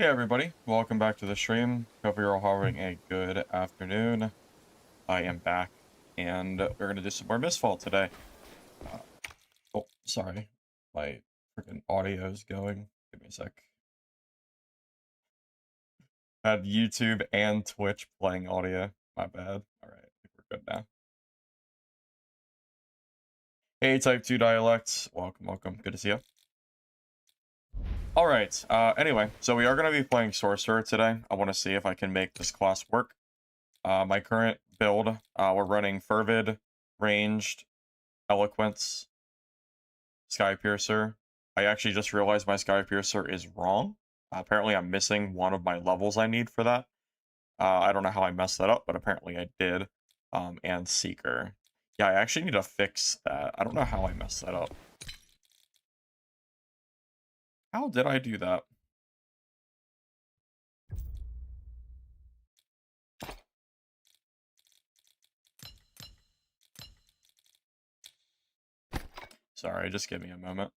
Hey everybody, welcome back to the stream. Hope you're all having a good afternoon. I am back, and we're gonna do some more Mistfall today. Uh, oh, sorry, my freaking audio is going. Give me a sec. Had YouTube and Twitch playing audio. My bad. All right, I think we're good now. Hey, Type 2 Dialects. Welcome. Good to see you. All right. Anyway, so we are gonna be playing Sorcerer today. I want to see if I can make this class work. My current build, we're running Fervid, Ranged, Eloquence, Sky Piercer. I actually just realized my Sky Piercer is wrong. Apparently I'm missing one of my levels I need for that. I don't know how I messed that up, but apparently I did. And Seeker. Yeah, I actually need to fix that. I don't know how I messed that up. How did I do that? Sorry, just give me a moment.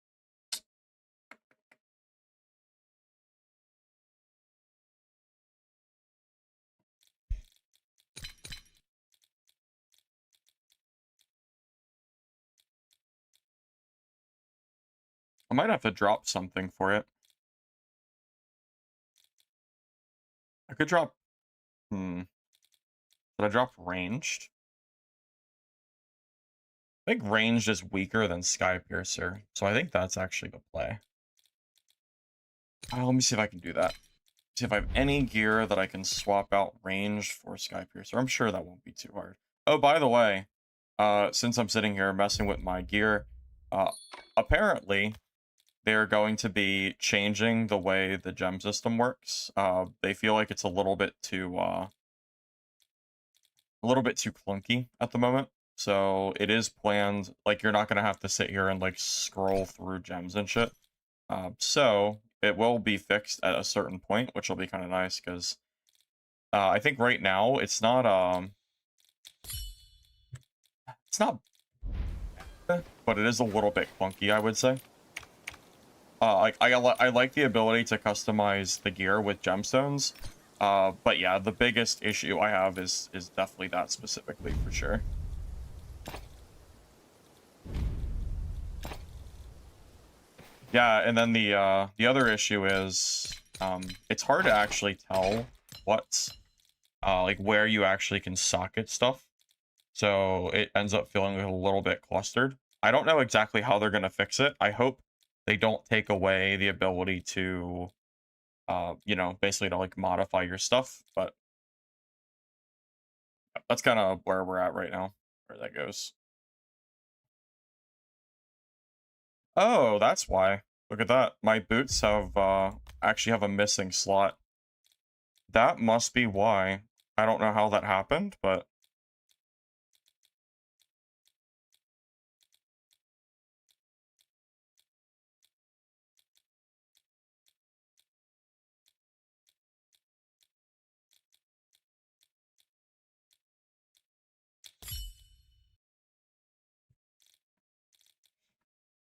I might have to drop something for it. I could drop... Did I drop Ranged? I think Ranged is weaker than Sky Piercer, so I think that's actually the play. Let me see if I can do that. See if I have any gear that I can swap out Ranged for Sky Piercer. I'm sure that won't be too hard. Oh, by the way, since I'm sitting here messing with my gear, apparently they're going to be changing the way the gem system works. They feel like it's a little bit too clunky at the moment. So it is planned, like, you're not going to have to sit here and, like, scroll through gems and shit. So it will be fixed at a certain point, which will be kind of nice, because I think right now it's not, but it is a little bit clunky, I would say. Like, I like the ability to customize the gear with gemstones, but yeah, the biggest issue I have is definitely that specifically, for sure. Yeah, and then the other issue is it's hard to actually tell what like where you actually can socket stuff. So it ends up feeling a little bit clustered. I don't know exactly how they're going to fix it. I hope they don't take away the ability to you know, basically to like modify your stuff, but that's kind of where we're at right now, where that goes. Oh, that's why. Look at that. My boots have actually have a missing slot. That must be why. I don't know how that happened, but...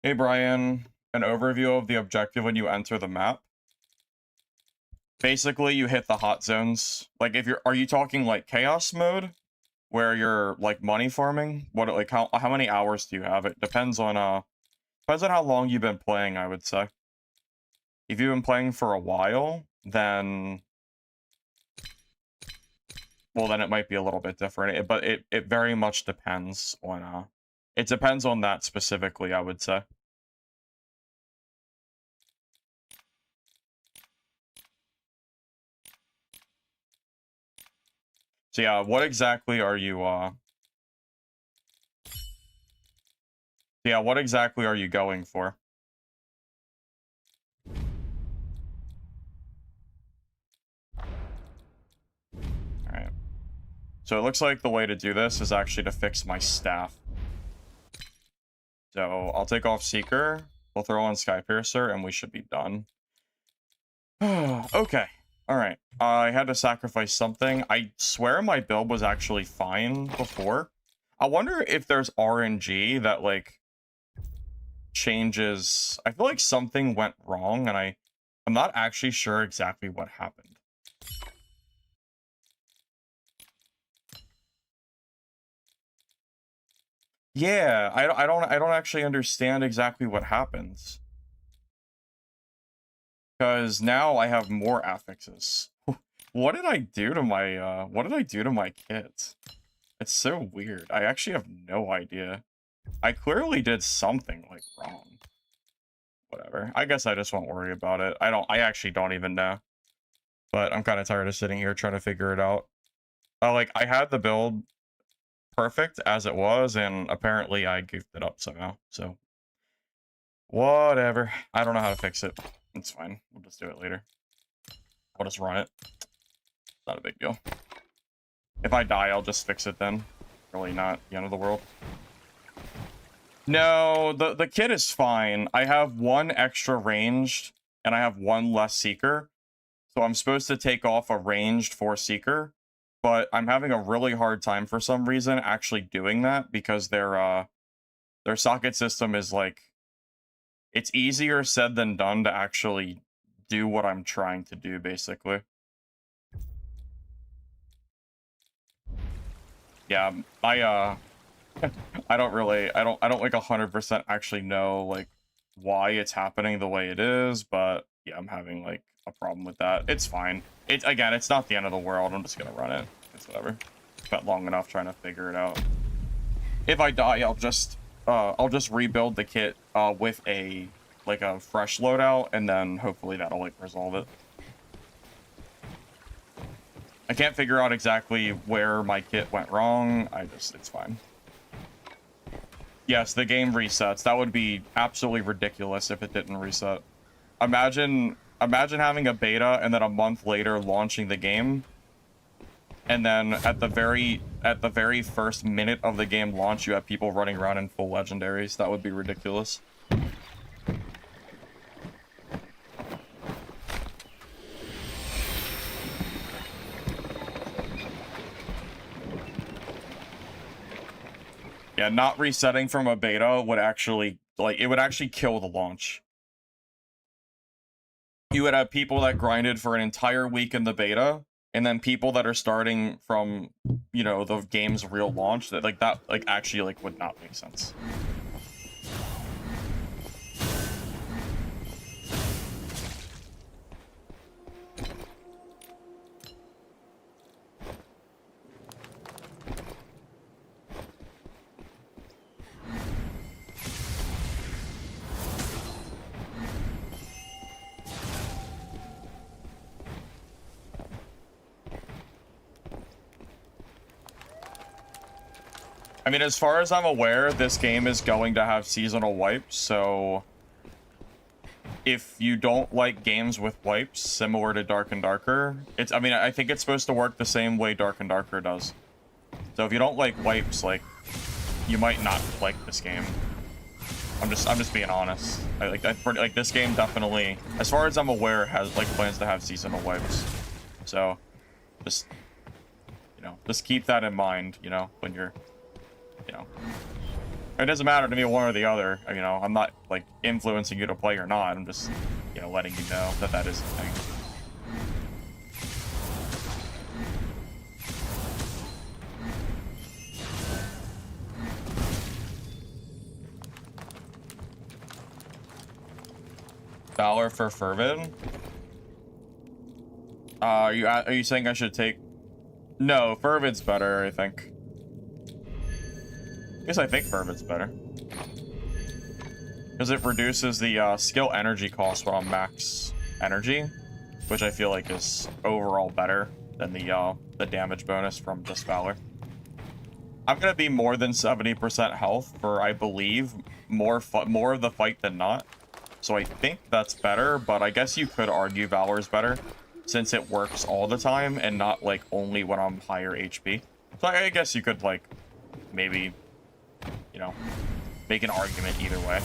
Hey, Brian. An overview of the objective when you enter the map. Basically, you hit the hot zones. Like, if you're... Are you talking, like, chaos mode? Where you're, like, money farming? What, like, how many hours do you have? It depends on how long you've been playing, I would say. If you've been playing for a while, then... Well, then it might be a little bit different. But it very much depends on, It depends on that specifically, I would say. So yeah, what exactly are you, Yeah, what exactly are you going for? Alright. So it looks like the way to do this is actually to fix my staff. So I'll take off Seeker, we'll throw on Sky Piercer, and we should be done. Okay. Alright. I had to sacrifice something. I swear my build was actually fine before. I wonder if there's RNG that, like, changes... I feel like something went wrong, and I'm I'm not actually sure exactly what happened. Yeah, I don't actually understand exactly what happens. Because now I have more affixes. What did I do to my kit? It's so weird. I actually have no idea. I clearly did something like wrong. Whatever. I guess I just won't worry about it. I actually don't even know. But I'm kind of tired of sitting here trying to figure it out. Like, I had the build perfect as it was, and apparently I goofed it up somehow. So, whatever. I don't know how to fix it. It's fine. We'll just do it later. I'll just run it. Not a big deal. If I die, I'll just fix it then. Really not the end of the world. No, the kit is fine. I have one extra ranged, and I have one less seeker. So I'm supposed to take off a ranged for seeker, but I'm having a really hard time for some reason actually doing that because their socket system is like, it's easier said than done to actually do what I'm trying to do, basically. Yeah, I don't really, I don't like 100% actually know like why it's happening the way it is, but yeah, I'm having like a problem with that. It's fine. Again, it's not the end of the world. I'm just gonna run it. It's whatever. Spent long enough trying to figure it out. If I die, I'll just rebuild the kit with a fresh loadout, and then hopefully that'll like resolve it. I can't figure out exactly where my kit went wrong. It's fine. Yes, the game resets. That would be absolutely ridiculous if it didn't reset. Imagine having a beta and then a month later launching the game, and then at the very first minute of the game launch, you have people running around in full legendaries. That would be ridiculous. Yeah, not resetting from a beta would actually, it would actually kill the launch. You would have people that grinded for an entire week in the beta, and then people that are starting from, you know, the game's real launch, that actually would not make sense. I mean, as far as I'm aware, this game is going to have seasonal wipes, so if you don't like games with wipes, similar to Dark and Darker, I think it's supposed to work the same way Dark and Darker does. So if you don't like wipes, like, you might not like this game. I'm just being honest. This game definitely, as far as I'm aware, has plans to have seasonal wipes. So just, you know, just keep that in mind, you know, when you're, you know, it doesn't matter to me one or the other. You know, I'm not like influencing you to play or not. I'm just, you know, letting you know that that is the thing. Valor for Fervid? Are you saying I should take? No, Fervid's better, I think. I think Fervid's better. Because it reduces the skill energy cost when I'm max energy, which I feel like is overall better than the damage bonus from just Valor. I'm gonna be more than 70% health for, I believe, more of the fight than not. So I think that's better, but I guess you could argue Valor's better, since it works all the time and not like only when I'm higher HP. So I guess you could like maybe, you know, make an argument either way.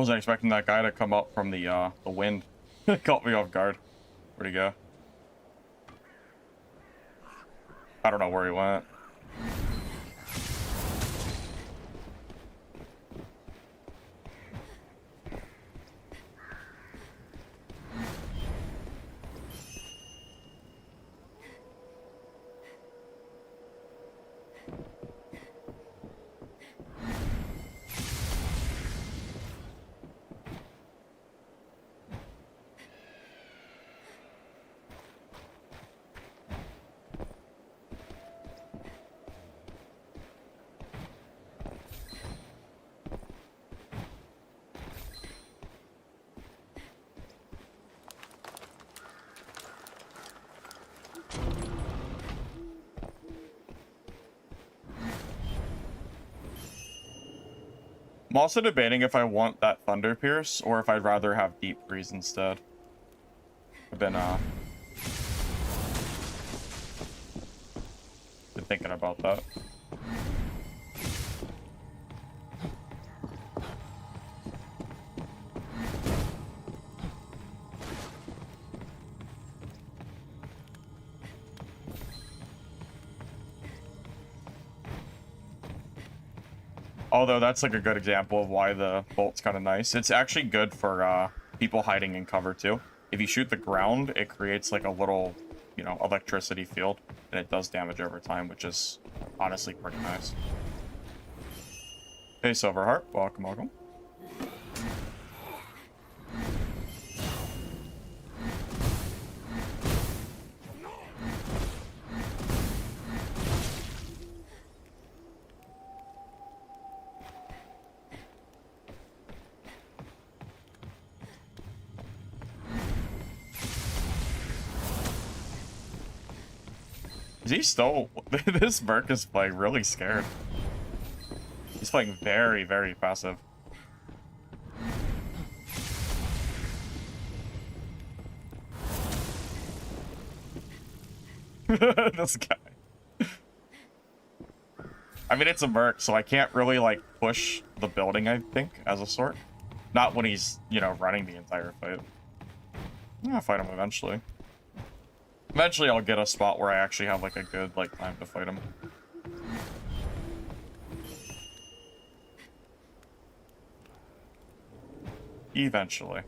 Wasn't expecting that guy to come up from the wind. Caught me off guard. Where'd he go? I don't know where he went. I'm also debating if I want that Thunder Pierce or if I'd rather have Deep Freeze instead. I've been thinking about that. Although that's like a good example of why the bolt's kind of nice. It's actually good for people hiding in cover too. If you shoot the ground, it creates like a little, you know, electricity field, and it does damage over time, which is honestly pretty nice. Hey, Silverheart, welcome, welcome. Is he still... This Merc is playing really scared. He's playing very, very passive. This guy. I mean, it's a Merc, so I can't really, like, push the building, I think, as a sort. Not when he's, you know, running the entire fight. I'll fight him eventually. Eventually, I'll get a spot where I actually have, like, a good, like, time to fight him. Eventually.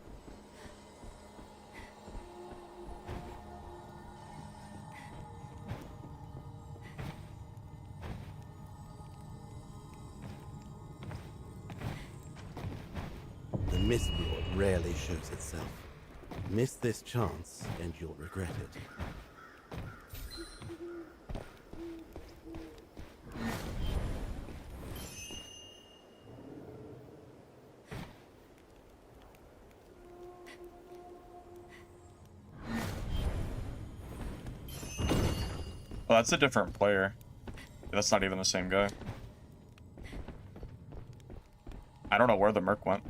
The Mistfall rarely shows itself. Miss this chance, and you'll regret it. Well, that's a different player. That's not even the same guy. I don't know where the Merc went.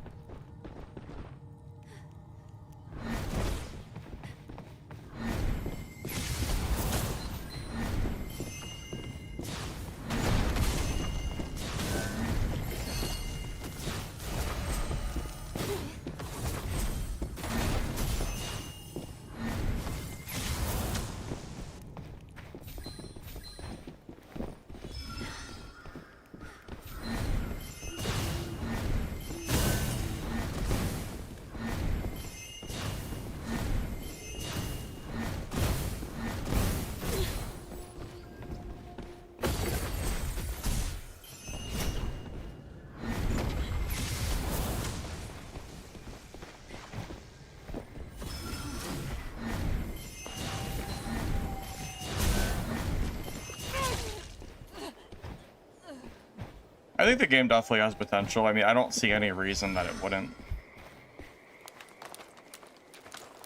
I think the game definitely has potential. I mean, I don't see any reason that it wouldn't.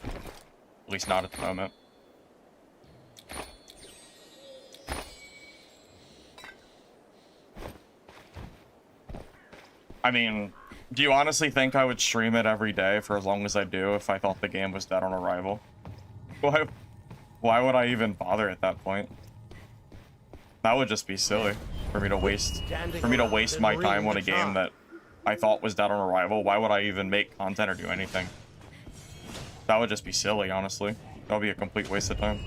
At least not at the moment. I mean, do you honestly think I would stream it every day for as long as I do if I thought the game was dead on arrival? Why would I even bother at that point? That would just be silly for me to waste my time on a game that I thought was dead on arrival, why would I even make content or do anything? That would just be silly, honestly. That would be a complete waste of time.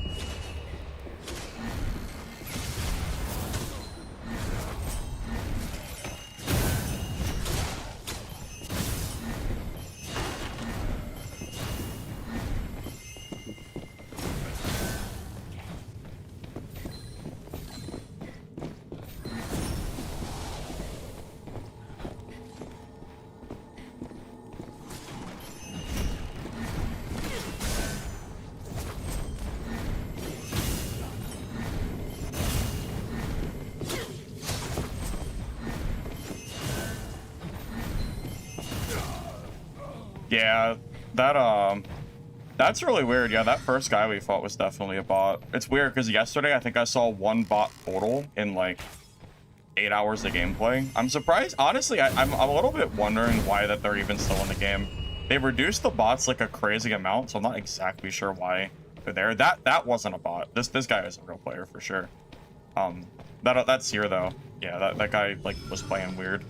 Yeah, that's really weird. Yeah, that first guy we fought was definitely a bot. It's weird because yesterday I think I saw one bot total in like 8 hours of gameplay. I'm surprised. Honestly, I'm a little bit wondering why that they're even still in the game. They reduced the bots like a crazy amount, so I'm not exactly sure why they're there. That wasn't a bot. This guy is a real player for sure. That's here though. Yeah, that guy like was playing weird.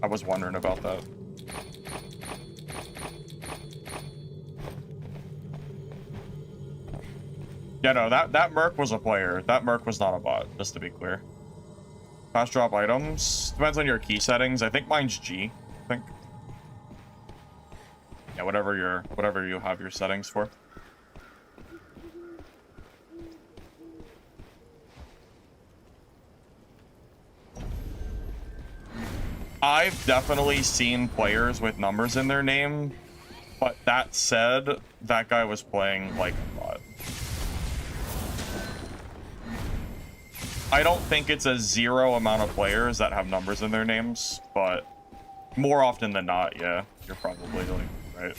I was wondering about that. Yeah, no, that Merc was a player. That Merc was not a bot, just to be clear. Fast drop items. Depends on your key settings. I think mine's G, I think. Yeah, whatever you have your settings for. I've definitely seen players with numbers in their name, but that said, that guy was playing like a bot. I don't think it's a zero amount of players that have numbers in their names, but more often than not, yeah, you're probably like, right.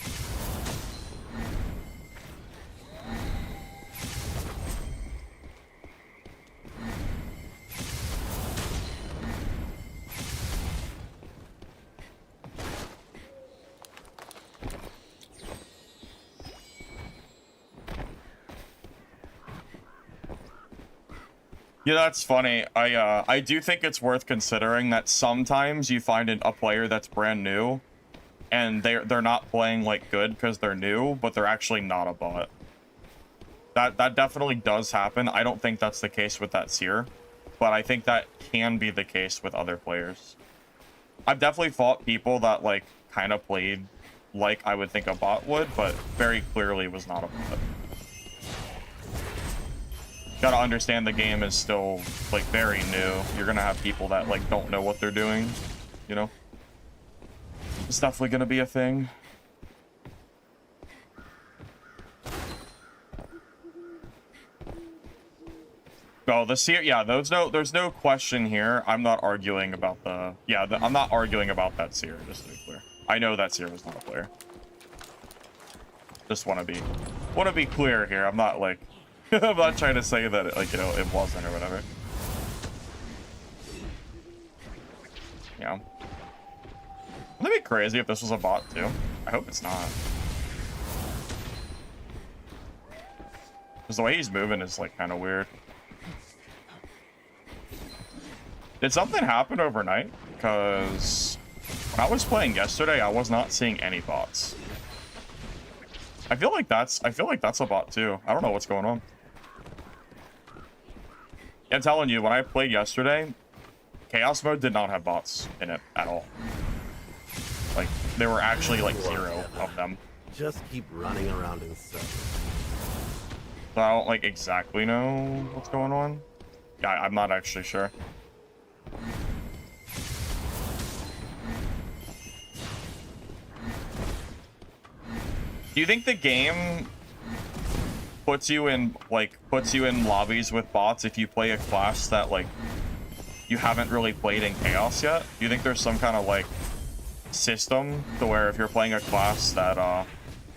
Yeah, that's funny. I do think it's worth considering that sometimes you find a player that's brand new and they're not playing like good because they're new, but they're actually not a bot. That definitely does happen. I don't think that's the case with that seer, but I think that can be the case with other players. I've definitely fought people that like kind of played like I would think a bot would, but very clearly was not a bot. Gotta understand the game is still like very new. You're gonna have people that like don't know what they're doing, you know? It's definitely gonna be a thing. Oh, the seer, yeah, there's no question here. I'm not arguing about the, yeah, I'm not arguing about that seer, just to be clear. I know that seer was not a player. Just wanna be clear here. I'm not like, I'm not trying to say that, like, you know, it wasn't or whatever. Yeah. Wouldn't it be crazy if this was a bot, too? I hope it's not. Because the way he's moving is, like, kind of weird. Did something happen overnight? Because when I was playing yesterday, I was not seeing any bots. I feel like that's a bot, too. I don't know what's going on. I'm telling you, when I played yesterday, Chaos Mode did not have bots in it at all. Like, there were actually, like, 0 of them. Just keep running around in circles. So I don't, like, exactly know what's going on. Yeah, I'm not actually sure. Do you think the game puts you in lobbies with bots if you play a class that like you haven't really played in Chaos yet? Do you think there's some kind of like system to where if you're playing a class that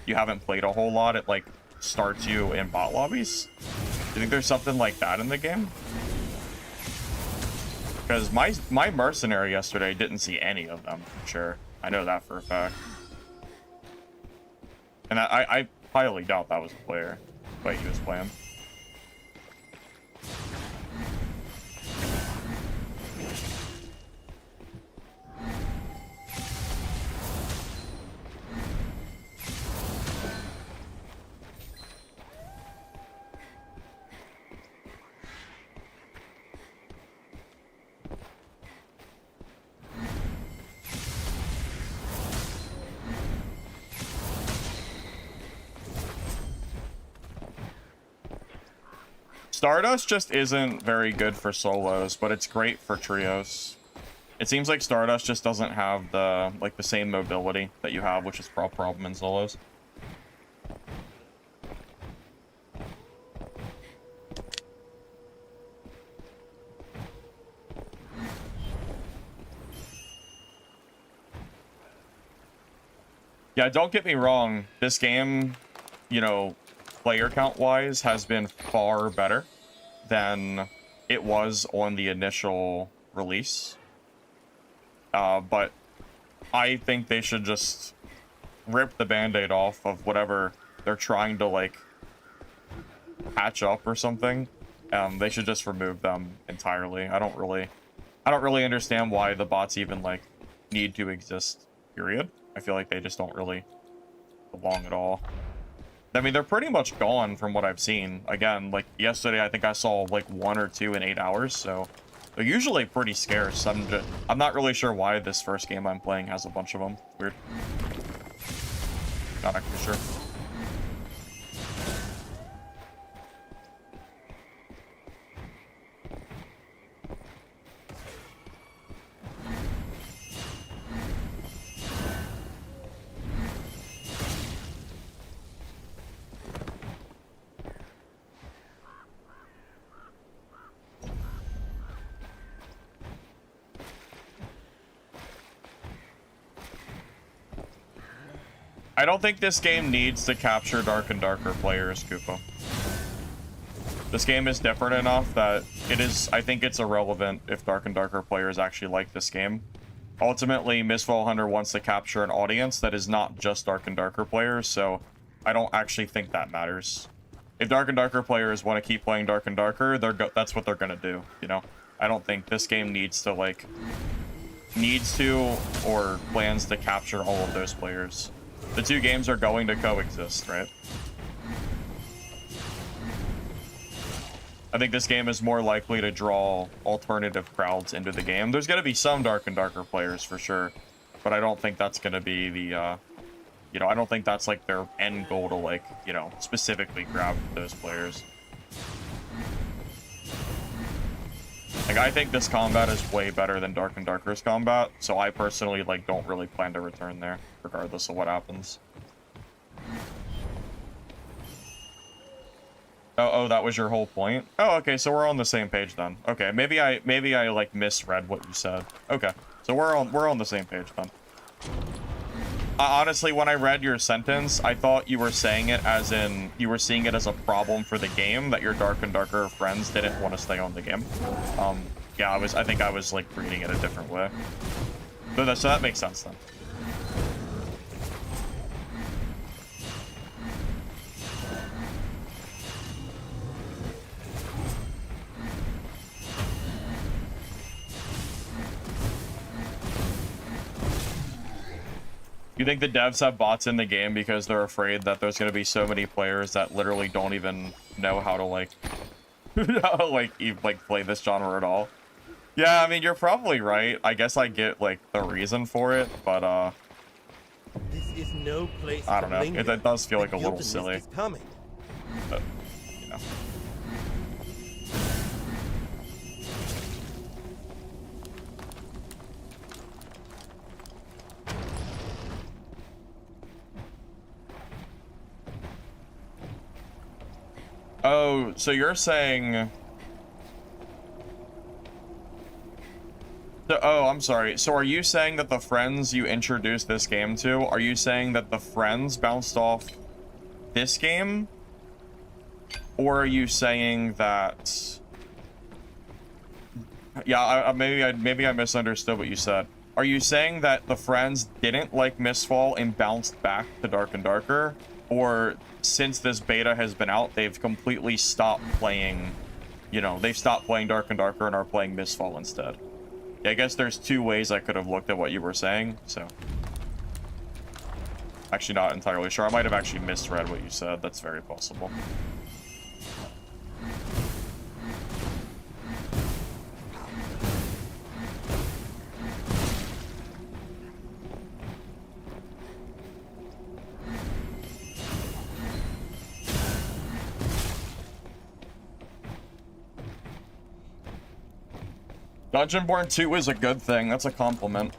you haven't played a whole lot, it like starts you in bot lobbies? Do you think there's something like that in the game? Because my mercenary yesterday didn't see any of them, for sure. I know that for a fact. And I highly doubt that was a player, the way he was playing. Stardust just isn't very good for solos, but it's great for trios. It seems like Stardust just doesn't have the the same mobility that you have, which is a problem in solos. Yeah, don't get me wrong. This game, you know, player count wise, has been far better than it was on the initial release. But I think they should just rip the band-aid off of whatever they're trying to like patch up or something. They should just remove them entirely. I don't really understand why the bots even like need to exist, period. I feel like they just don't really belong at all. I mean, they're pretty much gone from what I've seen. Again, like yesterday, I think I saw like 1 or 2 in 8 hours, so they're usually pretty scarce. I'm not really sure why this first game I'm playing has a bunch of them. Weird. Not actually sure. I don't think this game needs to capture Dark and Darker players, Koopa. This game is different enough that I think it's irrelevant if Dark and Darker players actually like this game. Ultimately, Mistfall Hunter wants to capture an audience that is not just Dark and Darker players, so I don't actually think that matters. If Dark and Darker players want to keep playing Dark and Darker, that's what they're gonna do, you know? I don't think this game needs to or plans to capture all of those players. The two games are going to coexist, right? I think this game is more likely to draw alternative crowds into the game. There's going to be some Dark and Darker players for sure, but I don't think that's going to be the, you know, I don't think that's like their end goal to like, you know, specifically grab those players. Like, I think this combat is way better than Dark and Darker's combat, so I personally, like, don't really plan to return there, regardless of what happens. Oh, that was your whole point? Oh, okay, so we're on the same page then. Okay, maybe I like misread what you said. Okay, so we're on the same page then. Honestly, when I read your sentence, I thought you were saying it as in you were seeing it as a problem for the game that your Dark and Darker friends didn't want to stay on the game. Yeah, I think I was like reading it a different way. So that makes sense then. You think the devs have bots in the game because they're afraid that there's going to be so many players that literally don't even know how to like play this genre at all? Yeah, I mean, you're probably right. I guess I get like the reason for it, but This is no place I don't know. linger. It does feel like a The little Gildan silly. Mist is coming. But, you know. Oh, so you're saying... Oh, I'm sorry. So are you saying that the friends you introduced this game to, are you saying that the friends bounced off this game? Or are you saying that... Yeah, maybe I misunderstood what you said. Are you saying that the friends didn't like Mistfall and bounced back to Dark and Darker? Or since this beta has been out, they've completely stopped playing, you know, they've stopped playing Dark and Darker and are playing Mistfall instead? Yeah, I guess there's two ways I could have looked at what you were saying, so. Actually not entirely sure. I might have actually misread what you said. That's very possible. Dungeonborn 2 is a good thing. That's a compliment.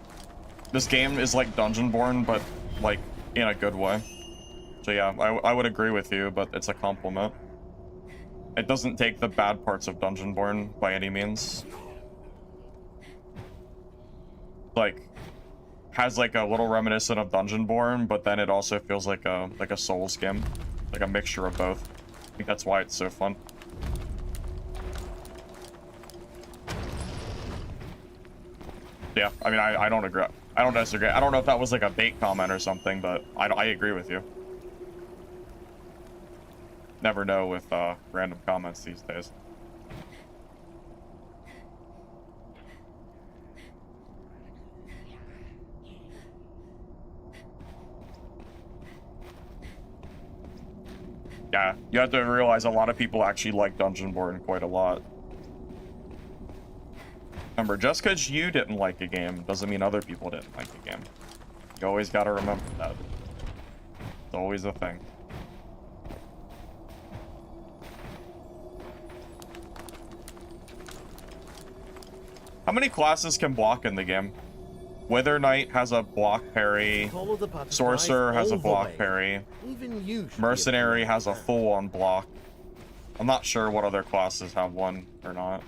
This game is like Dungeonborn, but like in a good way. So yeah, I would agree with you, but it's a compliment. It doesn't take the bad parts of Dungeonborn by any means. Like, has like a little reminiscent of Dungeonborn, but then it also feels like a Souls game, like a mixture of both. I think that's why it's so fun. Yeah, I mean, I don't agree. I don't disagree. I don't know if that was like a bait comment or something, but I agree with you. Never know with random comments these days. Yeah, you have to realize a lot of people actually like Dungeonborn quite a lot. Remember, just because you didn't like a game doesn't mean other people didn't like a game. You always gotta remember that. It's always a thing. How many classes can block in the game? Wither Knight has a block parry. Sorcerer has a block parry. Mercenary has a full-on block. I'm not sure what other classes have one or not.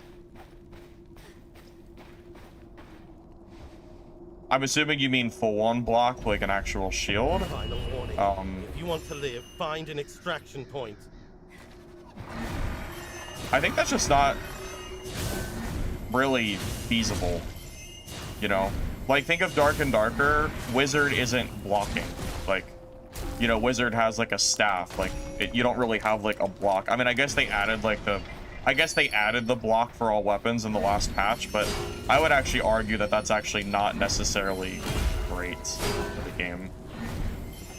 I'm assuming you mean full-on block, like an actual shield. If you want to live, find an extraction point. I think that's just not really feasible, you know? Like, think of Dark and Darker. Wizard isn't blocking. Like, you know, Wizard has like a staff. Like, you don't really have like a block. I mean, I guess they added like the block for all weapons in the last patch, but I would actually argue that that's actually not necessarily great for the game.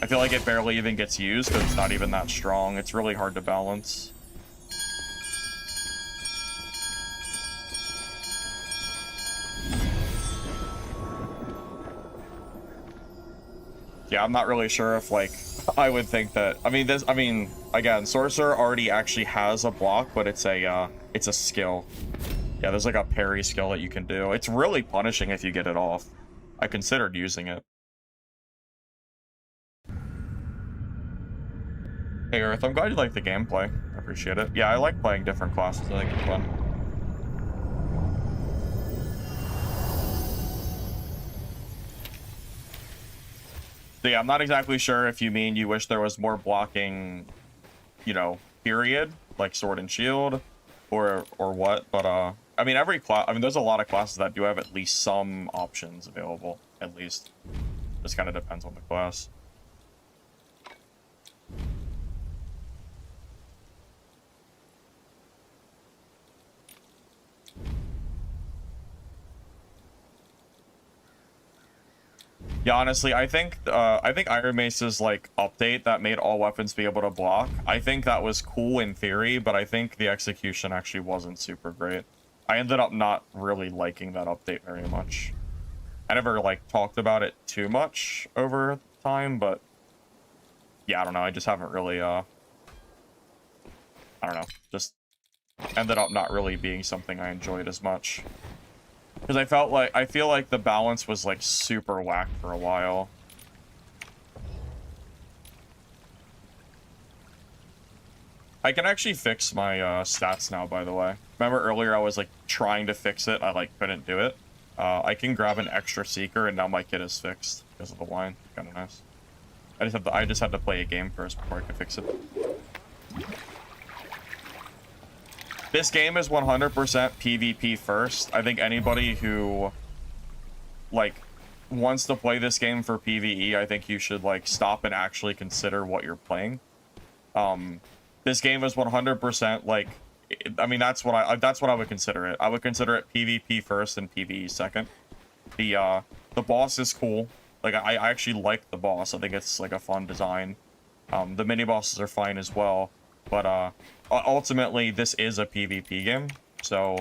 I feel like it barely even gets used because it's not even that strong. It's really hard to balance. Yeah, I'm not really sure if, like, I would think that... I mean, again, Sorcerer already actually has a block, but it's a skill. Yeah, there's, like, a parry skill that you can do. It's really punishing if you get it off. I considered using it. Hey, Earth, I'm glad you like the gameplay. I appreciate it. Yeah, I like playing different classes. I think it's fun. So yeah, I'm not exactly sure if you mean you wish there was more blocking, you know, period, like sword and shield, or what. But I mean, there's a lot of classes that do have at least some options available. At least, just kind of depends on the class. Yeah, honestly, I think Iron Mace's like update that made all weapons be able to block, I think that was cool in theory, but I think the execution actually wasn't super great. I ended up not really liking that update very much. I never like talked about it too much over time, but yeah, I don't know. I just haven't really I don't know. Just ended up not really being something I enjoyed as much. Because I feel like the balance was like super whack for a while. I can actually fix my stats now, by the way. Remember earlier I was like trying to fix it, I like couldn't do it. I can grab an extra seeker and now my kit is fixed because of the wine. Kind of nice. I just had to play a game first before I could fix it. This game is 100% PvP first. I think anybody who, like, wants to play this game for PvE, I think you should, like, stop and actually consider what you're playing. This game is 100%, like, I mean, that's what I would consider it. I would consider it PvP first and PvE second. The boss is cool. Like, I actually like the boss. I think it's, like, a fun design. The mini-bosses are fine as well. But, ultimately, this is a PvP game, so,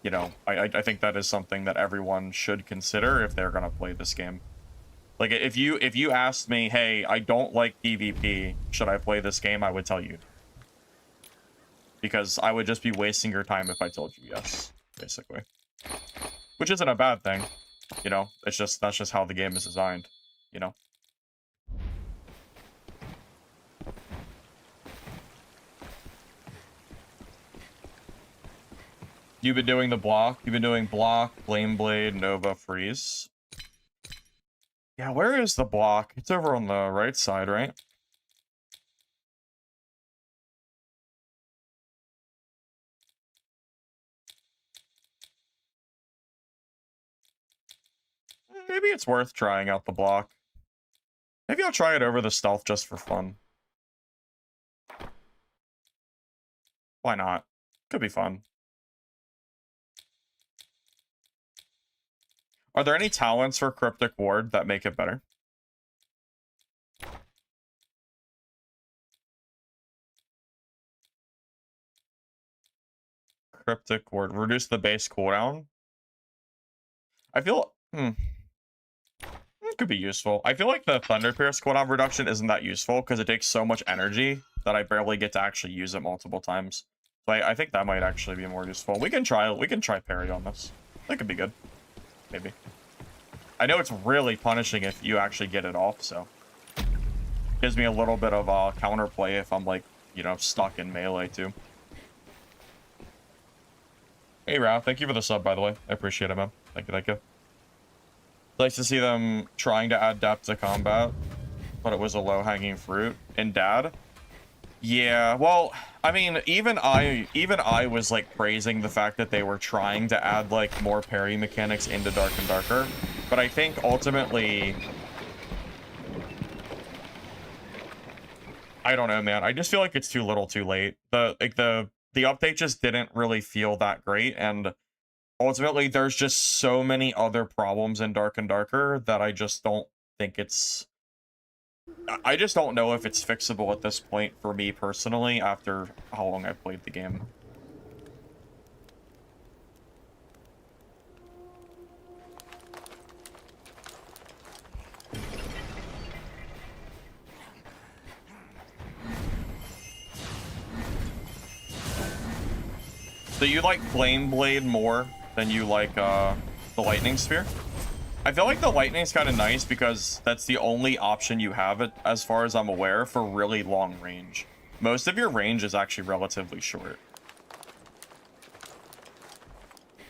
you know, I think that is something that everyone should consider if they're gonna play this game. Like, if you asked me, hey, I don't like PvP, should I play this game, I would tell you. Because I would just be wasting your time if I told you yes, basically. which isn't a bad thing. You know, it's just, that's just how the game is designed, you know? You've been doing the block. You've been doing block, Flame Blade, Nova, Freeze. Yeah, where is the block? It's over on the right side, right? Maybe it's worth trying out the block. Maybe I'll try it over the stealth just for fun. Why not? Could be fun. Are there any talents for Cryptic Ward that make it better? Cryptic Ward. Reduce the base cooldown. I feel... It could be useful. I feel like the Thunder Pierce cooldown reduction isn't that useful because it takes so much energy that I barely get to actually use it multiple times. So I think that might actually be more useful. We can try parry on this. That could be good. Maybe. I know it's really punishing if you actually get it off, so... Gives me a little bit of counterplay if I'm, like, you know, stuck in melee, too. Hey, Rao, thank you for the sub, by the way. I appreciate it, man. Thank you, thank you. Nice to see them trying to add depth to combat, but it was a low-hanging fruit. And Dad? Yeah, well, I mean, even I was, like, praising the fact that they were trying to add, like, more parry mechanics into Dark and Darker. But I think, ultimately... I don't know, man. I just feel like it's too little too late. The update just didn't really feel that great, and... Ultimately, there's just so many other problems in Dark and Darker that I just don't think it's... I just don't know if it's fixable at this point for me personally after how long I've played the game. So you like Flame Blade more than you like the Lightning Sphere? I feel like the Lightning's kind of nice because that's the only option you have, as far as I'm aware, for really long range. Most of your range is actually relatively short.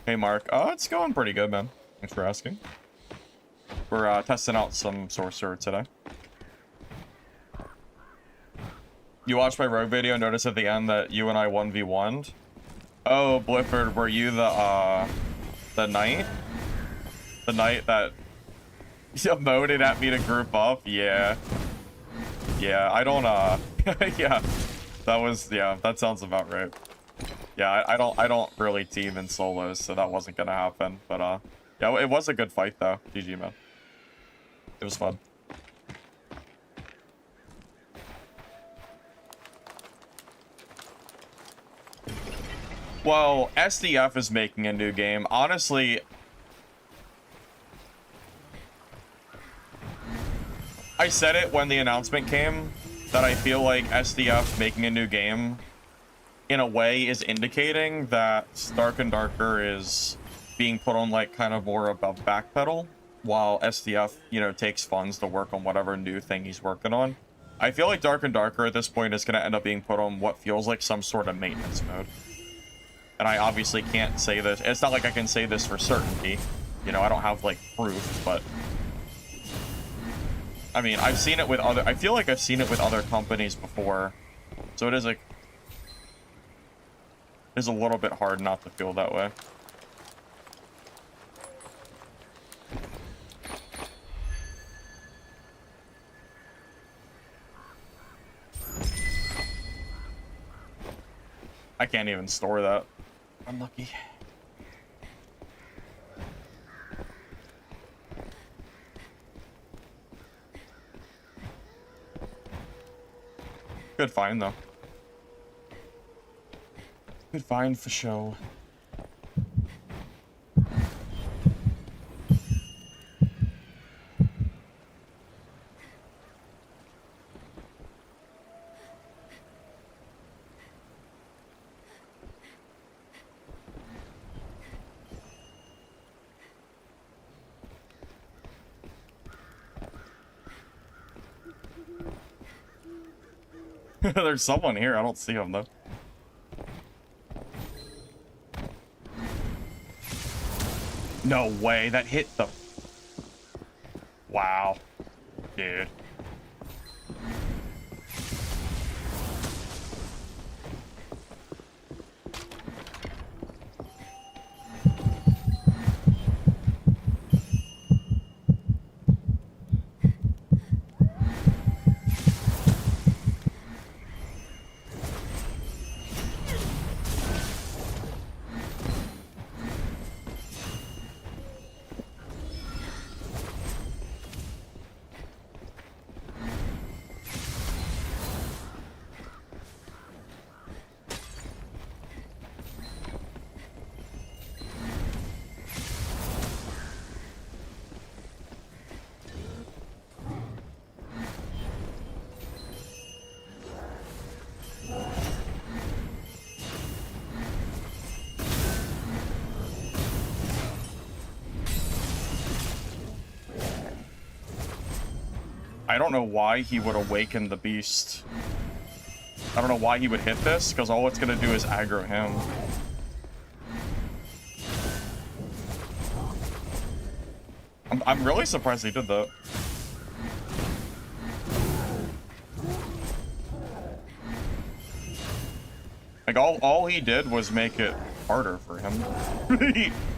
Hey, Mark. Oh, it's going pretty good, man. Thanks for asking. We're testing out some Sorcerer today. You watched my Rogue video, notice at the end that you and I 1v1'd. Oh, Blifford, were you the knight? The knight that emoted at me to group up? Yeah. Yeah, I don't, yeah. That sounds about right. Yeah, I don't really team in solos, so that wasn't gonna happen. But, yeah, it was a good fight, though. GG, man. It was fun. Well, SDF is making a new game. Honestly, I said it when the announcement came that I feel like SDF making a new game in a way is indicating that Dark and Darker is being put on like kind of more of a backpedal while SDF, you know, takes funds to work on whatever new thing he's working on. I feel like Dark and Darker at this point is going to end up being put on what feels like some sort of maintenance mode. And I obviously can't say this. It's not like I can say this for certainty. You know, I don't have, like, proof, but... I mean, I've seen it with other... I feel like I've seen it with other companies before. So it is, like... It's a little bit hard not to feel that way. I can't even store that. Unlucky. Good find, though. Good find for show. There's someone here. I don't see him, though. No way. That hit the... Wow. Dude. I don't know why he would awaken the beast. I don't know why he would hit this, because all it's going to do is aggro him. I'm really surprised he did that. Like, all he did was make it harder for him.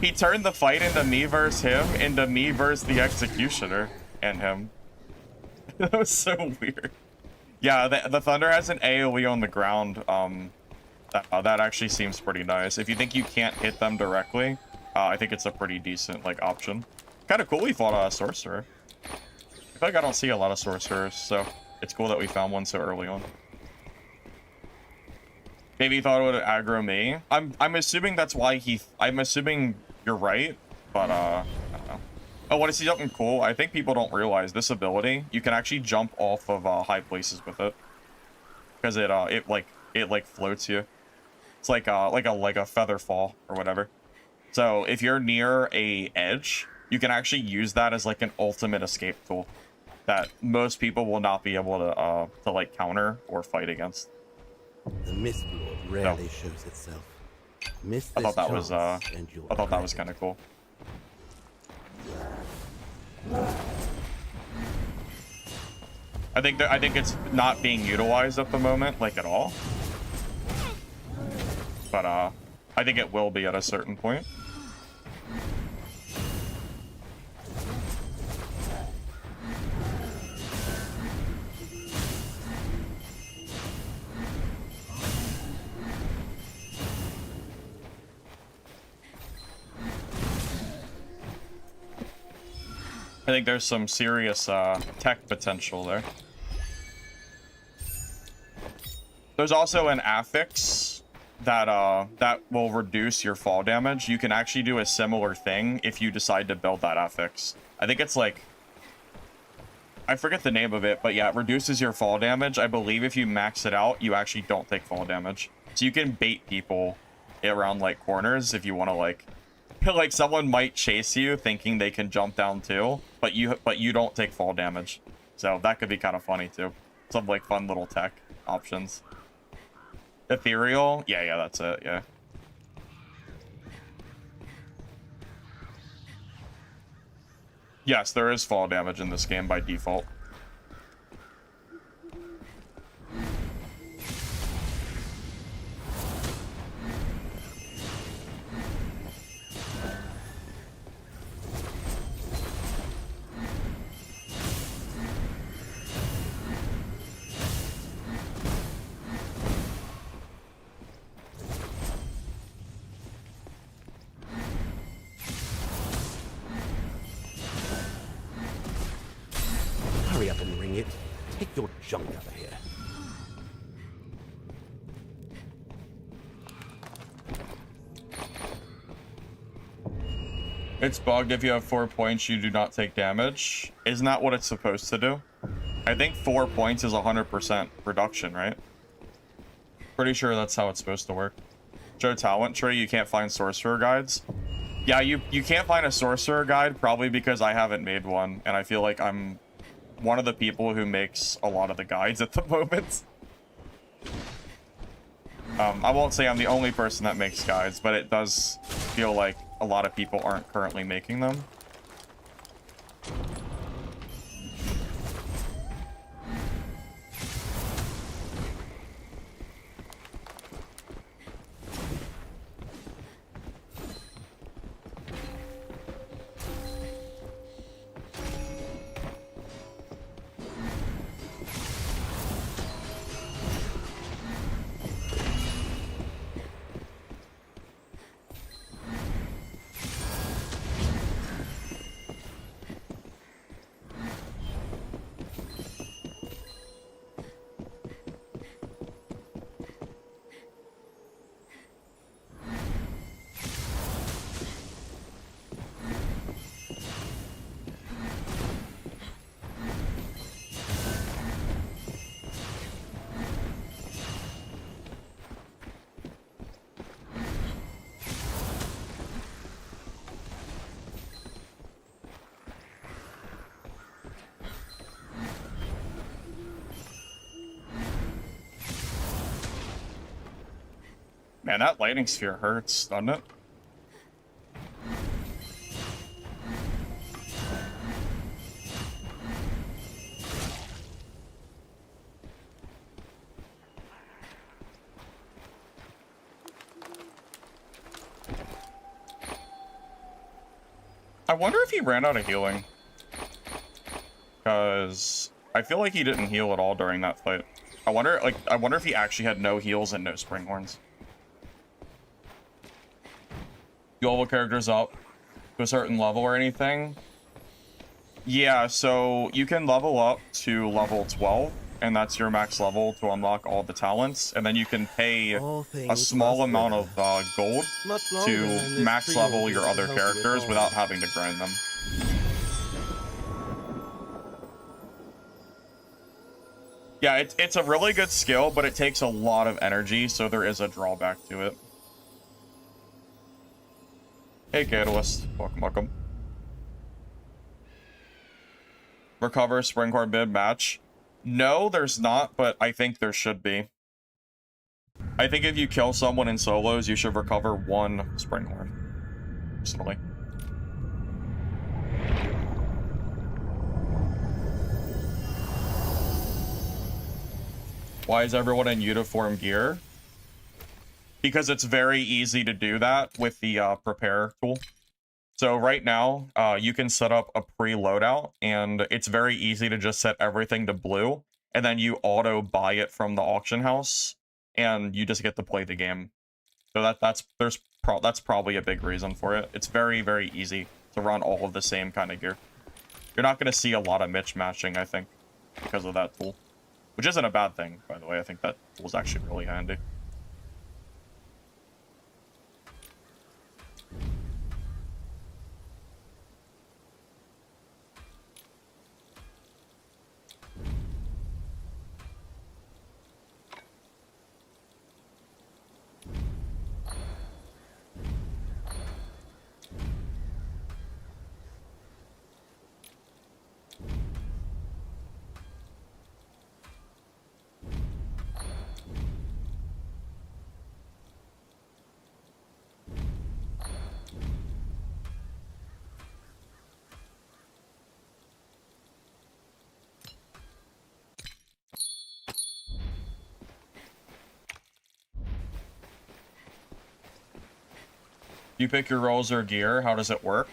he turned the fight into me versus him, into me versus the Executioner and him. That was so weird. Yeah, the Thunder has an AoE on the ground. That actually seems pretty nice. If you think you can't hit them directly, I think it's a pretty decent, like, option. Kind of cool we fought a Sorcerer. I feel like I don't see a lot of Sorcerers, so it's cool that we found one so early on. Maybe he thought it would aggro me. I'm assuming that's why I'm assuming you're right, but, I don't know. Oh, want to see something cool? I think people don't realize this ability. You can actually jump off of high places with it, because it floats you. It's like a feather fall or whatever. So if you're near a edge, you can actually use that as like an ultimate escape tool that most people will not be able to like counter or fight against. The Mistfall rarely shows itself. Miss I this thought that was chance and you'll I thought that regret was it. kind of cool. I think it's not being utilized at the moment, like, at all. But I think it will be at a certain point. I think there's some serious tech potential there. There's also an affix that will reduce your fall damage. You can actually do a similar thing if you decide to build that affix. I think it's like, I forget the name of it, but yeah, it reduces your fall damage. I believe if you max it out, you actually don't take fall damage. So you can bait people around like corners if you want to like someone might chase you thinking they can jump down too, but you don't take fall damage. So that could be kind of funny too. Some like fun little tech options. Ethereal? Yeah, that's it, yeah. Yes, there is fall damage in this game by default. Hurry up and ring it. Take your junk out of here. It's bugged. If you have 4 points, you do not take damage. Isn't that what it's supposed to do? I think 4 points is 100% reduction, right? Pretty sure that's how it's supposed to work. Show talent tree, you can't find sorcerer guides. Yeah, you can't find a sorcerer guide, probably because I haven't made one, and I feel like I'm one of the people who makes a lot of the guides at the moment. I won't say I'm the only person that makes guides, but it does feel like a lot of people aren't currently making them. Man, that lightning sphere hurts, doesn't it? I wonder if he ran out of healing. Because I feel like he didn't heal at all during that fight. I wonder if he actually had no heals and no spring horns. You level characters up to a certain level or anything? Yeah, so you can level up to level 12, and that's your max level to unlock all the talents, and then you can pay a small amount of gold to max level your other characters without having to grind them. Yeah, it's a really good skill, but it takes a lot of energy, so there is a drawback to it. Hey, Catalyst. Welcome, welcome. Recover Springcore bid match. No, there's not, but I think there should be. I think if you kill someone in solos, you should recover 1 Springhorn. Personally. Why is everyone in uniform gear? Because it's very easy to do that with the prepare tool. So right now, you can set up a pre-loadout, and it's very easy to just set everything to blue, and then you auto buy it from the auction house, and you just get to play the game. So that's probably a big reason for it. It's very, very easy to run all of the same kind of gear. You're not going to see a lot of mismatching, I think, because of that tool. Which isn't a bad thing, by the way. I think that tool is actually really handy. You pick your rolls or gear. How does it work?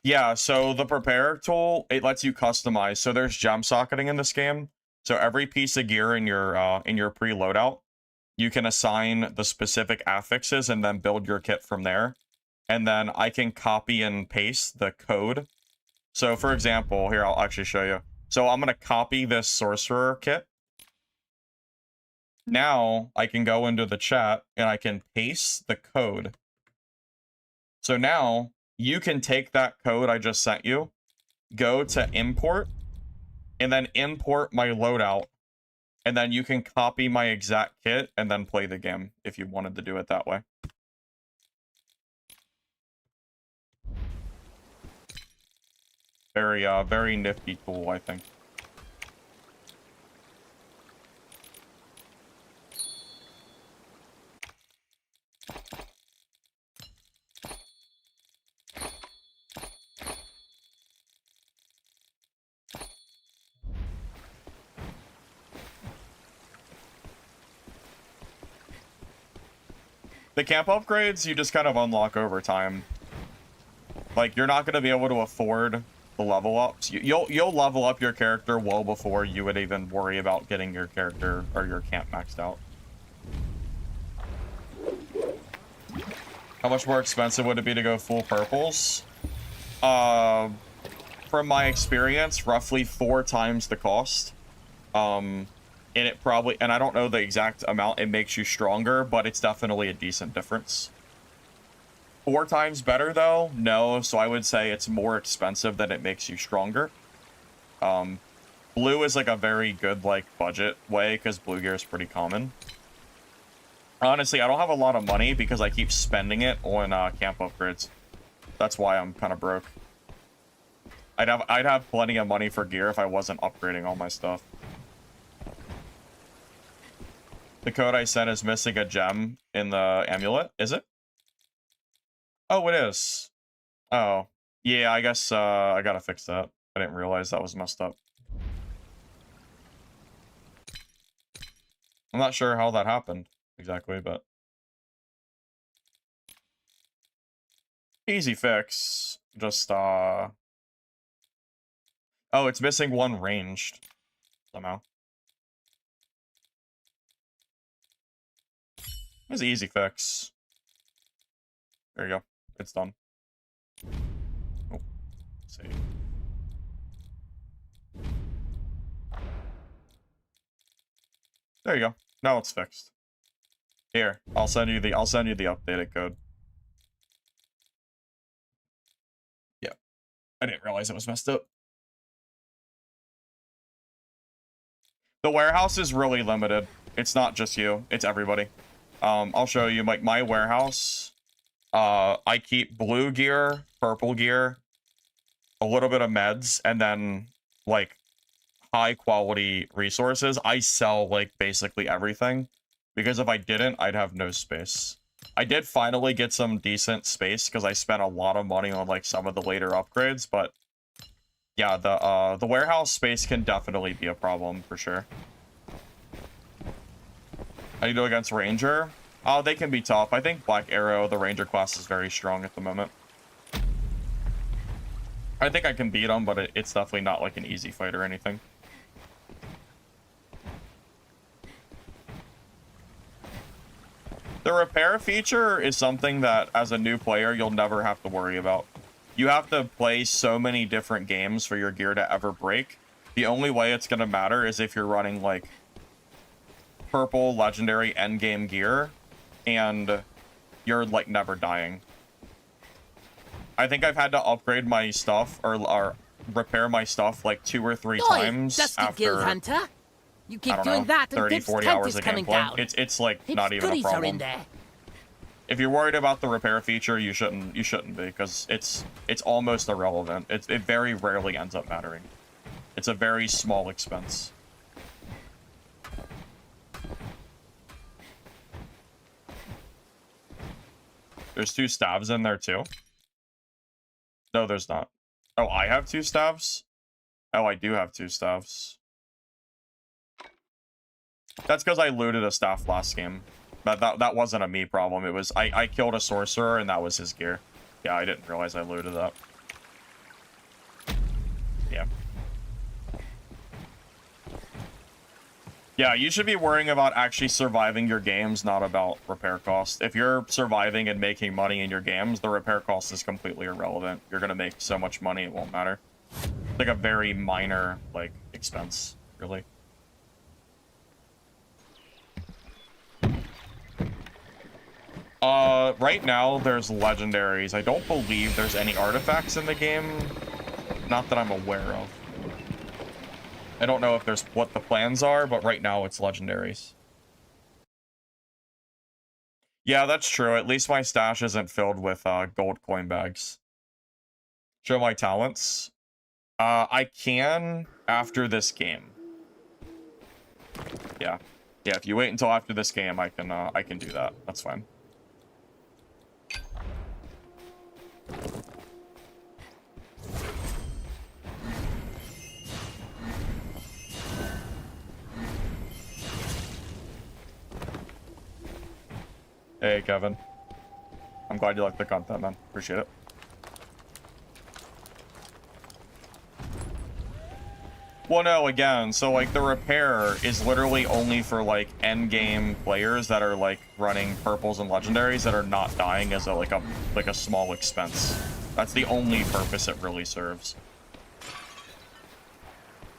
Yeah, so the prepare tool, it lets you customize. So there's gem socketing in this game. So every piece of gear in your pre-loadout, you can assign the specific affixes and then build your kit from there. And then I can copy and paste the code. So for example, here, I'll actually show you. So I'm going to copy this sorcerer kit. Now I can go into the chat and I can paste the code. So now you can take that code I just sent you, go to import, and then import my loadout. And then you can copy my exact kit and then play the game if you wanted to do it that way. Very nifty tool, I think. The camp upgrades you just kind of unlock over time. Like, you're not going to be able to afford the level ups. You'll level up your character well before you would even worry about getting your character or your camp maxed out. How much more expensive would it be to go full purples? From my experience, roughly 4 times the cost. And it probably, and I don't know the exact amount it makes you stronger, but it's definitely a decent difference. 4 times better though? No, so I would say it's more expensive than it makes you stronger. Blue is like a very good like budget way because blue gear is pretty common. Honestly, I don't have a lot of money because I keep spending it on camp upgrades. That's why I'm kind of broke. I'd have plenty of money for gear if I wasn't upgrading all my stuff. The code I sent is missing a gem in the amulet, is it? Oh, it is. Oh, yeah, I guess I gotta fix that. I didn't realize that was messed up. I'm not sure how that happened exactly, but easy fix. Just oh, it's missing 1 ranged somehow. It's an easy fix. There you go. It's done. Oh, save. There you go. Now it's fixed. Here, I'll send you the updated code. Yeah. I didn't realize it was messed up. The warehouse is really limited. It's not just you, it's everybody. I'll show you my warehouse. I keep blue gear, purple gear, a little bit of meds, and then like high quality resources. I sell like basically everything because if I didn't, I'd have no space. I did finally get some decent space because I spent a lot of money on like some of the later upgrades, but yeah, the warehouse space can definitely be a problem for sure. How do you do against Ranger? Oh, they can be tough. I think Black Arrow, the Ranger class, is very strong at the moment. I think I can beat them, but it's definitely not like an easy fight or anything. The repair feature is something that, as a new player, you'll never have to worry about. You have to play so many different games for your gear to ever break. The only way it's going to matter is if you're running, like, purple legendary endgame gear, and you're, like, never dying. I think I've had to upgrade my stuff, or repair my stuff, like, 2 or 3 times Dusty after... Guild Hunter. You keep I don't doing know, that, and 30, Pip's 40 tent hours is of coming gameplay. down. It's like Pip's not even a goodies are in problem. there. If you're worried about the repair feature, you shouldn't be, because it's almost irrelevant. It very rarely ends up mattering. It's a very small expense. There's 2 stabs in there too. No, there's not. Oh, I have 2 stabs? Oh, I do have 2 stabs. That's because I looted a staff last game. That wasn't a me problem. It was I killed a sorcerer and that was his gear. Yeah, I didn't realize I looted that. Yeah. Yeah, you should be worrying about actually surviving your games, not about repair costs. If you're surviving and making money in your games, the repair cost is completely irrelevant. You're gonna make so much money, it won't matter. It's like a very minor, like, expense, really. Right now, there's legendaries. I don't believe there's any artifacts in the game. Not that I'm aware of. I don't know if there's what the plans are, but right now it's legendaries. Yeah, that's true. At least my stash isn't filled with gold coin bags. Show my talents. I can after this game. Yeah. Yeah, if you wait until after this game, I can do that. That's fine. Hey, Kevin. I'm glad you like the content, man. Appreciate it. Well, no, again, so, like, the repair is literally only for, like, endgame players that are, like, running purples and legendaries that are not dying as a small expense. That's the only purpose it really serves.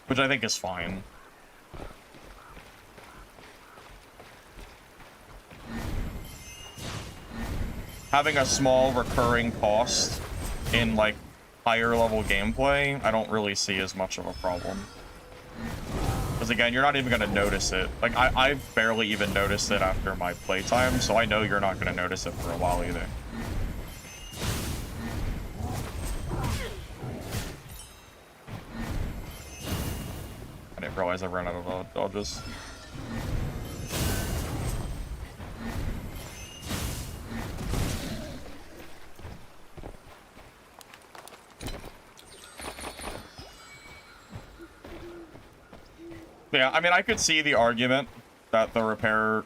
Which I think is fine. Having a small recurring cost in, like, higher level gameplay, I don't really see as much of a problem. Because again, you're not even going to notice it. Like, I've barely even noticed it after my playtime, so I know you're not going to notice it for a while either. I didn't realize I ran out of dodges. Yeah, I mean, I could see the argument that the repair,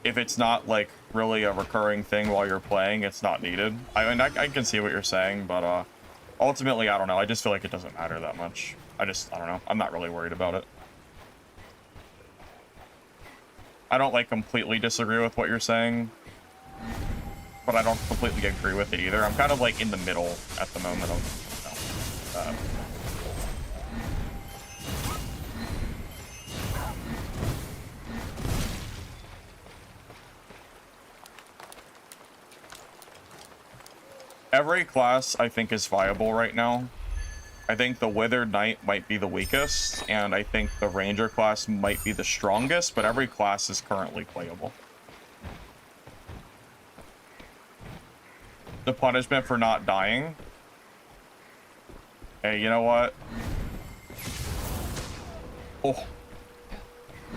if it's not, like, really a recurring thing while you're playing, it's not needed. I mean, I can see what you're saying, but, ultimately, I don't know. I just feel like it doesn't matter that much. I don't know. I'm not really worried about it. I don't, like, completely disagree with what you're saying, but I don't completely agree with it either. I'm kind of, like, in the middle at the moment of, you know, Every class, I think, is viable right now. I think the Withered Knight might be the weakest, and I think the Ranger class might be the strongest, but every class is currently playable. The punishment for not dying. Hey, you know what? Oh.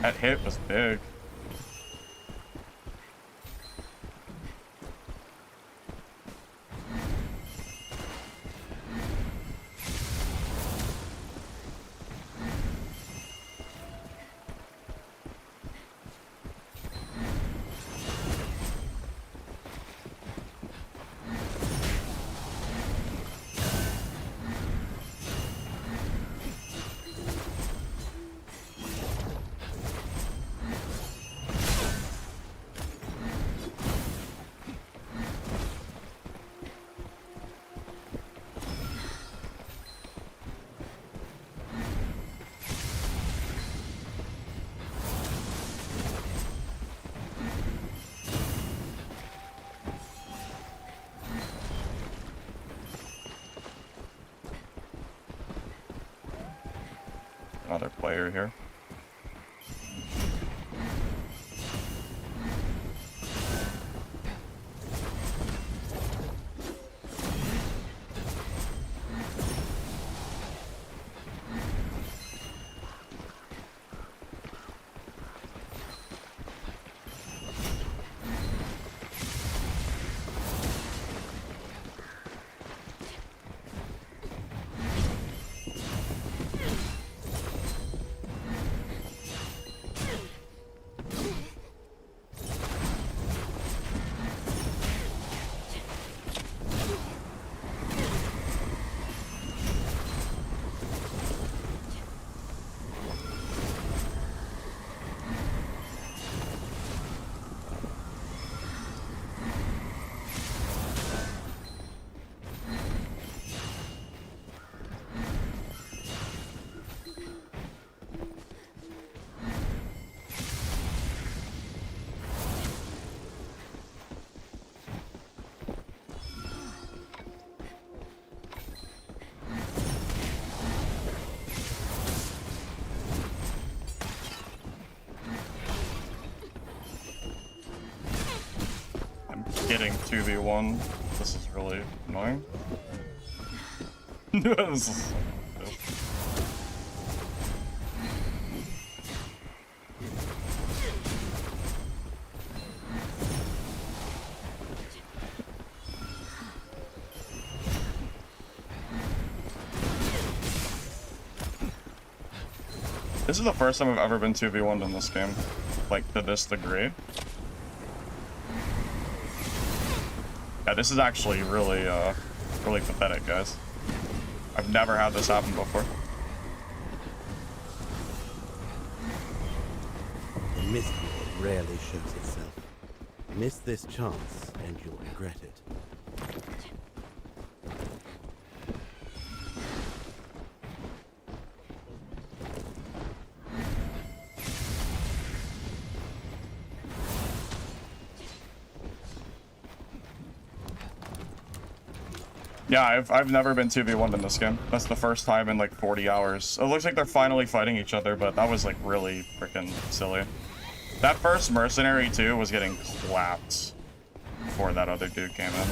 That hit was big. Another player here. Getting 2v1. This is really annoying. This is so good. This is the first time I've ever been 2v1'd in this game. Like, to this degree. Yeah, this is actually really, really pathetic, guys. I've never had this happen before. The Mistfall rarely shows itself. Miss this chance, and you'll regret it. Yeah, I've never been 2v1 in this game. That's the first time in like 40 hours. It looks like they're finally fighting each other, but that was like really freaking silly. That first mercenary too was getting clapped before that other dude came in.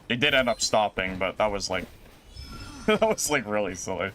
It did end up stopping, but that was like that was like really silly.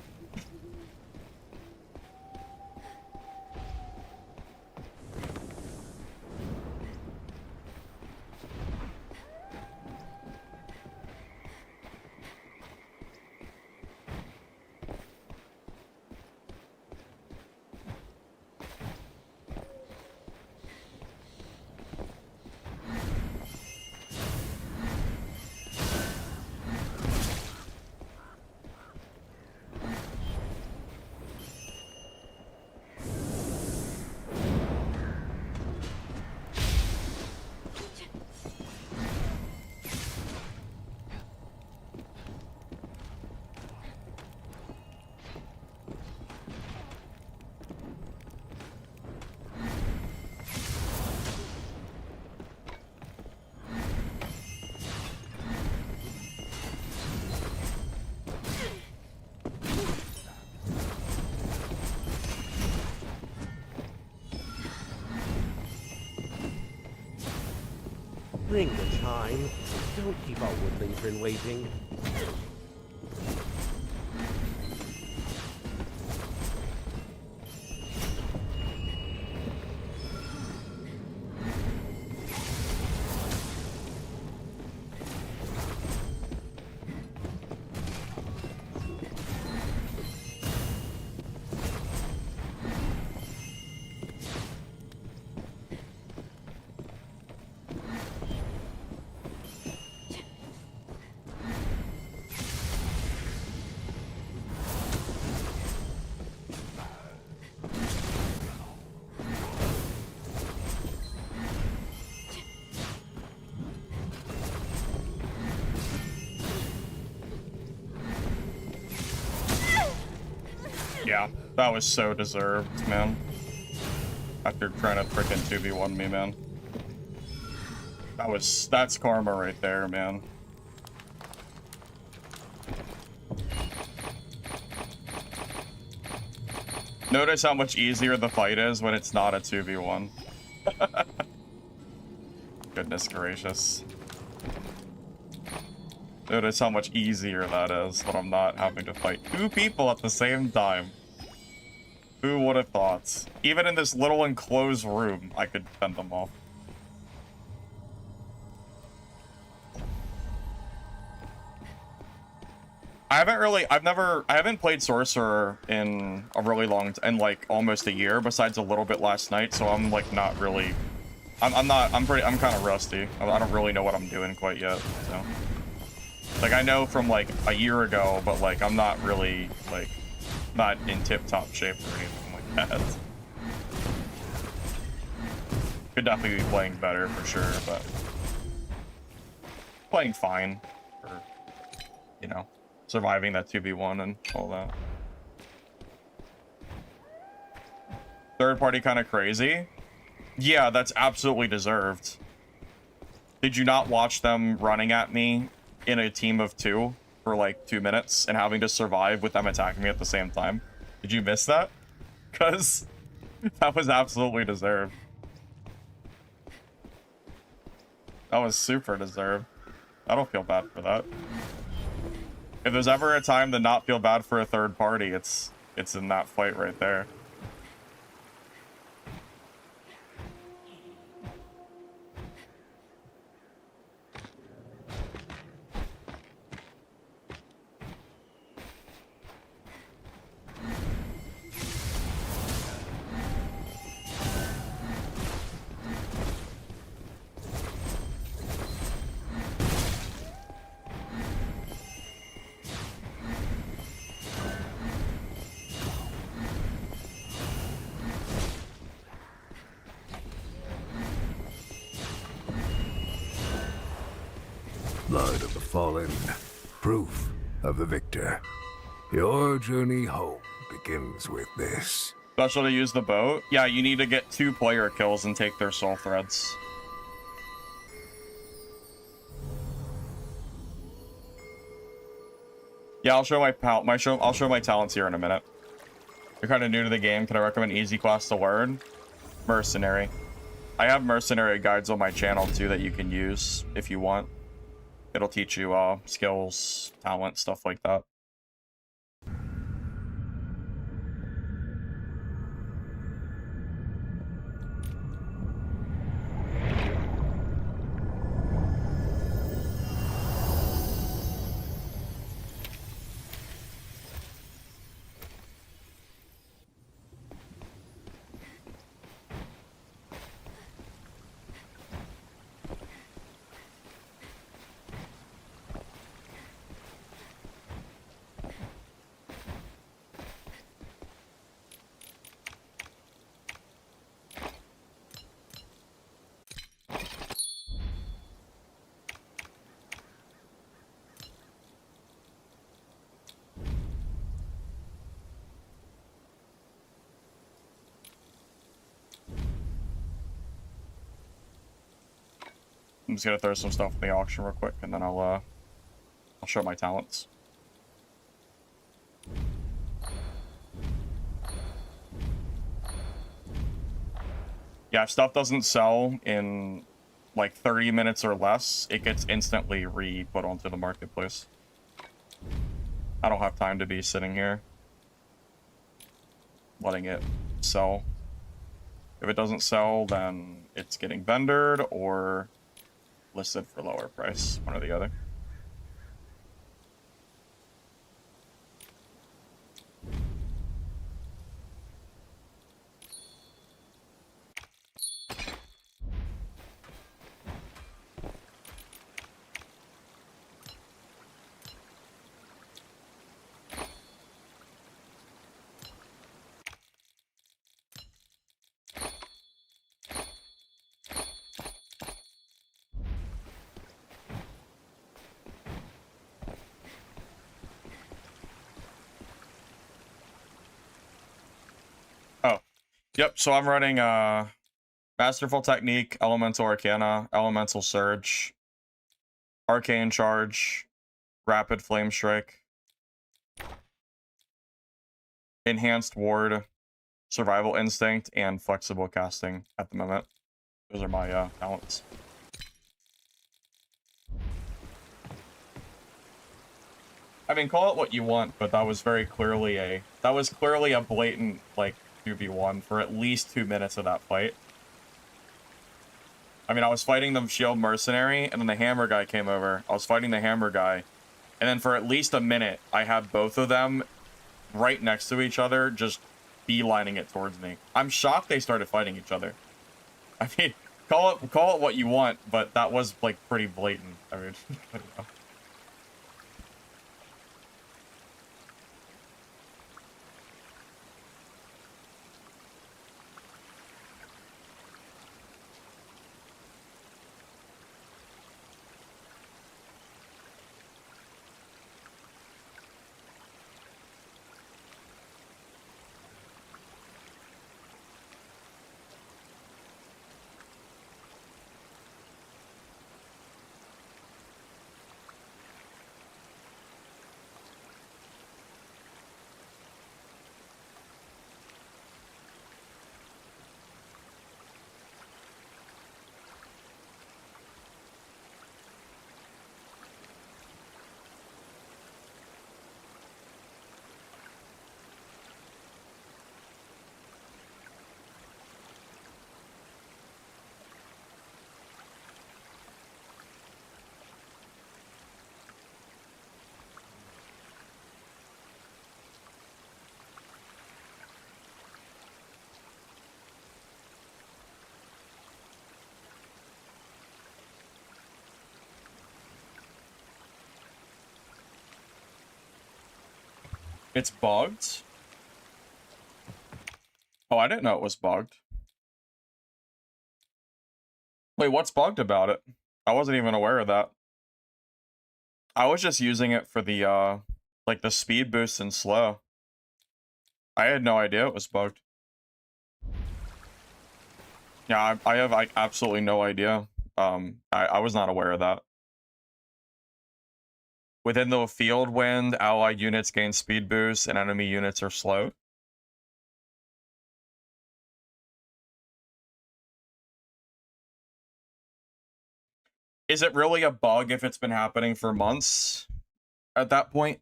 Ring the chime. Don't keep our woodlinger waiting. Yeah, that was so deserved, man. After trying to frickin' 2v1 me, man. That's karma right there, man. Notice how much easier the fight is when it's not a 2v1. Goodness gracious. Notice how much easier that is when I'm not having to fight two people at the same time. Who would have thought? Even in this little enclosed room, I could fend them off. I haven't played Sorcerer in a really long, in like almost a year, besides a little bit last night, so I'm like not really, I'm kind of rusty. I don't really know what I'm doing quite yet, so. Like, I know from like a year ago, but like, I'm not really, like, not in tip-top shape or anything like that. Could definitely be playing better for sure, but playing fine for, you know, surviving that 2v1 and all that. Third party kind of crazy. Yeah, that's absolutely deserved. Did you not watch them running at me in a team of 2 for like 2 minutes and having to survive with them attacking me at the same time? Did you miss that? Because that was absolutely deserved. That was super deserved. I don't feel bad for that. If there's ever a time to not feel bad for a third party, it's in that fight right there. blood of the fallen, proof of the victor. Your journey home begins with this. Special to use the boat? Yeah, you need to get 2 player kills and take their soul threads. Yeah, I'll show my talents here in a minute. You're kind of new to the game. Can I recommend easy class to learn? Mercenary. I have mercenary guides on my channel too that you can use if you want. It'll teach you skills, talent, stuff like that. I'm just gonna throw some stuff in the auction real quick, and then I'll show my talents. Yeah, if stuff doesn't sell in like 30 minutes or less, it gets instantly re-put onto the marketplace. I don't have time to be sitting here letting it sell. If it doesn't sell, then it's getting vendored or listed for lower price, one or the other. Yep, so I'm running Masterful Technique, Elemental Arcana, Elemental Surge, Arcane Charge, Rapid Flame Strike, Enhanced Ward, Survival Instinct, and Flexible Casting at the moment. Those are my talents. I mean, call it what you want, but that was very clearly a blatant, like, 2v1 for at least 2 minutes of that fight. I mean, I was fighting the shield mercenary, and then the hammer guy came over. I was fighting the hammer guy, and then for at least a minute, I had both of them right next to each other, just beelining it towards me. I'm shocked they started fighting each other. I mean, call it what you want, but that was, like, pretty blatant. I mean, I don't know. It's bugged? Oh, I didn't know it was bugged. Wait, what's bugged about it? I wasn't even aware of that. I was just using it for the, like, the speed boost and slow. I had no idea it was bugged. Yeah, I have, like, absolutely no idea. I was not aware of that. Within the field wind, allied units gain speed boost and enemy units are slowed. Is it really a bug if it's been happening for months at that point?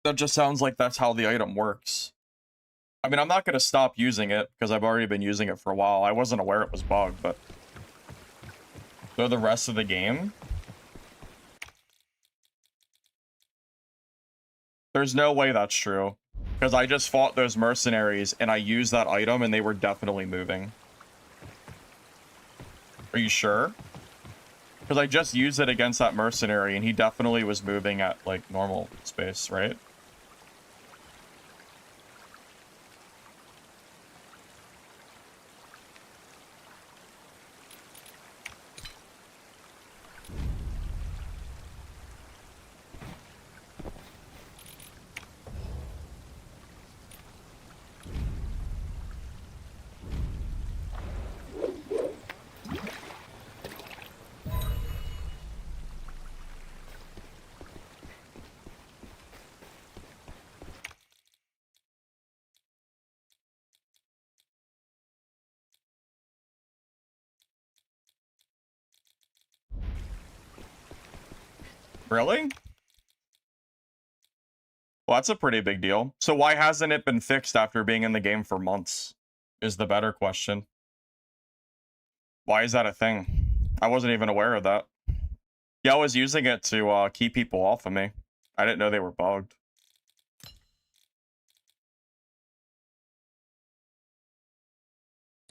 That just sounds like that's how the item works. I mean, I'm not going to stop using it because I've already been using it for a while. I wasn't aware it was bugged, but... So the rest of the game? There's no way that's true. Because I just fought those mercenaries and I used that item and they were definitely moving. Are you sure? Because I just used it against that mercenary and he definitely was moving at, like, normal space, right? Really? Well, that's a pretty big deal. So why hasn't it been fixed after being in the game for months? Is the better question. Why is that a thing? I wasn't even aware of that. Yeah, I was using it to keep people off of me. I didn't know they were bugged.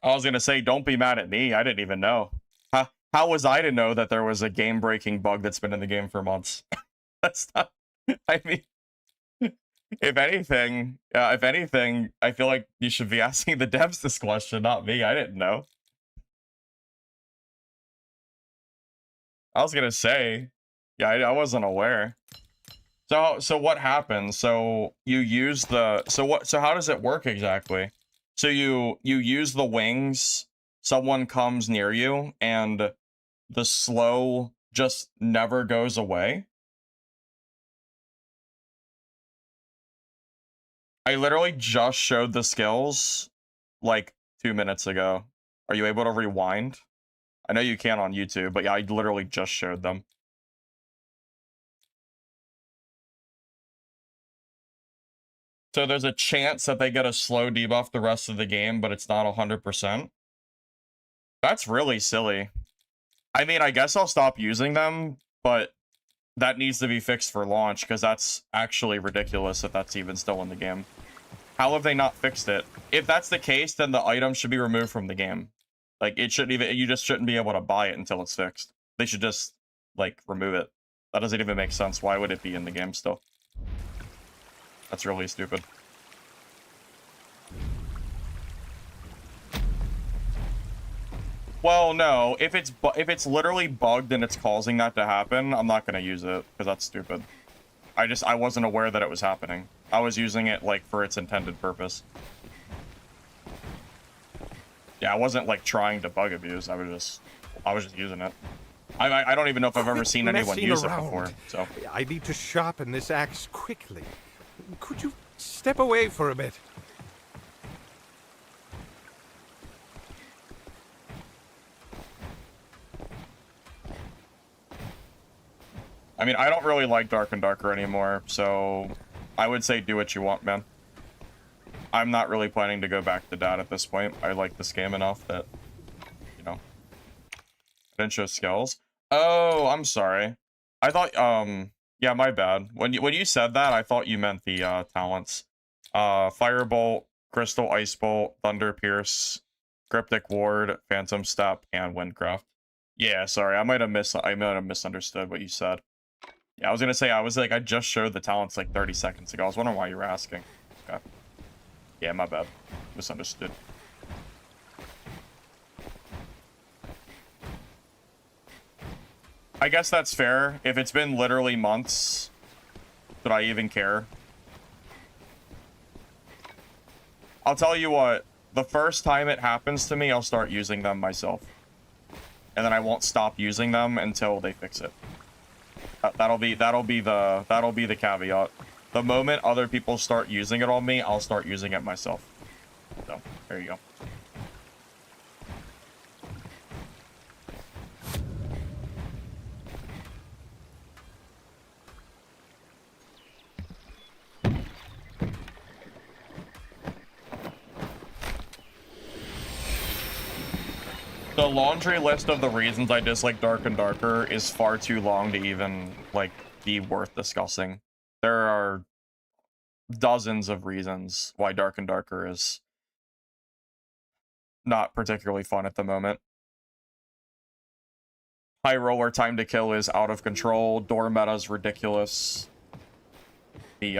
I was gonna say, don't be mad at me. I didn't even know. How was I to know that there was a game-breaking bug that's been in the game for months? That's not... I mean... if anything, I feel like you should be asking the devs this question, not me. I didn't know. I was gonna say, yeah, I wasn't aware. So what happens? So you use the, so how does it work exactly? So you use the wings, someone comes near you, and the slow just never goes away? I literally just showed the skills like 2 minutes ago. Are you able to rewind? I know you can on YouTube, but yeah, I literally just showed them. So there's a chance that they get a slow debuff the rest of the game, but it's not 100%. That's really silly. I mean, I guess I'll stop using them, but that needs to be fixed for launch, because that's actually ridiculous if that's even still in the game. How have they not fixed it? If that's the case, then the item should be removed from the game. Like, it shouldn't even, you just shouldn't be able to buy it until it's fixed. They should just, like, remove it. That doesn't even make sense. Why would it be in the game still? That's really stupid. Well, no. If it's literally bugged and it's causing that to happen, I'm not gonna use it because that's stupid. I wasn't aware that it was happening. I was using it like for its intended purpose. Yeah, I wasn't like trying to bug abuse. I was just using it. I don't even know if I've ever seen anyone use it before. So I need to sharpen this axe quickly. Could you step away for a bit? I mean, I don't really like Dark and Darker anymore, so I would say do what you want, man. I'm not really planning to go back to that at this point. I like this game enough that, you know, I didn't show skills. Oh, I'm sorry. I thought, yeah, my bad. When you said that, I thought you meant the talents. Firebolt, Crystal Ice Bolt, Thunder Pierce, Cryptic Ward, Phantom Step, and Windcraft. Yeah, sorry, I might have misunderstood what you said. Yeah, I was gonna say, I just showed the talents like 30 seconds ago. I was wondering why you were asking. Okay. Yeah, my bad. Misunderstood. I guess that's fair. If it's been literally months, should I even care? I'll tell you what, the first time it happens to me, I'll start using them myself. And then I won't stop using them until they fix it. That'll be the caveat. The moment other people start using it on me, I'll start using it myself. So, there you go. The laundry list of the reasons I dislike Dark and Darker is far too long to even, like, be worth discussing. There are dozens of reasons why Dark and Darker is not particularly fun at the moment. High roller time to kill is out of control. Door meta is ridiculous. The,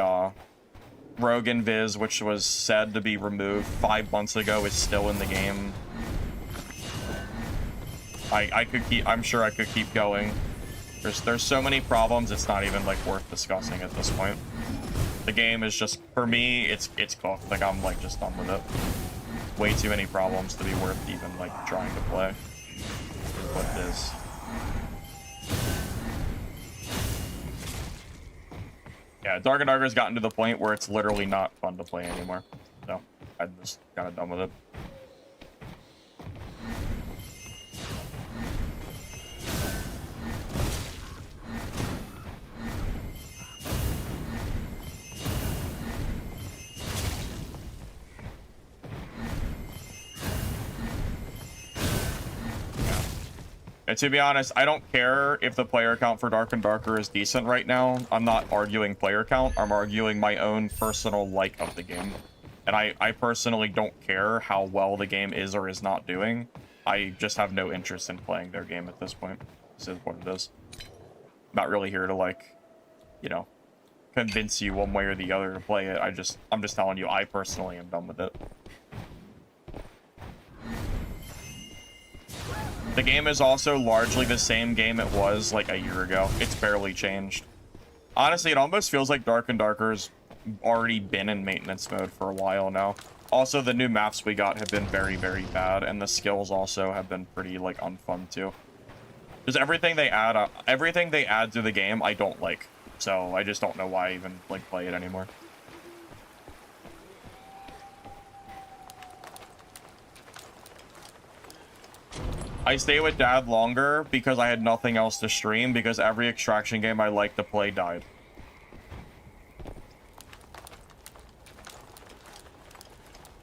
Rogue Invis, which was said to be removed 5 months ago, is still in the game. I'm sure I could keep going. There's so many problems, it's not even, like, worth discussing at this point. The game is just, for me, it's cooked. Like, I'm, like, just done with it. Way too many problems to be worth even, like, trying to play. Is what it is. Yeah, Dark and Darker has gotten to the point where it's literally not fun to play anymore. So, I'm just kind of done with it. And to be honest, I don't care if the player count for Dark and Darker is decent right now. I'm not arguing player count. I'm arguing my own personal like of the game. And I personally don't care how well the game is or is not doing. I just have no interest in playing their game at this point. This is what it is. I'm not really here to, like, you know, convince you one way or the other to play it. I'm just telling you, I personally am done with it. The game is also largely the same game it was like a year ago. It's barely changed. Honestly, it almost feels like Dark and Darker's already been in maintenance mode for a while now. Also, the new maps we got have been very, very bad, and the skills also have been pretty, like, unfun too. Because everything they add to the game, I don't like. So I just don't know why I even, like, play it anymore. I stay with Dad longer because I had nothing else to stream, because every extraction game I like to play died.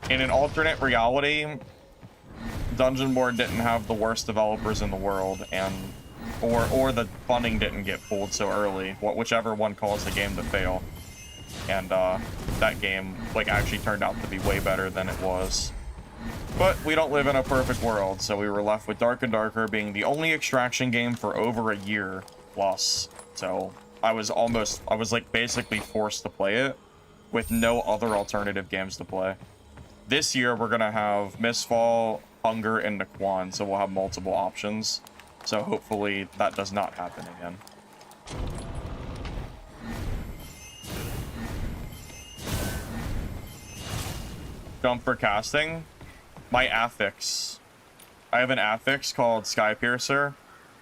In an alternate reality, Dungeon Board didn't have the worst developers in the world, and or the funding didn't get pulled so early, whichever one caused the game to fail. And that game, like, actually turned out to be way better than it was. But we don't live in a perfect world, so we were left with Dark and Darker being the only extraction game for over a year plus. So I was like basically forced to play it with no other alternative games to play. This year we're gonna have Mistfall, Hunger, and Naquan, so we'll have multiple options. So hopefully that does not happen again. Jump for casting. My affix. I have an affix called Skypiercer.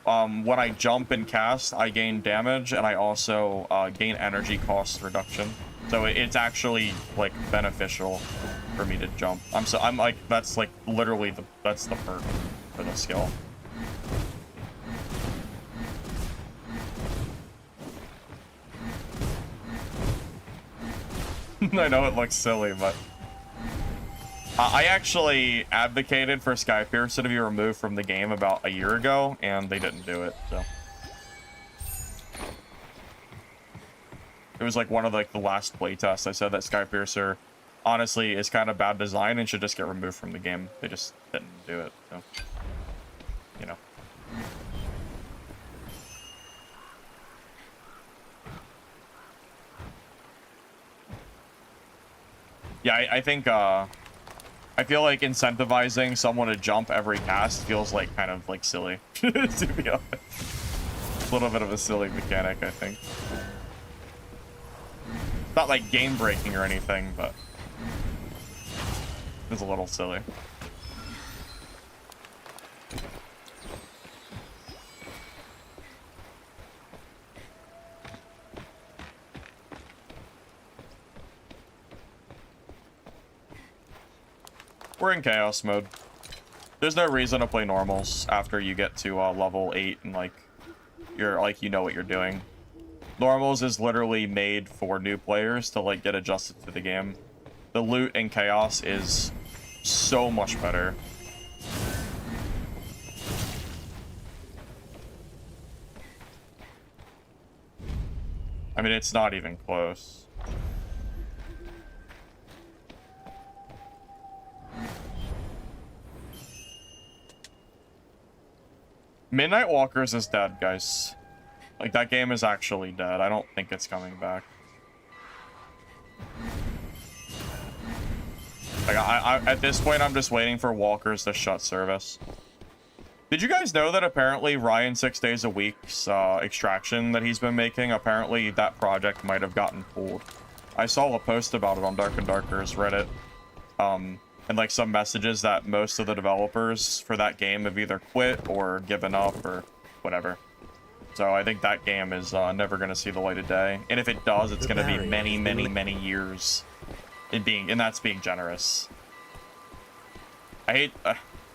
When I jump and cast, I gain damage, and I also gain energy cost reduction. So it's actually, like, beneficial for me to jump. I'm like, that's like literally that's the perk for the skill. I know it looks silly, but I actually advocated for Skypiercer to be removed from the game about a year ago, and they didn't do it, so. It was like one of, like, the last playtests. I said that Skypiercer, honestly, is kind of bad design and should just get removed from the game. They just didn't do it, so. You know. Yeah, I think, I feel like incentivizing someone to jump every cast feels like kind of like silly, to be honest. A little bit of a silly mechanic, I think. Not like game breaking or anything, but it's a little silly. We're in chaos mode. There's no reason to play normals after you get to level 8 and like you're like you know what you're doing. Normals is literally made for new players to like get adjusted to the game. The loot in chaos is so much better. I mean, it's not even close. Midnight Walkers is dead, guys. Like, that game is actually dead. I don't think it's coming back. Like, at this point, I'm just waiting for Walkers to shut service. Did you guys know that apparently Ryan 6 Days a Week's extraction that he's been making, apparently that project might have gotten pulled? I saw a post about it on Dark and Darker's Reddit. And like some messages that most of the developers for that game have either quit or given up or whatever. So I think that game is never going to see the light of day. And if it does, it's going to be many, many, many years. And that's being generous. I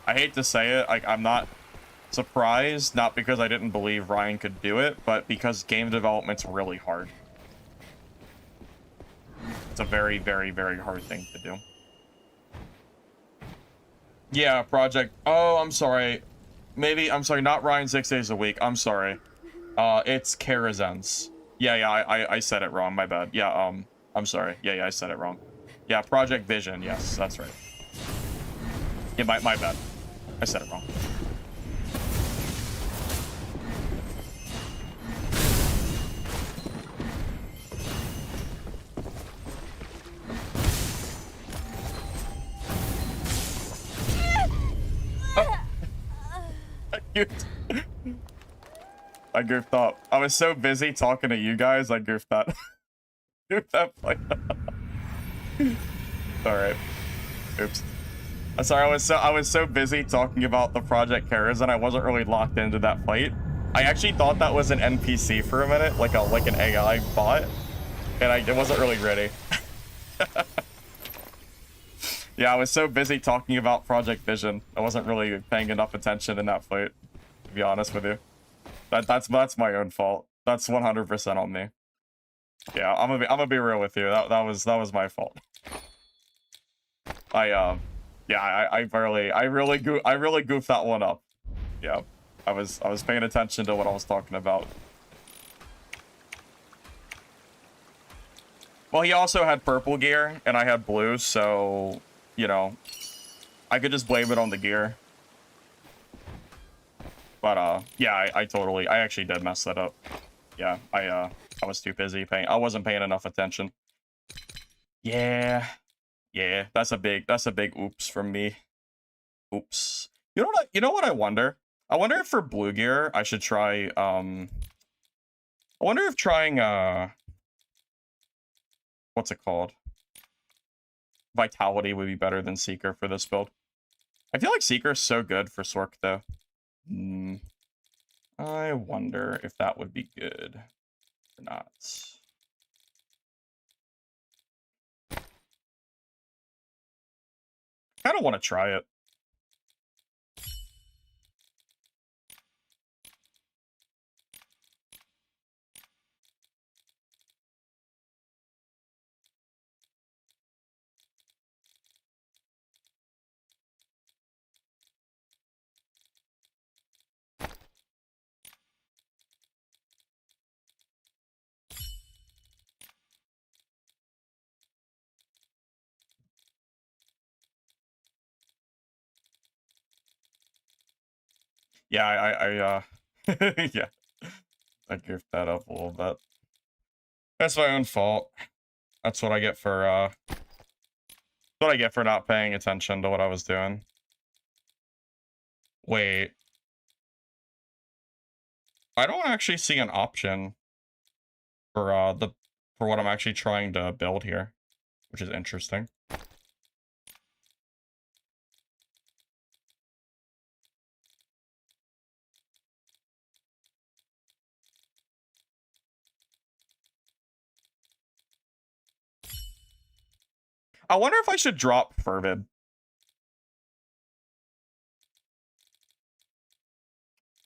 hate to say it. Like, I'm not surprised, not because I didn't believe Ryan could do it, but because game development's really hard. It's a very, very, very hard thing to do. Yeah, project. Oh, I'm sorry. Maybe, I'm sorry, not Ryan 6 Days a Week. I'm sorry. It's Karazens. Yeah, I said it wrong. My bad. Yeah, I'm sorry. Yeah, I said it wrong. Yeah, Project Vision. Yes, that's right. Yeah, my bad. I said it wrong. I goofed up. I was so busy talking to you guys, I goofed that. Goofed that fight. Alright. Oops. I'm sorry, I was so busy talking about the Project Karas and I wasn't really locked into that fight. I actually thought that was an NPC for a minute, like an AI bot. And I wasn't really ready. Yeah, I was so busy talking about Project Vision. I wasn't really paying enough attention in that fight, to be honest with you. That's my own fault. That's 100% on me. Yeah, I'm gonna be real with you. That was my fault. I really goofed that one up. Yeah, I was paying attention to what I was talking about. Well, he also had purple gear and I had blue, so you know, I could just blame it on the gear. But yeah, I actually did mess that up. Yeah, I was too busy I wasn't paying enough attention. Yeah, that's a big oops from me. Oops. You know what I wonder? I wonder if for blue gear I should try I wonder if trying what's it called? Vitality would be better than Seeker for this build. I feel like Seeker is so good for Sork though. I wonder if that would be good or not. I kind of want to try it. Yeah, I yeah. I goofed that up a little bit. That's my own fault. That's what I get for not paying attention to what I was doing. Wait. I don't actually see an option for for what I'm actually trying to build here, which is interesting. I wonder if I should drop Fervid.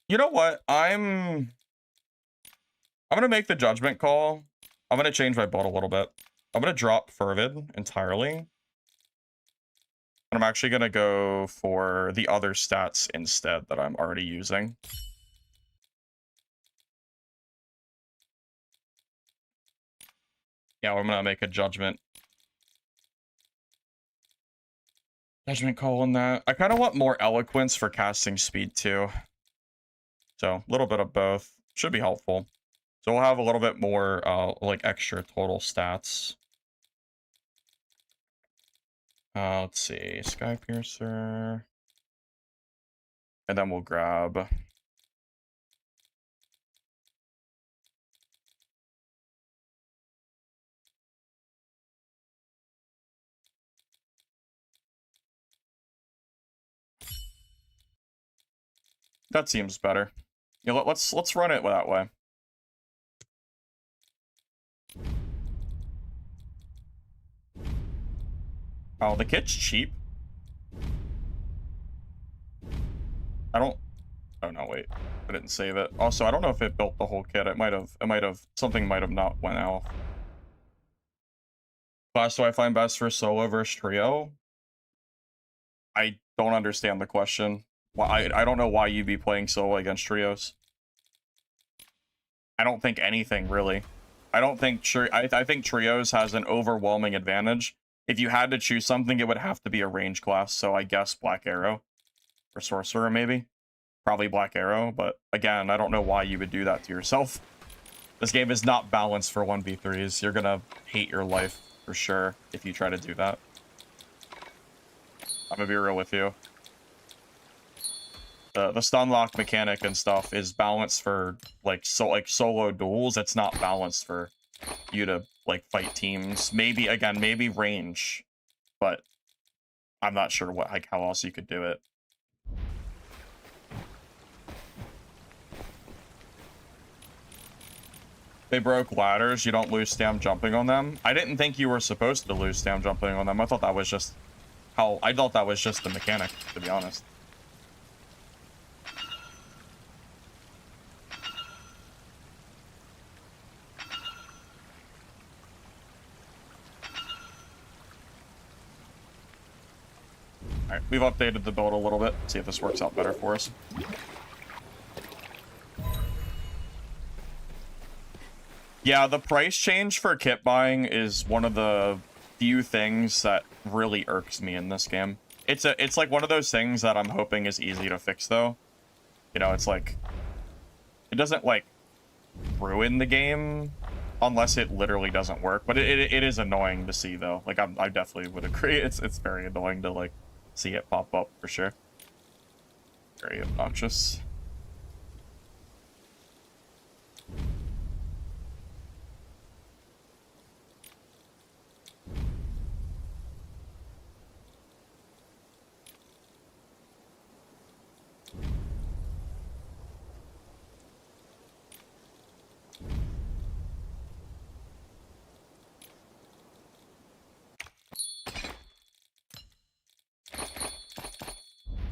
You know what? I'm gonna make the judgment call. I'm gonna change my build a little bit. I'm gonna drop Fervid entirely. And I'm actually gonna go for the other stats instead that I'm already using. Yeah, I'm gonna make a judgment call on that. I kind of want more eloquence for casting speed too. So a little bit of both should be helpful. So we'll have a little bit more like extra total stats. Let's see, Sky Piercer. And then we'll grab that seems better. Yeah, let's run it that way. Oh, the kit's cheap. I don't. Oh no, wait. I didn't save it. Also, I don't know if it built the whole kit. It might have. Something might have not went out. Class do I find best for solo versus trio? I don't understand the question. Why? I don't know why you'd be playing solo against trios. I don't think anything really. I don't think I think trios has an overwhelming advantage. If you had to choose something, it would have to be a range class. So I guess Black Arrow or Sorcerer maybe. Probably Black Arrow, but again, I don't know why you would do that to yourself. This game is not balanced for 1v3s. You're gonna hate your life for sure if you try to do that. I'm gonna be real with you. The stun lock mechanic and stuff is balanced for like solo duels. It's not balanced for you to like fight teams. Maybe again, maybe range, but I'm not sure what how else you could do it. They broke ladders. You don't lose stam jumping on them. I didn't think you were supposed to lose stam jumping on them. I thought that was just the mechanic, to be honest. Alright, we've updated the build a little bit. See if this works out better for us. Yeah, the price change for kit buying is one of the few things that really irks me in this game. It's like one of those things that I'm hoping is easy to fix though. You know, it's like it doesn't like ruin the game unless it literally doesn't work, but it is annoying to see though. Like I definitely would agree. It's very annoying to like see it pop up for sure. Very obnoxious.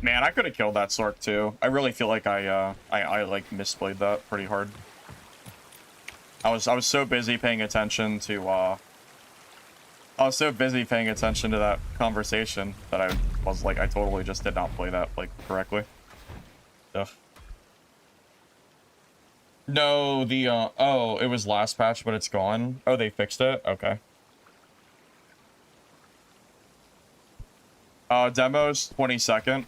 Man, I could have killed that Sork too. I really feel like I like misplayed that pretty hard. I was so busy paying attention to that conversation that I was like I totally just did not play that like correctly. Ugh. No, the oh, it was last patch, but it's gone. Oh, they fixed it? Okay. Demo's 22nd.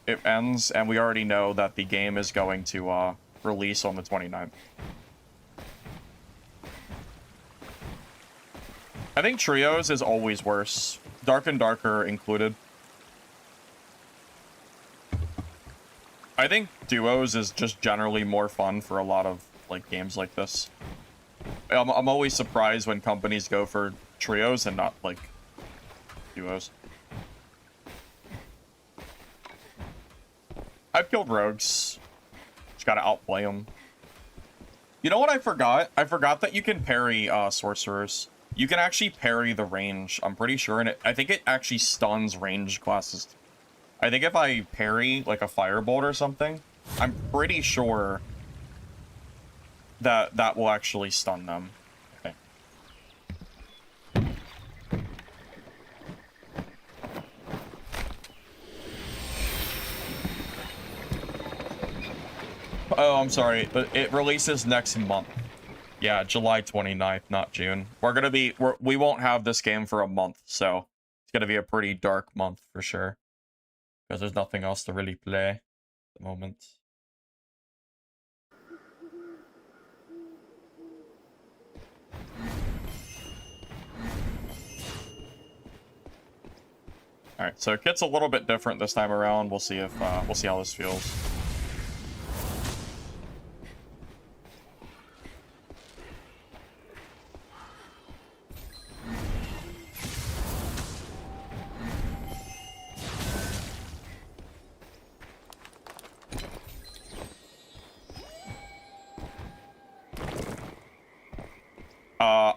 It ends, and we already know that the game is going to release on the 29th. I think trios is always worse. Dark and Darker included. I think duos is just generally more fun for a lot of like games like this. I'm always surprised when companies go for trios and not like duos. I've killed rogues. Just gotta outplay them. You know what I forgot? I forgot that you can parry sorcerers. You can actually parry the range, I'm pretty sure, and I think it actually stuns range classes. I think if I parry like a firebolt or something, I'm pretty sure that that will actually stun them. I think. Oh, I'm sorry. It releases next month. Yeah, July 29th, not June. We won't have this game for a month, so it's gonna be a pretty dark month for sure. Because there's nothing else to really play at the moment. Alright, so kit's a little bit different this time around. We'll see if we'll see how this feels.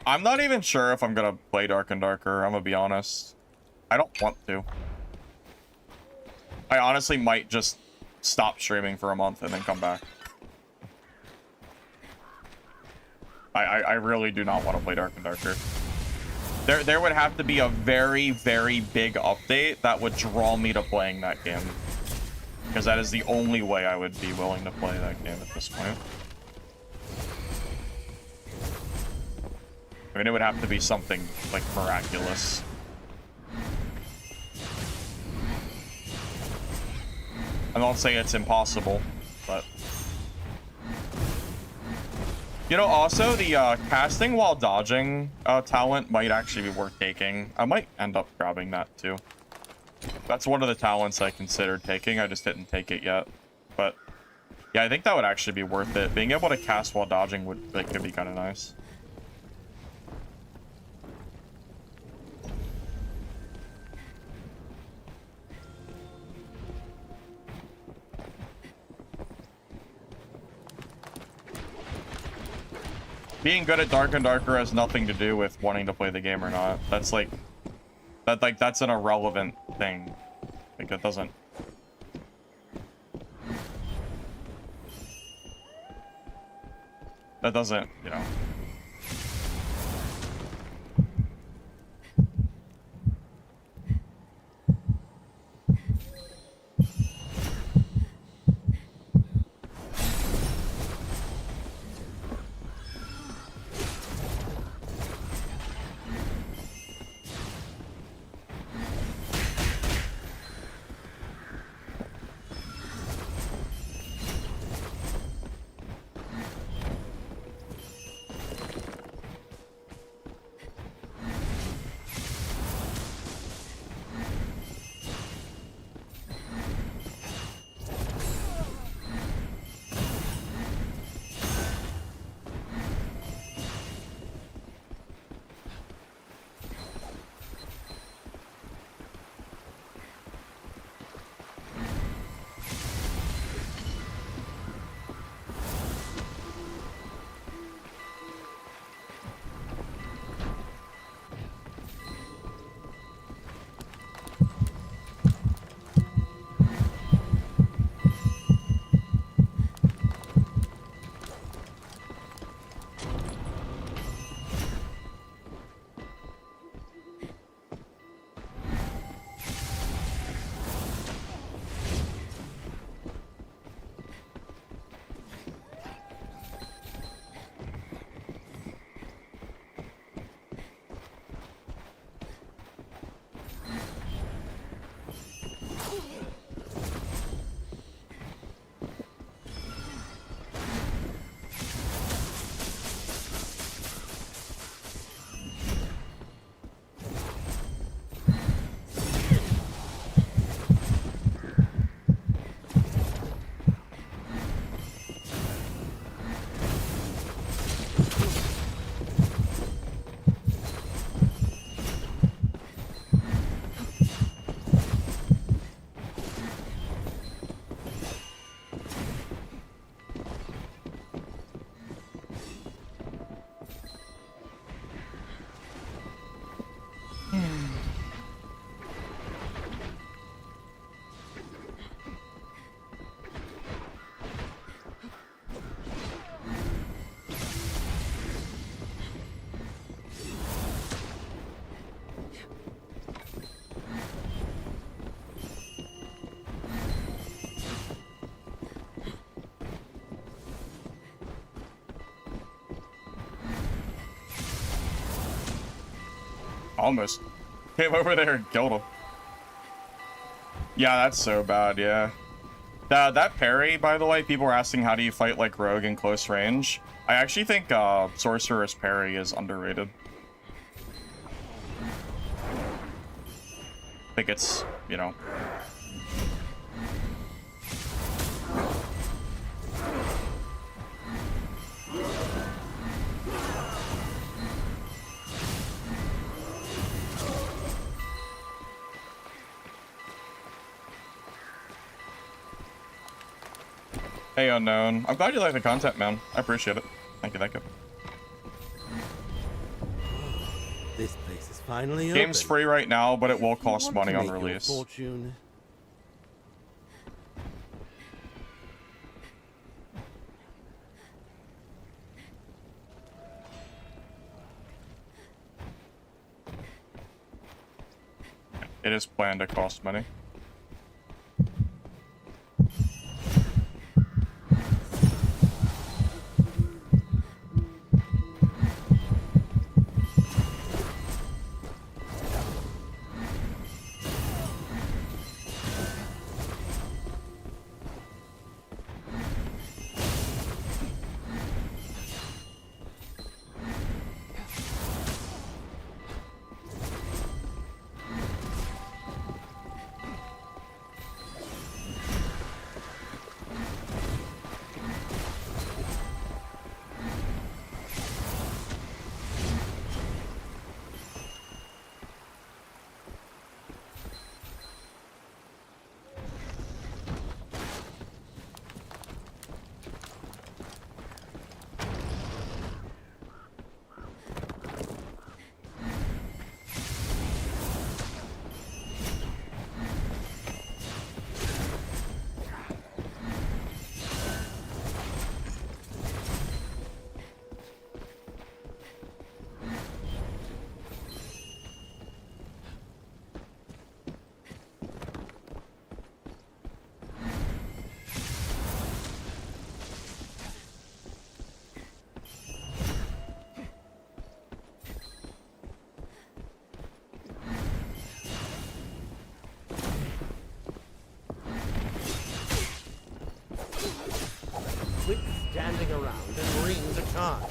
I'm not even sure if I'm gonna play Dark and Darker, I'm gonna be honest. I don't want to. I honestly might just stop streaming for a month and then come back. I really do not want to play Dark and Darker. There would have to be a very, very big update that would draw me to playing that game. Because that is the only way I would be willing to play that game at this point. I mean, it would have to be something, like, miraculous. I don't say it's impossible, but... You know, also, the casting while dodging talent might actually be worth taking. I might end up grabbing that, too. That's one of the talents I considered taking. I just didn't take it yet. But, yeah, I think that would actually be worth it. Being able to cast while dodging could be kind of nice. Being good at Dark and Darker has nothing to do with wanting to play the game or not. That's like... that's an irrelevant thing. Like, it doesn't... That doesn't, you know... Almost. Came over there and killed him. Yeah, that's so bad, yeah. That parry, by the way, people were asking how do you fight like Rogue in close range. I actually think Sorcerer's parry is underrated. I think it's, you know... Hey, Unknown. I'm glad you like the content, man. I appreciate it. Thank you, thank you. This place is finally Game's open. free right now, but it will If you cost want money to on make your release. fortune, It is planned to cost money. quit standing around and ring the card.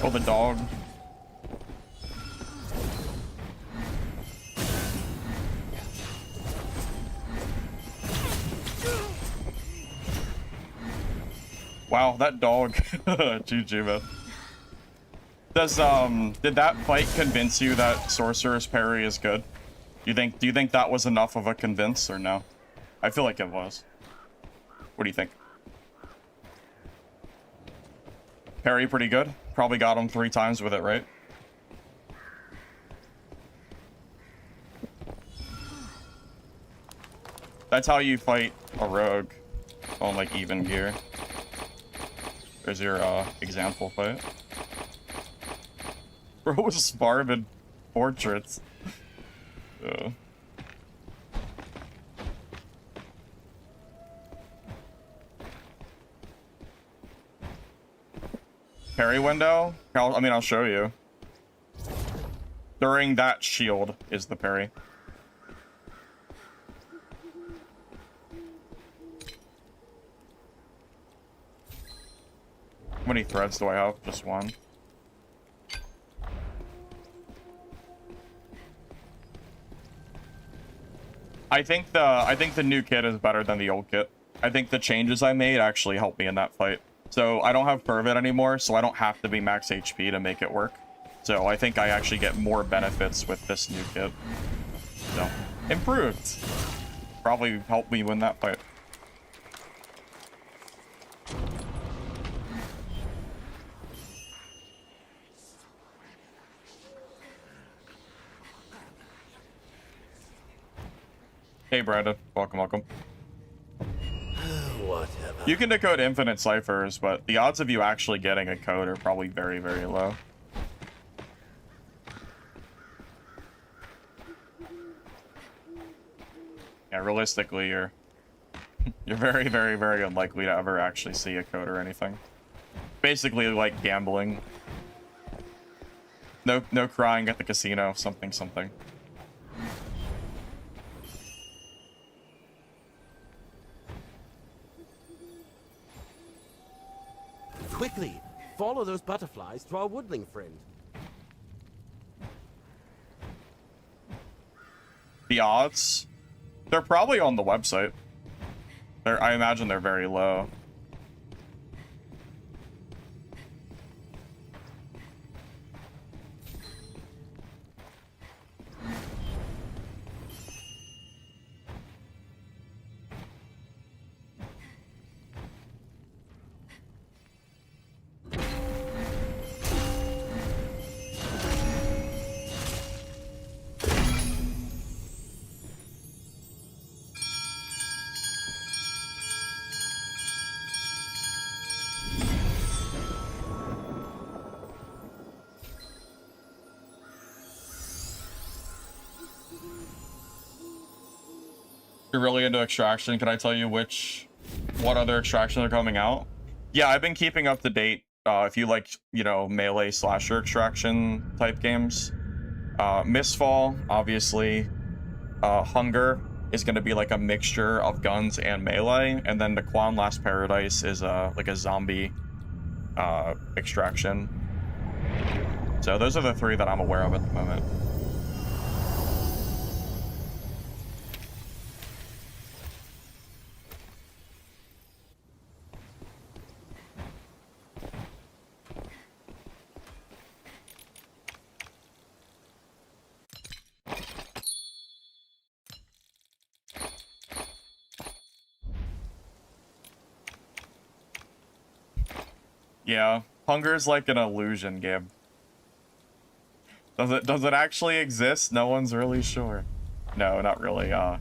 Oh, the dog. Wow, that dog. GG, man. Did that fight convince you that Sorcerer's parry is good? Do you think that was enough of a convince or no? I feel like it was. What do you think? Parry pretty good? Probably got him 3 times with it, right? That's how you fight a rogue on like even gear. There's your example fight. Bro was farming portraits. Parry window? I'll show you. During that shield is the parry. How many threads do I have? Just one. I think the new kit is better than the old kit. I think the changes I made actually helped me in that fight. So I don't have Fervent anymore, so I don't have to be max HP to make it work. So I think I actually get more benefits with this new kit. So, improved. Probably helped me win that fight. Hey Brandon, welcome. Whatever. You can decode infinite ciphers, but the odds of you actually getting a code are probably very, very low. Yeah, realistically, you're very, very, very unlikely to ever actually see a code or anything. Basically, like gambling. No crying at the casino. Something, something. Quickly, follow those butterflies to our woodling friend. The odds? They're probably on the website. I imagine they're very low. You're really into extraction. Can I tell you what other extractions are coming out? Yeah, I've been keeping up to date. If you like, you know, melee slasher extraction type games, Mistfall, obviously, Hunger is going to be like a mixture of guns and melee, and then the Quan Last Paradise is like a zombie extraction. So those are the three that I'm aware of at the moment. Yeah, Hunger is like an illusion game. Does it actually exist? No one's really sure. No, not really. Yeah,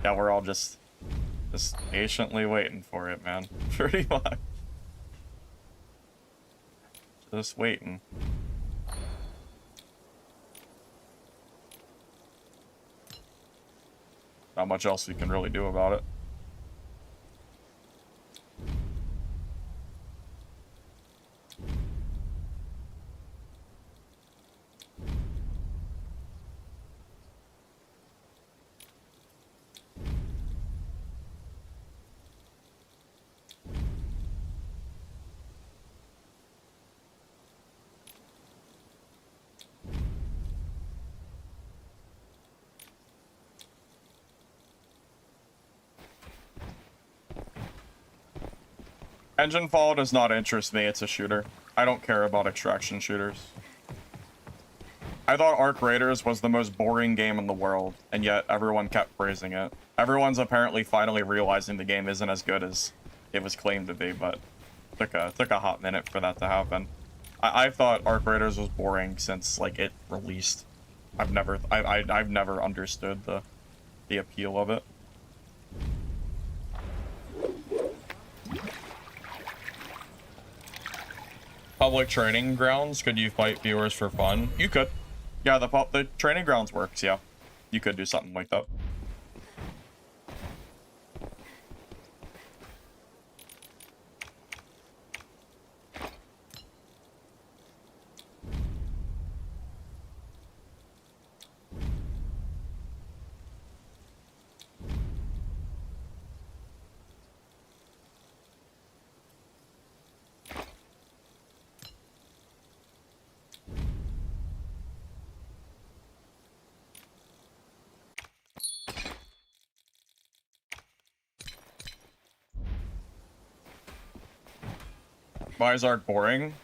we're all just patiently waiting for it, man. Pretty much. Just waiting. Not much else we can really do about it. Engine Fall does not interest me. It's a shooter. I don't care about extraction shooters. I thought Arc Raiders was the most boring game in the world, and yet everyone kept praising it. Everyone's apparently finally realizing the game isn't as good as it was claimed to be, but took a hot minute for that to happen. I thought Arc Raiders was boring since like it released. I've never understood the appeal of it. Public training grounds, could you fight viewers for fun? You could. Yeah, the training grounds works, yeah. You could do something like that. Why is Ark boring?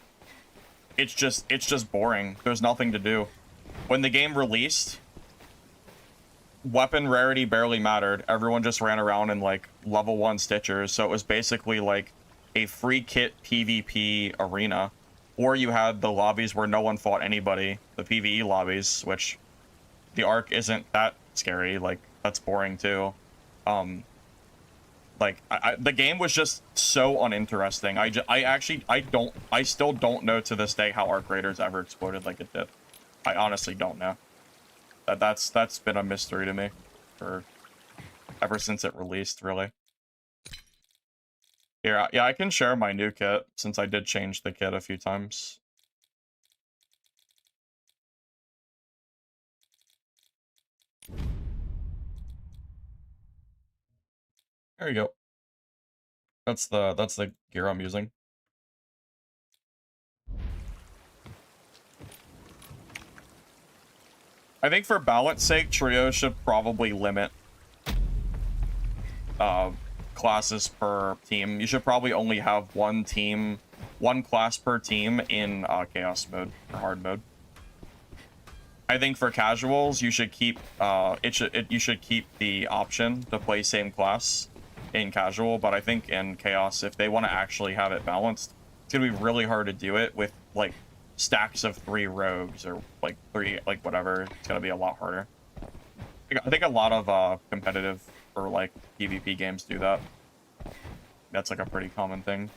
It's just boring. There's nothing to do. When the game released, weapon rarity barely mattered. Everyone just ran around in like level 1 Stitchers, so it was basically like a free kit PvP arena. Or you had the lobbies where no one fought anybody, the PvE lobbies, which the Ark isn't that scary, like that's boring too. Like, the game was just so uninteresting. I still don't know to this day how Arc Raiders ever exploded like it did. I honestly don't know. That's been a mystery to me for ever since it released, really. Here, yeah, I can share my new kit since I did change the kit a few times. There you go. That's the gear I'm using. I think for balance sake, Trio should probably limit classes per team. You should probably only have one class per team in chaos mode or hard mode. I think for casuals, you should keep you should keep the option to play same class in casual, but I think in chaos, if they want to actually have it balanced, it's gonna be really hard to do it with like stacks of 3 rogues or like 3 like whatever. It's gonna be a lot harder. I think a lot of competitive or like PvP games do that. That's like a pretty common thing.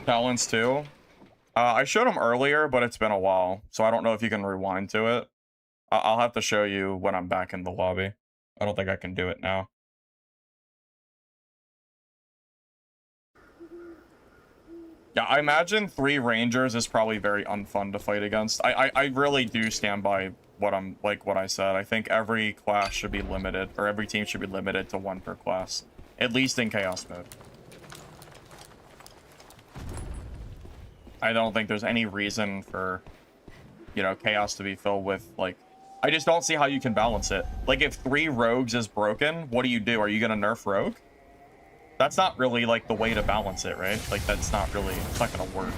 Balance too. I showed them earlier, but it's been a while, so I don't know if you can rewind to it. I'll have to show you when I'm back in the lobby. I don't think I can do it now. Yeah, I imagine 3 Rangers is probably very unfun to fight against. I really do stand by what I said. I think every class should be limited, or every team should be limited to 1 per class, at least in chaos mode. I don't think there's any reason for, you know, chaos to be filled with, like, I just don't see how you can balance it. Like, if 3 rogues is broken, what do? Are you gonna nerf rogue? That's not really, like, the way to balance it, right? Like, it's not gonna work.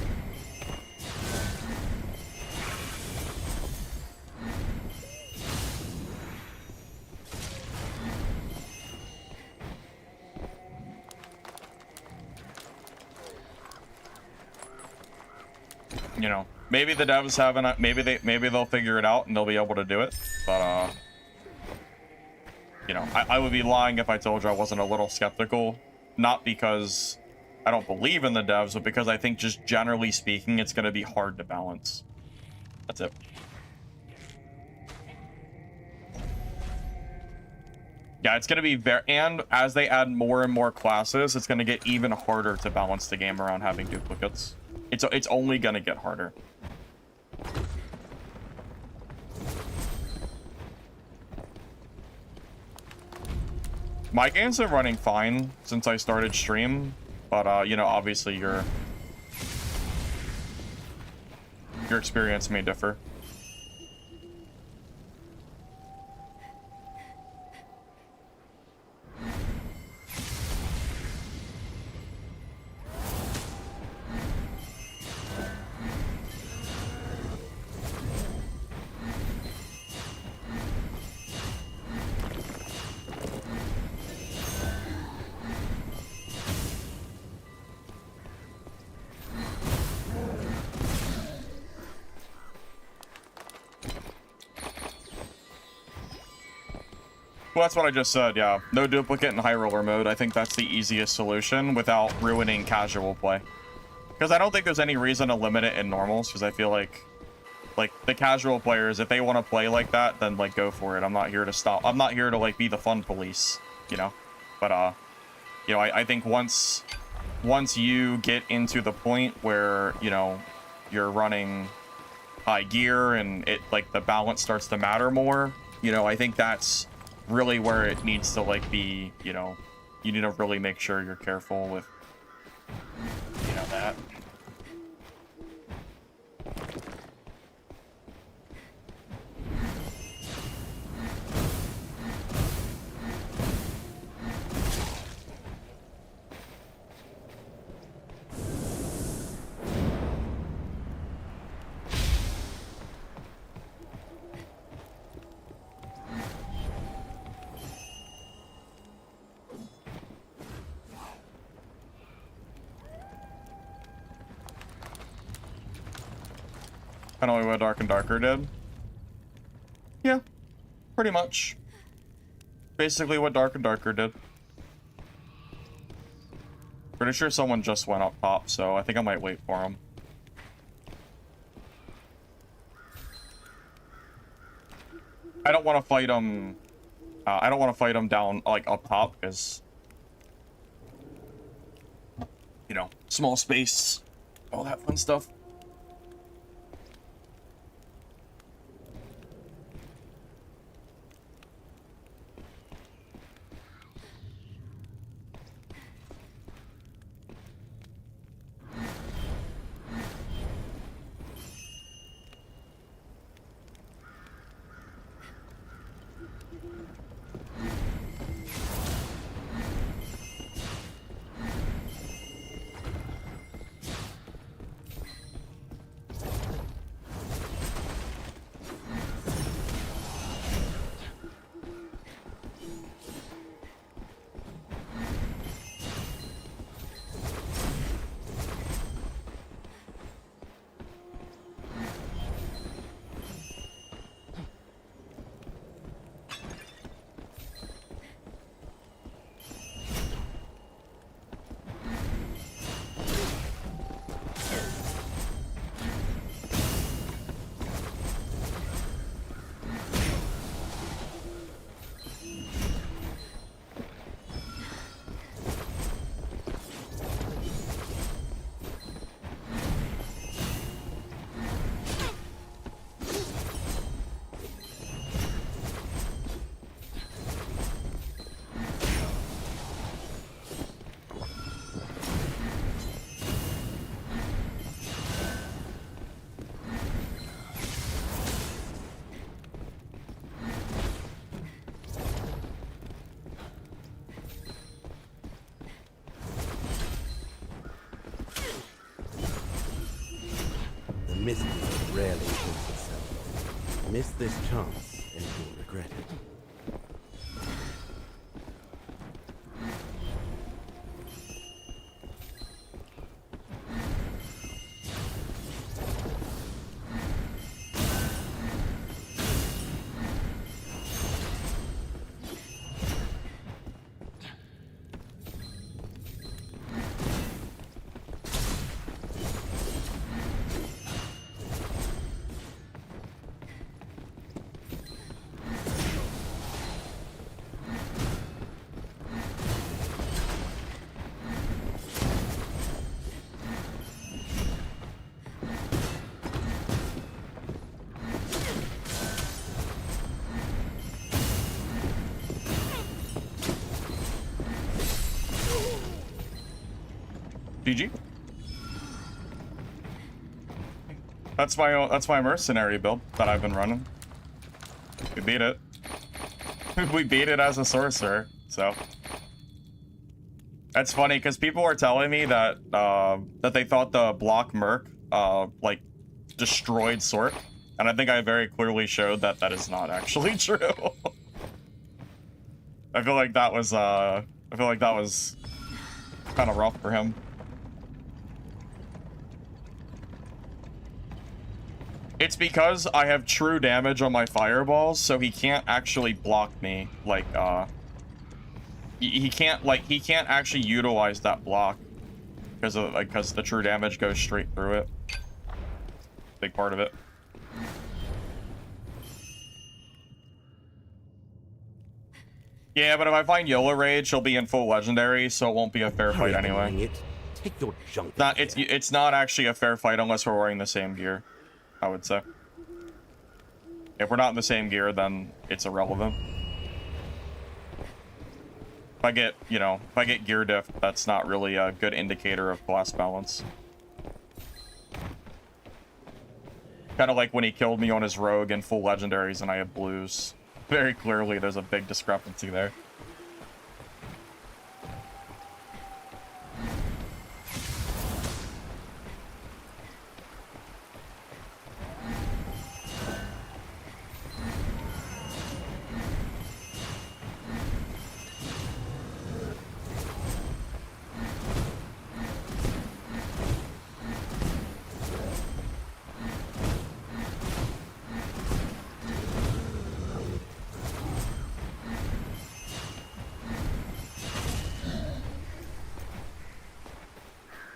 You know, maybe the devs haven't, maybe they'll figure it out and they'll be able to do it, but, you know, I would be lying if I told you I wasn't a little skeptical. Not because I don't believe in the devs, but because I think just generally speaking, it's going to be hard to balance. That's it. Yeah, it's going to be very, and as they add more and more classes, it's going to get even harder to balance the game around having duplicates. It's only going to get harder. My game's been running fine since I started stream, but you know, obviously your experience may differ. Well, that's what I just said, yeah. No duplicate in high roller mode. I think that's the easiest solution without ruining casual play. Because I don't think there's any reason to limit it in normals, because I feel like the casual players, if they want to play like that, then like go for it. I'm not here to stop. I'm not here to like be the fun police, you know. But you know, I think once you get into the point where, you know, you're running high gear and it like the balance starts to matter more, you know, I think that's really where it needs to like be, you know, you need to really make sure you're careful with, you know, that. Kind of like what Dark and Darker did. Yeah, pretty much. Basically what Dark and Darker did. Pretty sure someone just went up top, so I think I might wait for him. I don't want to fight him. I don't want to fight him down, like, up top, because, you know, small space, all that fun stuff. The Mistfall rarely shows itself. Miss this chance and you'll regret it. GG. That's my mercenary build that I've been running. We beat it. We beat it as a sorcerer, so. That's funny because people were telling me that that they thought the block merc like destroyed Sork, and I think I very clearly showed that that is not actually true. I feel like that was kind of rough for him. It's because I have true damage on my fireballs, so he can't actually block me. Like, he can't actually utilize that block because the true damage goes straight through it. Big part of it. Yeah, but if I find YOLO Rage, he'll be in full legendary, so it won't be a fair fight anyway. Take your junk. It's not actually a fair fight unless we're wearing the same gear, I would say. If we're not in the same gear, then it's irrelevant. If I get, you know, if I get gear diff, that's not really a good indicator of class balance. Kind of like when he killed me on his rogue in full legendaries and I have blues. Very clearly, there's a big discrepancy there.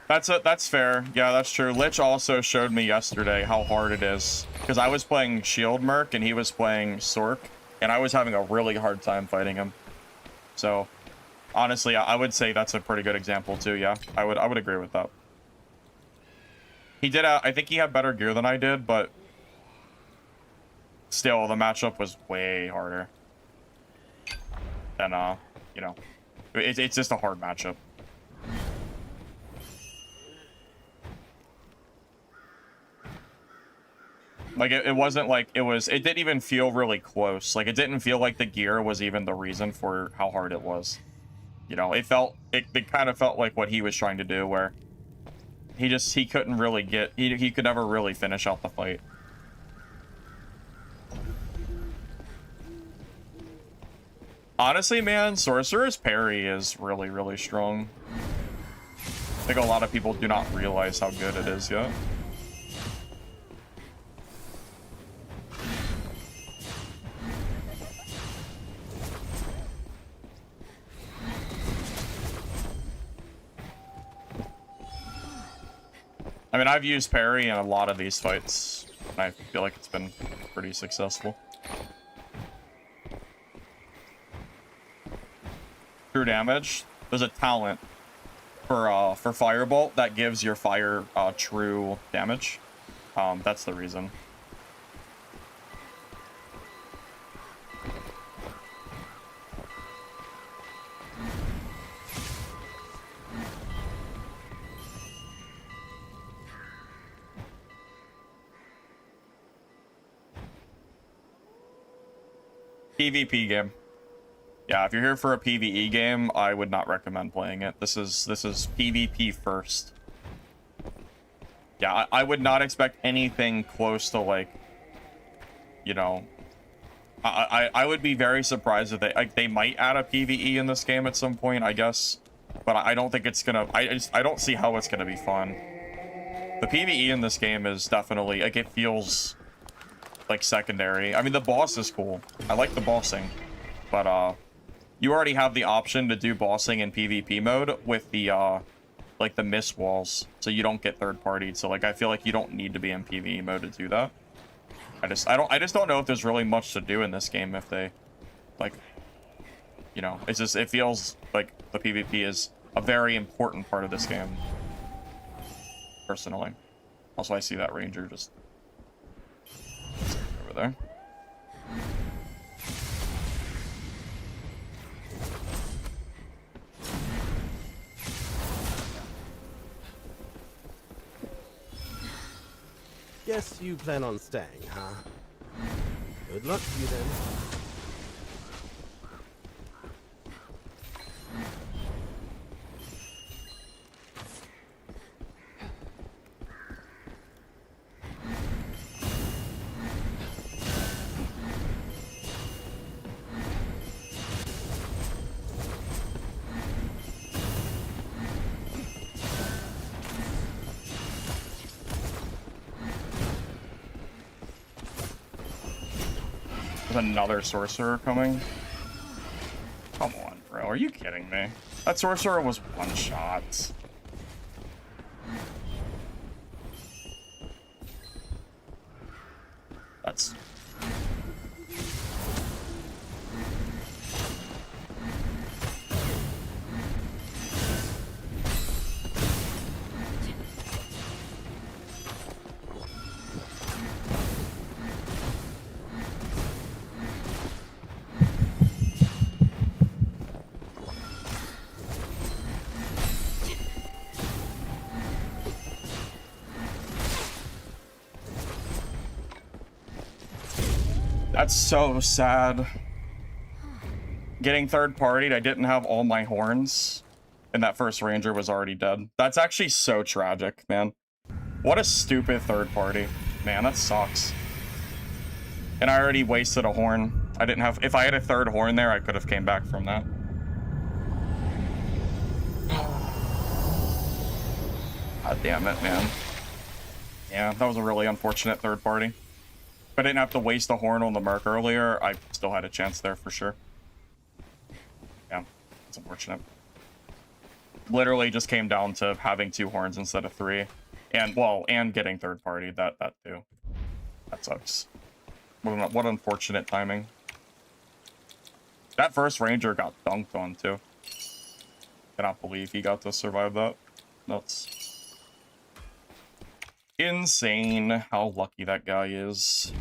That's fair. Yeah, that's true. Lich also showed me yesterday how hard it is. Because I was playing Shield Merc and he was playing Sork. And I was having a really hard time fighting him. So, honestly, I would say that's a pretty good example too, yeah. I would agree with that. He did, I think he had better gear than I did, but... Still, the matchup was way harder. Than, you know... It's just a hard matchup. Like, it wasn't like it didn't even feel really close. Like, it didn't feel like the gear was even the reason for how hard it was. You know, it kind of felt like what he was trying to do, where he couldn't really get, he could never really finish out the fight. Honestly, man, Sorcerer's parry is really, really strong. I think a lot of people do not realize how good it is yet. I mean, I've used parry in a lot of these fights, and I feel like it's been pretty successful. True damage. There's a talent for Firebolt that gives your fire true damage. That's the reason. PvP game. Yeah, if you're here for a PvE game, I would not recommend playing it. This is PvP first. Yeah, I would not expect anything close to, like, you know, I would be very surprised if they might add a PvE in this game at some point, I guess, but I don't think it's gonna. I don't see how it's gonna be fun. The PvE in this game is definitely, like, it feels like secondary. I mean, the boss is cool. I like the bossing, but you already have the option to do bossing in PvP mode with the like the mist walls, so you don't get third-partied. So, like, I feel like you don't need to be in PvE mode to do that. I just don't know if there's really much to do in this game if they, like, you know, it's just, it feels like the PvP is a very important part of this game, personally. Also, I see that ranger just over there. Guess you plan on staying, huh? Good luck to you then. There's another sorcerer coming. Come on, bro. Are you kidding me? That sorcerer was one shot. That's... That's so sad. Getting third-partied, I didn't have all my horns, and that first ranger was already dead. That's actually so tragic, man. What a stupid third party. Man, that sucks. And I already wasted a horn. I didn't have... If I had a third horn there, I could have came back from that. God damn it, man. Yeah, that was a really unfortunate third party. If I didn't have to waste a horn on the Merc earlier, I still had a chance there for sure. Yeah, it's unfortunate. literally just came down to having 2 horns instead of 3. And, well, and getting third party. That too. That sucks. What unfortunate timing. That first ranger got dunked on, too. Cannot believe he got to survive that. Nuts. Insane how lucky that guy is.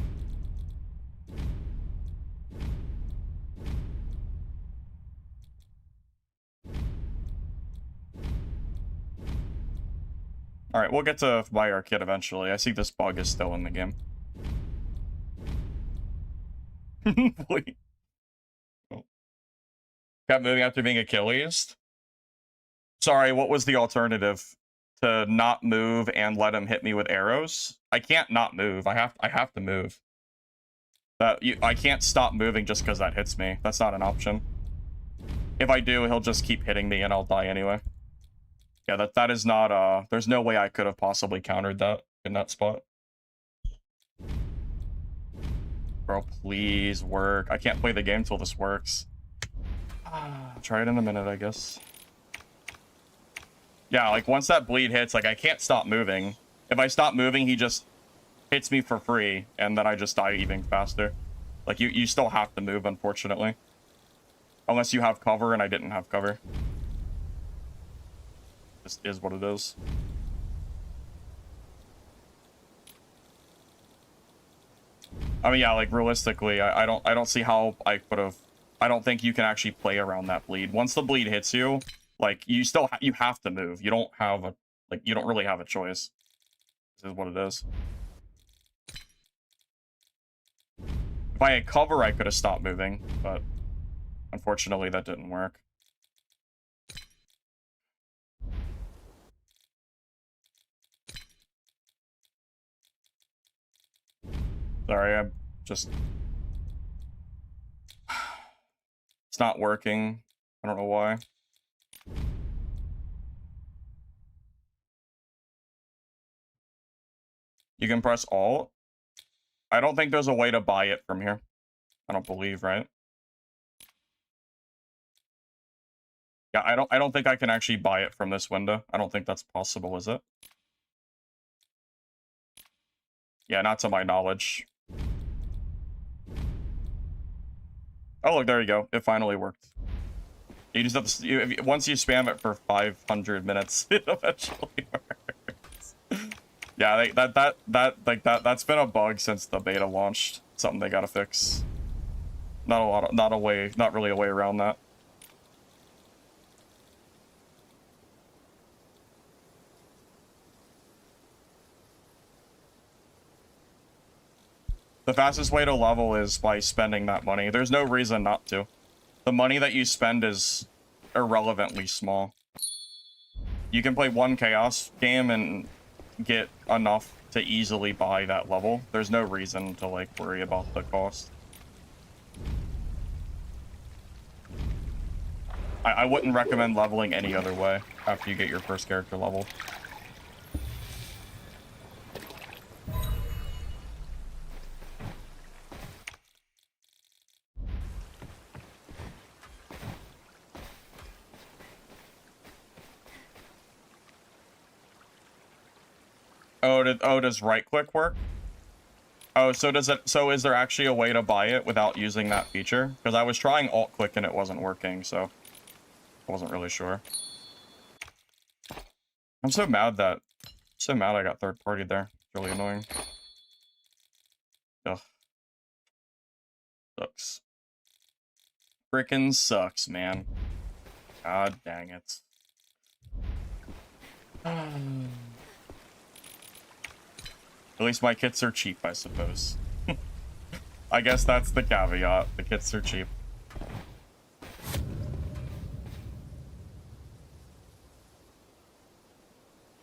Alright, we'll get to buy our kit eventually. I see this bug is still in the game. Please. Oh. Kept moving after being Achilles. Sorry, what was the alternative? To not move and let him hit me with arrows? I can't not move. I have to move. I can't stop moving just because that hits me. That's not an option. If I do, he'll just keep hitting me and I'll die anyway. Yeah, that is not, there's no way I could have possibly countered that in that spot. Bro, please work. I can't play the game till this works. Try it in a minute, I guess. Yeah, like, once that bleed hits, like, I can't stop moving. If I stop moving, he just hits me for free, and then I just die even faster. Like, you still have to move, unfortunately. Unless you have cover, and I didn't have cover. This is what it is. I mean, yeah, like, realistically, I don't see how I could have... I don't think you can actually play around that bleed. Once the bleed hits you, like, you still you have to move. You don't have a... Like, you don't really have a choice. This is what it is. If I had cover, I could have stopped moving, but unfortunately, that didn't work. Sorry, I'm just... It's not working. I don't know why. You can press Alt. I don't think there's a way to buy it from here. I don't believe, right? Yeah, I don't think I can actually buy it from this window. I don't think that's possible, is it? Yeah, not to my knowledge. Oh, look, there you go. It finally worked. You just have to... once you spam it for 500 minutes, it eventually works. Yeah, that's been a bug since the beta launched. Something they gotta fix. Not really a way around that. The fastest way to level is by spending that money. There's no reason not to. The money that you spend is irrelevantly small. You can play one Chaos game and get enough to easily buy that level. There's no reason to, like, worry about the cost. I wouldn't recommend leveling any other way after you get your first character level. Oh, does right click work? Oh, so is there actually a way to buy it without using that feature? Because I was trying alt click and it wasn't working, so I wasn't really sure. I'm so mad I got third party there. It's really annoying. Ugh. Sucks. Frickin' sucks, man. God dang it. At least my kits are cheap, I suppose. I guess that's the caveat. The kits are cheap.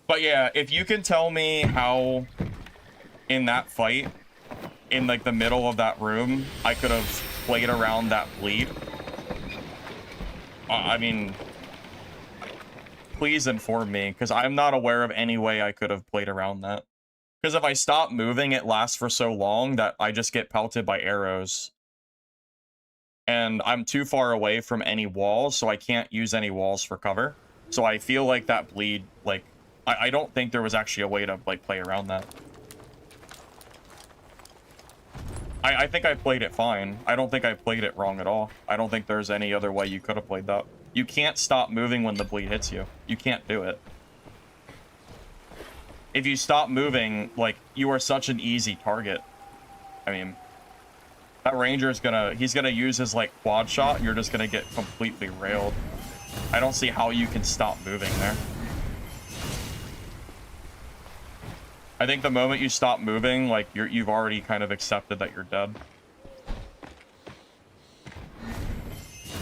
But yeah, if you can tell me how in that fight, in like the middle of that room, I could have played around that bleed. I mean, please inform me, because I'm not aware of any way I could have played around that. Because if I stop moving, it lasts for so long that I just get pelted by arrows. And I'm too far away from any walls, so I can't use any walls for cover. So I feel like that bleed, like, I don't think there was actually a way to, like, play around that. I think I played it fine. I don't think I played it wrong at all. I don't think there's any other way you could have played that. You can't stop moving when the bleed hits you. You can't do it. If you stop moving, like, you are such an easy target. I mean, that ranger is he's gonna use his, like, quad shot, and you're just gonna get completely railed. I don't see how you can stop moving there. I think the moment you stop moving, like, you've already kind of accepted that you're dead.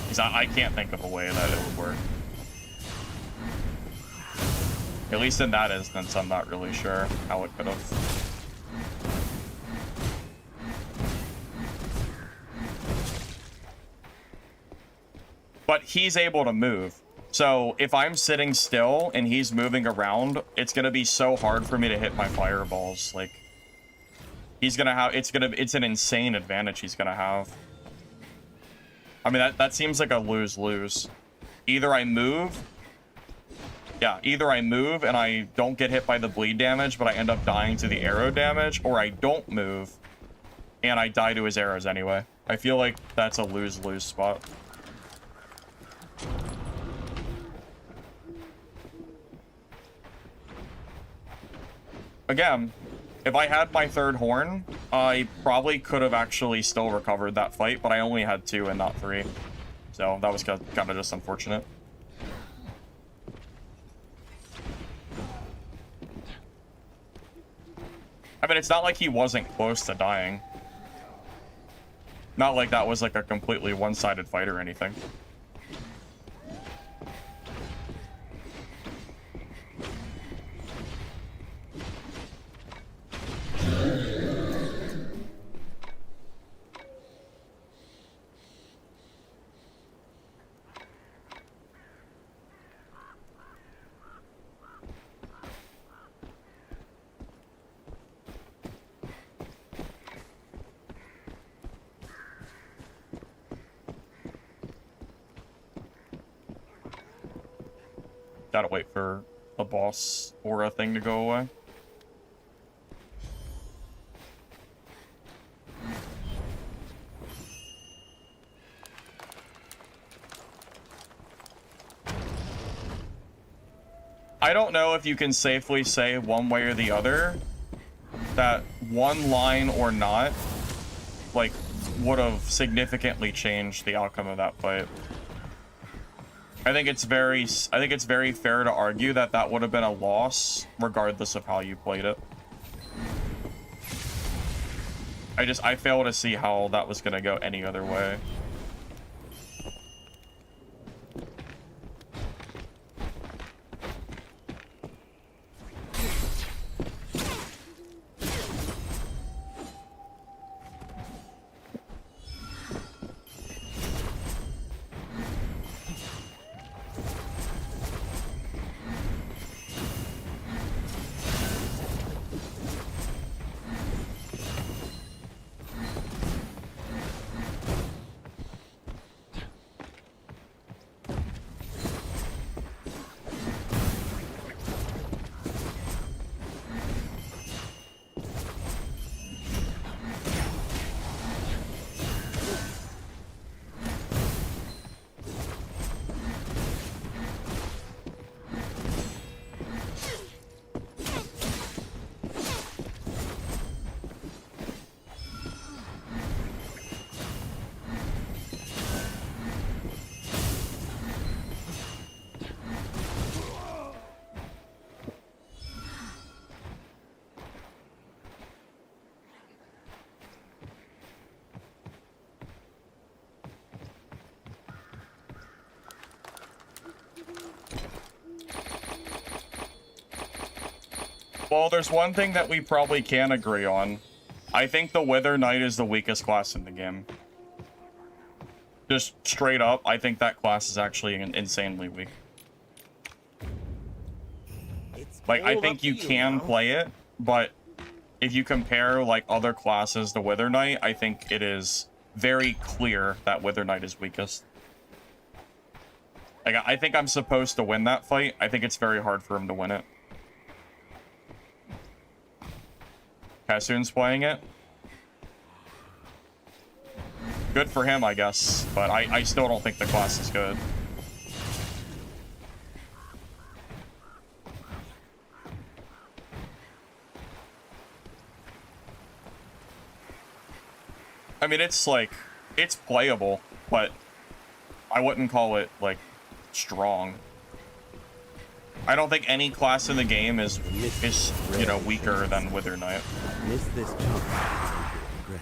Because I can't think of a way that it would work. At least in that instance, I'm not really sure how it could have. But he's able to move. So if I'm sitting still and he's moving around, it's gonna be so hard for me to hit my fireballs. Like, he's gonna have, it's an insane advantage he's gonna have. I mean, that seems like a lose-lose. Either I move, either I move and I don't get hit by the bleed damage, but I end up dying to the arrow damage, or I don't move and I die to his arrows anyway. I feel like that's a lose-lose spot. Again, if I had my third horn, I probably could have actually still recovered that fight, but I only had 2 and not 3. So that was kind of just unfortunate. I mean, it's not like he wasn't close to dying. Not like that was like a completely one-sided fight or anything. Gotta wait for a boss aura thing to go away. I don't know if you can safely say one way or the other that one line or not, like, would have significantly changed the outcome of that fight. I think it's very fair to argue that that would have been a loss regardless of how you played it. I fail to see how that was gonna go any other way. Well, there's one thing that we probably can agree on. I think the Wither Knight is the weakest class in the game. Just straight up, I think that class is actually insanely weak. Like, I think you can play it, but if you compare, like, other classes to Wither Knight, I think it is very clear that Wither Knight is weakest. Like, I think I'm supposed to win that fight. I think it's very hard for him to win it. Kassoon's playing it. Good for him, I guess, but I still don't think the class is good. I mean, it's like, it's playable, but I wouldn't call it, like, strong. I don't think any class in the game is you know, weaker than Wither Knight. Miss this chance, and you'll regret it.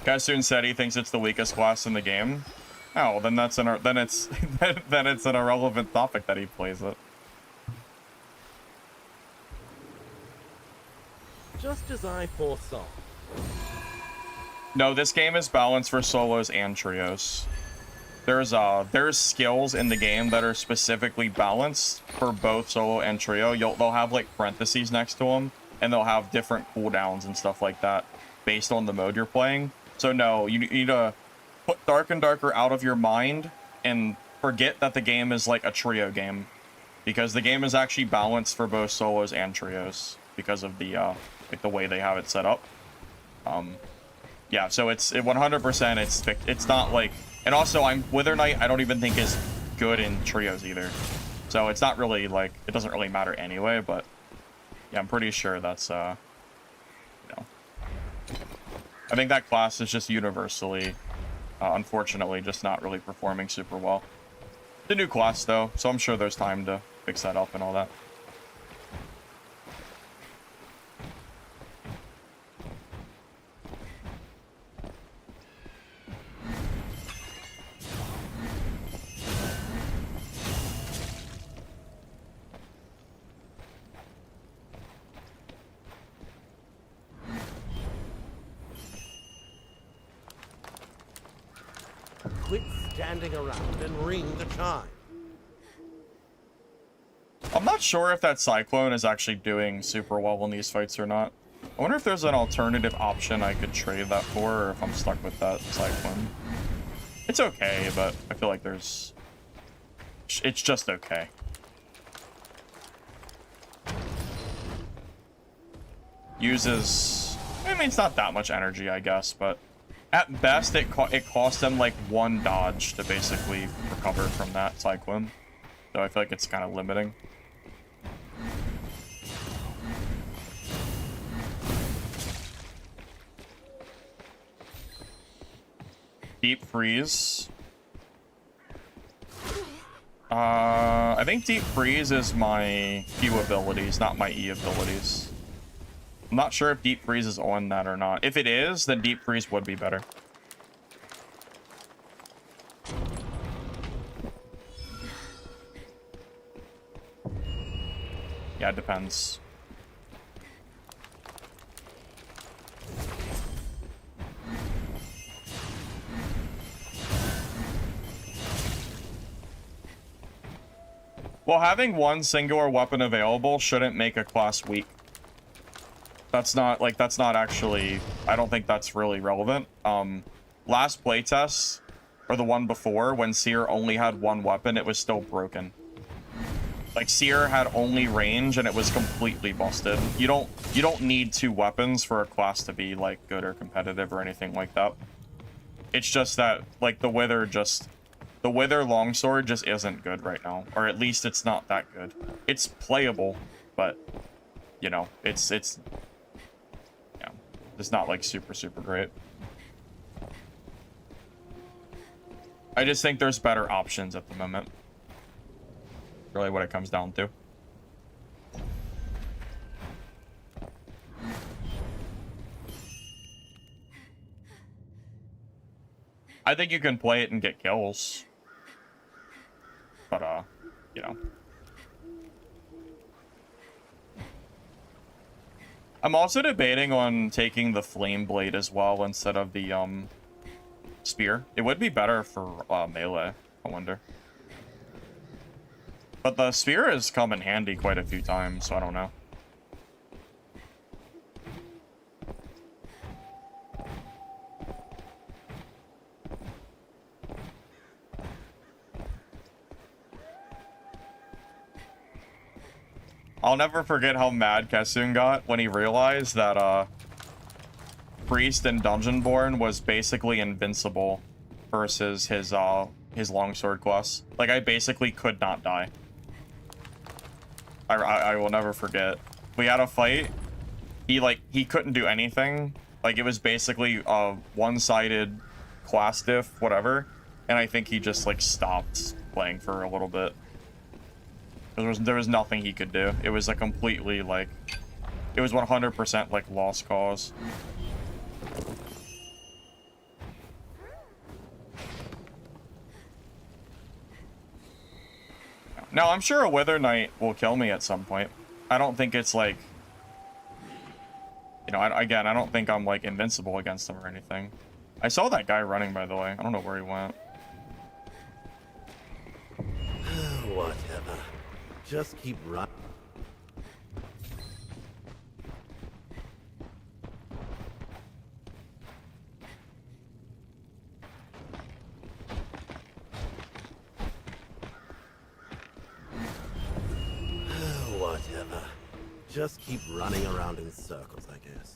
Kassoon said he thinks it's the weakest class in the game. Oh, then that's then it's then it's an irrelevant topic that he plays it. Just as I foresaw. No, this game is balanced for solos and trios. There's skills in the game that are specifically balanced for both solo and trio. They'll have like parentheses next to them, and they'll have different cooldowns and stuff like that based on the mode you're playing. So no, you need to put Dark and Darker out of your mind and forget that the game is like a trio game, because the game is actually balanced for both solos and trios because of the like the way they have it set up. Yeah, so it's 100%. It's not like, and also Wither Knight I don't even think is good in trios either, so it's not really like, it doesn't really matter anyway. But yeah, I'm pretty sure that's you know, I think that class is just universally, unfortunately, just not really performing super well. It's a new class, though, so I'm sure there's time to fix that up and all that. Quit standing around and ring the chime. I'm not sure if that Cyclone is actually doing super well in these fights or not. I wonder if there's an alternative option I could trade that for, or if I'm stuck with that Cyclone. It's okay, but I feel like it's just okay. Uses, I mean, it's not that much energy, I guess, but at best it costs them like one dodge to basically recover from that Cyclone. So I feel like it's kind of limiting. Deep Freeze. I think Deep Freeze is my Q abilities, not my E abilities. I'm not sure if Deep Freeze is on that or not. If it is, then Deep Freeze would be better. Yeah, it depends. Well, having one singular weapon available shouldn't make a class weak. That's not actually, I don't think that's really relevant. Last playtest, or the one before, when Seer only had one weapon, it was still broken. Like, Seer had only range, and it was completely busted. You don't need two weapons for a class to be, like, good or competitive or anything like that. It's just that, like, the Wither Longsword just isn't good right now. Or at least it's not that good. It's playable, but, you know, it's not, like, super, super great. I just think there's better options at the moment. Really what it comes down to. I think you can play it and get kills. But, you know. I'm also debating on taking the Flame Blade as well instead of the spear. It would be better for melee, I wonder. But the spear has come in handy quite a few times, so I don't know. I'll never forget how mad Kessun got when he realized that Priest in Dungeonborn was basically invincible versus his longsword class. Like, I basically could not die. I will never forget. We had a fight. He couldn't do anything. Like, it was basically a one-sided class diff, whatever. And I think he just, like, stopped playing for a little bit. There was nothing he could do. It was a completely, like... It was 100%, like, lost cause. Now, I'm sure a Wither Knight will kill me at some point. I don't think it's, like... You know, again, I don't think I'm, like, invincible against him or anything. I saw that guy running, by the way. I don't know where he went. Whatever. Just keep running. Whatever. Just keep running around in circles, I guess.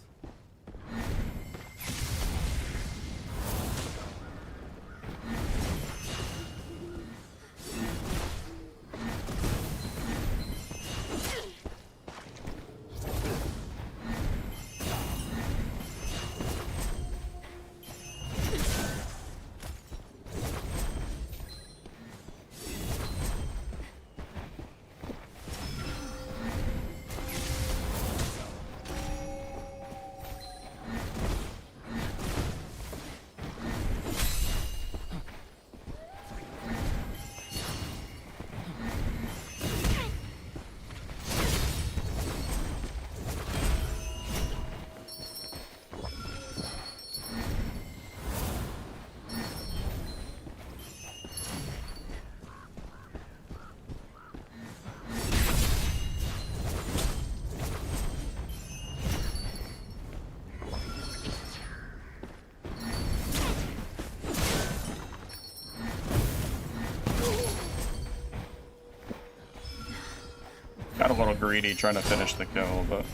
Got a little greedy trying to finish the kill, but...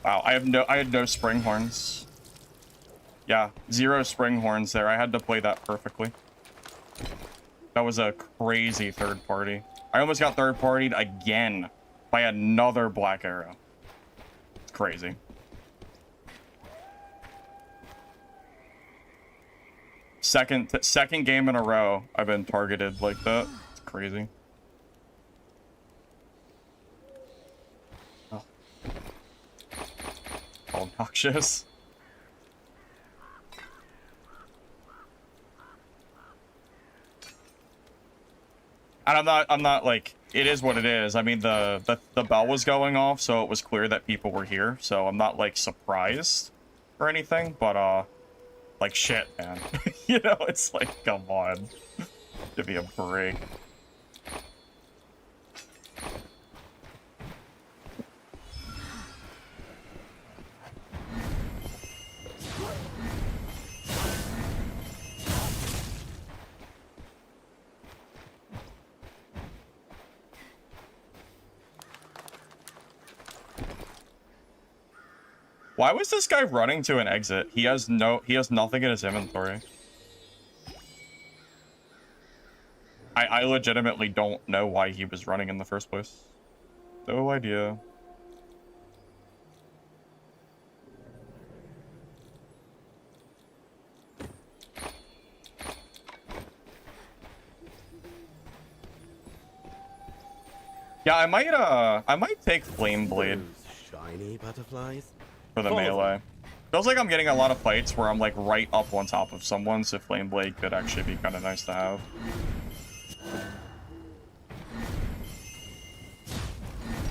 Wow, I had no spring horns. Yeah, 0 spring horns there. I had to play that perfectly. That was a crazy third party. I almost got third partied again by another black arrow. It's crazy. Second game in a row I've been targeted like that. It's crazy. Oh. Obnoxious. And I'm not like, it is what it is. I mean, the bell was going off, so it was clear that people were here. So I'm not like surprised or anything, but like shit, man. You know, it's like, come on, give me a break. Why was this guy running to an exit? He has nothing in his inventory. I legitimately don't know why he was running in the first place. No idea. Yeah, I might take Flame Blade Those shiny butterflies. for the melee. Feels like I'm getting a lot of fights where I'm like right up on top of someone, so Flame Blade could actually be kind of nice to have.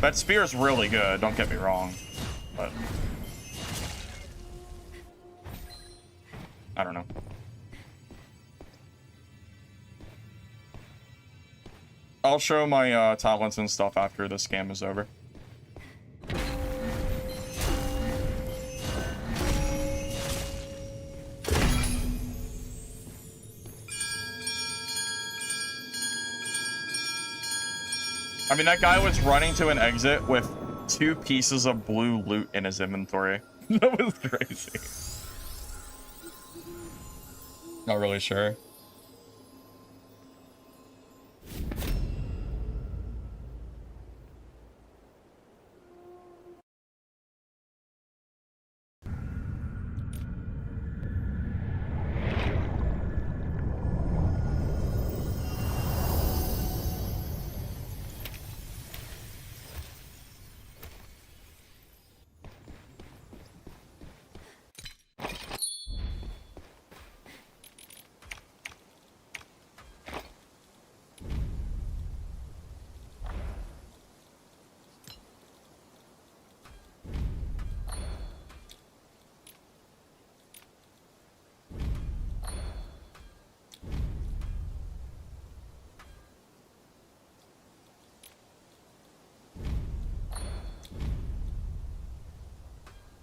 That spear is really good, don't get me wrong, but I don't know. I'll show my talents and stuff after this game is over. I mean, that guy was running to an exit with 2 pieces of blue loot in his inventory. That was crazy. Not really sure.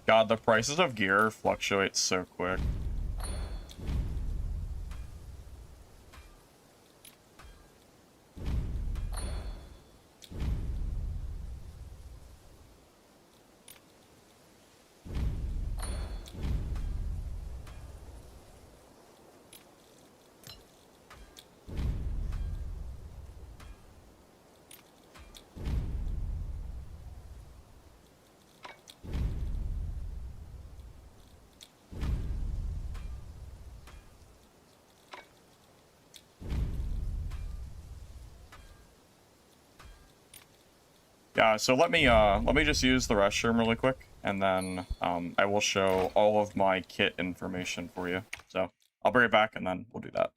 God, the prices of gear fluctuate so quick. Yeah, so let me just use the restroom really quick, and then I will show all of my kit information for you. So I'll bring it back, and then we'll do that.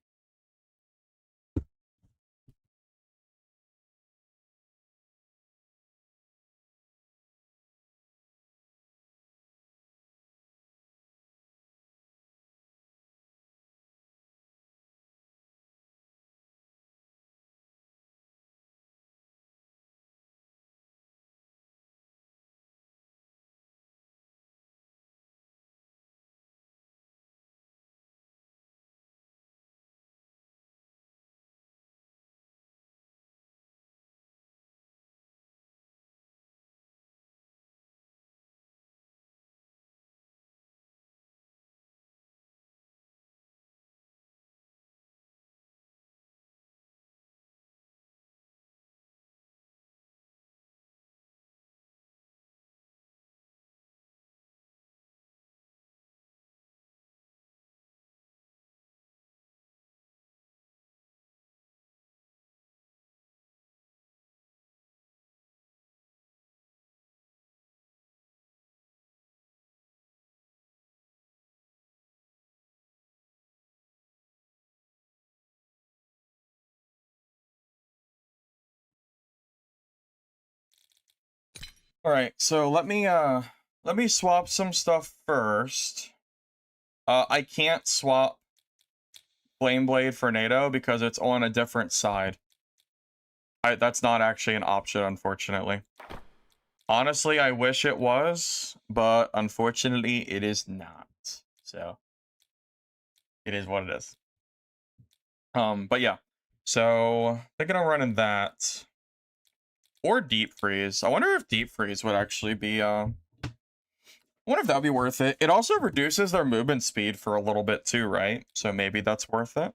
All right, so let me swap some stuff first. I can't swap Flame Blade for NATO because it's on a different side. That's not actually an option, unfortunately. Honestly, I wish it was, but unfortunately, it is not. So it is what it is. But yeah. So thinking of running that. Or Deep Freeze. I wonder if Deep Freeze would actually be I wonder if that'd be worth it. It also reduces their movement speed for a little bit too, right? So maybe that's worth it.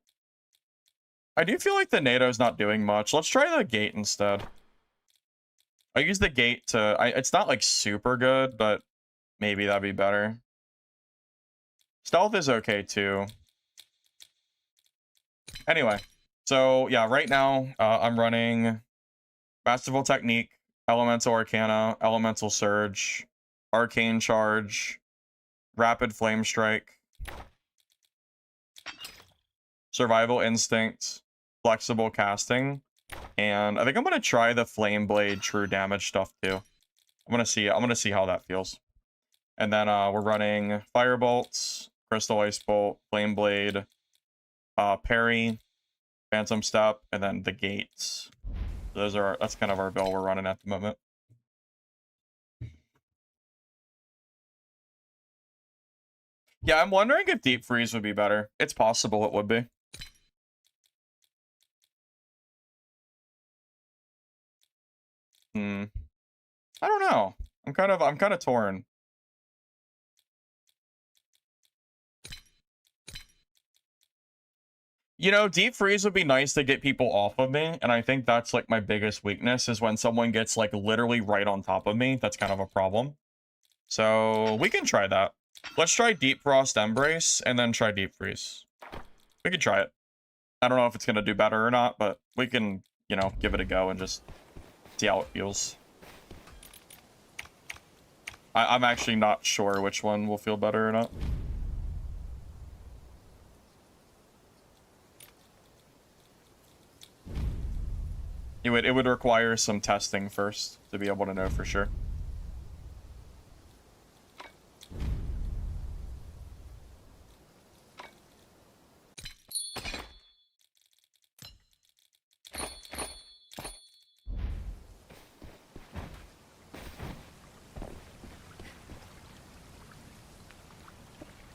I do feel like the NATO's not doing much. Let's try the gate instead. I use the gate to it's not like super good, but maybe that'd be better. Stealth is okay too. Anyway, so yeah, right now I'm running Masterful Technique, Elemental Arcana, Elemental Surge, Arcane Charge, Rapid Flame Strike, Survival Instinct, Flexible Casting, and I think I'm gonna try the Flame Blade True Damage stuff too. I'm gonna see how that feels. And then we're running Firebolts, Crystal Ice Bolt, Flame Blade, Parry, Phantom Step, and then the Gates. That's kind of our build we're running at the moment. Yeah, I'm wondering if Deep Freeze would be better. It's possible it would be. I don't know. I'm kind of torn. You know, Deep Freeze would be nice to get people off of me, and I think that's like my biggest weakness is when someone gets like literally right on top of me. That's kind of a problem. So we can try that. Let's try Deep Frost Embrace and then try Deep Freeze. We can try it. I don't know if it's gonna do better or not, but we can, you know, give it a go and just see how it feels. I'm actually not sure which one will feel better or not. It would require some testing first to be able to know for sure.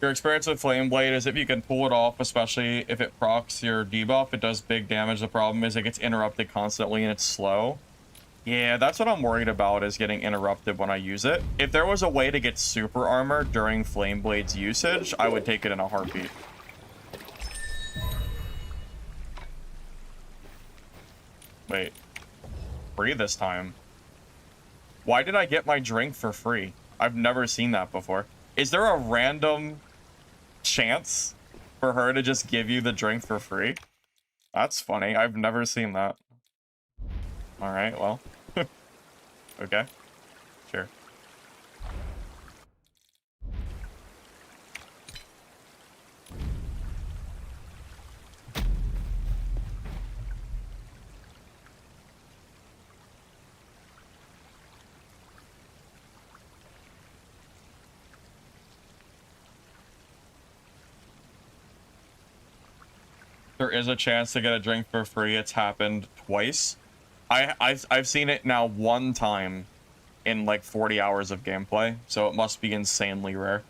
Your experience with Flame Blade is if you can pull it off, especially if it procs your debuff, it does big damage. The problem is it gets interrupted constantly and it's slow. Yeah, that's what I'm worried about, is getting interrupted when I use it. If there was a way to get super armor during Flame Blade's usage, I would take it in a heartbeat. Wait. Free this time. Why did I get my drink for free? I've never seen that before. Is there a random chance for her to just give you the drink for free? That's funny. I've never seen that. All right, well. Okay. Sure. There is a chance to get a drink for free. It's happened twice. I've seen it now one time in like 40 hours of gameplay, so it must be insanely rare.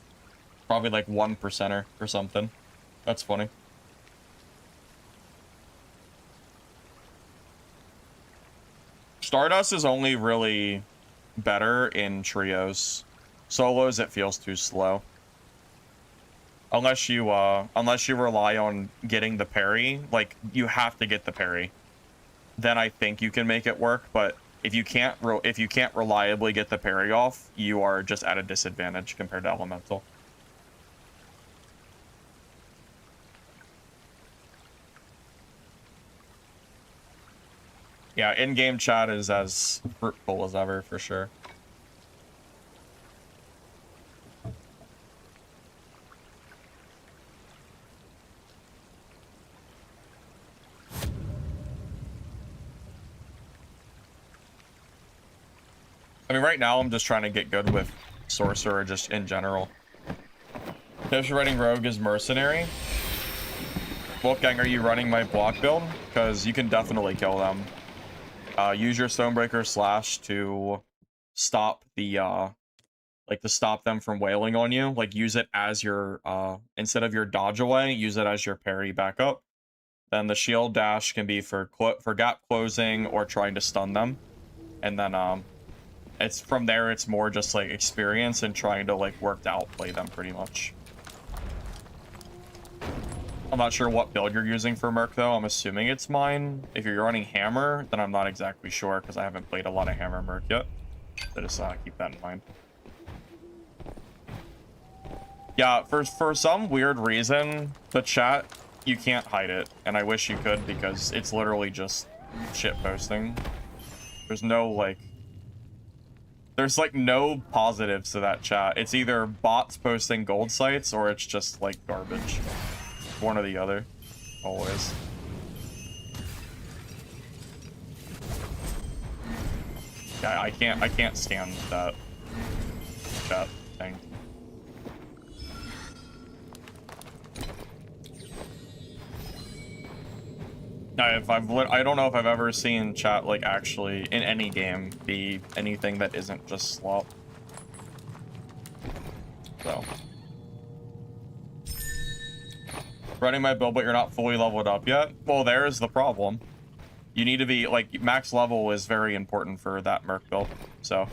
Probably like 1%er or something. That's funny. Stardust is only really better in trios. Solos, it feels too slow. Unless you rely on getting the parry, like you have to get the parry. Then I think you can make it work, but if you can't reliably get the parry off, you are just at a disadvantage compared to Elemental. Yeah, in-game chat is as fruitful as ever, for sure. I mean, right now I'm just trying to get good with Sorcerer just in general. Tips for running Rogue is Mercenary. Wolfgang, are you running my block build? Because you can definitely kill them. Use your Stonebreaker Slash to stop the, to stop them from wailing on you. Like, use it as your, instead of your dodge away, use it as your parry backup. Then the Shield Dash can be for gap closing or trying to stun them. And then, it's from there, it's more just like experience and trying to like work to outplay them pretty much. I'm not sure what build you're using for Merc though. I'm assuming it's mine. If you're running Hammer, then I'm not exactly sure because I haven't played a lot of Hammer Merc yet. So just keep that in mind. Yeah, for some weird reason, the chat, you can't hide it. And I wish you could because it's literally just shit posting. There's no, like... There's, like, no positives to that chat. It's either bots posting gold sites, or it's just, like, garbage. One or the other. Always. Yeah, I can't stand that chat thing. I don't know if I've ever seen chat, like, actually in any game be anything that isn't just slop. So. Running my build, but you're not fully leveled up yet? Well, there's the problem. You need to be, like, max level is very important for that merc build. So,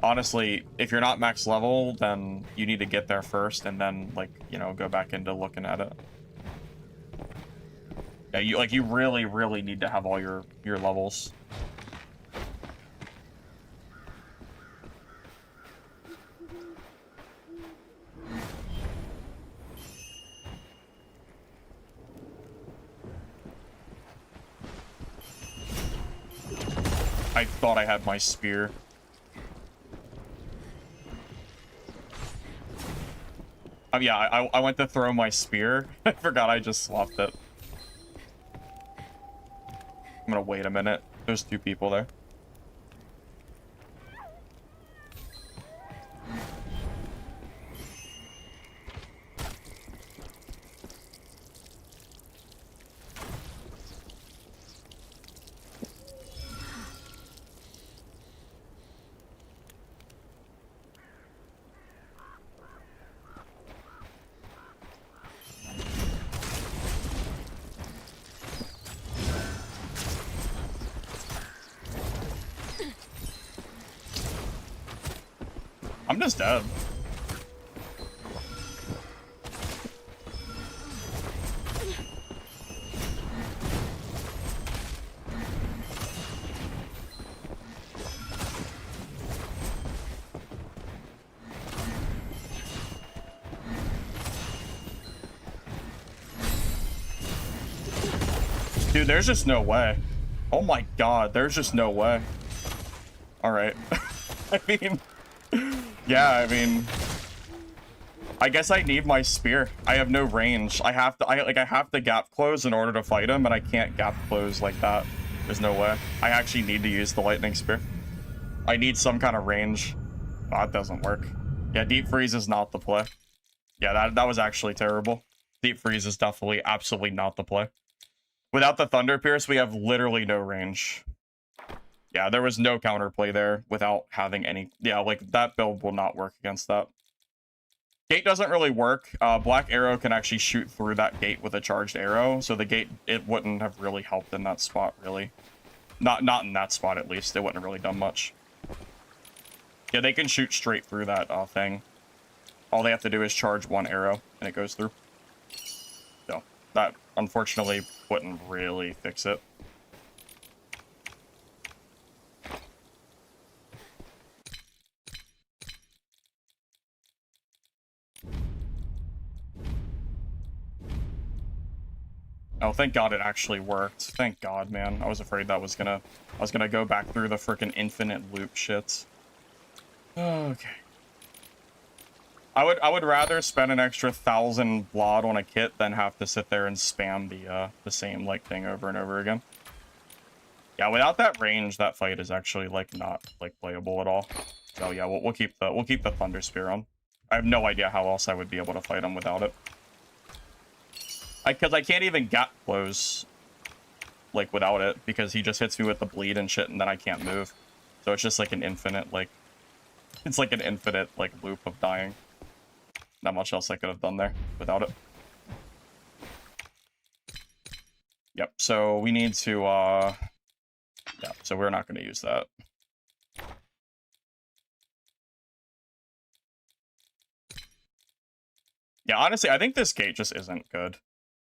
honestly, if you're not max level, then you need to get there first and then, like, you know, go back into looking at it. Yeah, you really, really need to have all your levels. I thought I had my spear. Yeah, I went to throw my spear. I forgot I just swapped it. I'm gonna wait a minute. There's two people there. I'm just dead. Dude, there's just no way. Oh my god, there's just no way. Alright. I mean... Yeah, I mean... I guess I need my spear. I have no range. I have to gap close in order to fight him, and I can't gap close like that. There's no way. I actually need to use the lightning spear. I need some kind of range. Oh, that doesn't work. Yeah, deep freeze is not the play. Yeah, that was actually terrible. Deep freeze is definitely absolutely not the play. Without the Thunder Pierce, we have literally no range. Yeah, there was no counterplay there without having any... Yeah, like, that build will not work against that. Gate doesn't really work. Black Arrow can actually shoot through that gate with a charged arrow, so the gate, it wouldn't have really helped in that spot, really. Not in that spot, at least. It wouldn't have really done much. Yeah, they can shoot straight through that thing. All they have to do is charge one arrow, and it goes through. So, that, unfortunately, wouldn't really fix it. Oh, thank God it actually worked. Thank God, man. I was afraid that was gonna... I was gonna go back through the frickin' infinite loop shits. Okay. I would rather spend an extra 1,000 blood on a kit than have to sit there and spam the same, like, thing over and over again. Yeah, without that range, that fight is actually, like, not, like, playable at all. So, yeah, we'll keep the Thunder Spear on. I have no idea how else I would be able to fight him without it. Because I can't even gap close, like, without it, because he just hits me with the bleed and shit, and then I can't move. So it's just, like, an infinite, like... It's like an infinite, like, loop of dying. Not much else I could have done there without it. Yep, so we need to, yeah, so we're not going to use that. Yeah, honestly, I think this gate just isn't good.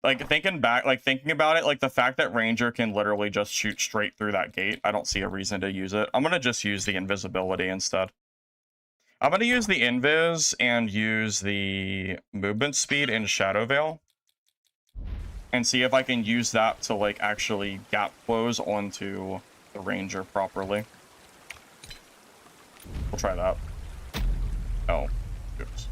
Like, thinking about it, like, the fact that Ranger can literally just shoot straight through that gate, I don't see a reason to use it. I'm going to just use the invisibility instead. I'm going to use the invis and use the movement speed in Shadow Veil. And see if I can use that to, like, actually gap close onto the ranger properly. We'll try that. Oh, oops.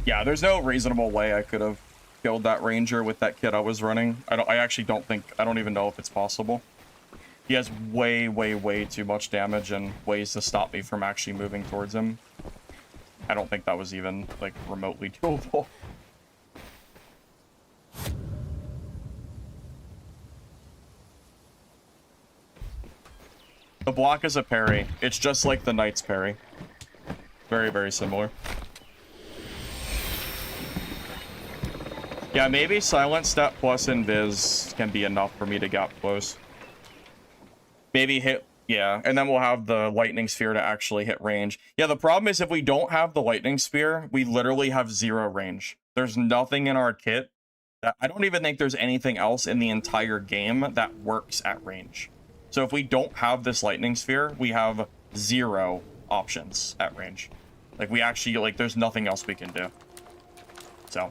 Yeah, there's no reasonable way I could have killed that ranger with that kit I was running. I actually don't think, I don't even know if it's possible. He has way, way, way too much damage and ways to stop me from actually moving towards him. I don't think that was even, like, remotely doable. The block is a parry. It's just like the knight's parry. Very, very similar. Yeah, maybe Silent Step plus Invis can be enough for me to get close. Maybe hit, yeah, and then we'll have the Lightning Sphere to actually hit range. Yeah, the problem is if we don't have the Lightning Sphere, we literally have 0 range. There's nothing in our kit that, I don't even think there's anything else in the entire game that works at range. So if we don't have this Lightning Sphere, we have 0 options at range. Like, we actually, like, there's nothing else we can do. So...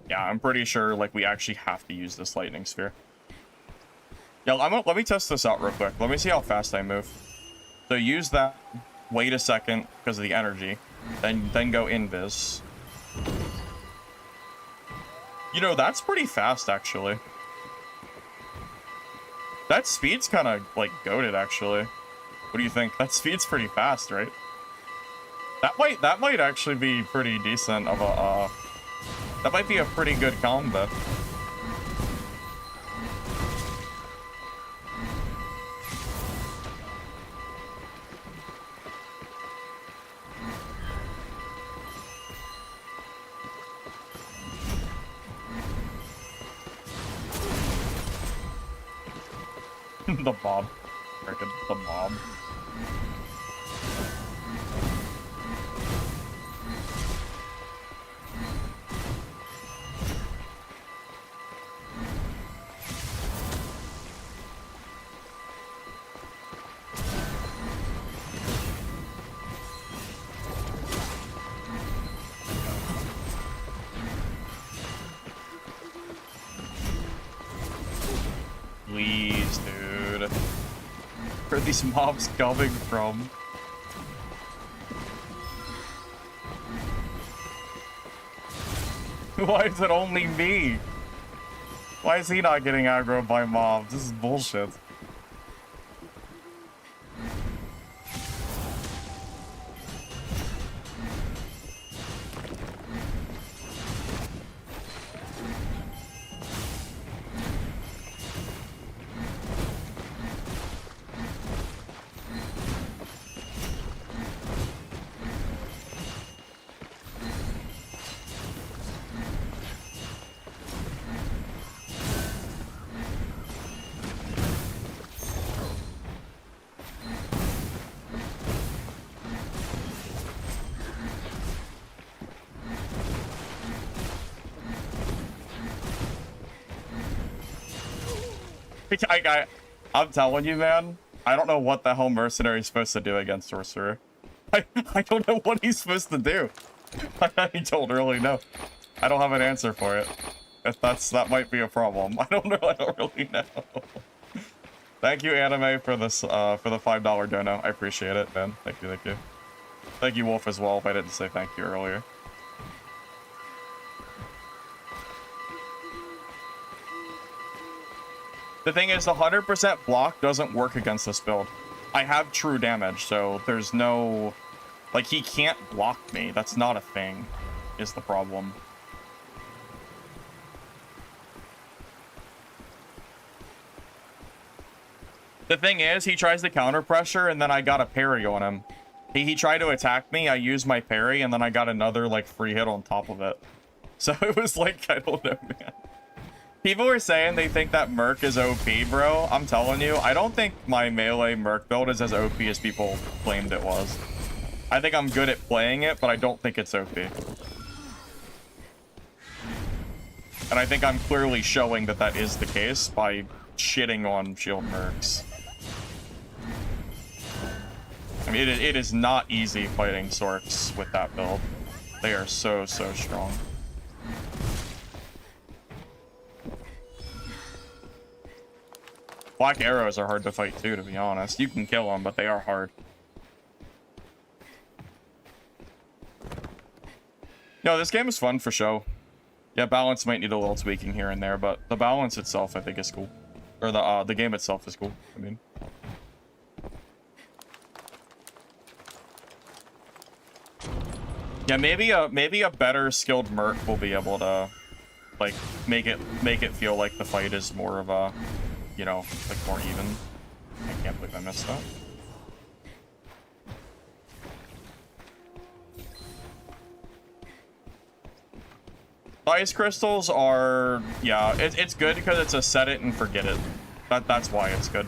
yeah, I'm pretty sure, like, we actually have to use this Lightning Sphere. Yeah, let me test this out real quick. Let me see how fast I move. So use that, wait a second because of the energy, then go invis. You know, that's pretty fast, actually. That speed's kind of, like, goated, actually. What do you think? That speed's pretty fast, right? That might actually be pretty decent of a, that might be a pretty good combo. The mob. Frickin' the mob. Please, dude. Where are these mobs coming from? Why is it only me? Why is he not getting aggroed by mobs? This is bullshit. I'm telling you, man, I don't know what the hell Mercenary is supposed to do against Sorcerer. I don't know what he's supposed to do. I don't really know. I don't have an answer for it. That might be a problem. I don't know. I don't really know. Thank you, Anime, for this for the $5 dono. I appreciate it, man. Thank you, thank you. Thank you, Wolf, as well, if I didn't say thank you earlier. The thing is, the 100% block doesn't work against this build. I have true damage, so there's no... like, he can't block me. That's not a thing, is the problem. The thing is, he tries to counter pressure, and then I got a parry on him. He tried to attack me, I used my parry, and then I got another, like, free hit on top of it. So it was like, I don't know, man. People were saying they think that Merc is OP, bro. I'm telling you, I don't think my melee Merc build is as OP as people claimed it was. I think I'm good at playing it, but I don't think it's OP. And I think I'm clearly showing that that is the case by shitting on shield mercs. I mean, it is not easy fighting Sorks with that build. They are so strong. Black arrows are hard to fight too, to be honest. You can kill them, but they are hard. No, this game is fun for show. Yeah, balance might need a little tweaking here and there, but the balance itself, I think, is cool. Or the game itself is cool, I mean. Yeah, maybe a better skilled merc will be able to, like, make it feel like the fight is more of a, you know, like more even. I can't believe I missed that. Ice crystals are, yeah, it's good because it's a set it and forget it. That's why it's good.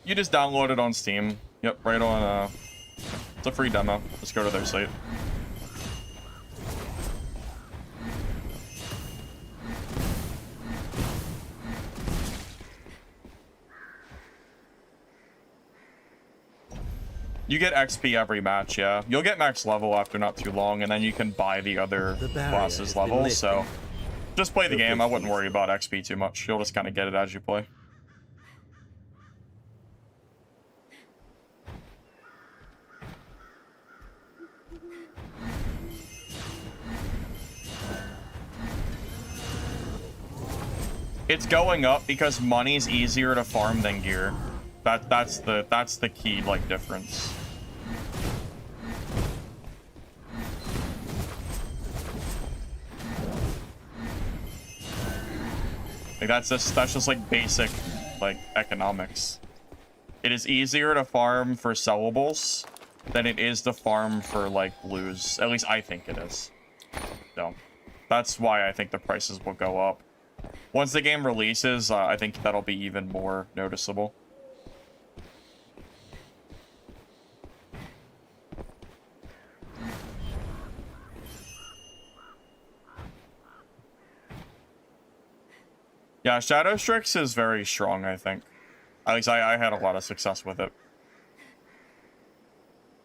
You just download it on Steam. Yep, right on, it's a free demo. Just go to their site. You get XP every match, yeah. You'll get max level after not too long, and then you can buy the other classes levels, so just play the game. I wouldn't worry about XP too much. You'll just kind of get it as you play. It's going up because money's easier to farm than gear. That's the key, like, difference. Like that's just like basic, like, economics. It is easier to farm for sellables than it is to farm for, like, blues. At least I think it is. So that's why I think the prices will go up. Once the game releases, I think that'll be even more noticeable. Yeah, Shadow Strix is very strong, I think. At least I had a lot of success with it.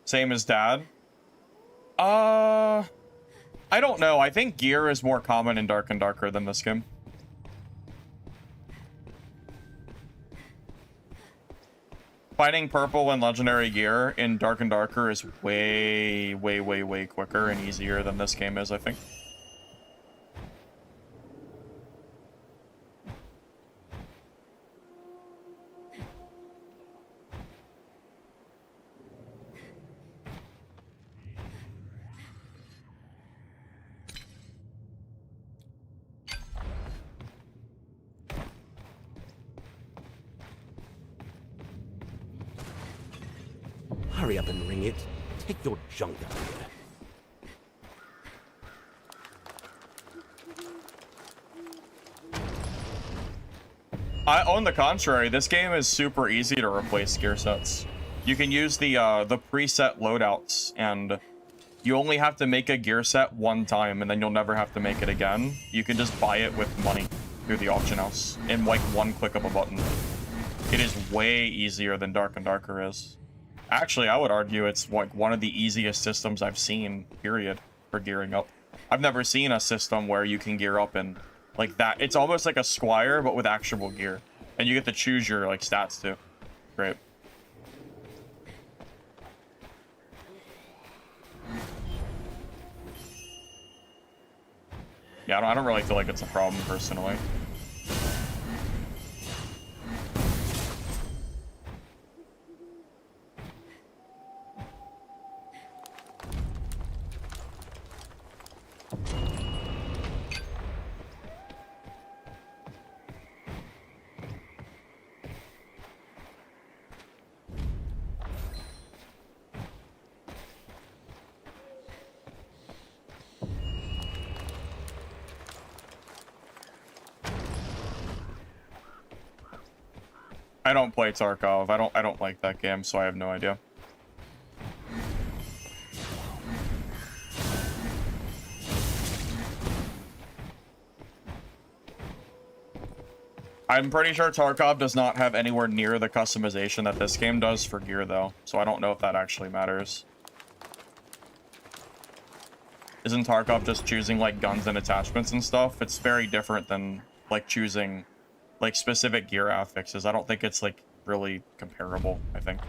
Same as Dad. I don't know. I think gear is more common in Dark and Darker than this game. Finding purple and legendary gear in Dark and Darker is way quicker and easier than this game is, I think. Hurry up and ring it. Take your junk out of here. On the contrary, this game is super easy to replace gear sets. You can use the preset loadouts, and you only have to make a gear set one time, and then you'll never have to make it again. You can just buy it with money through the auction house in like one click of a button. It is way easier than Dark and Darker is. Actually, I would argue it's like one of the easiest systems I've seen, period, for gearing up. I've never seen a system where you can gear up in like that. It's almost like a Squire, but with actual gear. And you get to choose your, like, stats, too. Great. Yeah, I don't really feel like it's a problem, personally. I don't play Tarkov. I don't like that game, so I have no idea. I'm pretty sure Tarkov does not have anywhere near the customization that this game does for gear, though, so I don't know if that actually matters. Isn't Tarkov just choosing, like, guns and attachments and stuff? It's very different than, like, choosing, like, specific gear affixes. I don't think it's, like, really comparable, I think.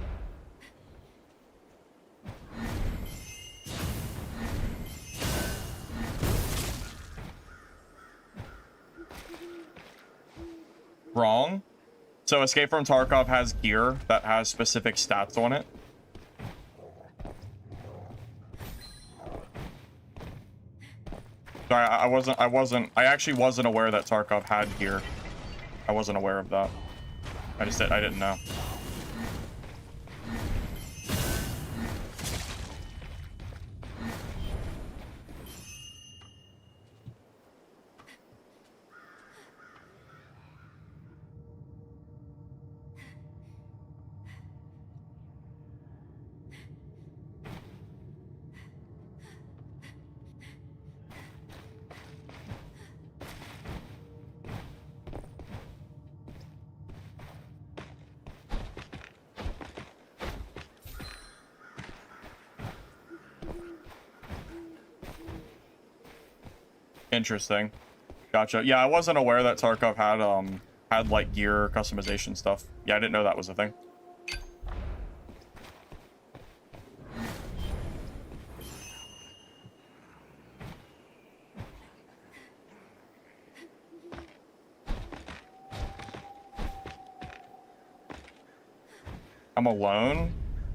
Wrong. So Escape from Tarkov has gear that has specific stats on it. Sorry, I actually wasn't aware that Tarkov had gear. I wasn't aware of that. I didn't know. Interesting. Gotcha. Yeah, I wasn't aware that Tarkov had like gear customization stuff. Yeah, I didn't know that was a thing. I'm alone?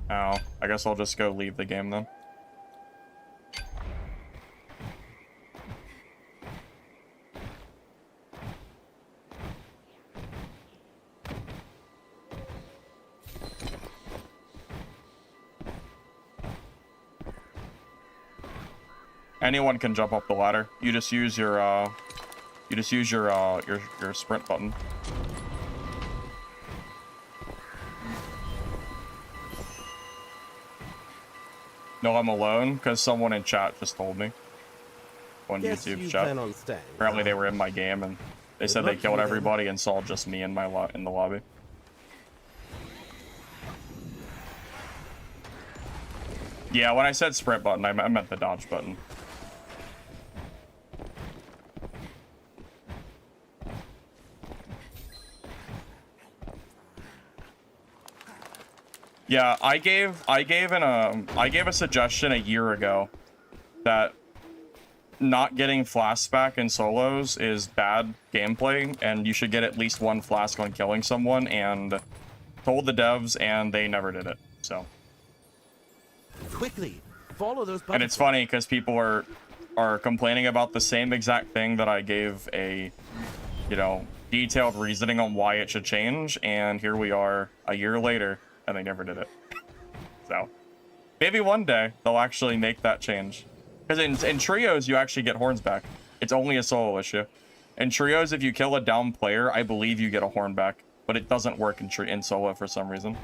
Oh, I guess I'll just go leave the game then. Anyone can jump up the ladder. You just use your your sprint button. No, I'm alone because someone in chat just told me on Guess YouTube you chat. plan on staying, Apparently huh? they were in my game and they said Good they luck to killed you then. everybody and saw just me in my in the lobby. Yeah, when I said sprint button, I meant the dodge button. Yeah, I gave a suggestion a year ago that not getting flasks back in solos is bad gameplay, and you should get at least one flask on killing someone, and told the devs, and they never did it. So. Quickly, follow those buttons. And it's funny because people are complaining about the same exact thing that I gave a, you know, detailed reasoning on why it should change, and here we are a year later, and they never did it. So, maybe one day they'll actually make that change. Because in trios, you actually get horns back. It's only a solo issue. In trios, if you kill a down player, I believe you get a horn back, but it doesn't work in solo for some reason.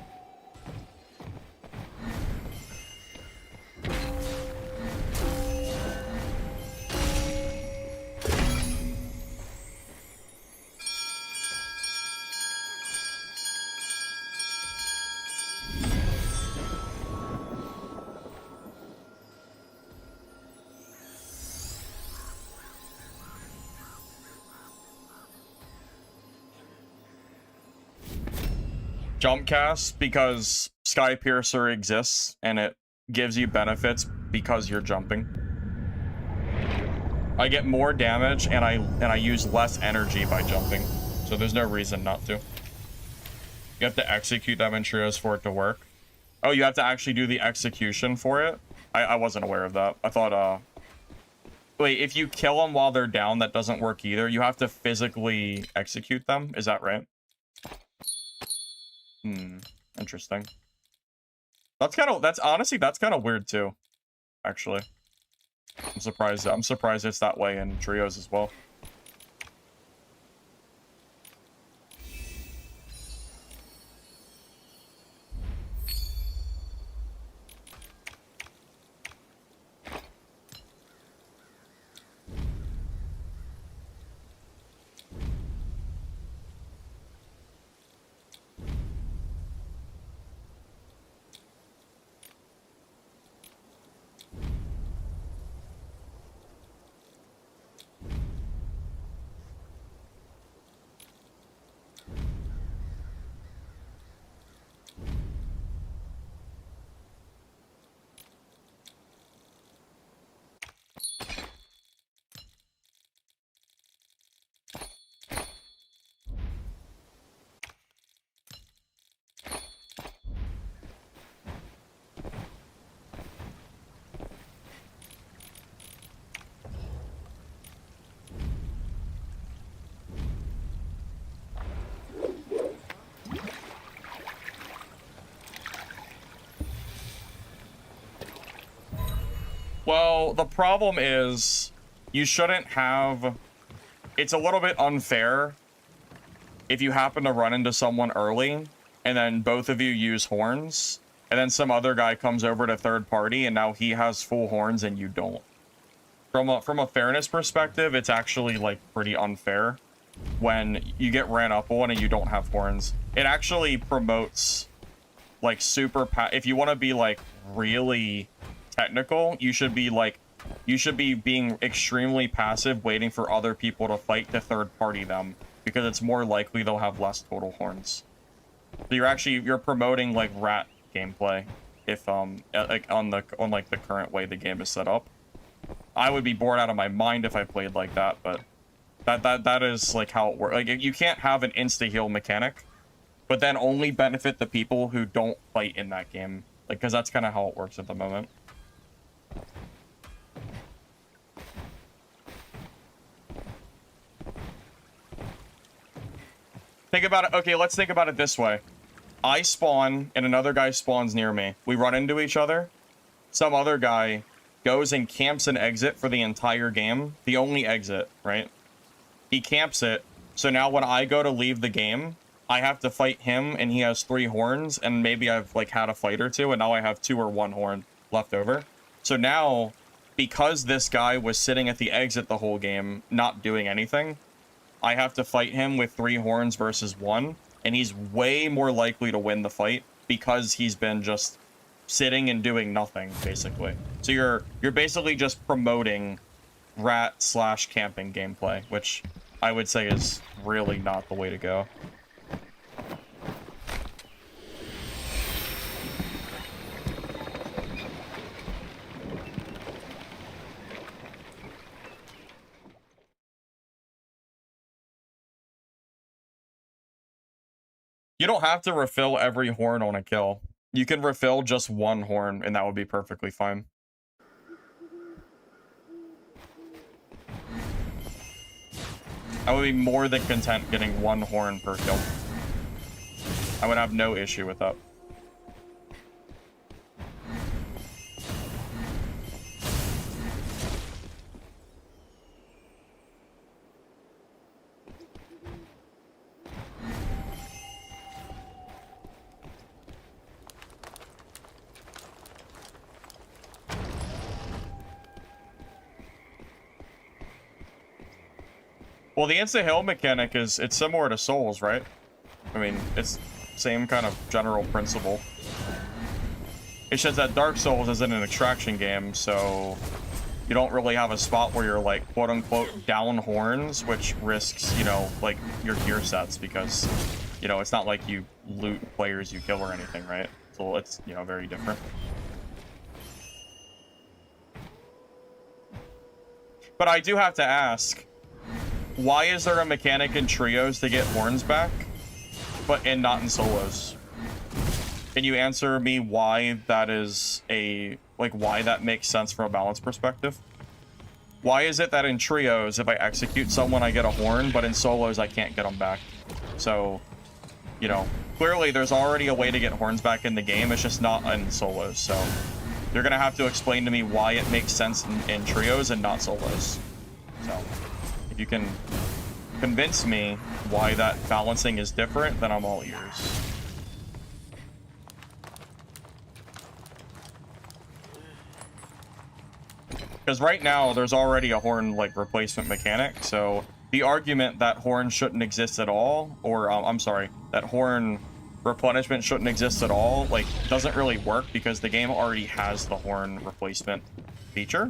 Jump cast because Skypiercer exists and it gives you benefits because you're jumping. I get more damage and I use less energy by jumping, so there's no reason not to. You have to execute them in trios for it to work. Oh, you have to actually do the execution for it? I wasn't aware of that. I thought, wait, if you kill them while they're down, that doesn't work either. You have to physically execute them. Is that right? Interesting. That's honestly, that's kind of weird too, actually. I'm surprised it's that way in trios as well. Well, the problem is you shouldn't have... It's a little bit unfair if you happen to run into someone early and then both of you use horns and then some other guy comes over to third party and now he has full horns and you don't. From a fairness perspective, it's actually like pretty unfair when you get ran up on and you don't have horns. It actually promotes like if you want to be like really technical, you should be being extremely passive, waiting for other people to fight to third party them, because it's more likely they'll have less total horns. So you're promoting like rat gameplay if like on the current way the game is set up. I would be bored out of my mind if I played like that, but that is like how it works. Like you can't have an insta heal mechanic, but then only benefit the people who don't fight in that game, like, because that's kind of how it works at the moment. Think about it. Okay, let's think about it this way. I spawn and another guy spawns near me. We run into each other. Some other guy goes and camps an exit for the entire game. The only exit, right? He camps it. So now when I go to leave the game, I have to fight him and he has 3 horns and maybe I've like had a fight or 2 and now I have 2 or 1 horn left over. So now, because this guy was sitting at the exit the whole game, not doing anything, I have to fight him with 3 horns versus 1, and he's way more likely to win the fight because he's been just sitting and doing nothing, basically. So you're basically just promoting rat/camping gameplay, which I would say is really not the way to go. You don't have to refill every horn on a kill. You can refill just 1 horn, and that would be perfectly fine. I would be more than content getting 1 horn per kill. I would have no issue with that. Well, the insta-heal mechanic it's similar to Souls, right? I mean, it's same kind of general principle. It's just that Dark Souls isn't an extraction game, so you don't really have a spot where you're like, quote-unquote, down horns, which risks, you know, like, your gear sets, because, you know, it's not like you loot players you kill or anything, right? So it's, you know, very different. But I do have to ask, why is there a mechanic in trios to get horns back, and not in solos? Can you answer me why that is why that makes sense from a balance perspective? Why is it that in trios, if I execute someone, I get a horn, but in solos, I can't get them back? So, you know, clearly there's already a way to get horns back in the game, it's just not in solos, so you're gonna have to explain to me why it makes sense in trios and not solos. So, if you can convince me why that balancing is different, then I'm all ears. Because right now, there's already a horn, like, replacement mechanic, so the argument that horn shouldn't exist at all, or, I'm sorry, that horn replenishment shouldn't exist at all, like, doesn't really work because the game already has the horn replacement feature.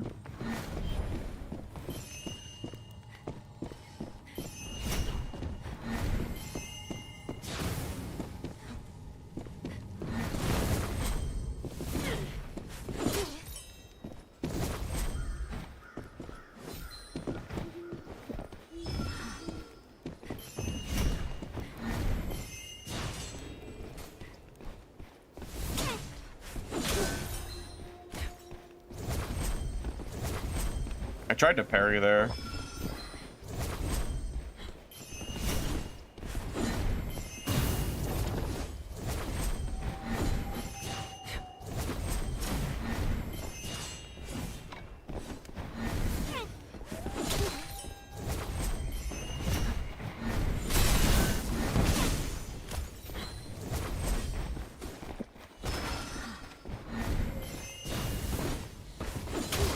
I tried to parry there.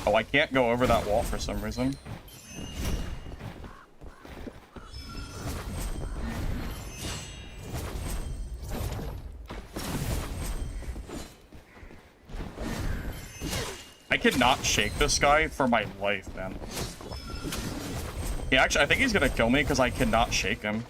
Oh, I can't go over that wall for some reason. I cannot shake this guy for my life, man. Yeah, actually, I think he's gonna kill me because I cannot shake him.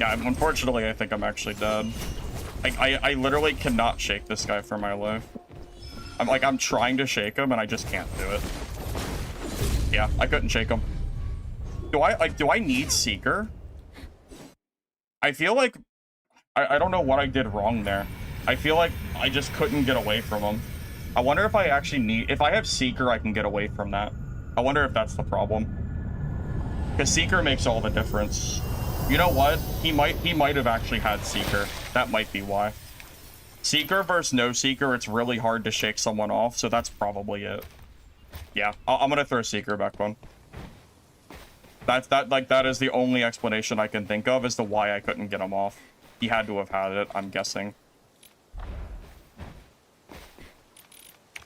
Yeah, unfortunately, I think I'm actually dead. I literally cannot shake this guy for my life. I'm trying to shake him, and I just can't do it. Yeah, I couldn't shake him. Do I need Seeker? I feel like... I don't know what I did wrong there. I feel like I just couldn't get away from him. I wonder if I actually need... If I have Seeker, I can get away from that. I wonder if that's the problem. Because Seeker makes all the difference. You know what? He might have actually had Seeker. That might be why. Seeker versus no Seeker, it's really hard to shake someone off, so that's probably it. Yeah, I'm gonna throw Seeker back on. That is the only explanation I can think of as to why I couldn't get him off. He had to have had it, I'm guessing.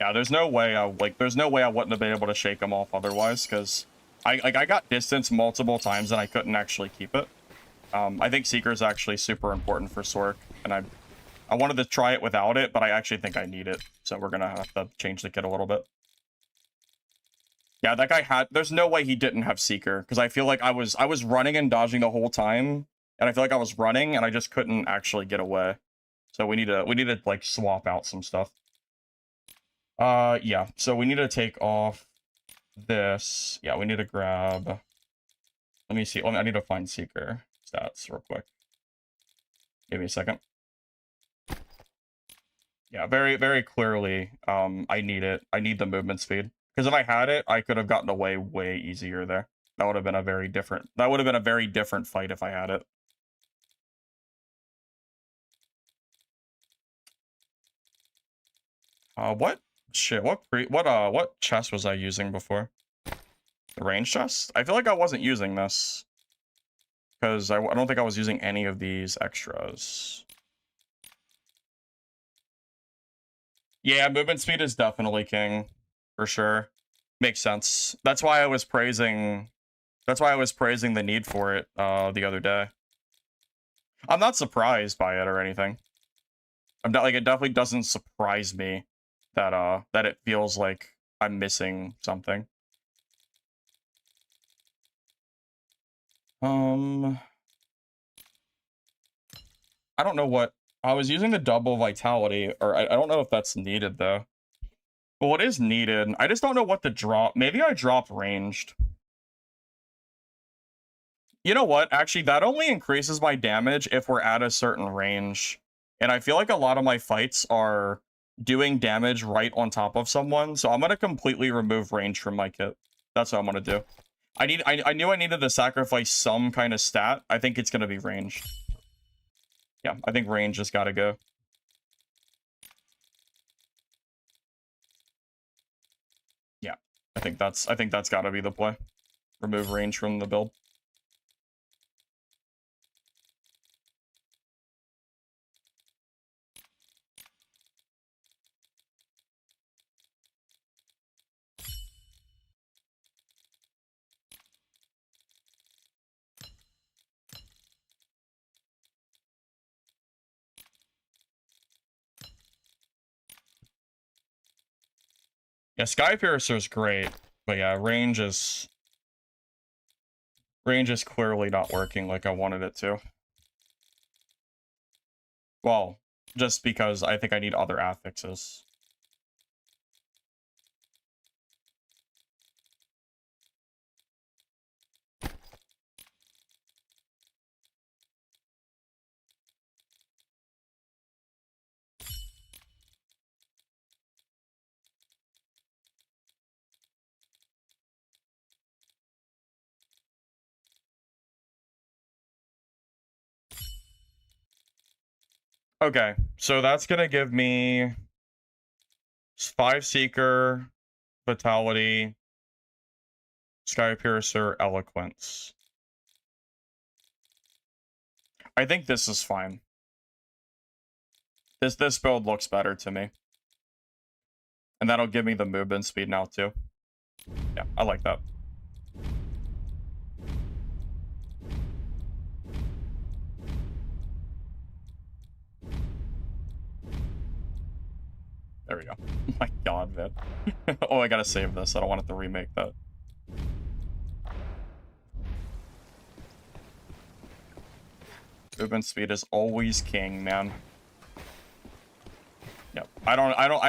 Yeah, there's no way I wouldn't have been able to shake him off otherwise, because I got distance multiple times and I couldn't actually keep it. I think Seeker is actually super important for Sork, and I wanted to try it without it, but I actually think I need it, so we're gonna have to change the kit a little bit. Yeah, that guy had... There's no way he didn't have Seeker, because I feel like I was running and dodging the whole time, and I feel like I was running, and I just couldn't actually get away. So we need to like swap out some stuff. Yeah, so we need to take off this. Yeah, we need to grab... Let me see. I need to find Seeker stats real quick. Give me a second. Yeah, very, very clearly, I need it. I need the movement speed. Because if I had it, I could have gotten away way easier there. That would have been a very different... That would have been a very different fight if I had it. What? Shit, what chest was I using before? The range chest? I feel like I wasn't using this. Because I don't think I was using any of these extras. Yeah, movement speed is definitely king. For sure. Makes sense. That's why I was praising... That's why I was praising the need for it, the other day. I'm not surprised by it or anything. I'm not, like, it definitely doesn't surprise me that, that it feels like I'm missing something. I don't know what... I was using the double vitality, or I don't know if that's needed, though. Well, it is needed. I just don't know what to drop. Maybe I dropped ranged. You know what? Actually, that only increases my damage if we're at a certain range. And I feel like a lot of my fights are doing damage right on top of someone, so I'm going to completely remove range from my kit. That's what I'm going to do. I knew I needed to sacrifice some kind of stat. I think it's going to be ranged. Yeah, I think range just got to go. Yeah, I think that's got to be the play. Remove range from the build. Yeah, Sky Piercer is great, but yeah, range is clearly not working like I wanted it to. Well, just because I think I need other affixes. Okay, so that's gonna give me 5 Seeker, Vitality, Sky Piercer, Eloquence. I think this is fine. This build looks better to me. And that'll give me the movement speed now too. Yeah, I like that. There we go. Oh my god, man. Oh, I gotta save this. I don't want it to remake that. Movement speed is always king, man. Yep. I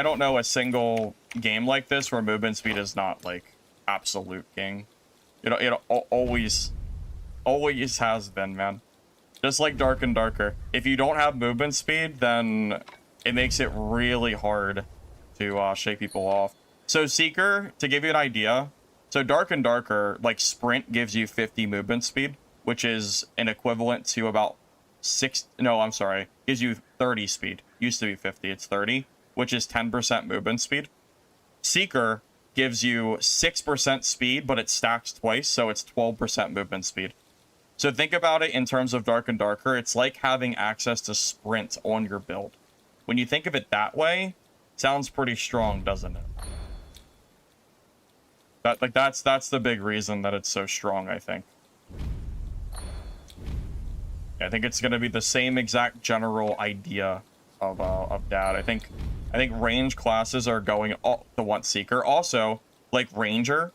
don't know a single game like this where movement speed is not like absolute king. It always has been, man. Just like Dark and Darker. If you don't have movement speed, then it makes it really hard to shake people off. So Seeker, to give you an idea, so Dark and Darker, like Sprint gives you 50 movement speed, which is an equivalent to about gives you 30 speed. Used to be 50, it's 30, which is 10% movement speed. Seeker gives you 6% speed, but it stacks twice, so it's 12% movement speed. So think about it in terms of Dark and Darker. It's like having access to Sprint on your build. When you think of it that way, sounds pretty strong, doesn't it? That's the big reason that it's so strong, I think. I think it's gonna be the same exact general idea of that. I think range classes are going to want Seeker. Also, like Ranger,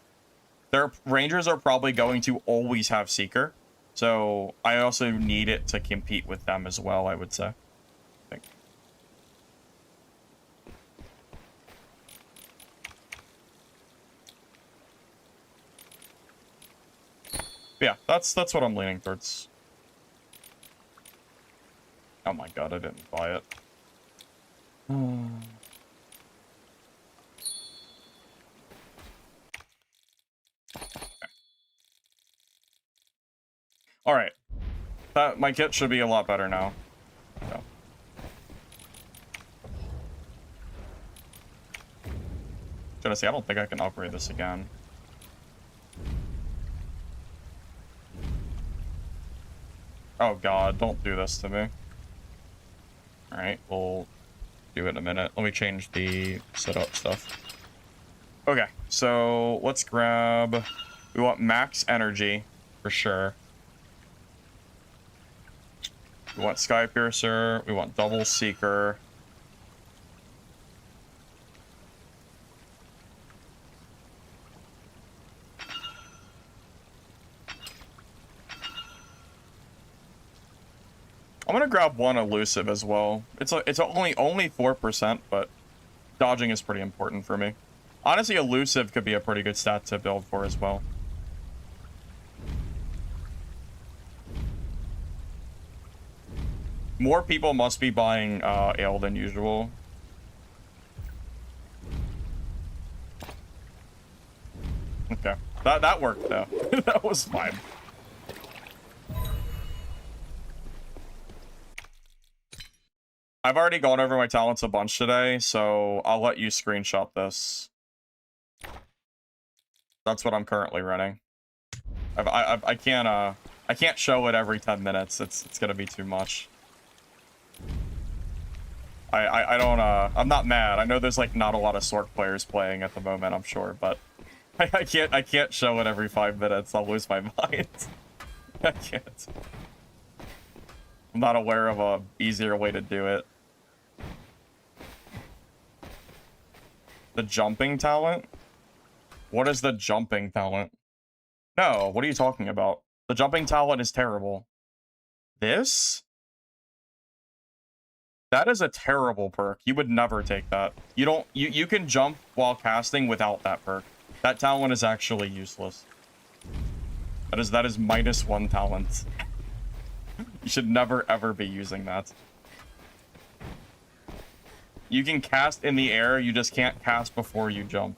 Rangers are probably going to always have Seeker. So I also need it to compete with them as well, I would say. I think. Yeah, that's what I'm leaning towards. Oh my god, I didn't buy it. Alright. My kit should be a lot better now. So. Should I say, I don't think I can upgrade this again. Oh god, don't do this to me. Alright, we'll do it in a minute. Let me change the setup stuff. Okay, so let's grab... We want max energy, for sure. We want Sky Piercer. We want double Seeker. I'm gonna grab one elusive as well. It's only 4%, but dodging is pretty important for me. Honestly, elusive could be a pretty good stat to build for as well. More people must be buying ale than usual. Okay, that worked though. That was fine. I've already gone over my talents a bunch today, so I'll let you screenshot this. That's what I'm currently running. I can't show it every 10 minutes. It's gonna be too much. I don't I'm not mad. I know there's like not a lot of Sork players playing at the moment, I'm sure, but I can't show it every 5 minutes. I'll lose my mind. I can't. I'm not aware of a easier way to do it. The jumping talent? What is the jumping talent? No, what are you talking about? The jumping talent is terrible. This? That is a terrible perk. You would never take that. You can jump while casting without that perk. That talent is actually useless. That is -1 talent. You should never ever be using that. You can cast in the air, you just can't cast before you jump.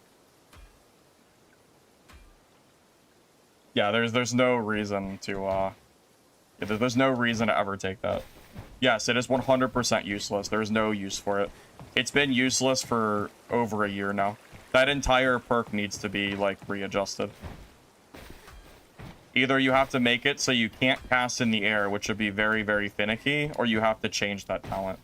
Yeah, there's no reason to there's no reason to ever take that. Yes, it is 100% useless. There's no use for it. It's been useless for over a year now. That entire perk needs to be, like, readjusted. Either you have to make it so you can't cast in the air, which would be very, very finicky, or you have to change that talent.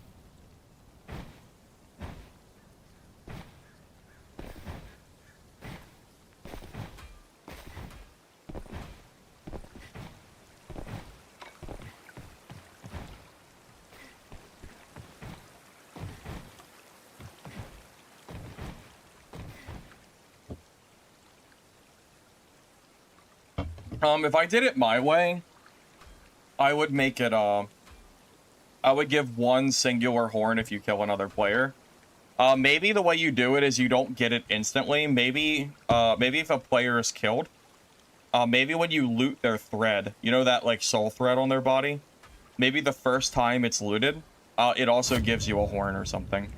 If I did it my way, I would make it, I would give one singular horn if you kill another player. Maybe the way you do it is you don't get it instantly. Maybe if a player is killed, maybe when you loot their thread, you know that, like, soul thread on their body? Maybe the first time it's looted, it also gives you a horn or something.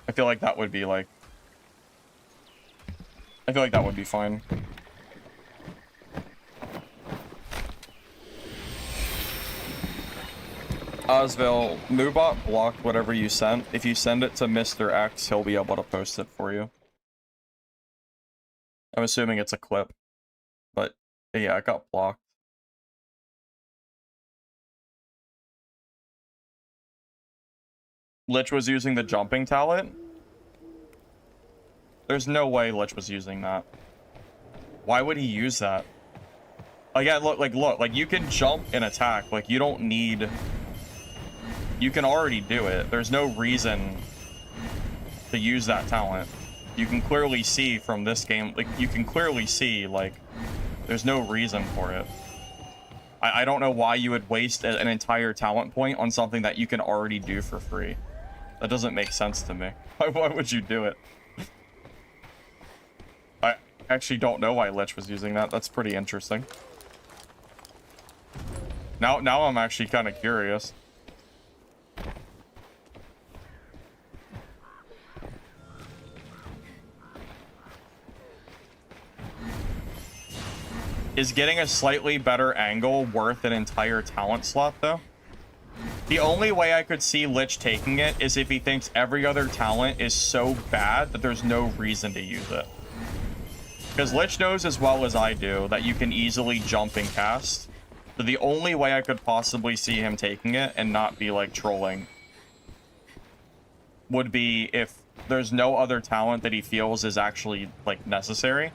I feel like that would be, like... I feel like that would be fine. Osville, Moobot blocked whatever you sent. If you send it to Mr. X, he'll be able to post it for you. I'm assuming it's a clip. But, yeah, it got blocked. Lich was using the jumping talent? There's no way Lich was using that. Why would he use that? Like, yeah, look, you can jump and attack. Like, you don't need... You can already do it. There's no reason to use that talent. You can clearly see from this game, like, you can clearly see, like, there's no reason for it. I don't know why you would waste an entire talent point on something that you can already do for free. That doesn't make sense to me. Why would you do it? I actually don't know why Lich was using that. That's pretty interesting. Now I'm actually kind of curious. Is getting a slightly better angle worth an entire talent slot, though? The only way I could see Lich taking it is if he thinks every other talent is so bad that there's no reason to use it. Because Lich knows as well as I do that you can easily jump and cast. So the only way I could possibly see him taking it and not be, like, trolling would be if there's no other talent that he feels is actually, like, necessary.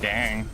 Dang.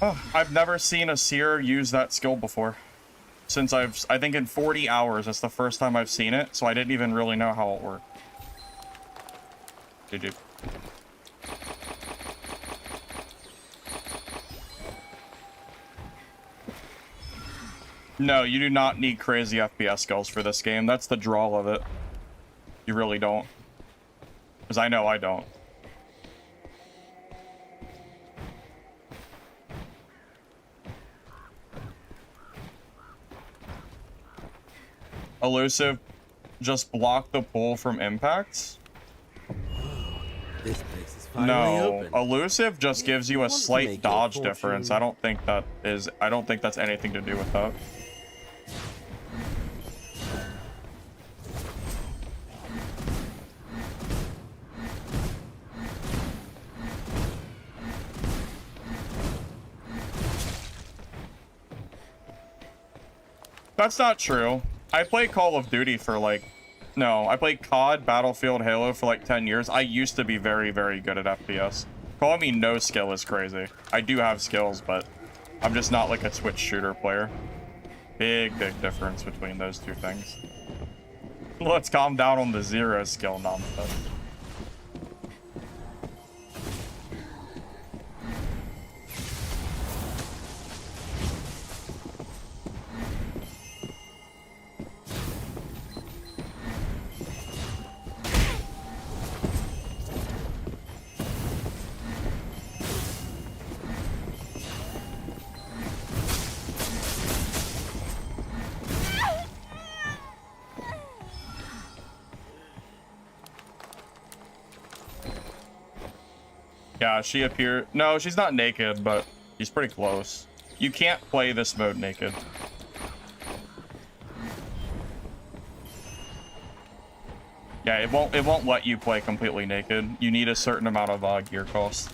Oh, I've never seen a seer use that skill before. Since I think in 40 hours, that's the first time I've seen it, so I didn't even really know how it worked. GG. No, you do not need crazy FPS skills for this game. That's the draw of it. You really don't. Because I know I don't. Elusive, just block the pull from impacts? This place is finally No, open. elusive just gives you a Want to slight make your dodge fortune. difference. I don't think that's anything to do with that. That's not true. I play Call of Duty for like... No, I played COD, Battlefield, Halo for like 10 years. I used to be very, very good at FPS. Calling me no skill is crazy. I do have skills, but I'm just not like a Twitch shooter player. Big, big difference between those two things. Let's calm down on the zero skill nonsense. Yeah, she appeared... No, she's not naked, but she's pretty close. You can't play this mode naked. Yeah, it won't let you play completely naked. You need a certain amount of gear cost.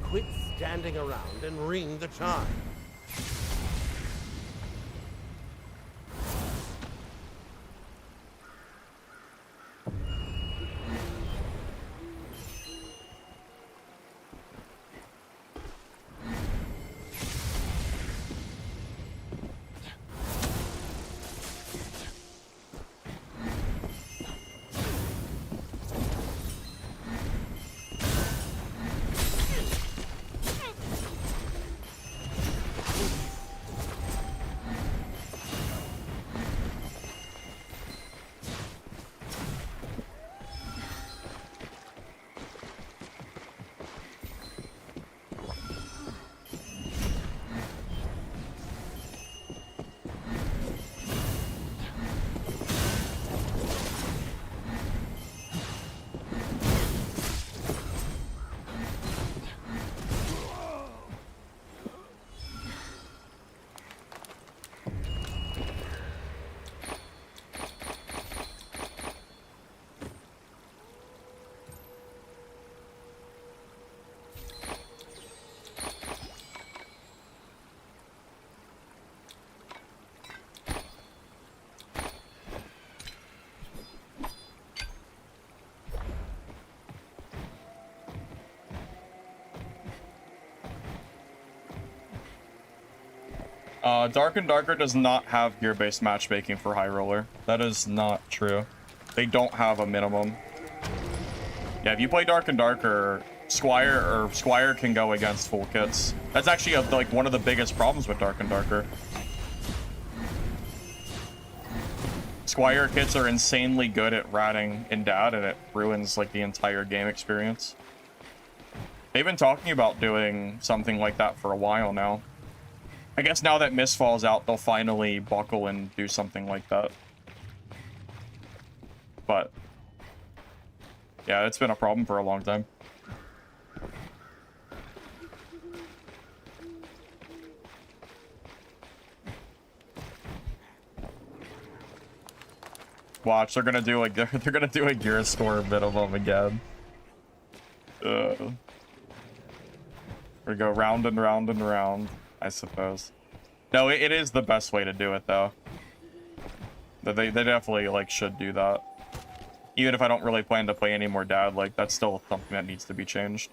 Quit standing around and ring the chime. Dark and Darker does not have gear-based matchmaking for High Roller. That is not true. They don't have a minimum. Yeah, if you play Dark and Darker, Squire can go against full kits. That's actually like one of the biggest problems with Dark and Darker. Squire kits are insanely good at ratting in dad, and it ruins like the entire game experience. They've been talking about doing something like that for a while now. I guess now that Mistfall's out, they'll finally buckle and do something like that. But yeah, it's been a problem for a long time. Watch, they're gonna do like they're gonna do a gear score minimum again. We go round and round and round, I suppose. No, it is the best way to do it though. They definitely like should do that. Even if I don't really plan to play any more Dad, like that's still something that needs to be changed.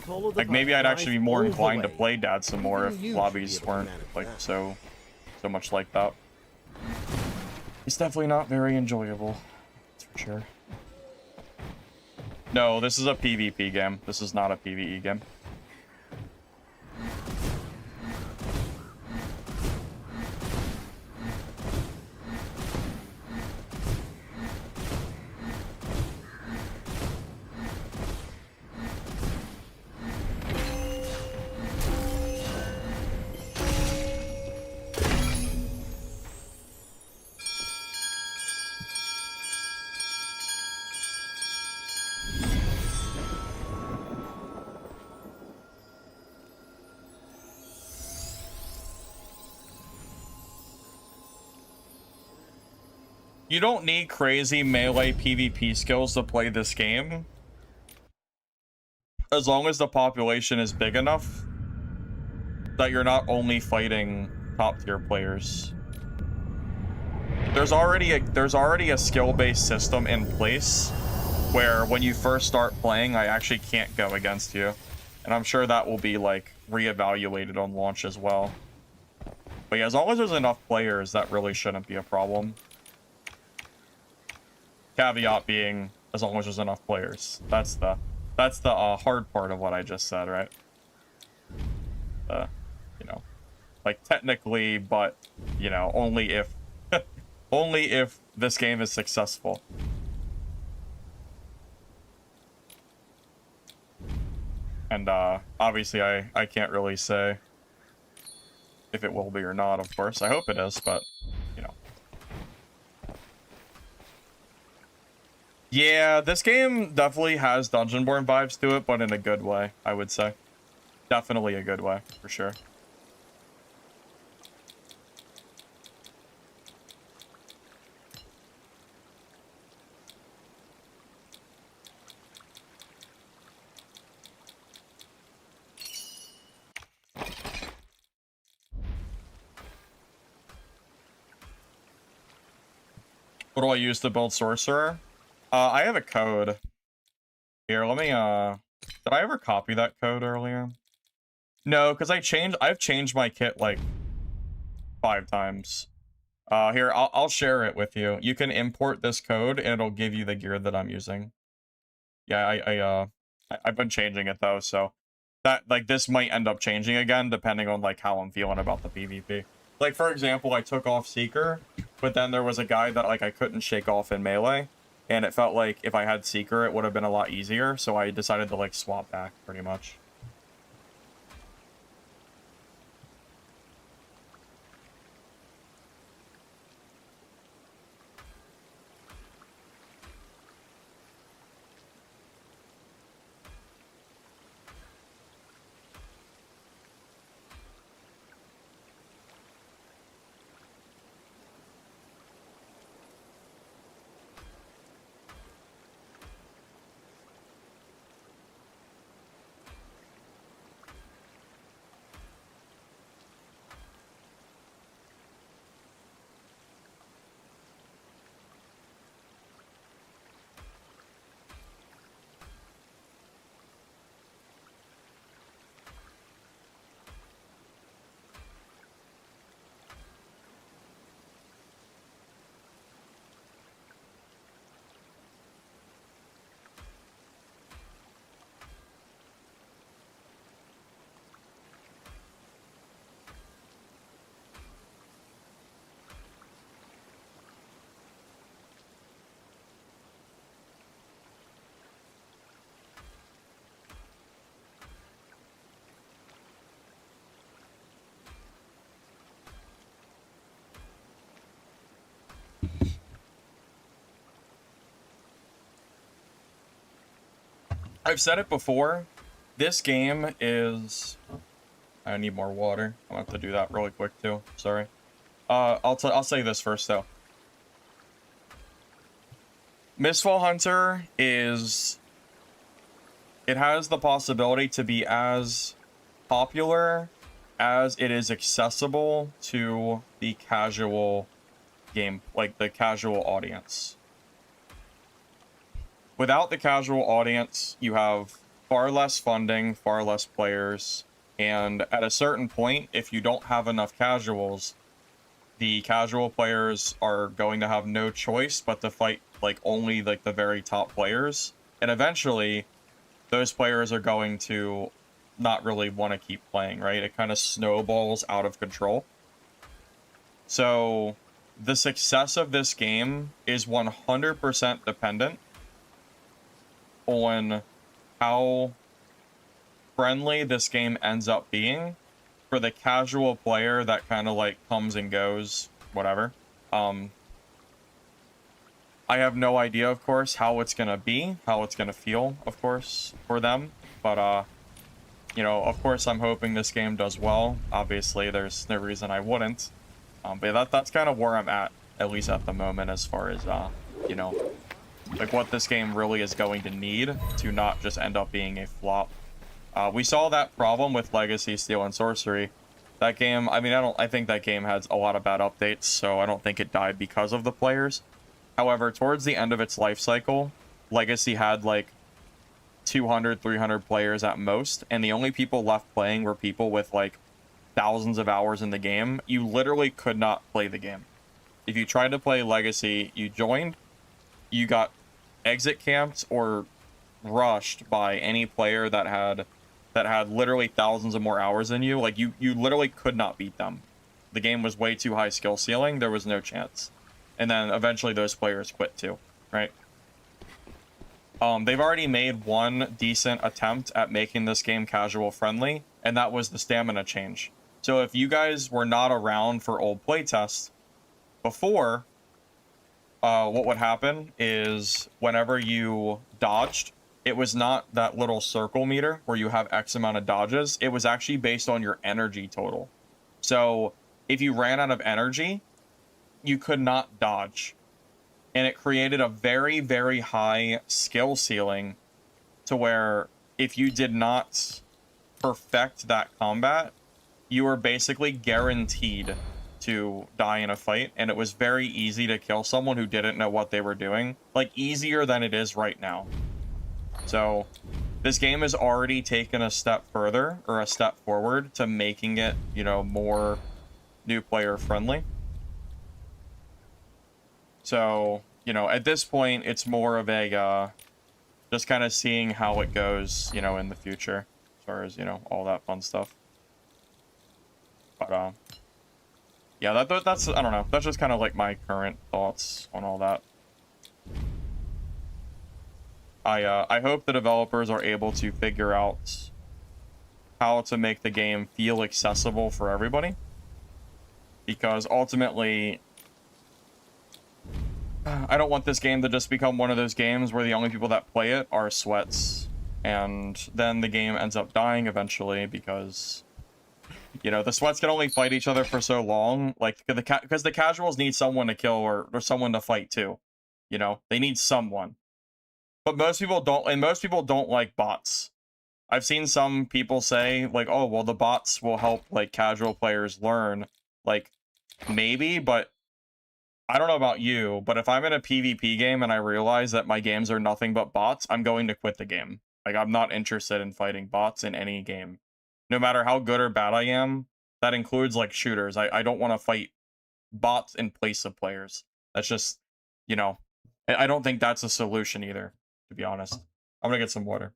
Follow the Like maybe I'd path, actually be guys, more all the inclined to way. play Dad some more Even if you should lobbies be able to weren't manage like that. so much like that. It's definitely not very enjoyable, that's for sure. No, this is a PvP game. This is not a PvE game. You don't need crazy melee PvP skills to play this game. As long as the population is big enough that you're not only fighting top tier players. There's already a skill-based system in place where when you first start playing, I actually can't go against you. And I'm sure that will be like reevaluated on launch as well. But yeah, as long as there's enough players, that really shouldn't be a problem. Caveat being, as long as there's enough players. That's the hard part of what I just said, right? You know, like technically, but you know, only if only if this game is successful. And obviously, I can't really say if it will be or not. Of course, I hope it is, but you know. Yeah, this game definitely has Dungeonborn vibes to it, but in a good way, I would say. Definitely a good way, for sure. What do I use to build Sorcerer? I have a code. Here, let me, did I ever copy that code earlier? No, because I've changed my kit, like, 5 times. Here, I'll share it with you. You can import this code, and it'll give you the gear that I'm using. Yeah, I've been changing it, though, so... That, like, this might end up changing again, depending on, like, how I'm feeling about the PvP. Like, for example, I took off Seeker, but then there was a guy that, like, I couldn't shake off in Melee, and it felt like if I had Seeker, it would have been a lot easier, so I decided to, like, swap back, pretty much. I've said it before, this game is... I need more water. I'm gonna have to do that really quick too, sorry. I'll say this first though. Mistfall Hunter is... It has the possibility to be as popular as it is accessible to the casual game, like the casual audience. Without the casual audience, you have far less funding, far less players, and at a certain point, if you don't have enough casuals, the casual players are going to have no choice but to fight like only like the very top players, and eventually those players are going to not really want to keep playing, right? It kind of snowballs out of control. So the success of this game is 100% dependent on how friendly this game ends up being for the casual player that kind of like comes and goes, whatever. I have no idea, of course, how it's gonna be, how it's gonna feel, of course, for them. But, you know, of course, I'm hoping this game does well. Obviously, there's no reason I wouldn't. But that's kind of where I'm at least at the moment, as far as, you know, like what this game really is going to need to not just end up being a flop. We saw that problem with Legacy, Steel, and Sorcery. That game, I mean, I think that game has a lot of bad updates, so I don't think it died because of the players. However, towards the end of its life cycle, Legacy had like 200, 300 players at most, and the only people left playing were people with like thousands of hours in the game. You literally could not play the game. If you tried to play Legacy, you joined, you got exit camped or rushed by any player that had literally thousands of more hours than you. Like you literally could not beat them. The game was way too high skill ceiling. There was no chance. And then eventually those players quit too, right? They've already made one decent attempt at making this game casual friendly, and that was the stamina change. So if you guys were not around for old playtests before, what would happen is whenever you dodged, it was not that little circle meter where you have X amount of dodges. It was actually based on your energy total. So if you ran out of energy, you could not dodge. And it created a very, very high skill ceiling to where if you did not perfect that combat, you were basically guaranteed to die in a fight, and it was very easy to kill someone who didn't know what they were doing. Like, easier than it is right now. So, this game has already taken a step further, or a step forward, to making it, you know, more new player friendly. So, you know, at this point, it's more of a, just kind of seeing how it goes, you know, in the future, as far as, you know, all that fun stuff. But, yeah, that's, I don't know, that's just kind of like my current thoughts on all that. I hope the developers are able to figure out how to make the game feel accessible for everybody. Because ultimately, I don't want this game to just become one of those games where the only people that play it are sweats. And then the game ends up dying eventually because, you know, the sweats can only fight each other for so long. Like, because the casuals need someone to kill or someone to fight too. You know, they need someone. But most people don't, and most people don't like bots. I've seen some people say, like, oh, well, the bots will help, like, casual players learn. Like, maybe, but I don't know about you, but if I'm in a PvP game and I realize that my games are nothing but bots, I'm going to quit the game. Like, I'm not interested in fighting bots in any game. No matter how good or bad I am, that includes, like, shooters. I don't want to fight bots in place of players. That's just, you know, I don't think that's a solution either, to be honest. I'm gonna get some water.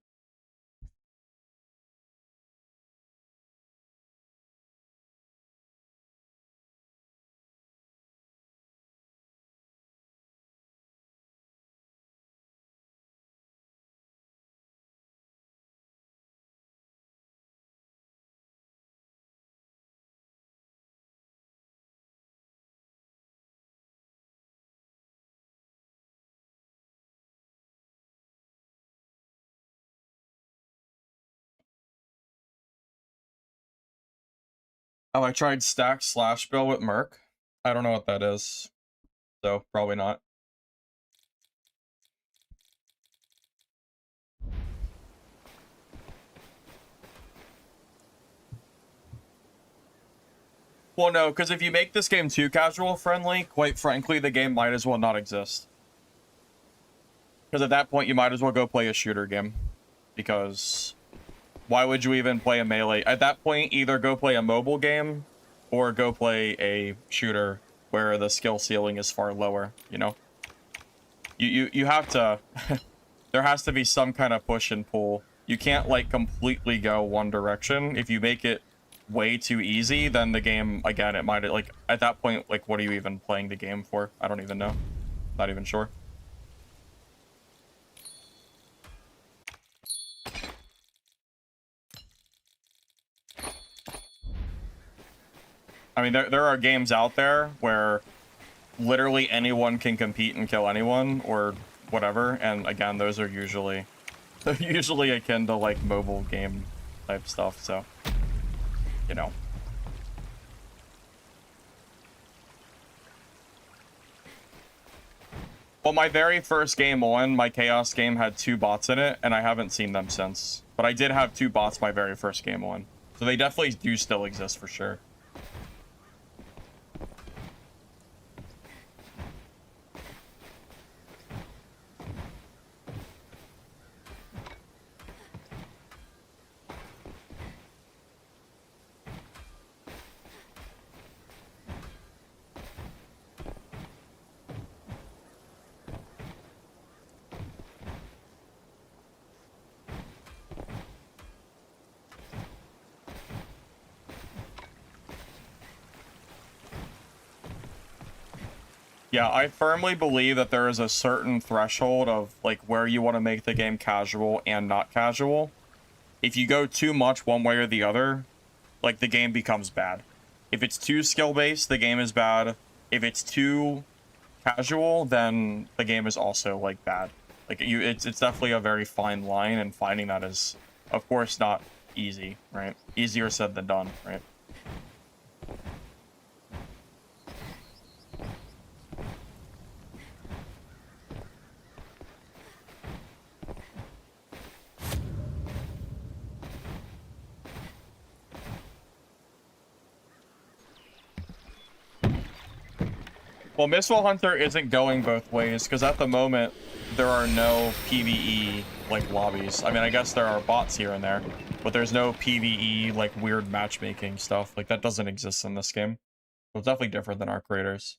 Oh, I tried stack slash bill with Merc. I don't know what that is, so probably not. Well, no, because if you make this game too casual friendly, quite frankly, the game might as well not exist. Because at that point, you might as well go play a shooter game. Because why would you even play a melee? At that point, either go play a mobile game or go play a shooter where the skill ceiling is far lower, you know? You have to... there has to be some kind of push and pull. You can't, like, completely go one direction. If you make it way too easy, then the game, again, it might, like, at that point, like, what are you even playing the game for? I don't even know. Not even sure. I mean, there are games out there where literally anyone can compete and kill anyone or whatever, and again, those are usually akin to like mobile game type stuff, so you know. Well, my very first game on, my Chaos game had 2 bots in it, and I haven't seen them since. But I did have 2 bots my very first game on. So they definitely do still exist for sure. Yeah, I firmly believe that there is a certain threshold of like where you want to make the game casual and not casual. If you go too much one way or the other, like the game becomes bad. If it's too skill-based, the game is bad. If it's too casual, then the game is also like bad. Like it's definitely a very fine line, and finding that is, of course, not easy, right? Easier said than done, right? Well, Mistfall Hunter isn't going both ways, because at the moment, there are no PvE, like, lobbies. I mean, I guess there are bots here and there, but there's no PvE, like, weird matchmaking stuff. Like, that doesn't exist in this game. So it's definitely different than our creators.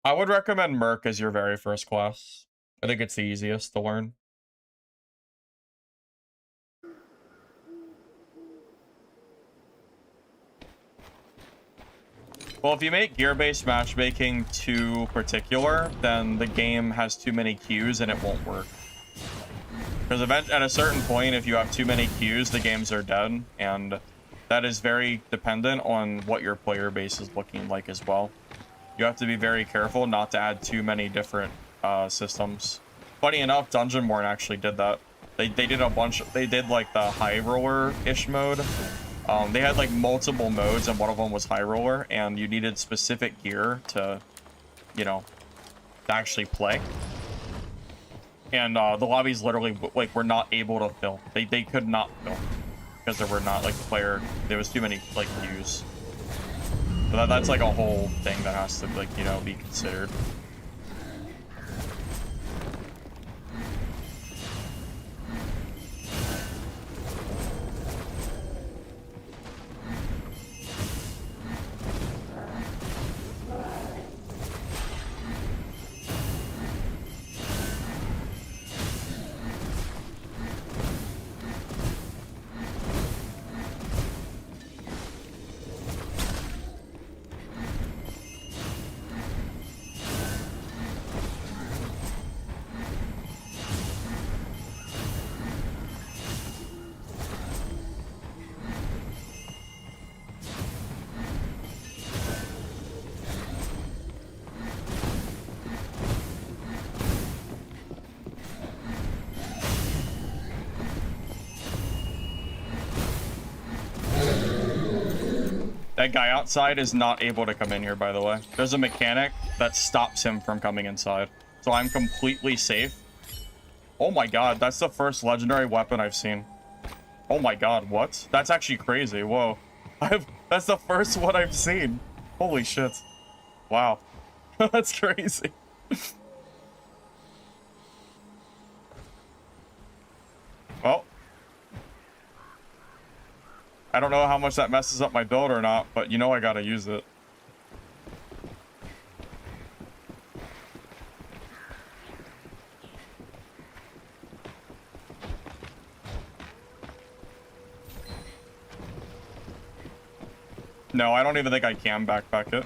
I would recommend Merc as your very first class. I think it's the easiest to learn. Well, if you make gear-based matchmaking too particular, then the game has too many queues and it won't work. Because at a certain point, if you have too many queues, the games are dead, and that is very dependent on what your player base is looking like as well. You have to be very careful not to add too many different systems. Funny enough, Dungeonborn actually did that. They did a bunch. They did like the high roller-ish mode. They had like multiple modes, and one of them was high roller, and you needed specific gear to, you know, to actually play. And the lobbies literally like were not able to fill. They could not fill because there were not like there was too many like queues. So that's like a whole thing that has to like, you know, be considered. That guy outside is not able to come in here, by the way. There's a mechanic that stops him from coming inside. So I'm completely safe. Oh my god, that's the first legendary weapon I've seen. Oh my god, what? That's actually crazy, whoa. That's the first one I've seen. Holy shit. Wow. That's crazy. Well, I don't know how much that messes up my build or not, but you know I gotta use it. No, I don't even think I can backpack it.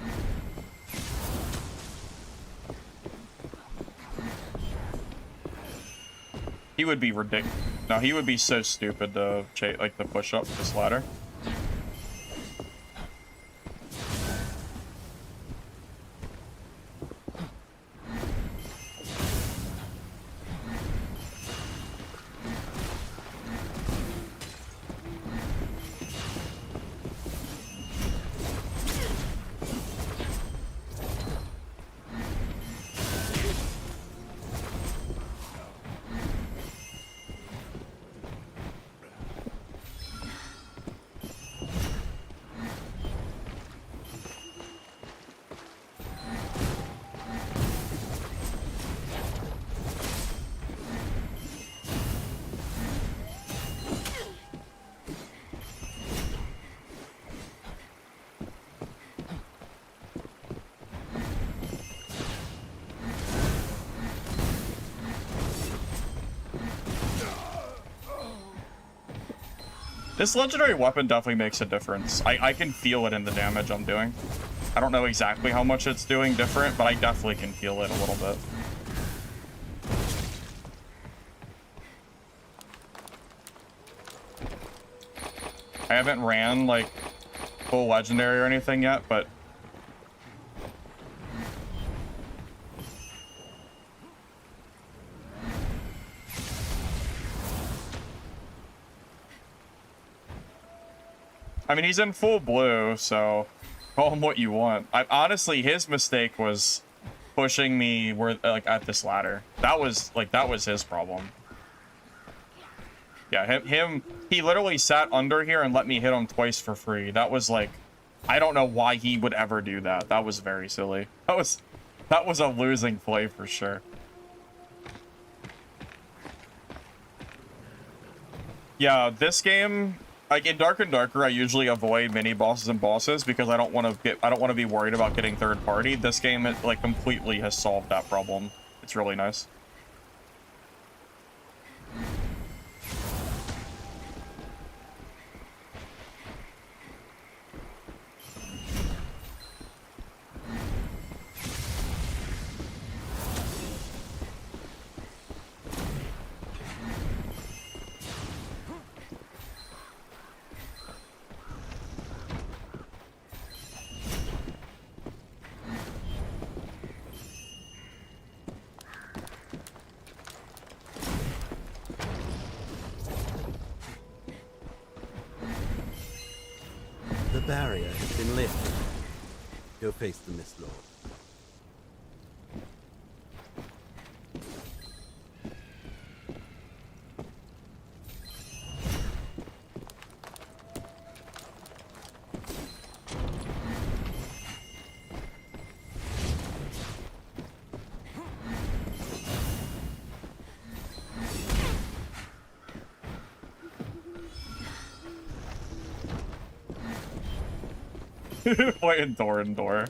He would be ridiculous. No, he would be so stupid to like to push up this ladder. This legendary weapon definitely makes a difference. I can feel it in the damage I'm doing. I don't know exactly how much it's doing different, but I definitely can feel it a little bit. I haven't ran, like, full legendary or anything yet, but... I mean, he's in full blue, so call him what you want. Honestly, his mistake was pushing me where, like, at this ladder. That was his problem. Yeah, he literally sat under here and let me hit him twice for free. That was like, I don't know why he would ever do that. That was very silly. That was a losing play for sure. Yeah, this game, like in Dark and Darker, I usually avoid mini bosses and bosses because I don't want to be worried about getting third party. This game, it like completely has solved that problem. It's really nice. The barrier has been lifted. Go face the Mist Lord. Playing door and door.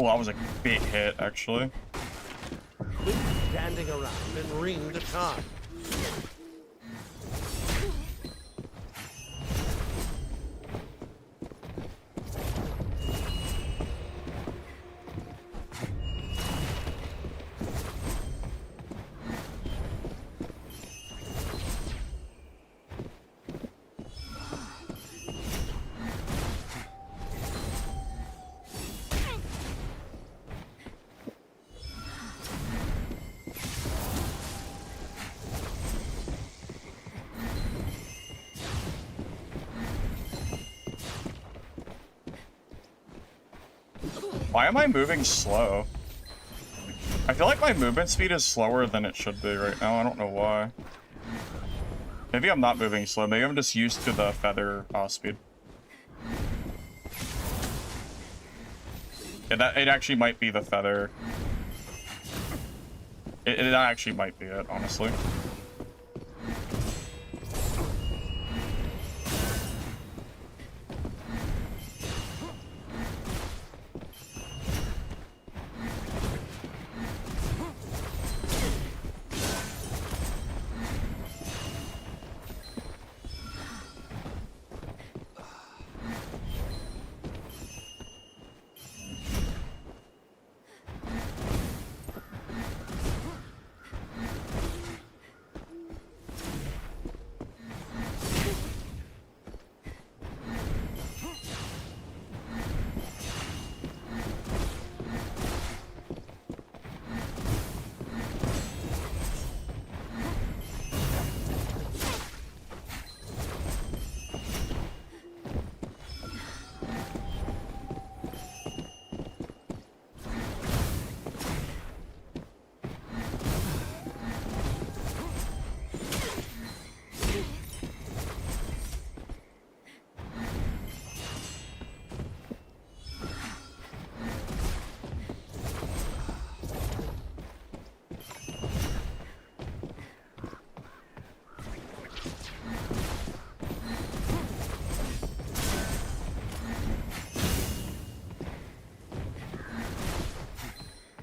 Oh, that was a big hit, actually. Quit standing around and ring the chime. Why am I moving slow? I feel like my movement speed is slower than it should be right now. I don't know why. Maybe I'm not moving slow. Maybe I'm just used to the feather speed. Yeah, it actually might be the feather. It actually might be it, honestly.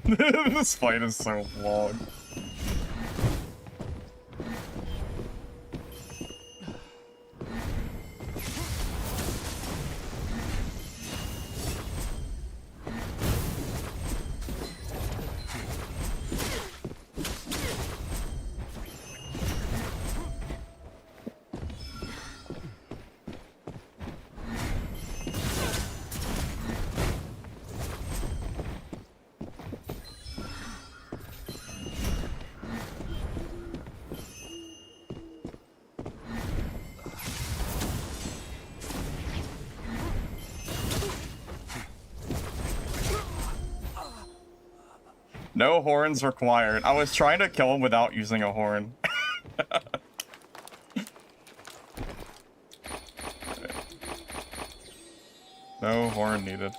This fight is so long. No horns required. I was trying to kill him without using a horn. No horn needed.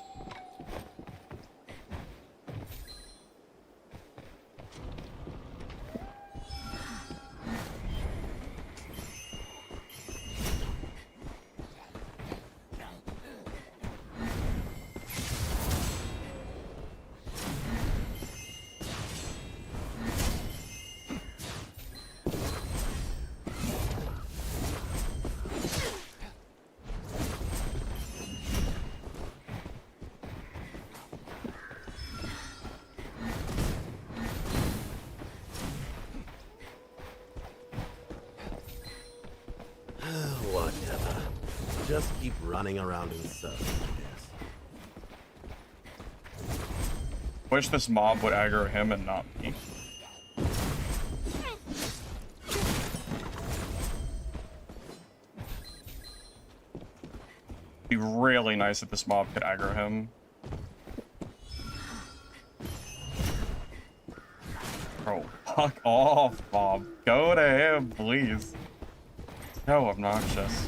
Whatever. Just keep running around in circles, I guess. Wish this mob would aggro him and not me. Be really nice if this mob could aggro him. Bro, fuck off, mob. Go to him, please. So obnoxious.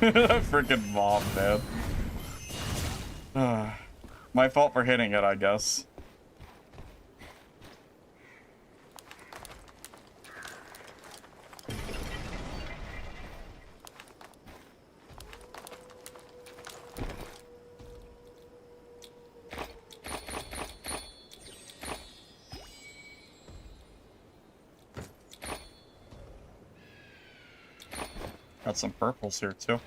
Freaking mob, man. My fault for hitting it, I guess. Got some purples here, too.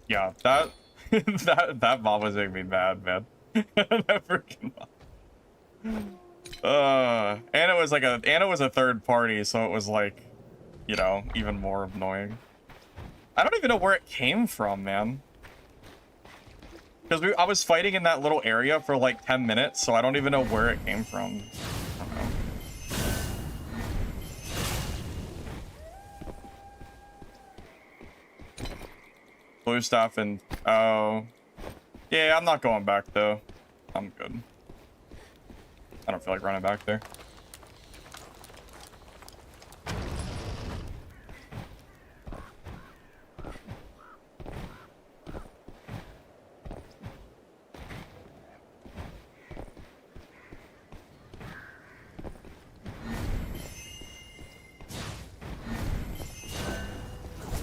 Yeah, that that mob was making me mad, man. That freaking mob. And it was a third party, so it was like, you know, even more annoying. I don't even know where it came from, man. Because I was fighting in that little area for like 10 minutes, so I don't even know where it came from. I don't know. Blue stuff and... Oh. Yeah, I'm not going back, though. I'm good. I don't feel like running back there.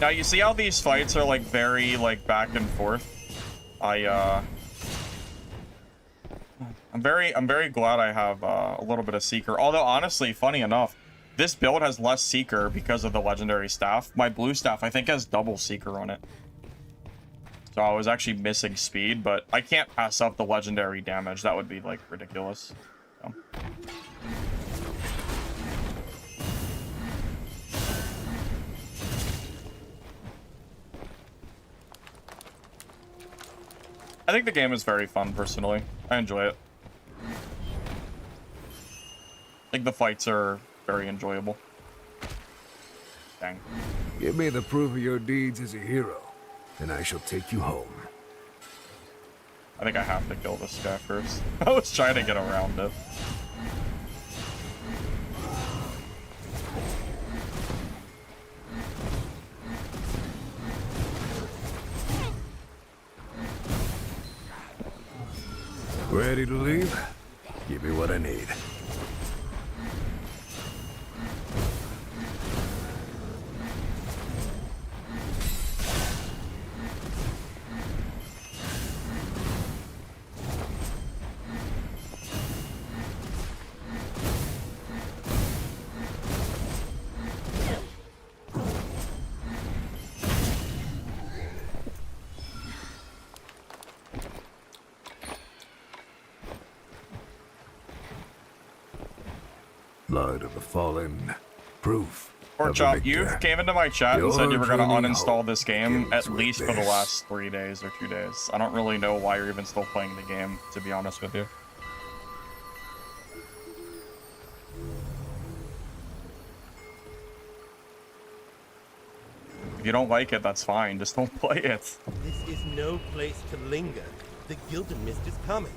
Now, you see how these fights are, like, very, like, back and forth? I'm very glad I have a little bit of Seeker. Although, honestly, funny enough, this build has less Seeker because of the legendary staff. My blue staff, I think, has double Seeker on it. So I was actually missing speed, but I can't pass up the legendary damage. That would be, like, ridiculous. So. I think the game is very fun, personally. I enjoy it. I think the fights are very enjoyable. Dang. Give me the proof of your deeds as a hero, and I shall take you home. I think I have to kill this guy first. I was trying to get around it. Ready to leave? Give me what I need. Blood of the fallen, proof. Pork Chop, you came into my chat and said you were going to Your uninstall this game begins at with least for the this. last 3 days or 2 days. I don't really know why you're even still playing the game, to be honest with you. If you don't like it, that's fine. Just don't play it. This is no place to linger. The Gilded Mist is coming.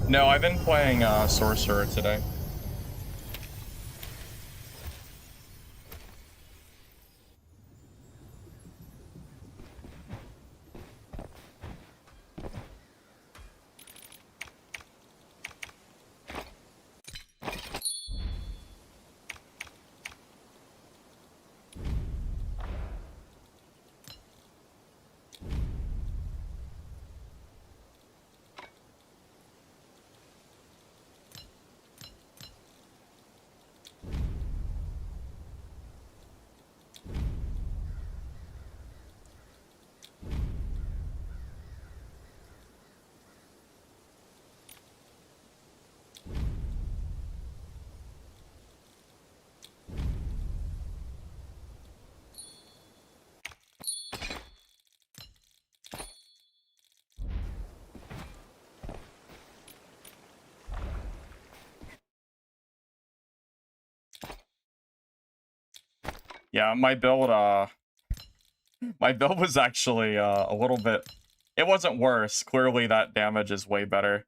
No, I've been playing Sorcerer today. Yeah, my build was actually a little bit, it wasn't worse. Clearly that damage is way better.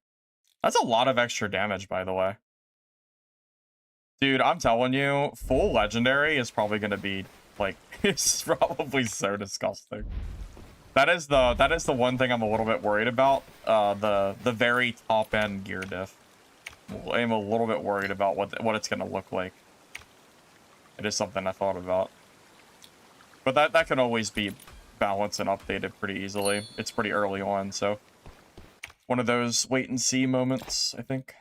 That's a lot of extra damage, by the way. Dude, I'm telling you, full legendary is probably gonna be like, it's probably so disgusting. That is the one thing I'm a little bit worried about. The very top end gear diff. I'm a little bit worried about what it's gonna look like. It is something I thought about. But that can always be balanced and updated pretty easily. It's pretty early on, so one of those wait and see moments, I think.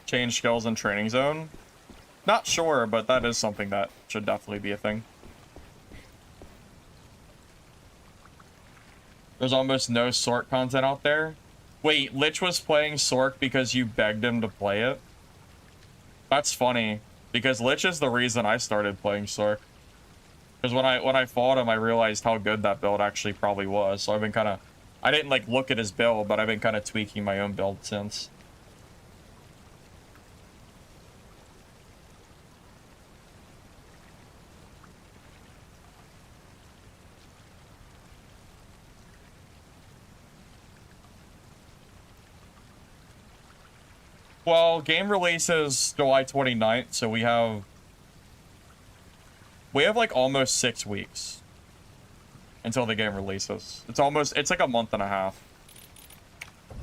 Change skills in training zone? Not sure, but that is something that should definitely be a thing. There's almost no Sork content out there. Wait, Lich was playing Sork because you begged him to play it? That's funny, because Lich is the reason I started playing Sork. Because when I fought him, I realized how good that build actually probably was. So I've been kind of, I didn't like look at his build, but I've been kind of tweaking my own build since. Well, game release is July 29th, so we have like almost 6 weeks until the game releases. It's like a month and a half.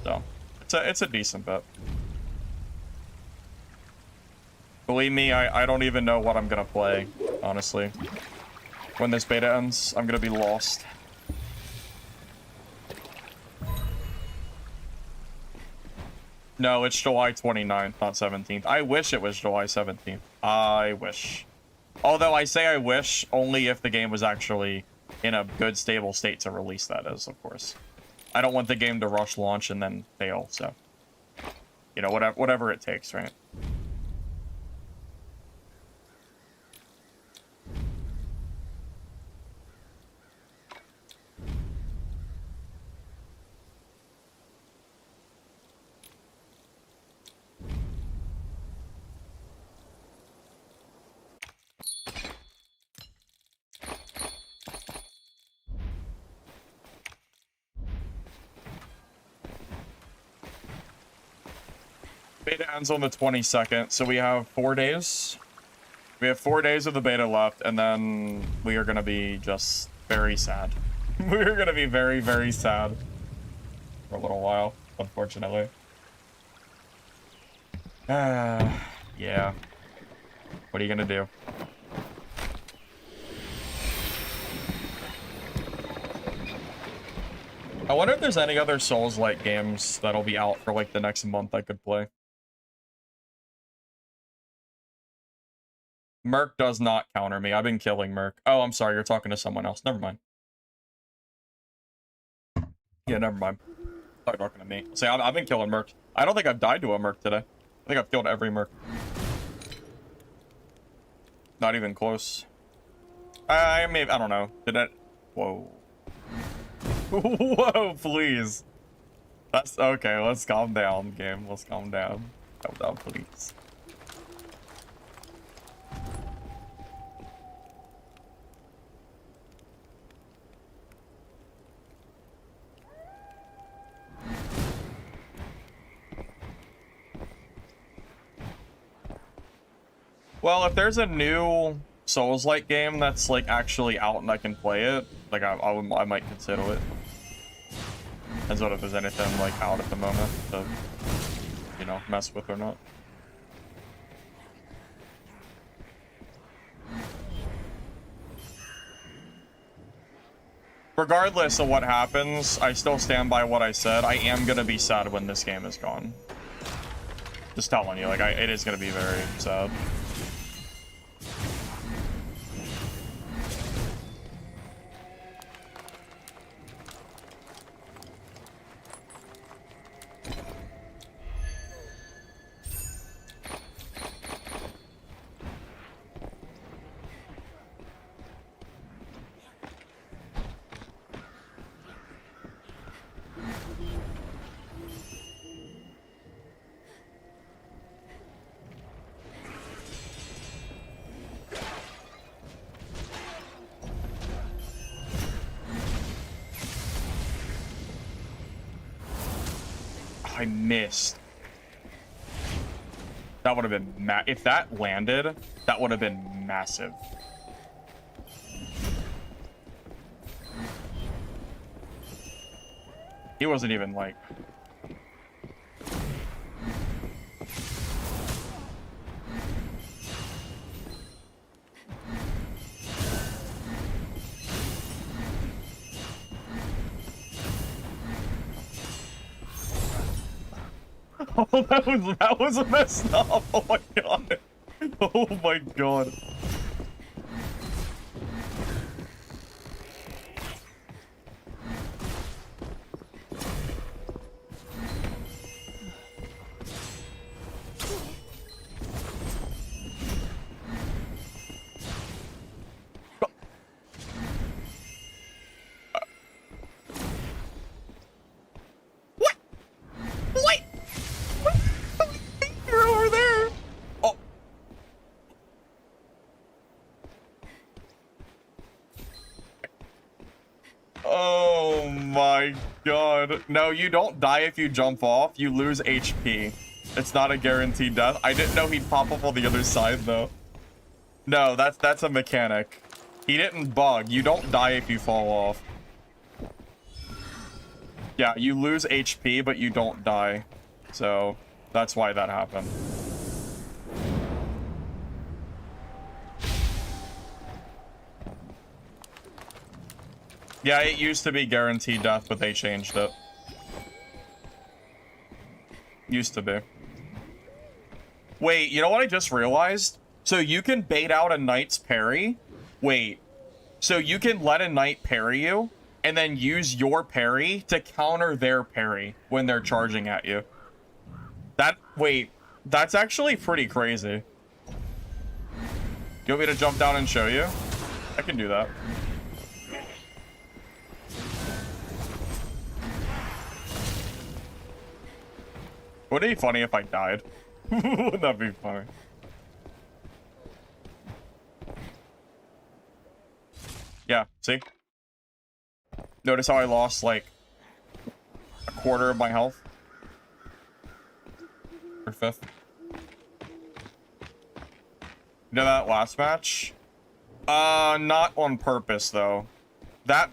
So, it's a decent bit. Believe me, I don't even know what I'm gonna play, honestly. When this beta ends, I'm gonna be lost. No, it's July 29th, not 17th. I wish it was July 17th. I wish. Although I say I wish only if the game was actually in a good, stable state to release, that is, of course. I don't want the game to rush launch and then fail, so... You know, whatever it takes, right? Beta ends on the 22nd, so we have 4 days. We have 4 days of the beta left, and then we are going to be just very sad. We're going to be very, very sad for a little while, unfortunately. Yeah. What are you going to do? I wonder if there's any other Souls-like games that'll be out for like the next month I could play. Merc does not counter me. I've been killing Merc. Oh, I'm sorry. You're talking to someone else. Never mind. Yeah, never mind. Start talking to me. See, I've been killing Merc. I don't think I've died to a Merc today. I think I've killed every Merc. Not even close. I don't know. Did it? Whoa. Whoa, please. That's okay. Let's calm down, game. Let's calm down. Calm down, please. Well, if there's a new Souls-like game that's like actually out and I can play it, like I might consider it. Depends on if there's anything like out at the moment to, you know, mess with or not. Regardless of what happens, I still stand by what I said. I am gonna be sad when this game is gone. Just telling you, like, it is gonna be very sad. I missed. That would have been if that landed, that would have been massive. He wasn't even like... Oh, that was messed up. Oh my god. Oh my god. Oh my god. No, you don't die if you jump off. You lose HP. It's not a guaranteed death. I didn't know he'd pop up on the other side, though. No, that's a mechanic. He didn't bug. You don't die if you fall off. Yeah, you lose HP, but you don't die. So, that's why that happened. Yeah, it used to be guaranteed death, but they changed it. Used to be. Wait, you know what I just realized? So you can bait out a knight's parry. Wait. So you can let a knight parry you, and then use your parry to counter their parry when they're charging at you. Wait, that's actually pretty crazy. You want me to jump down and show you? I can do that. Wouldn't it be funny if I died? Wouldn't that be funny? Yeah, see? Notice how I lost, like, a quarter of my health? Or fifth? You know that last match? Not on purpose, though. That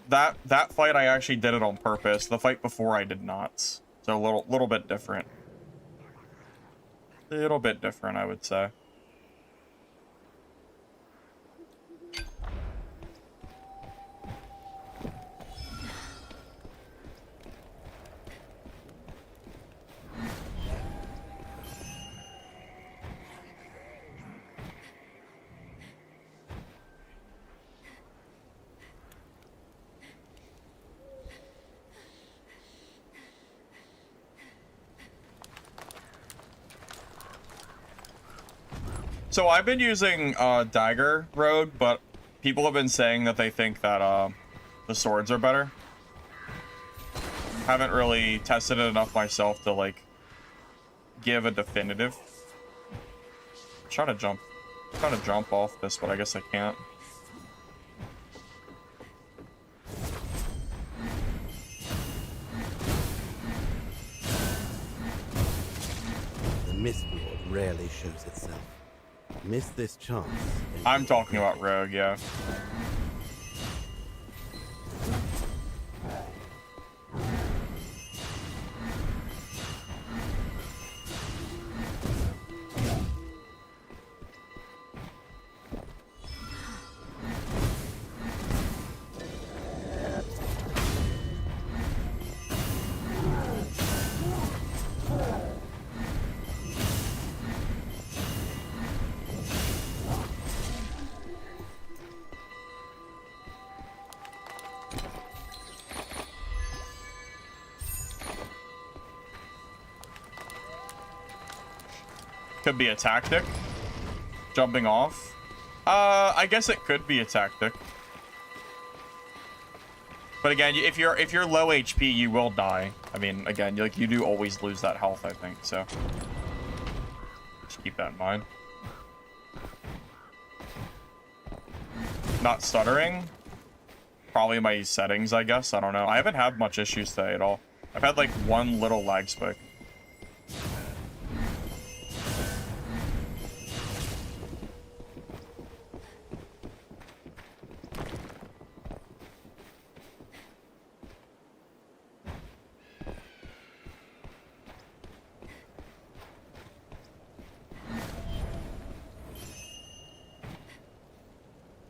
fight, I actually did it on purpose. The fight before, I did not. So a little bit different. A little bit different, I would say. So I've been using Dagger Rogue, but people have been saying that they think that the swords are better. Haven't really tested it enough myself to like give a definitive. I'm trying to jump off this, but I guess I can't. The Mistfall rarely shows itself. Miss this chance. I'm talking about Rogue, yeah. Could be a tactic. Jumping off. I guess it could be a tactic. But again, if you're low HP, you will die. I mean, again, you do always lose that health, I think, so just keep that in mind. Not stuttering. Probably my settings, I guess. I don't know. I haven't had much issues today at all. I've had like one little lag spike.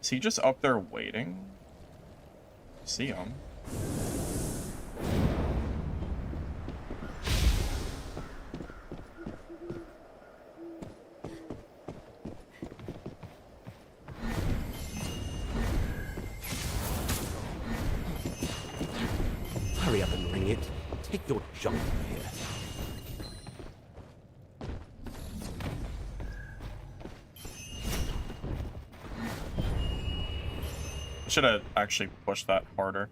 Is he just up there waiting? See him. Hurry up and ring it. Take your junk from here. I should have actually pushed that harder.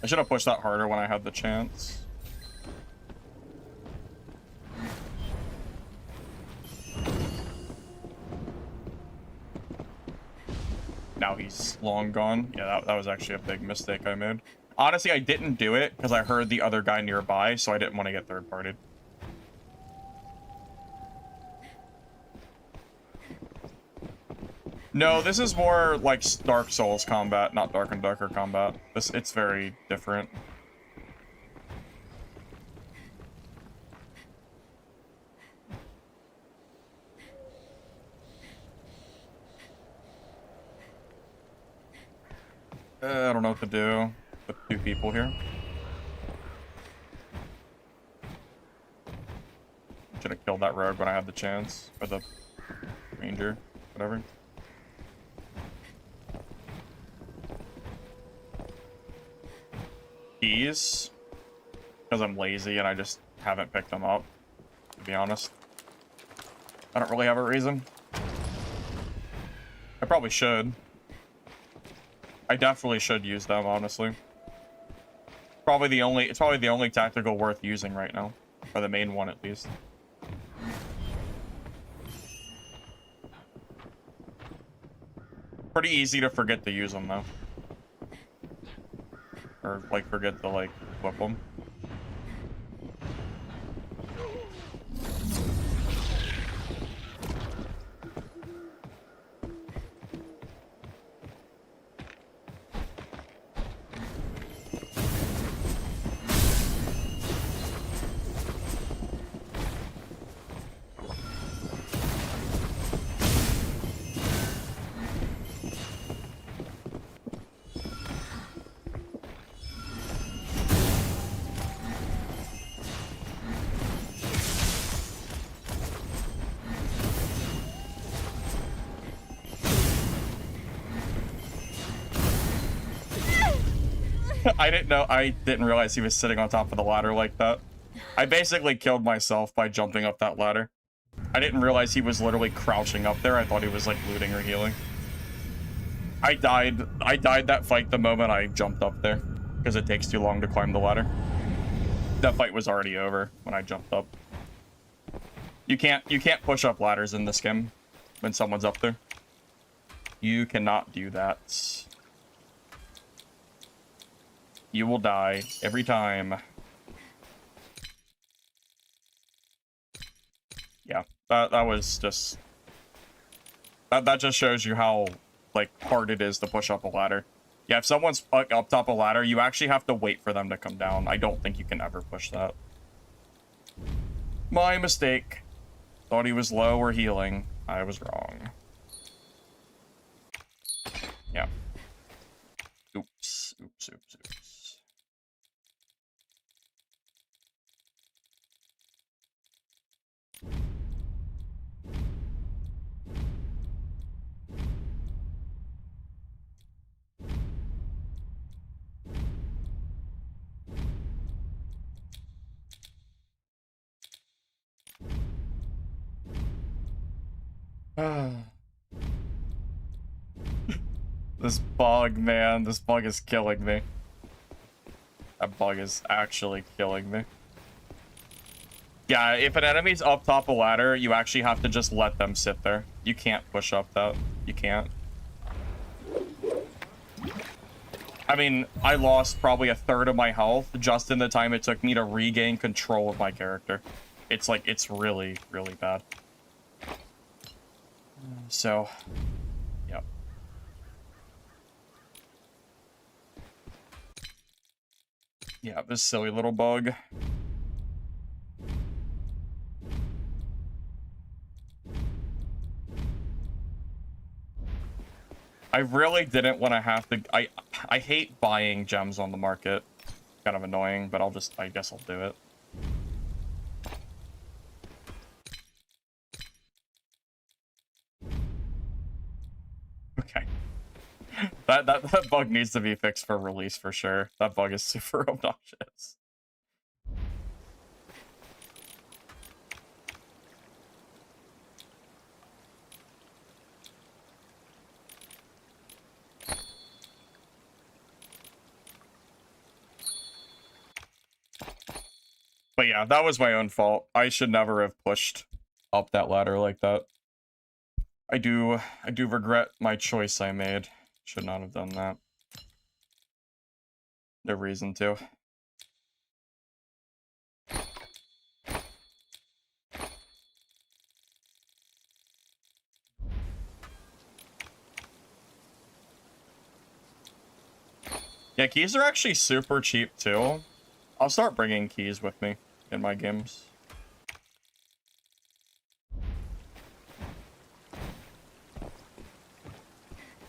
I should have pushed that harder when I had the chance. Now he's long gone. Yeah, that was actually a big mistake I made. Honestly, I didn't do it because I heard the other guy nearby, so I didn't want to get third-partied. No, this is more like Dark Souls combat, not Dark and Darker combat. It's very different. I don't know what to do with two people here. Should have killed that rogue when I had the chance, or the ranger, whatever. Keys, because I'm lazy and I just haven't picked them up, to be honest. I don't really have a reason. I probably should. I definitely should use them, honestly. It's probably the only tactical worth using right now, or the main one at least. Pretty easy to forget to use them though. Or, like, forget to, like, whip them. I didn't realize he was sitting on top of the ladder like that. I basically killed myself by jumping up that ladder. I didn't realize he was literally crouching up there. I thought he was like looting or healing. I died that fight the moment I jumped up there because it takes too long to climb the ladder. That fight was already over when I jumped up. You can't push up ladders in this game when someone's up there. You cannot do that. You will die every time. Yeah, that was just... That just shows you how, like, hard it is to push up a ladder. Yeah, if someone's up top of a ladder, you actually have to wait for them to come down. I don't think you can ever push that. My mistake. Thought he was low or healing. I was wrong. Yeah. Oops. This bug, man. This bug is killing me. That bug is actually killing me. Yeah, if an enemy's up top a ladder, you actually have to just let them sit there. You can't push up that. You can't. I mean, I lost probably a third of my health just in the time it took me to regain control of my character. It's like, it's really, really bad. So, yep. Yeah, this silly little bug. I really didn't want to have to... I hate buying gems on the market. Kind of annoying, but I guess I'll do it. Okay. That bug needs to be fixed for release for sure. That bug is super obnoxious. But yeah, that was my own fault. I should never have pushed up that ladder like that. I do regret my choice I made. Should not have done that. No reason to. Yeah, keys are actually super cheap too. I'll start bringing keys with me in my games.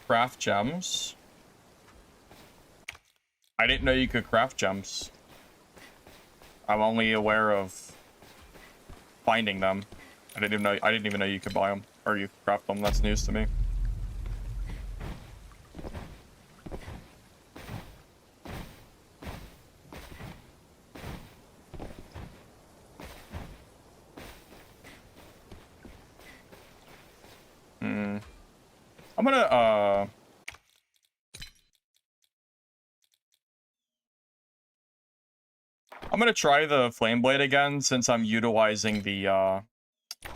Craft gems. I didn't know you could craft gems. I'm only aware of finding them. I didn't even know you could buy them or you could craft them. That's news to me. I'm gonna try the flame blade again since I'm utilizing the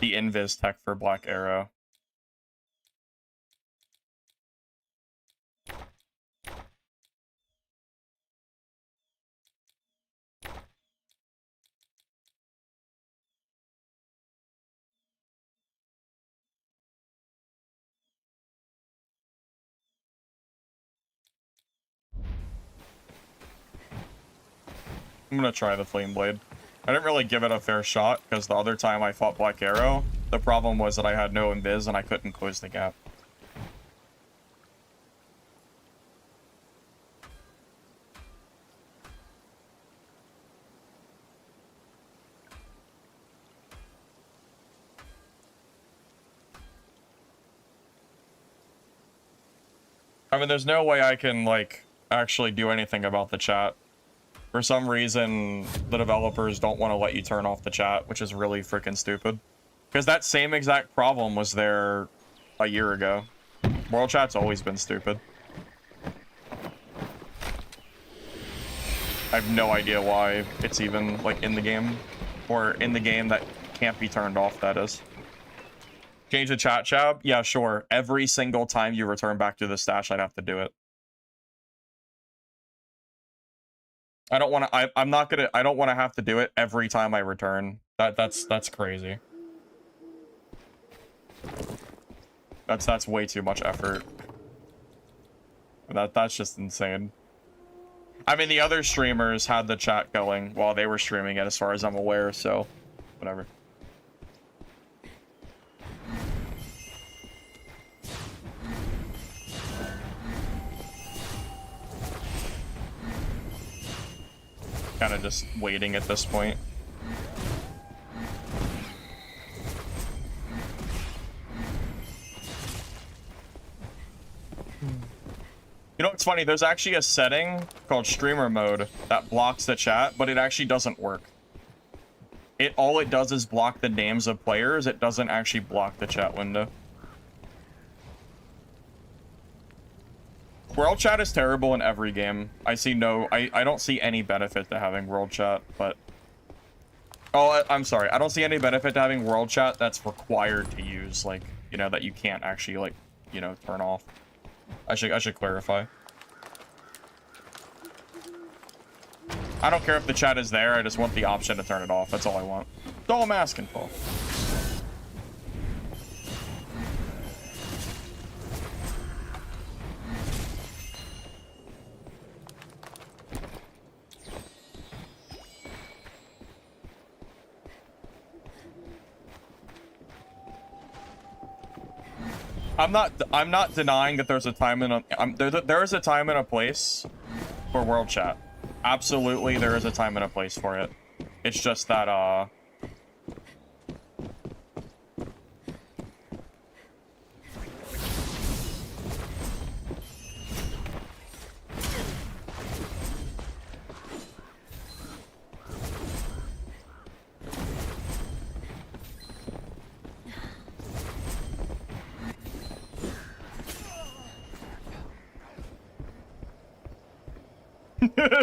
invis tech for Black Arrow. I'm gonna try the flame blade. I didn't really give it a fair shot because the other time I fought Black Arrow, the problem was that I had no invis and I couldn't close the gap. I mean, there's no way I can, like, actually do anything about the chat. For some reason, the developers don't want to let you turn off the chat, which is really freaking stupid. Because that same exact problem was there a year ago. World chat's always been stupid. I have no idea why it's even, like, in the game. Or in the game that can't be turned off, that is. Change the chat tab? Yeah, sure. Every single time you return back to the stash, I'd have to do it. I don't want to. I'm not gonna. I don't want to have to do it every time I return. That's crazy. That's way too much effort. That's just insane. I mean, the other streamers had the chat going while they were streaming it, as far as I'm aware. So, whatever. Kind of just waiting at this point. You know what's funny? There's actually a setting called streamer mode that blocks the chat, but it actually doesn't work. All it does is block the names of players. It doesn't actually block the chat window. World chat is terrible in every game. I don't see any benefit to having world chat, but... Oh, I'm sorry. I don't see any benefit to having world chat that's required to use, like, you know, that you can't actually, like, you know, turn off. I should clarify. I don't care if the chat is there, I just want the option to turn it off. That's all I want. That's all I'm asking for. I'm not denying that there's a time and there is a time and a place for world chat. Absolutely, there is a time and a place for it. It's just that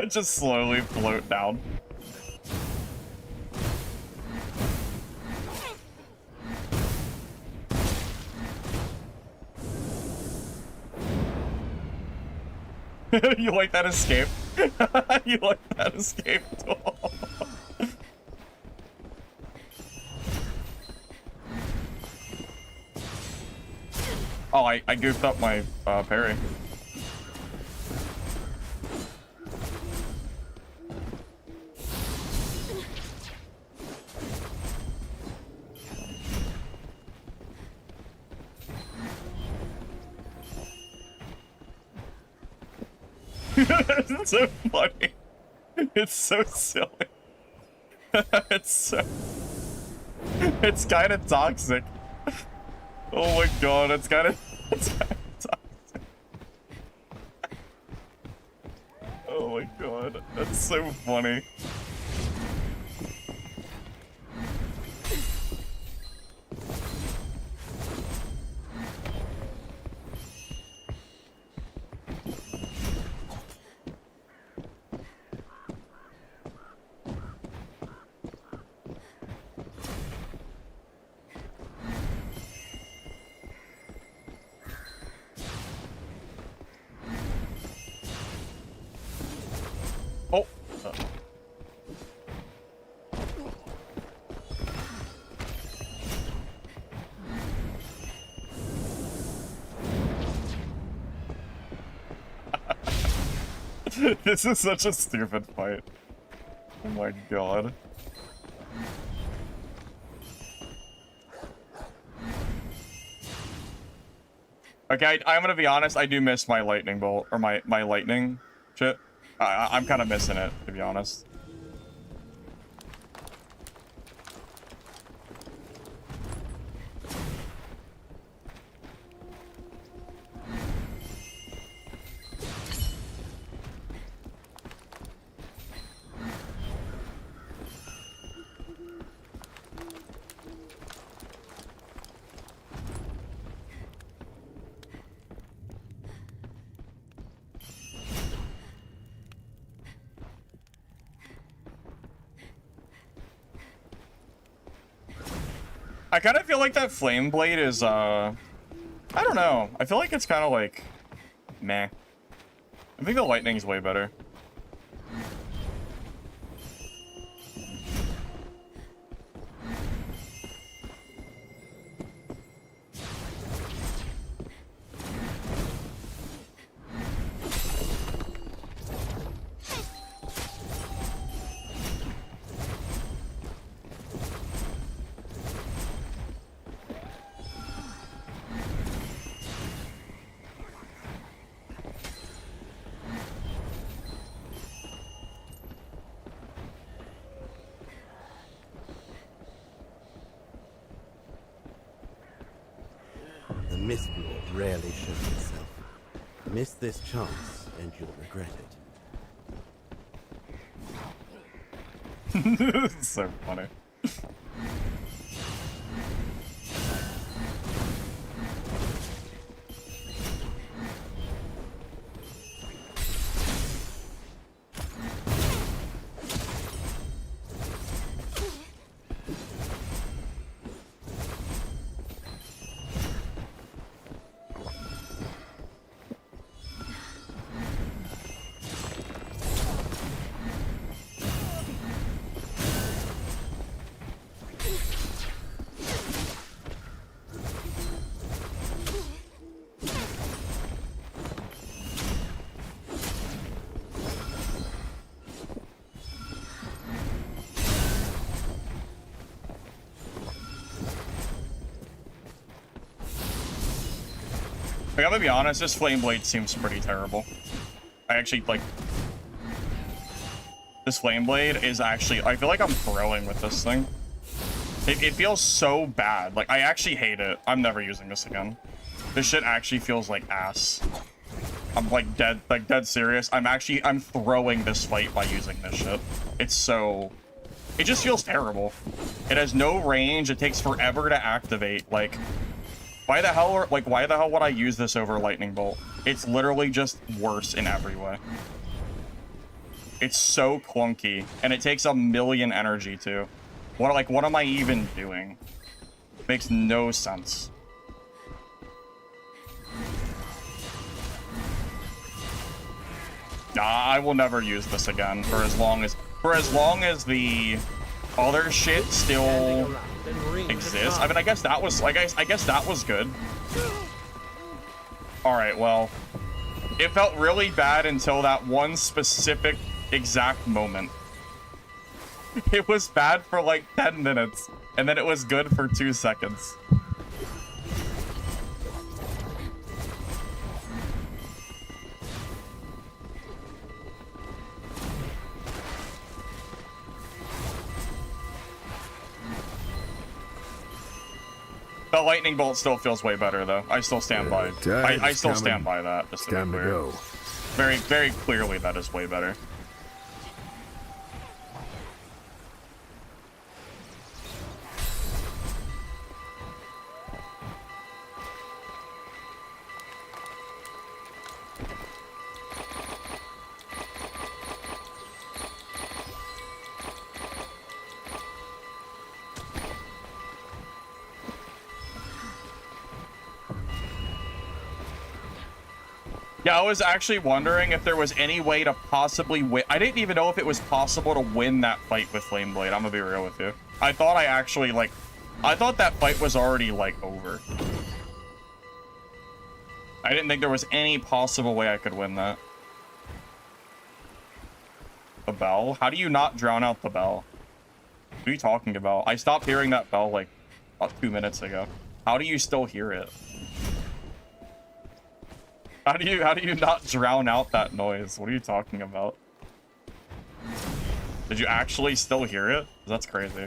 just slowly float down. You like that escape? You like that escape? Oh, I goofed up my parry. It's so funny. It's so silly. It's kind of toxic. Oh my god, it's kind of toxic. Oh my god, that's so funny. Oh. This is such a stupid fight. Oh my god. Okay, I'm gonna be honest, I do miss my lightning bolt, or my lightning shit. I'm kind of missing it, to be honest. I kind of feel like that flame blade is, I don't know. I feel like it's kind of like, meh. I think the lightning's way better. The Mistfall rarely shows itself. Miss this chance, and you'll regret it. This is so funny. Like, I'm gonna be honest, this Flame Blade seems pretty terrible. I actually, like... This Flame Blade is actually... I feel like I'm throwing with this thing. It feels so bad. Like, I actually hate it. I'm never using this again. This shit actually feels like ass. I'm, like, dead serious. I'm throwing this fight by using this shit. It's so... It just feels terrible. It has no range. It takes forever to activate. Like... why the hell would I use this over Lightning Bolt? It's literally just worse in every way. It's so clunky, and it takes a million energy too. What am I even doing? Makes no sense. Nah, I will never use this again for as long as the other shit still exists. I mean, I guess that was good. All right, well, it felt really bad until that one specific exact moment. It was bad for like 10 minutes, and then it was good for 2 seconds. The Lightning Bolt still feels way better, though. I still stand by. I still stand by that. Just to be Time to clear. go. Very, very clearly, that is way better. Yeah, I was actually wondering if there was any way to possibly win. I didn't even know if it was possible to win that fight with Flame Blade. I'm gonna be real with you. I thought I thought that fight was already, like, over. I didn't think there was any possible way I could win that. The bell? How do you not drown out the bell? What are you talking about? I stopped hearing that bell, like, about 2 minutes ago. How do you still hear it? How do you not drown out that noise? What are you talking about? Did you actually still hear it? That's crazy.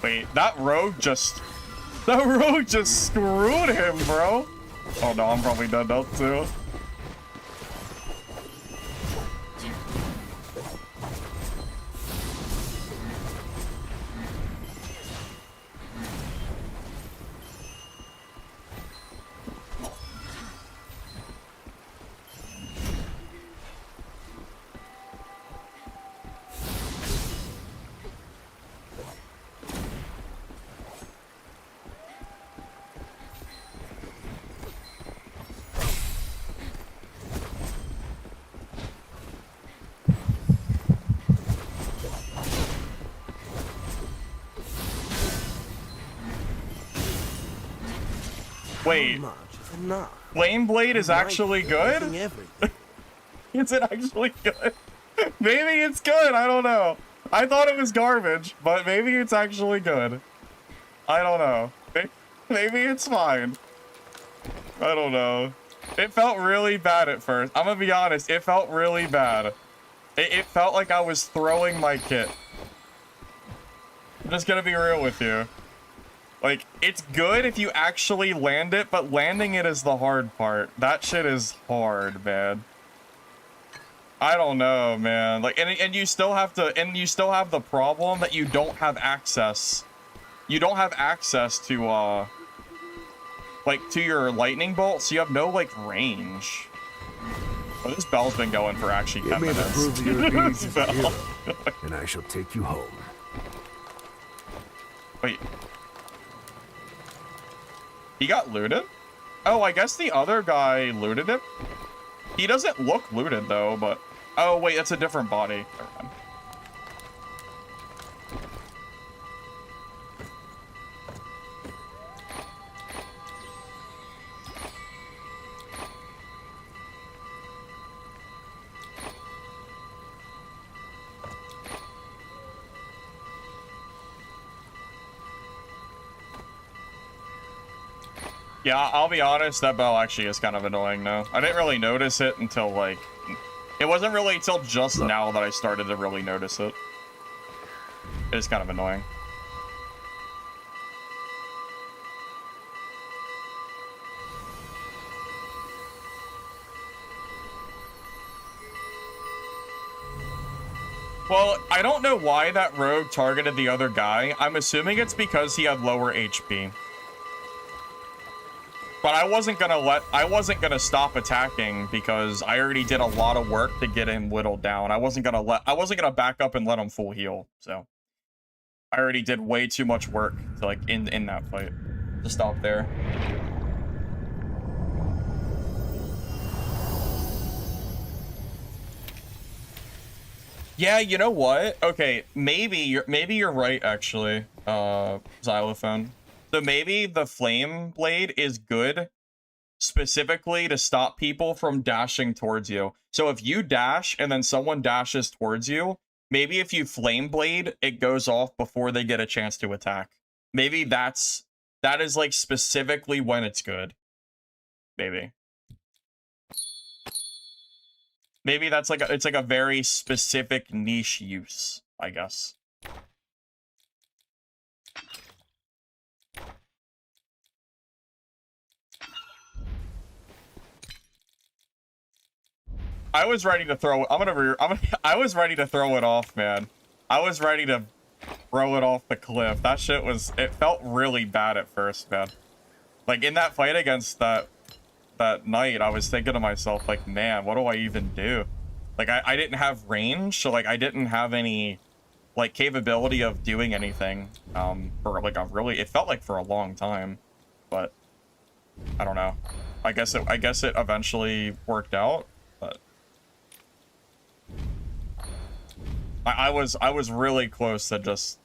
Wait, that rogue just screwed him, bro. Oh no, I'm probably dead now too. Wait, How much is enough. Flame Blade is actually good? Everything. Is it actually good? Maybe it's good, I don't know. I thought it was garbage, but maybe it's actually good. I don't know. Maybe it's fine. I don't know. It felt really bad at first. I'm gonna be honest, it felt really bad. It felt like I was throwing my kit. I'm just gonna be real with you. Like, it's good if you actually land it, but landing it is the hard part. That shit is hard, man. I don't know, man. Like, and you still have to, and you still have the problem that you don't have access. You don't have access to, like, to your lightning bolt, so you have no, like, range. Well, this bell's been going for actually 10 Give me the minutes. proof of your deeds This as a bell. hero, and I shall take you home. Wait. He got looted? Oh, I guess the other guy looted him? He doesn't look looted, though, but... Oh, wait, that's a different body. Never mind. Yeah, I'll be honest, that bell actually is kind of annoying now. I didn't really notice it until, like... It wasn't really until just now that I started to really notice it. It is kind of annoying. Well, I don't know why that rogue targeted the other guy. I'm assuming it's because he had lower HP. But I wasn't gonna stop attacking because I already did a lot of work to get him whittled down. I wasn't gonna back up and let him full heal. So I already did way too much work to like in that fight to stop there. Yeah, you know what? Okay, maybe you're right actually, Xylophone. So maybe the Flame Blade is good specifically to stop people from dashing towards you. So if you dash and then someone dashes towards you, maybe if you Flame Blade, it goes off before they get a chance to attack. Maybe that is like specifically when it's good. Maybe. Maybe that's like it's like a very specific niche use, I guess. I was ready to throw it. I was ready to throw it off, man. I was ready to throw it off the cliff. That shit was, it felt really bad at first, man. Like in that fight against that knight, I was thinking to myself, like, man, what do I even do? Like I didn't have range, so like I didn't have any like capability of doing anything for like it felt like for a long time, but I don't know. I guess it eventually worked out, but I was really close to just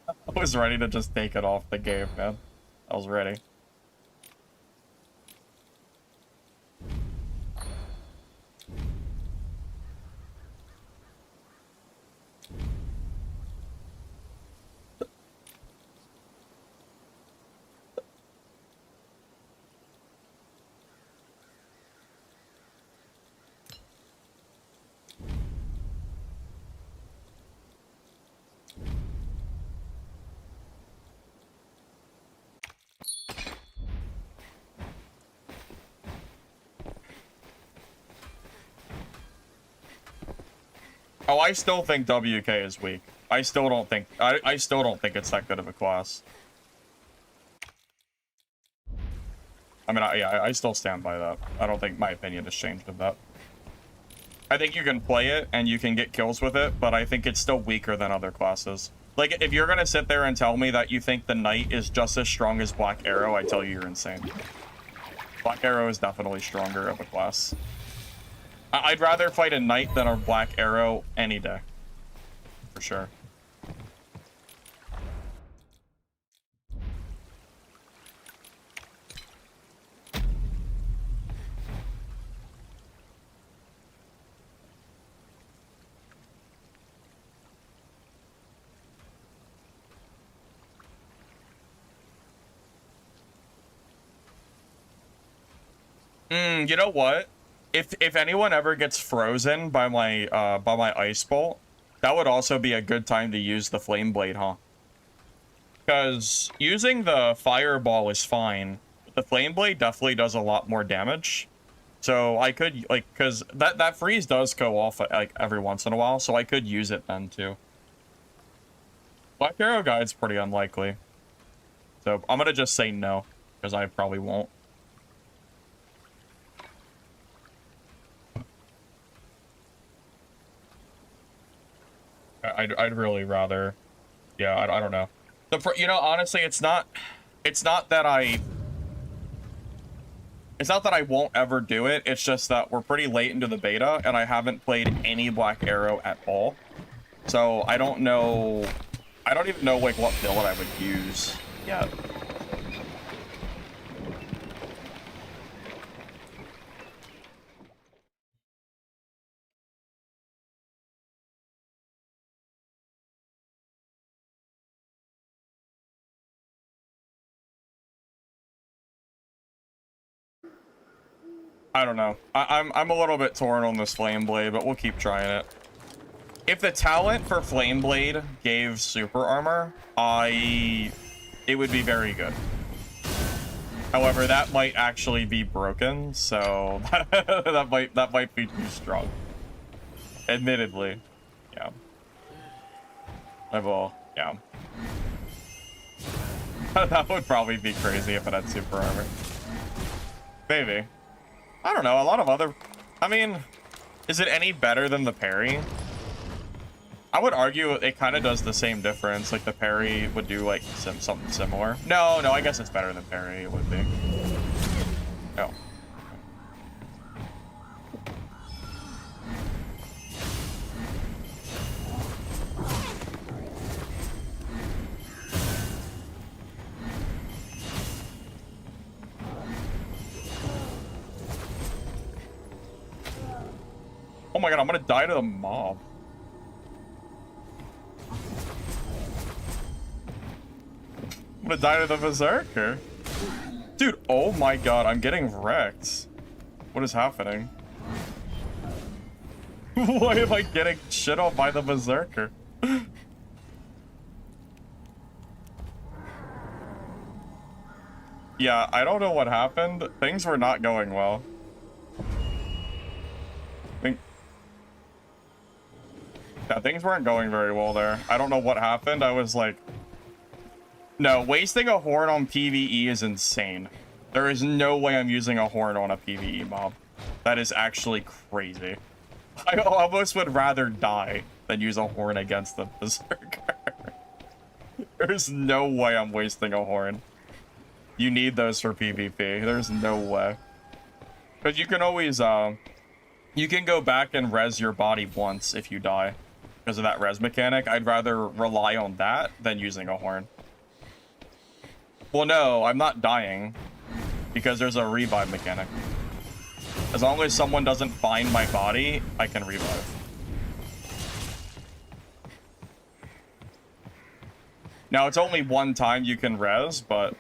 I was ready to just take it off the game, man. I was ready. Oh, I still think WK is weak. I still don't think it's that good of a class. I mean, I still stand by that. I don't think my opinion has changed of that. I think you can play it and you can get kills with it, but I think it's still weaker than other classes. Like, if you're gonna sit there and tell me that you think the Knight is just as strong as Black Arrow, I tell you you're insane. Black Arrow is definitely stronger of a class. I'd rather fight a Knight than a Black Arrow any day. For sure. You know what? If anyone ever gets frozen by my ice bolt, that would also be a good time to use the flame blade, huh? Because using the fireball is fine. The flame blade definitely does a lot more damage. So I could, like, because that freeze does go off, like, every once in a while, so I could use it then, too. Black Arrow Guide's pretty unlikely. So I'm gonna just say no, because I probably won't. I'd really rather, yeah, I don't know. You know, honestly, it's not that I won't ever do it. It's just that we're pretty late into the beta, and I haven't played any Black Arrow at all. So I don't know. I don't even know, like, what build I would use yet. I don't know. I'm a little bit torn on this Flame Blade, but we'll keep trying it. If the talent for Flame Blade gave super armor, it would be very good. However, that might actually be broken, so that might be too strong. Admittedly, yeah. I will, yeah. That would probably be crazy if it had super armor. Maybe. I don't know, a lot of other... I mean, is it any better than the parry? I would argue it kind of does the same difference. Like, the parry would do, like, something similar. No, I guess it's better than parry. It would be. Oh. Oh my god, I'm gonna die to the mob. I'm gonna die to the Berserker. Dude, oh my god, I'm getting wrecked. What is happening? Why am I getting shit on by the Berserker? Yeah, I don't know what happened. Things were not going well. Yeah, things weren't going very well there. I don't know what happened. I was like... No, wasting a horn on PvE is insane. There is no way I'm using a horn on a PvE mob. That is actually crazy. I almost would rather die than use a horn against the Berserker. There's no way I'm wasting a horn. You need those for PvP. There's no way. Because you can always, you can go back and res your body once if you die. Because of that res mechanic. I'd rather rely on that than using a horn. Well, no, I'm not dying. Because there's a revive mechanic. As long as someone doesn't find my body, I can revive. Now, it's only one time you can res, but...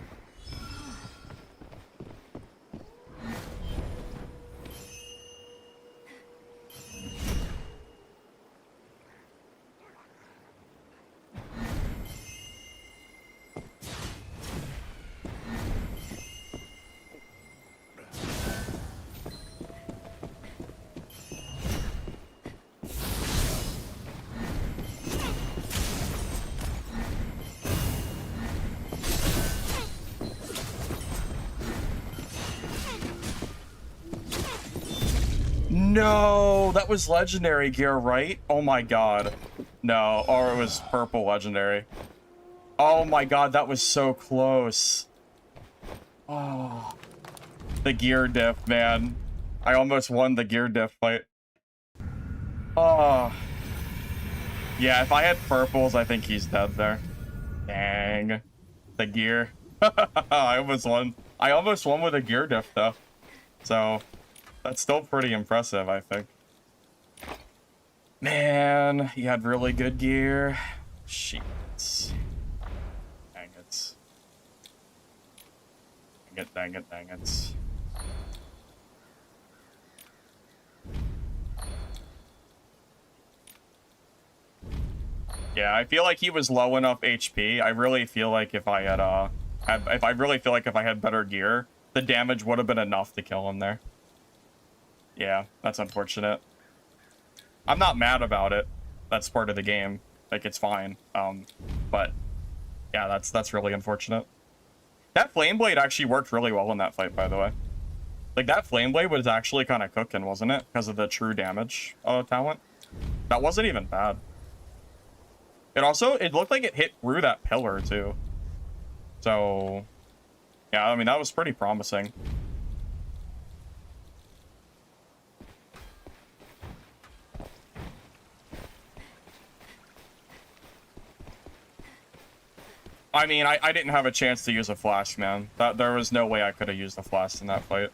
No, that was legendary gear, right? Oh my god. No, or it was purple legendary. Oh my god, that was so close. Oh, the gear diff, man. I almost won the gear diff fight. Oh. Yeah, if I had purples, I think he's dead there. Dang. The gear. I almost won. I almost won with a gear diff, though. So... that's still pretty impressive, I think. Man, he had really good gear. Shit. Dang it. Dang it. Yeah, I feel like he was low enough HP. I really feel like if I had if I had better gear, the damage would have been enough to kill him there. Yeah, that's unfortunate. I'm not mad about it. That's part of the game. Like, it's fine. But yeah, that's really unfortunate. That flame blade actually worked really well in that fight, by the way. Like, that flame blade was actually kind of cooking, wasn't it? Because of the true damage talent. That wasn't even bad. It looked like it hit through that pillar too. So yeah, I mean, that was pretty promising. I mean, I didn't have a chance to use a flash, man. There was no way I could have used a flash in that fight.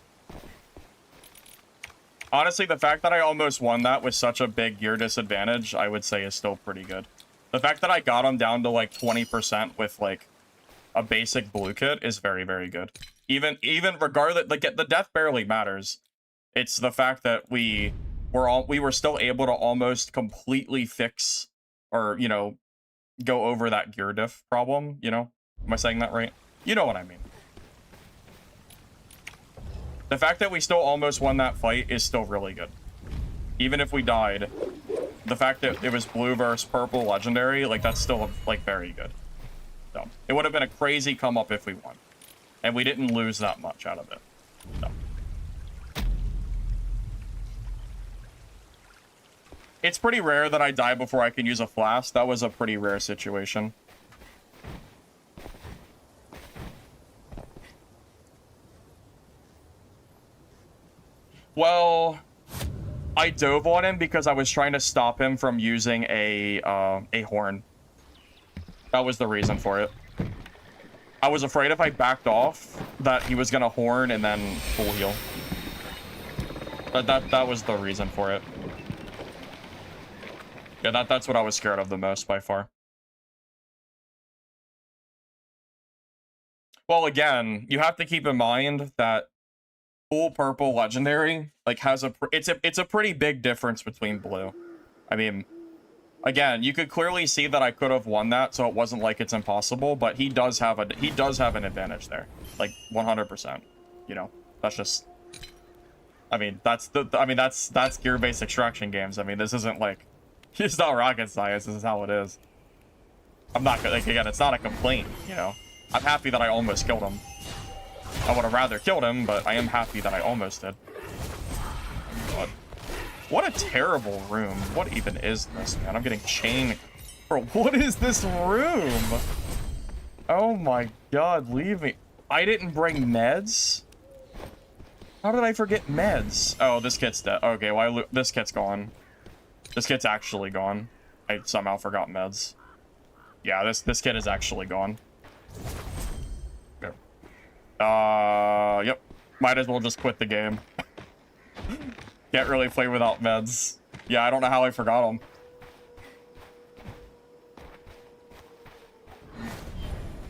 Honestly, the fact that I almost won that with such a big gear disadvantage, I would say is still pretty good. The fact that I got him down to like 20% with like a basic blue kit is very, very good. Even regardless, like, the death barely matters. It's the fact that we were still able to almost completely fix, or, you know, go over that gear diff problem, you know? Am I saying that right? You know what I mean. The fact that we still almost won that fight is still really good. Even if we died, the fact that it was blue versus purple legendary, like, that's still, like, very good. So, it would have been a crazy come up if we won. And we didn't lose that much out of it. So. It's pretty rare that I die before I can use a flask. That was a pretty rare situation. Well, I dove on him because I was trying to stop him from using a horn. That was the reason for it. I was afraid if I backed off that he was gonna horn and then full heal. But that was the reason for it. Yeah, that's what I was scared of the most by far. Well, again, you have to keep in mind that full purple legendary like has it's a pretty big difference between blue. I mean, again, you could clearly see that I could have won that, so it wasn't like it's impossible, but he does have an advantage there. Like 100%. You know, that's just, I mean, that's gear-based extraction games. I mean, this isn't like, it's not rocket science. This is how it is. I'm not gonna, like, again, it's not a complaint, you know. I'm happy that I almost killed him. I would have rather killed him, but I am happy that I almost did. But what a terrible room. What even is this, man? I'm getting chained. Bro, what is this room? Oh my god, leave me. I didn't bring meds? How did I forget meds? Oh, this kit's dead. Okay, well, this kit's gone. This kit's actually gone. I somehow forgot meds. Yeah, this kit is actually gone. Yep. Yep. Might as well just quit the game. Can't really play without meds. Yeah, I don't know how I forgot them.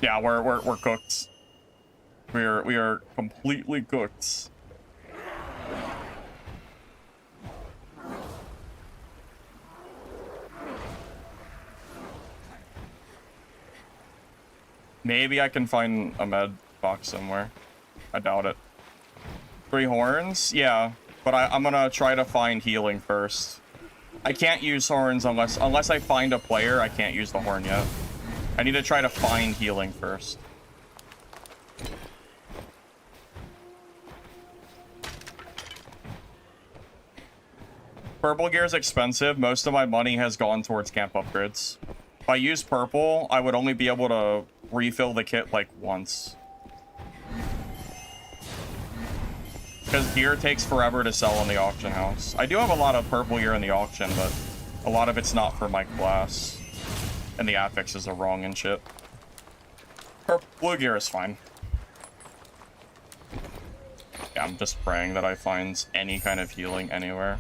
Yeah, we're cooked. We are completely cooked. Maybe I can find a med box somewhere. I doubt it. 3 horns? Yeah, but I'm gonna try to find healing first. I can't use horns unless I find a player. I can't use the horn yet. I need to try to find healing first. Purple gear is expensive. Most of my money has gone towards camp upgrades. If I use purple, I would only be able to refill the kit like once. Because gear takes forever to sell in the auction house. I do have a lot of purple gear in the auction, but a lot of it's not for my class. And the affixes are wrong and shit. Blue gear is fine. Yeah, I'm just praying that I find any kind of healing anywhere.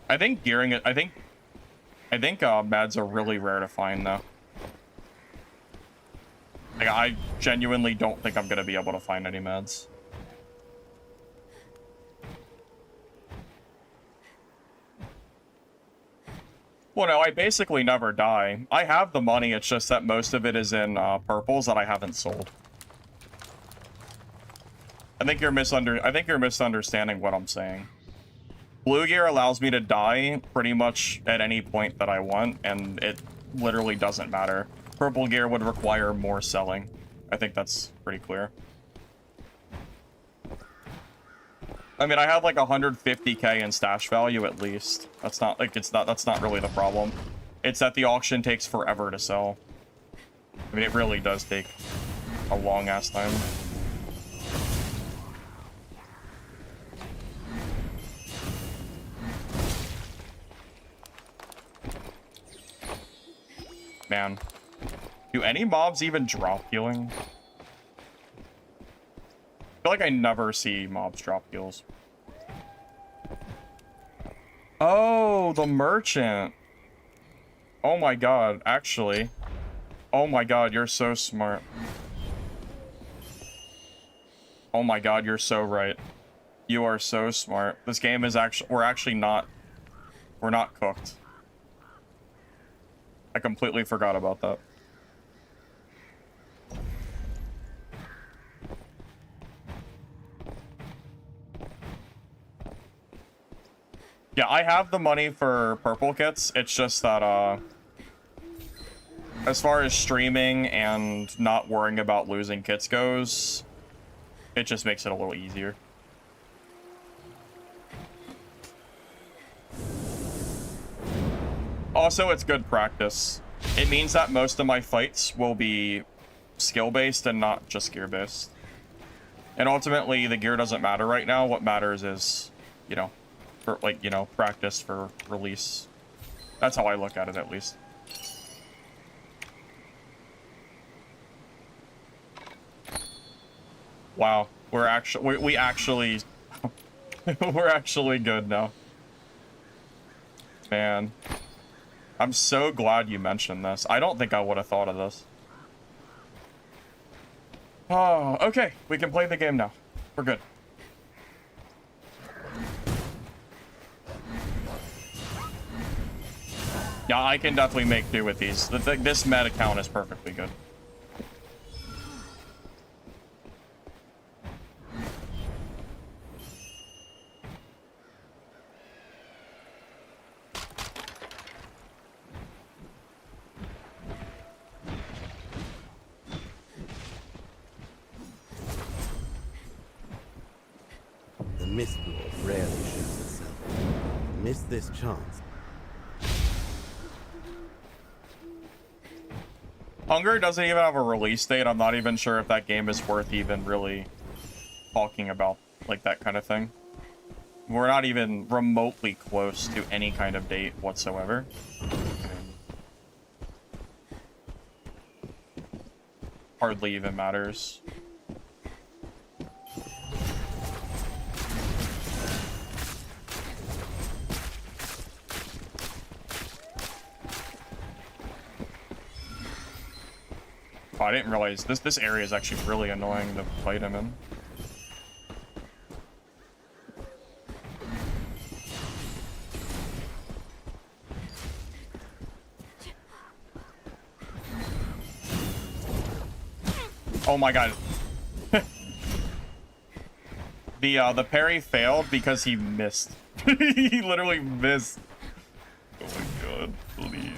I think gearing it. I think meds are really rare to find though. Like, I genuinely don't think I'm gonna be able to find any meds. Well, no, I basically never die. I have the money, it's just that most of it is in purples that I haven't sold. I think you're misunderstanding what I'm saying. Blue gear allows me to die pretty much at any point that I want, and it literally doesn't matter. Purple gear would require more selling. I think that's pretty clear. I mean, I have like 150k in stash value at least. That's not like that's not really the problem. It's that the auction takes forever to sell. I mean, it really does take a long ass time. Man, do any mobs even drop healing? I feel like I never see mobs drop heals. Oh, the merchant. Oh my god, actually. Oh my god, you're so smart. Oh my god, you're so right. You are so smart. This game is actually, we're not cooked. I completely forgot about that. Yeah, I have the money for purple kits. It's just that, as far as streaming and not worrying about losing kits goes, it just makes it a little easier. Also, it's good practice. It means that most of my fights will be skill-based and not just gear-based. And ultimately, the gear doesn't matter right now. What matters is, you know, for, like, you know, practice for release. That's how I look at it, at least. Wow, we're actually, we actually, we're actually good now. Man. I'm so glad you mentioned this. I don't think I would have thought of this. Oh, okay. We can play the game now. We're good. Yeah, I can definitely make do with these. This meta count is perfectly good. The Mistfall rarely shows itself. Miss this chance. Hunger doesn't even have a release date. I'm not even sure if that game is worth even really talking about, like, that kind of thing. We're not even remotely close to any kind of date whatsoever. Hardly even matters. Oh, I didn't realize this area is actually really annoying to fight him in. Oh my god. The parry failed because he missed. He literally missed. Oh my god, please.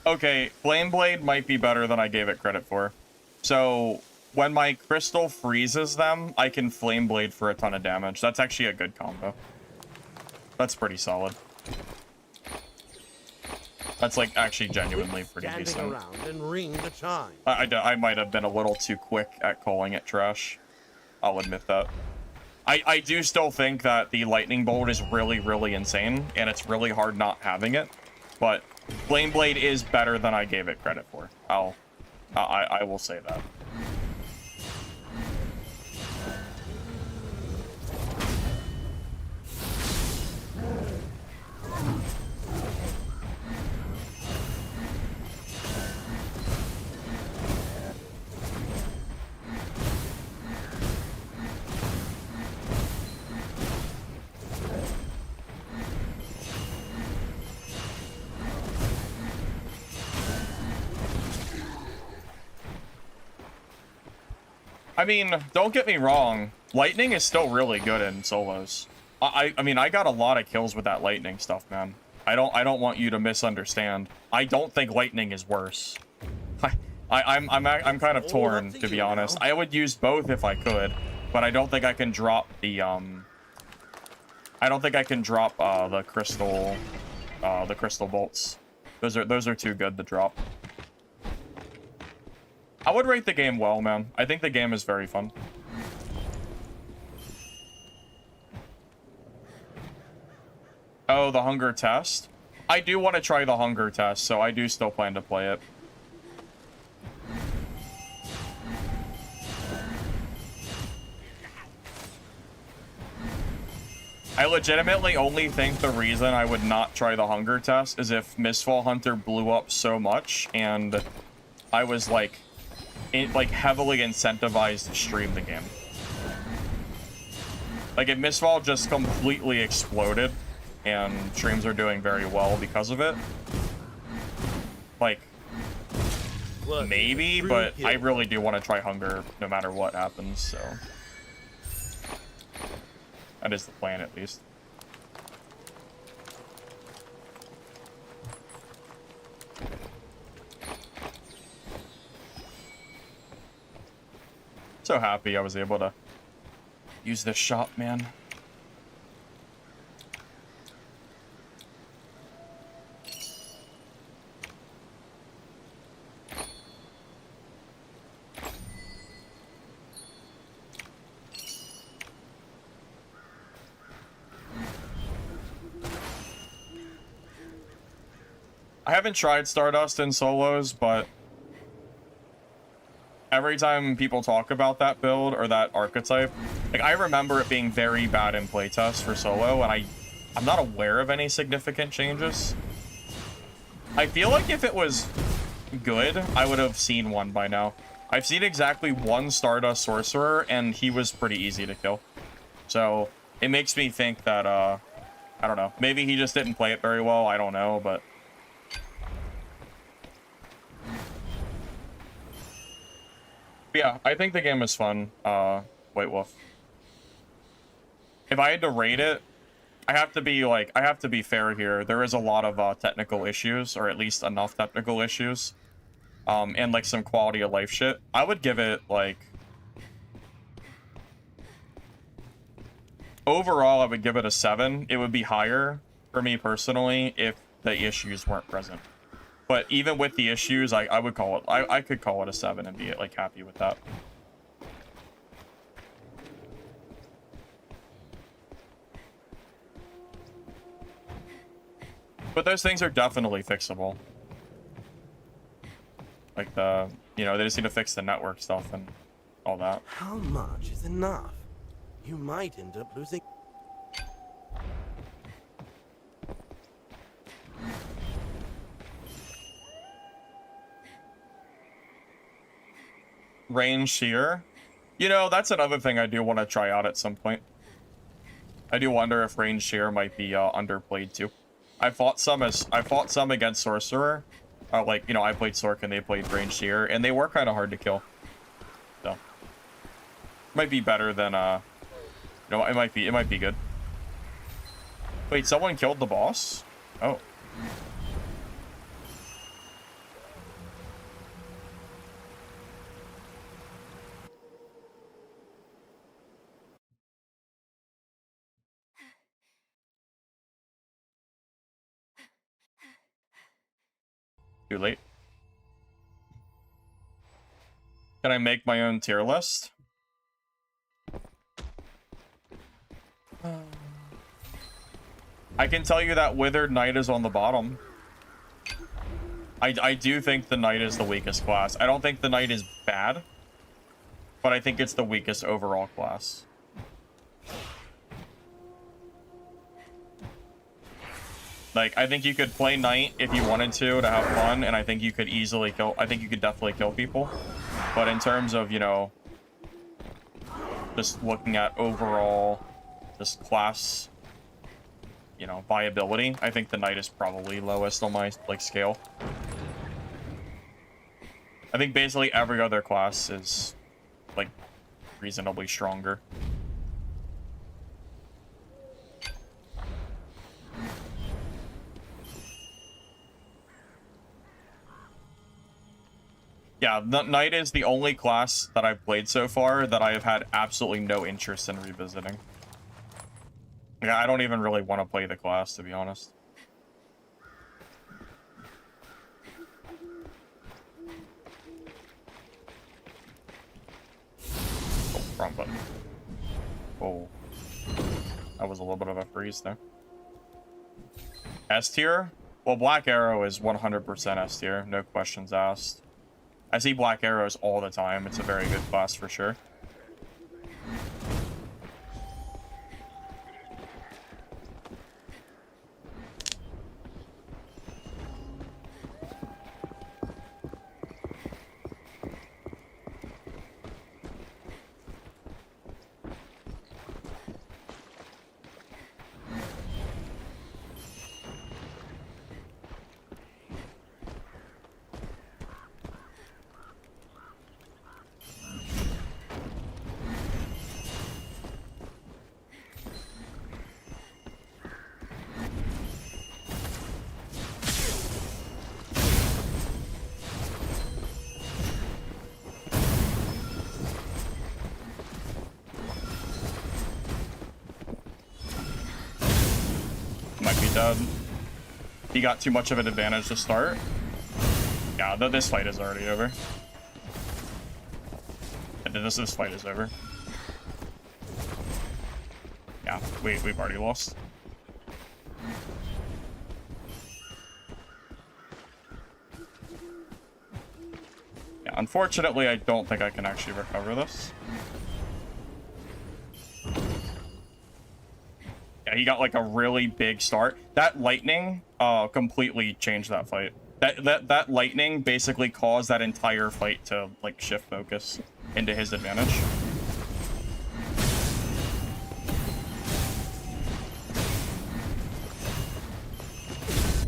Okay, Flame Blade might be better than I gave it credit for. So, when my crystal freezes them, I can Flame Blade for a ton of damage. That's actually a good combo. That's pretty solid. That's, like, actually genuinely pretty Standing decent. around and ring the chime. I might have been a little too quick at calling it trash. I'll admit that. I do still think that the lightning bolt is really, really insane, and it's really hard not having it. But Flame Blade is better than I gave it credit for. I will say that. I mean, don't get me wrong. Lightning is still really good in solos. I mean, I got a lot of kills with that lightning stuff, man. I don't want you to misunderstand. I don't think lightning is worse. I'm kind of torn, to be honest. I would use both if I could, but I don't think I can drop the I don't think I can drop the crystal bolts. Those are too good to drop. I would rate the game well, man. I think the game is very fun. Oh, the hunger test? I do want to try the hunger test, so I do still plan to play it. I legitimately only think the reason I would not try the hunger test is if Mistfall Hunter blew up so much and I was like heavily incentivized to stream the game. Like if Mistfall just completely exploded and streams are doing very well because of it, like maybe, but I really do want to try hunger no matter what happens, so that is the plan at least. So happy I was able to use this shop, man. I haven't tried Stardust in solos, but every time people talk about that build or that archetype, like I remember it being very bad in playtest for solo, and I'm not aware of any significant changes. I feel like if it was good, I would have seen one by now. I've seen exactly one Stardust Sorcerer, and he was pretty easy to kill. So it makes me think that, I don't know, maybe he just didn't play it very well, I don't know, but yeah, I think the game is fun. White Wolf. If I had to rate it, I have to be fair here. There is a lot of technical issues, or at least enough technical issues, and like some quality of life shit. I would give it like overall, I would give it a 7. It would be higher for me personally if the issues weren't present. But even with the issues, I would call it, I could call it a 7 and be like happy with that. But those things are definitely fixable. Like you know, they just need to fix the network stuff and all that. How much is enough? You might end up losing. Range Shear? You know, that's another thing I do want to try out at some point. I do wonder if Range Shear might be underplayed too. I fought some against Sorcerer. Like, you know, I played Sork and they played Range Shear, and they were kind of hard to kill. So might be better than you know, it might be good. Wait, someone killed the boss? Oh. Too late. Can I make my own tier list? I can tell you that Withered Knight is on the bottom. I do think the Knight is the weakest class. I don't think the Knight is bad, but I think it's the weakest overall class. Like, I think you could play Knight if you wanted to have fun, and I think you could easily kill... I think you could definitely kill people. But in terms of, you know, just looking at overall, just class, you know, viability, I think the Knight is probably lowest on my, like, scale. I think basically every other class is, like, reasonably stronger. Yeah, Knight is the only class that I've played so far that I have had absolutely no interest in revisiting. Yeah, I don't even really want to play the class, to be honest. Oh, wrong button. Oh. That was a little bit of a freeze there. S tier? Well, Black Arrow is 100% S tier, no questions asked. I see Black Arrows all the time. It's a very good class for sure. Might be dead. He got too much of an advantage to start. Yeah, this fight is already over. And this fight is over. Yeah, we've already lost. Yeah, unfortunately, I don't think I can actually recover this. Yeah, he got like a really big start. That lightning completely changed that fight. That lightning basically caused that entire fight to like shift focus into his advantage.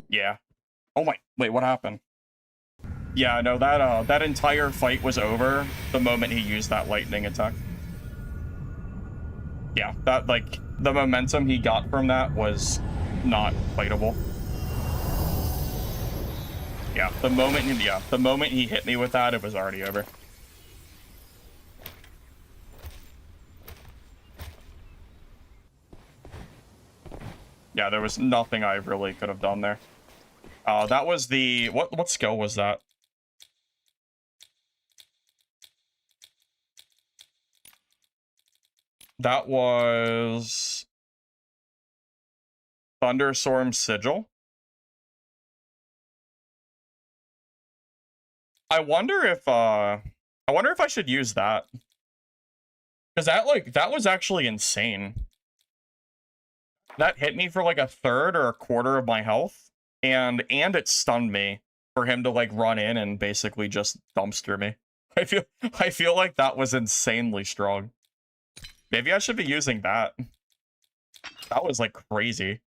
Yeah. Oh my, wait, what happened? Yeah, no, that entire fight was over the moment he used that lightning attack. Yeah, that, like, the momentum he got from that was not fightable. Yeah, the moment he hit me with that, it was already over. Yeah, there was nothing I really could have done there. That was the... What skill was that? That was... Thunderstorm Sigil. I wonder if I should use that. Because that was actually insane. That hit me for like a third or a quarter of my health. And it stunned me for him to like run in and basically just dumpster me. I feel like that was insanely strong. Maybe I should be using that. That was like crazy.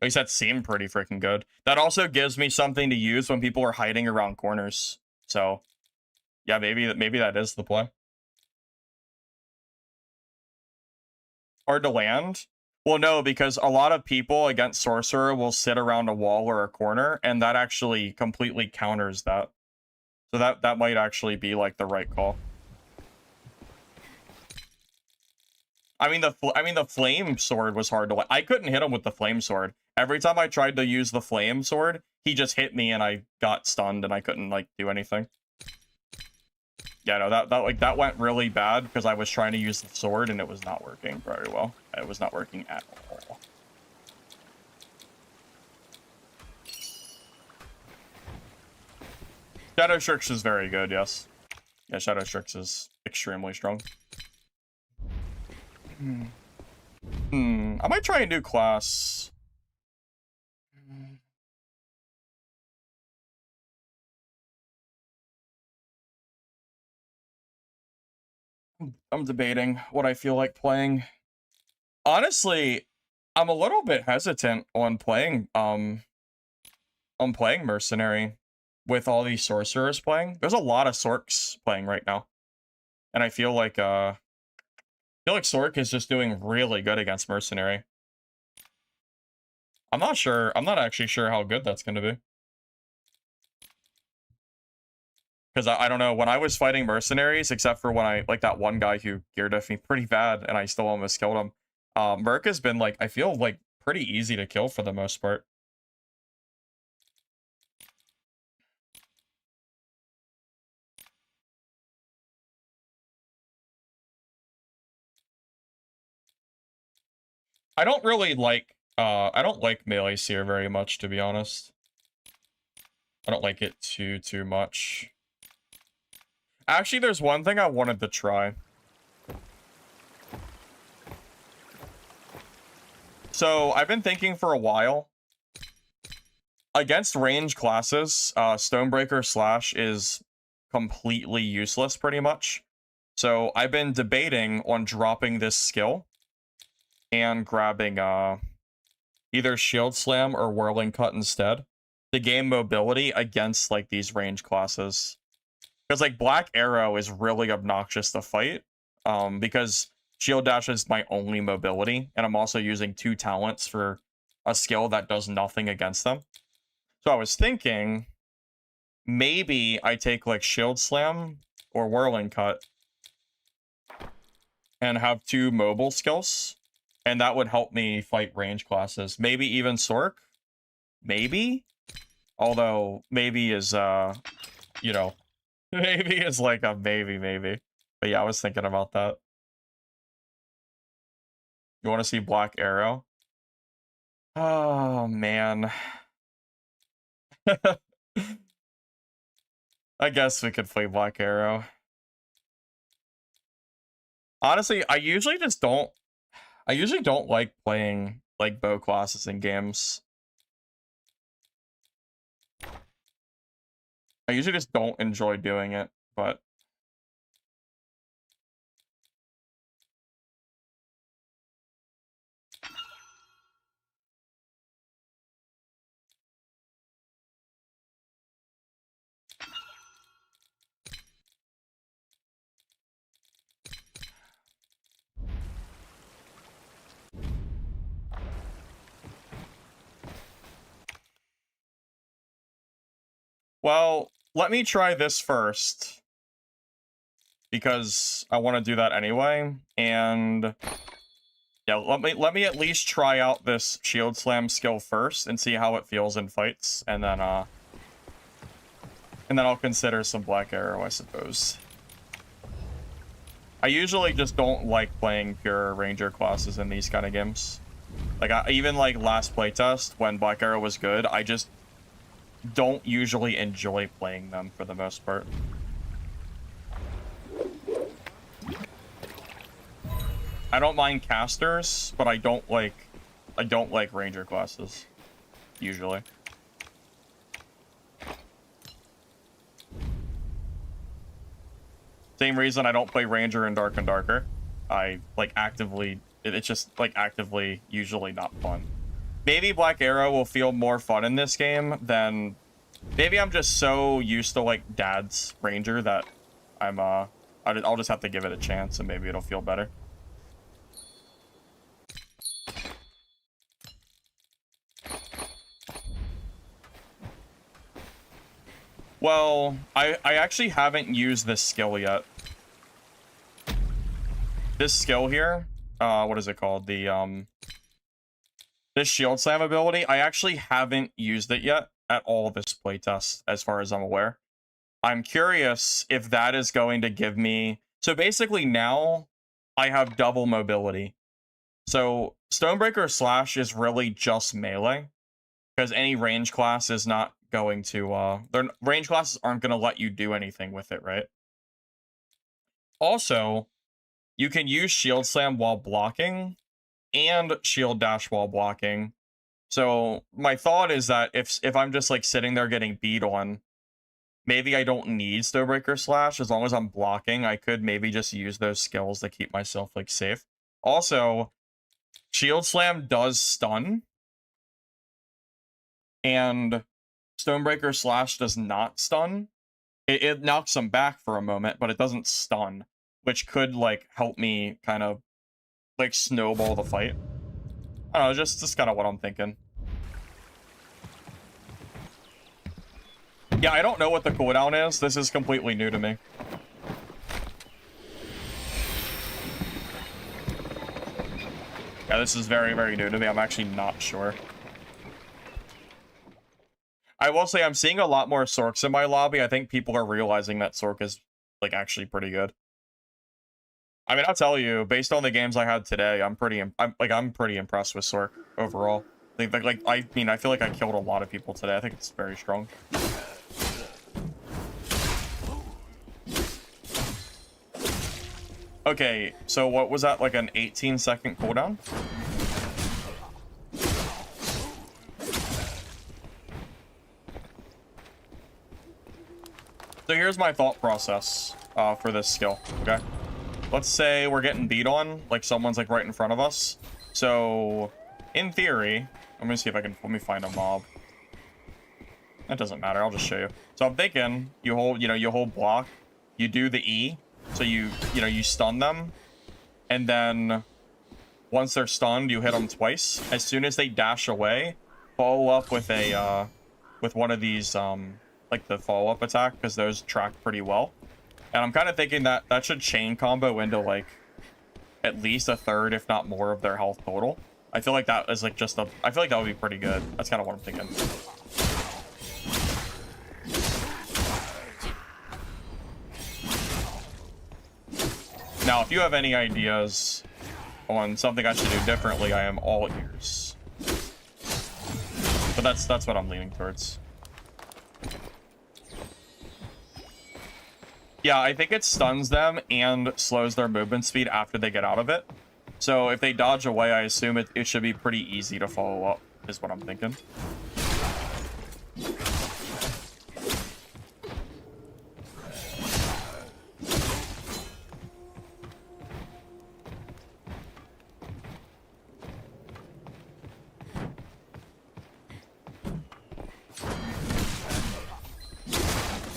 At least that seemed pretty freaking good. That also gives me something to use when people are hiding around corners. So, yeah, maybe that is the play. Hard to land? Well, no, because a lot of people against Sorcerer will sit around a wall or a corner, and that actually completely counters that. So that might actually be like the right call. I mean the flame sword was hard to land. I couldn't hit him with the flame sword. Every time I tried to use the flame sword, he just hit me and I got stunned and I couldn't like do anything. Yeah, no, that went really bad because I was trying to use the sword and it was not working very well. It was not working at all. Shadow Strix is very good, yes. Yeah, Shadow Strix is extremely strong. I might try a new class. I'm debating what I feel like playing. Honestly, I'm a little bit hesitant on playing Mercenary with all these sorcerers playing. There's a lot of Sorks playing right now. And I feel like Sork is just doing really good against Mercenary. I'm not actually sure how good that's gonna be. Because I don't know, when I was fighting mercenaries, except for when I, like, that one guy who gear diffed me pretty bad, and I still almost killed him, Merc has been, like, I feel, like, pretty easy to kill for the most part. I don't really like, I don't like melee seer very much, to be honest. I don't like it too much. Actually, there's one thing I wanted to try. So, I've been thinking for a while. Against range classes, Stonebreaker Slash is completely useless, pretty much. So, I've been debating on dropping this skill and grabbing either Shield Slam or Whirling Cut instead to gain mobility against, like, these range classes. Because, like, Black Arrow is really obnoxious to fight, because Shield Dash is my only mobility, and I'm also using 2 talents for a skill that does nothing against them. So I was thinking, maybe I take, like, Shield Slam or Whirling Cut and have 2 mobile skills, and that would help me fight range classes. Maybe even Sork? Maybe? Although, maybe is, you know, maybe is like a maybe. But yeah, I was thinking about that. You want to see Black Arrow? Oh, man. I guess we could play Black Arrow. Honestly, I usually don't like playing, like, bow classes in games. I usually just don't enjoy doing it, but... Well, let me try this first, because I want to do that anyway, and yeah, let me at least try out this Shield Slam skill first and see how it feels in fights, and then I'll consider some Black Arrow, I suppose. I usually just don't like playing pure Ranger classes in these kind of games. Like, even like last playtest, when Black Arrow was good, I just don't usually enjoy playing them for the most part. I don't mind casters, but I don't like Ranger classes, usually. Same reason I don't play Ranger in Dark and Darker. I, like, actively... It's just, like, actively usually not fun. Maybe Black Arrow will feel more fun in this game than... Maybe I'm just so used to, like, Dad's Ranger that I'm, I'll just have to give it a chance and maybe it'll feel better. Well, I actually haven't used this skill yet. This skill here, what is it called? The, this Shield Slam ability, I actually haven't used it yet at all this playtest, as far as I'm aware. I'm curious if that is going to give me... So basically now I have double mobility. So Stonebreaker Slash is really just melee, because any range class is not going to... their range classes aren't going to let you do anything with it, right? Also, you can use Shield Slam while blocking and Shield Dash while blocking. So my thought is that if I'm just like sitting there getting beat on, maybe I don't need Stonebreaker Slash. As long as I'm blocking, I could maybe just use those skills to keep myself like safe. Also, Shield Slam does stun, and Stonebreaker Slash does not stun. It knocks them back for a moment, but it doesn't stun, which could like help me kind of like snowball the fight. I don't know, just kind of what I'm thinking. Yeah, I don't know what the cooldown is. This is completely new to me. Yeah, this is very, very new to me. I'm actually not sure. I will say I'm seeing a lot more Sorks in my lobby. I think people are realizing that Sork is like actually pretty good. I mean, I'll tell you, based on the games I had today, I'm pretty impressed with Sork overall. I feel like I killed a lot of people today. I think it's very strong. Okay, so what was that, like an 18-second cooldown? So here's my thought process for this skill, okay? Let's say we're getting beat on, like someone's like right in front of us. So, in theory, let me see if I can, let me find a mob. That doesn't matter, I'll just show you. So I'm thinking, you hold block, you do the E, so you stun them, and then once they're stunned, you hit them twice. As soon as they dash away, follow up with a, with one of these, like the follow-up attack, because those track pretty well. And I'm kind of thinking that that should chain combo into like at least a third, if not more, of their health total. I feel like that is like just a, I feel like that would be pretty good. That's kind of what I'm thinking. Now, if you have any ideas on something I should do differently, I am all ears. But that's what I'm leaning towards. Yeah, I think it stuns them and slows their movement speed after they get out of it. So if they dodge away, I assume it should be pretty easy to follow up, is what I'm thinking.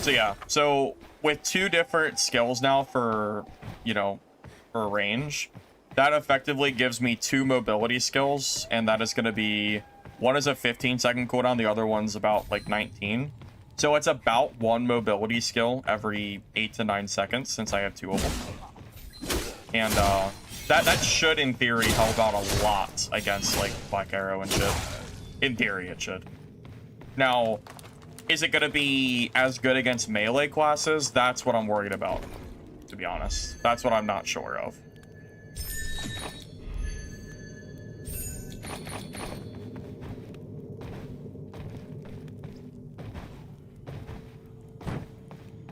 So yeah, so with two different skills now for, for range, that effectively gives me two mobility skills, and that is going to be, one is a 15-second cooldown, the other one's about like 19. So it's about one mobility skill every 8 to 9 seconds, since I have two of them. And that should, in theory, help out a lot against like Black Arrow and shit. In theory, it should. Now, is it going to be as good against melee classes? That's what I'm worried about, to be honest. That's what I'm not sure of.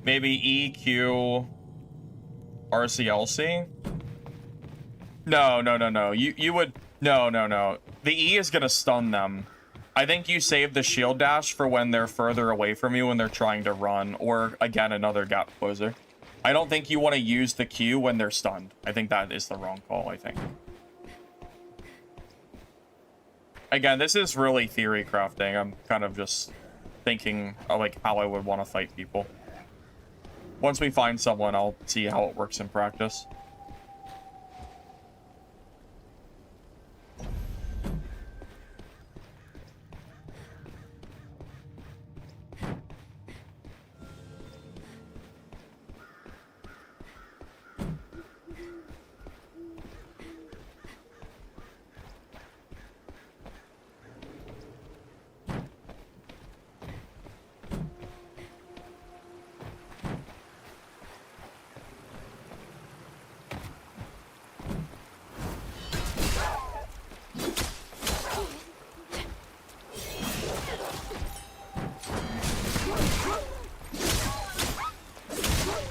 Maybe EQ, RCLC? No. You would... No. The E is going to stun them. I think you save the shield dash for when they're further away from you when they're trying to run, or, again, another gap closer. I don't think you want to use the Q when they're stunned. I think that is the wrong call, I think. Again, this is really theory crafting. I'm kind of just thinking of, like, how I would want to fight people. Once we find someone, I'll see how it works in practice.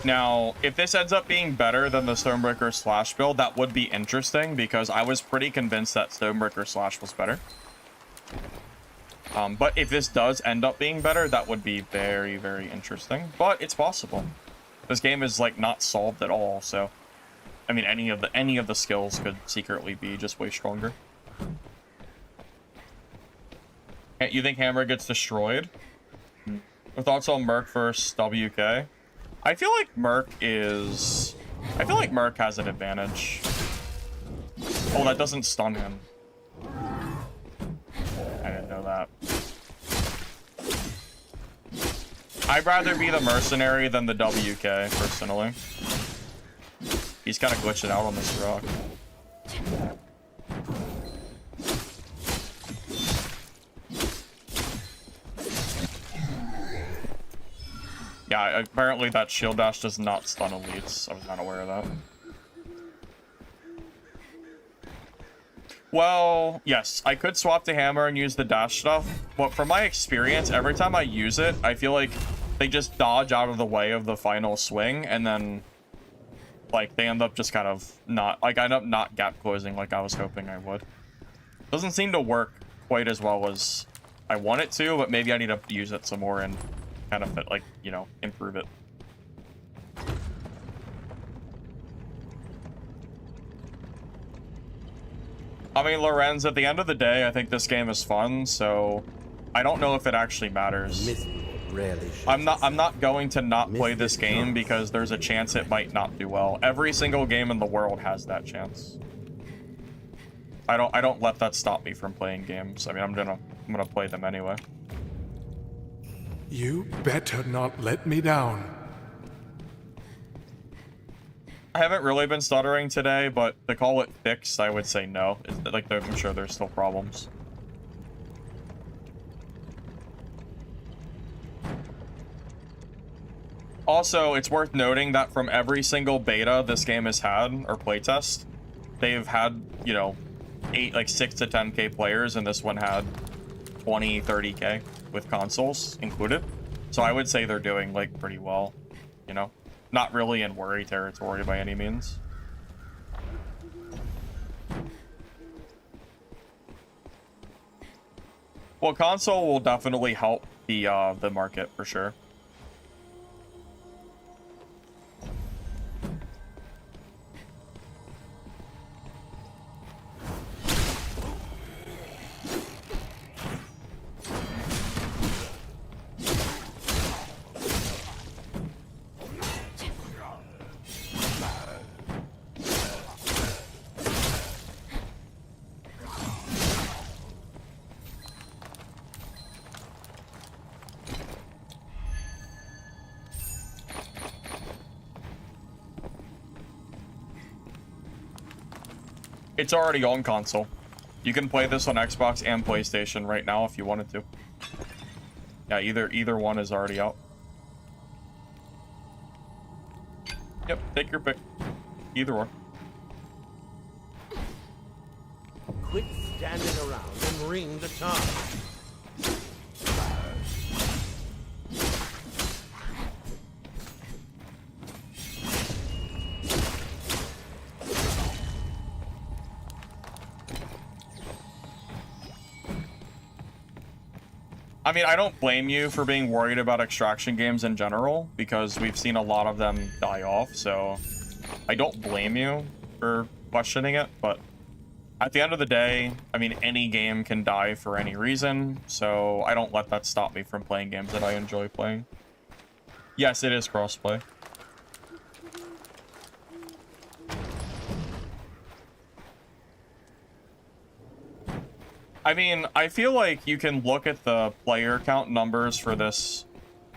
Now, if this ends up being better than the Stonebreaker Slash build, that would be interesting because I was pretty convinced that Stonebreaker Slash was better. But if this does end up being better, that would be very, very interesting. But it's possible. This game is like not solved at all, so I mean any of the skills could secretly be just way stronger. You think Hammer gets destroyed? Your thoughts on Merc versus WK? I feel like Merc has an advantage. Oh, that doesn't stun him. I didn't know that. I'd rather be the mercenary than the WK, personally. He's kind of glitching out on this rock. Yeah, apparently that shield dash does not stun elites. I was not aware of that. Well, yes, I could swap to hammer and use the dash stuff, but from my experience, every time I use it, I feel like they just dodge out of the way of the final swing, and then, like, they end up just kind of not, like, I end up not gap closing like I was hoping I would. Doesn't seem to work quite as well as I want it to, but maybe I need to use it some more and kind of, like, you know, improve it. I mean, Lorenz, at the end of the day, I think this game is fun, so I don't know if it actually matters. I'm not going to not play this game because there's a chance it might not do well. Every single game in the world has that chance. I don't let that stop me from playing games. I mean, I'm gonna play them anyway. You better not let me down. I haven't really been stuttering today, but to call it fixed, I would say no. Like, I'm sure there's still problems. Also, it's worth noting that from every single beta this game has had, or playtest, they've had, you know, 6 to 10k players, and this one had 20, 30k with consoles included. So I would say they're doing, like, pretty well, you know? Not really in worry territory by any means. Well, console will definitely help the market for sure. It's already on console. You can play this on Xbox and PlayStation right now if you wanted to. Yeah, either one is already out. Yep, take your pick. Either one. Quit standing around and ring the charm. I mean, I don't blame you for being worried about extraction games in general, because we've seen a lot of them die off, so I don't blame you for questioning it, but at the end of the day, I mean, any game can die for any reason, so I don't let that stop me from playing games that I enjoy playing. Yes, it is crossplay. I mean, I feel like you can look at the player count numbers for this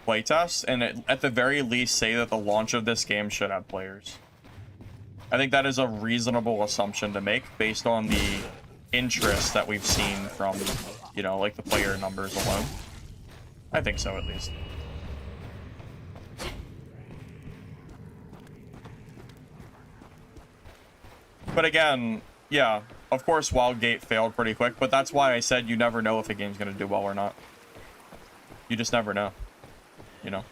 playtest and at the very least say that the launch of this game should have players. I think that is a reasonable assumption to make based on the interest that we've seen from, you know, like the player numbers alone. I think so, at least. But again, yeah, of course Wildgate failed pretty quick, but that's why I said you never know if a game's gonna do well or not. You just never know, you know?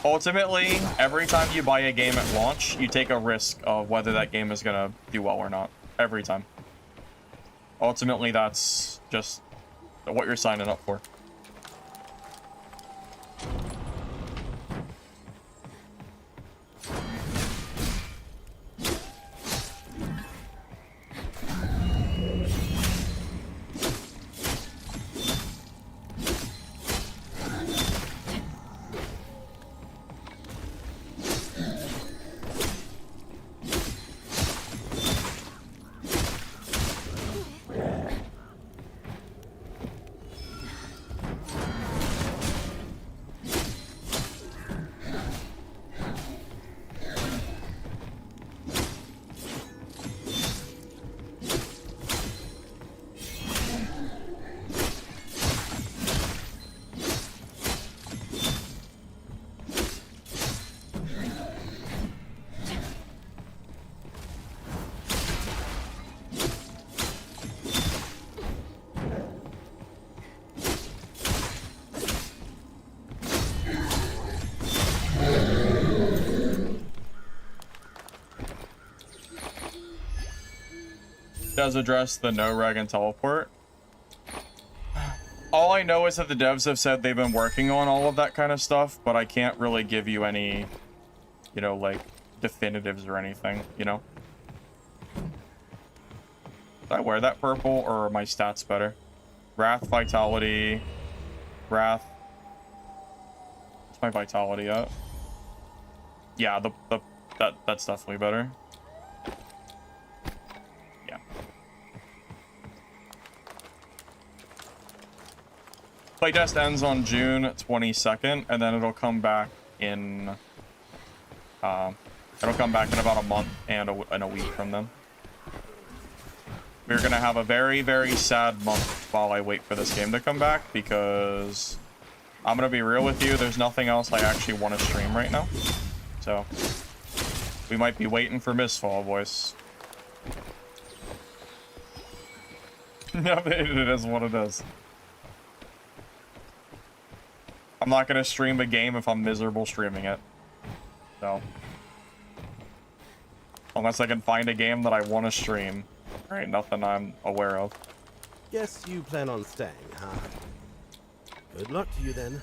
Ultimately, every time you buy a game at launch, you take a risk of whether that game is gonna do well or not. Every time. Ultimately, that's just what you're signing up for. Does address the no reg and teleport. All I know is that the devs have said they've been working on all of that kind of stuff, but I can't really give you any, you know, like, definitives or anything, you know? Did I wear that purple, or are my stats better? Wrath, Vitality, Wrath. What's my Vitality at? Yeah, that's definitely better. Yeah. Playtest ends on June 22nd, and then it'll come back in, it'll come back in about a month and a week from then. We're gonna have a very, very sad month while I wait for this game to come back, because I'm gonna be real with you, there's nothing else I actually want to stream right now. So, we might be waiting for Mistfall, boys. Yeah, it is what it is. I'm not gonna stream a game if I'm miserable streaming it. So. Unless I can find a game that I want to stream. There ain't nothing I'm aware of. Guess you plan on staying, huh? Good luck to you then.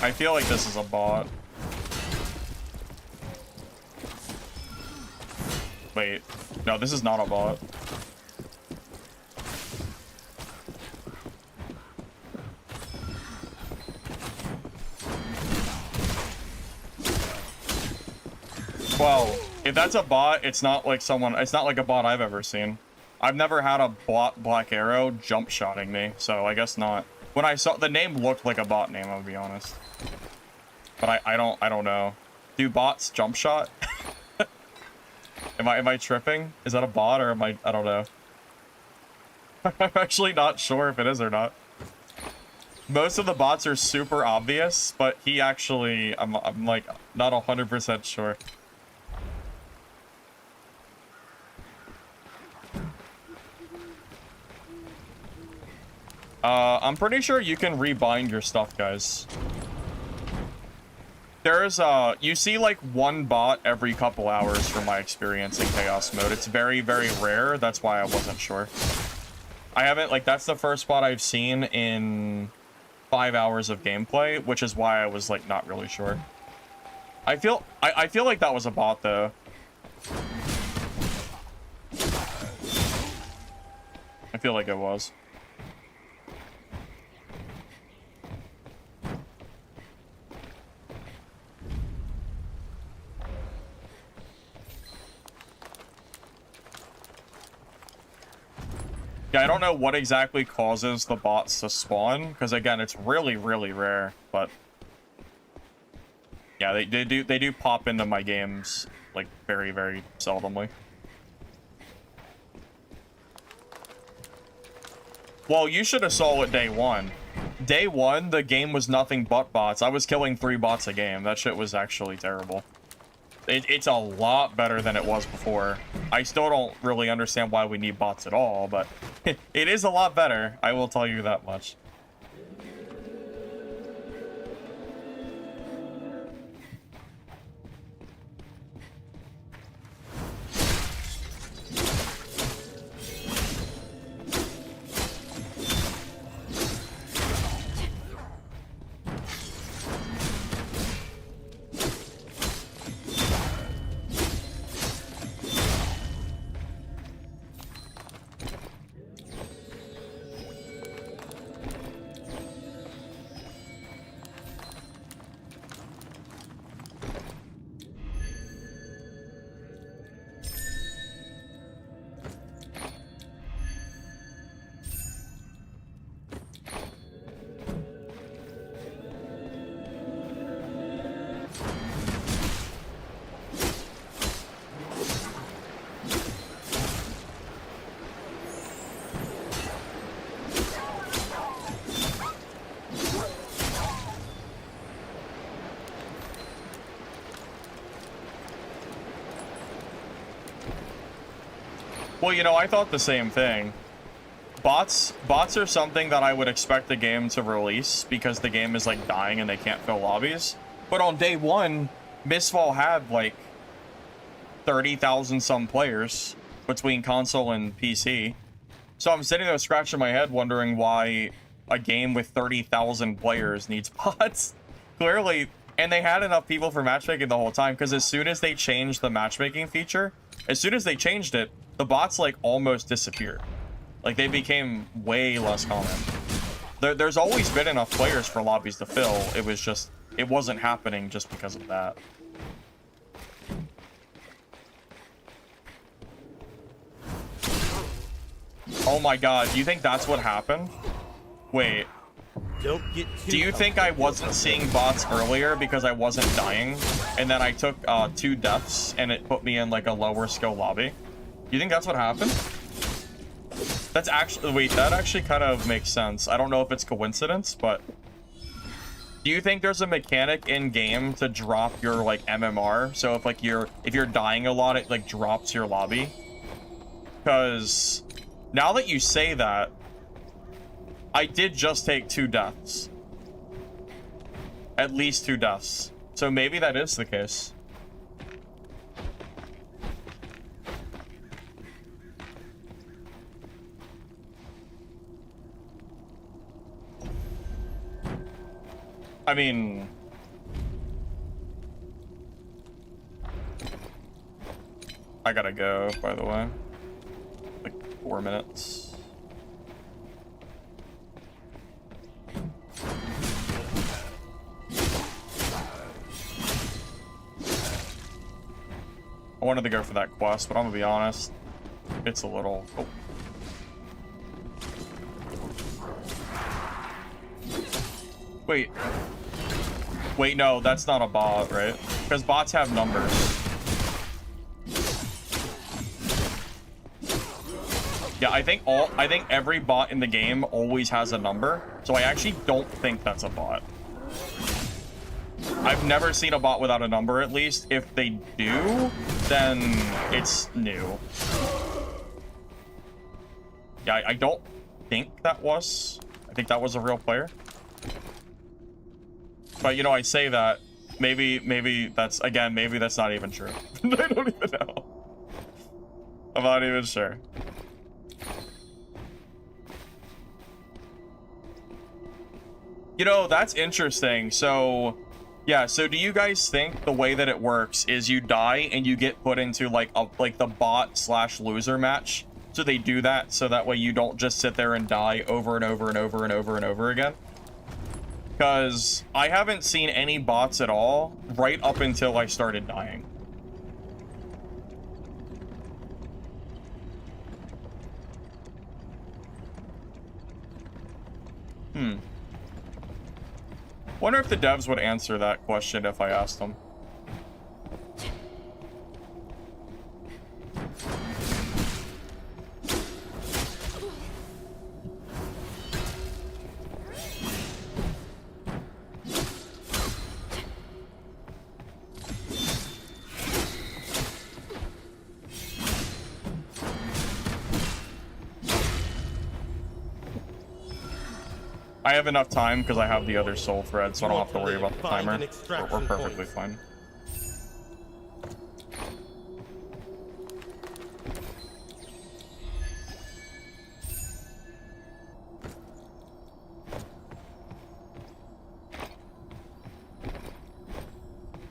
I feel like this is a bot. Wait. No, this is not a bot. Well, if that's a bot, it's not like a bot I've ever seen. I've never had a bot Black Arrow jump shotting me, so I guess not. When I saw the name looked like a bot name, I'll be honest. But I don't know. Do bots jump shot? Am I tripping? Is that a bot or I don't know. I'm actually not sure if it is or not. Most of the bots are super obvious, but he actually I'm like not 100% sure. I'm pretty sure you can rebind your stuff, guys. There's, you see like one bot every couple hours from my experience in Chaos Mode. It's very, very rare. That's why I wasn't sure. I haven't, like, that's the first bot I've seen in 5 hours of gameplay, which is why I was, like, not really sure. I feel like that was a bot, though. I feel like it was. Yeah, I don't know what exactly causes the bots to spawn, because again, it's really, really rare, but yeah, they do pop into my games like very, very seldomly. Well, you should have saw it day one. Day one, the game was nothing but bots. I was killing 3 bots a game. That shit was actually terrible. It's a lot better than it was before. I still don't really understand why we need bots at all, but it is a lot better. I will tell you that much. Well, you know, I thought the same thing. Bots are something that I would expect the game to release because the game is like dying and they can't fill lobbies. But on day one, Mistfall had like 30,000 some players between console and PC. So I'm sitting there scratching my head wondering why a game with 30,000 players needs bots. Clearly, and they had enough people for matchmaking the whole time, because as soon as they changed the matchmaking feature, as soon as they changed it, the bots like almost disappeared. Like they became way less common. There's always been enough players for lobbies to fill. It was just, it wasn't happening just because of that. Oh my god, do you think that's what happened? Wait. Don't get too Do you think I wasn't seeing bots earlier because I wasn't dying? And then I took 2 deaths and it put me in like a lower skill lobby? You think that's what happened? That's actually, wait, that actually kind of makes sense. I don't know if it's coincidence, but do you think there's a mechanic in game to drop your like MMR? So if like if you're dying a lot, it like drops your lobby? Because now that you say that, I did just take 2 deaths. At least 2 deaths. So maybe that is the case. I mean, I gotta go, by the way. Like 4 minutes. I wanted to go for that quest, but I'm gonna be honest, it's a little... Oh. Wait. Wait, no, that's not a bot, right? Because bots have numbers. Yeah, I think every bot in the game always has a number, so I actually don't think that's a bot. I've never seen a bot without a number, at least. If they do, then it's new. Yeah, I don't think that was. I think that was a real player. But, you know, I say that. Maybe that's, again, maybe that's not even true. I don't even know. I'm not even sure. You know, that's interesting. So, yeah, so do you guys think the way that it works is you die and you get put into like the bot/loser match? So they do that so that way you don't just sit there and die over and over and over and over and over again? Because I haven't seen any bots at all right up until I started dying. Wonder if the devs would answer that question if I asked them. I have enough time because I have the other soul thread, so I don't have to worry about the timer. We're perfectly fine.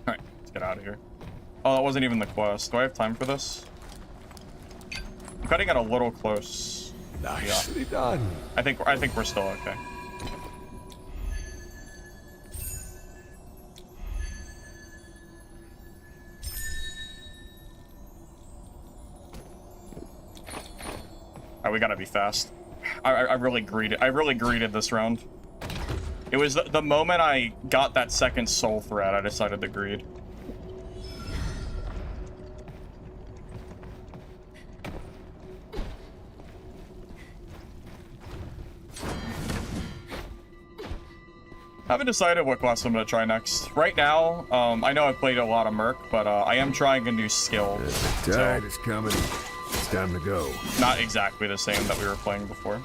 Alright, let's get out of here. Oh, that wasn't even the quest. Do I have time for this? I'm cutting it a little close. Nicely done. I think we're still okay. We gotta be fast. I really greeted this round. It was the moment I got that second soul thread, I decided to greed. Haven't decided what class I'm gonna try next. Right now, I know I've played a lot of Merc, but I am trying a new skill. The tide is coming. It's time to go. Not exactly the same that we were playing before.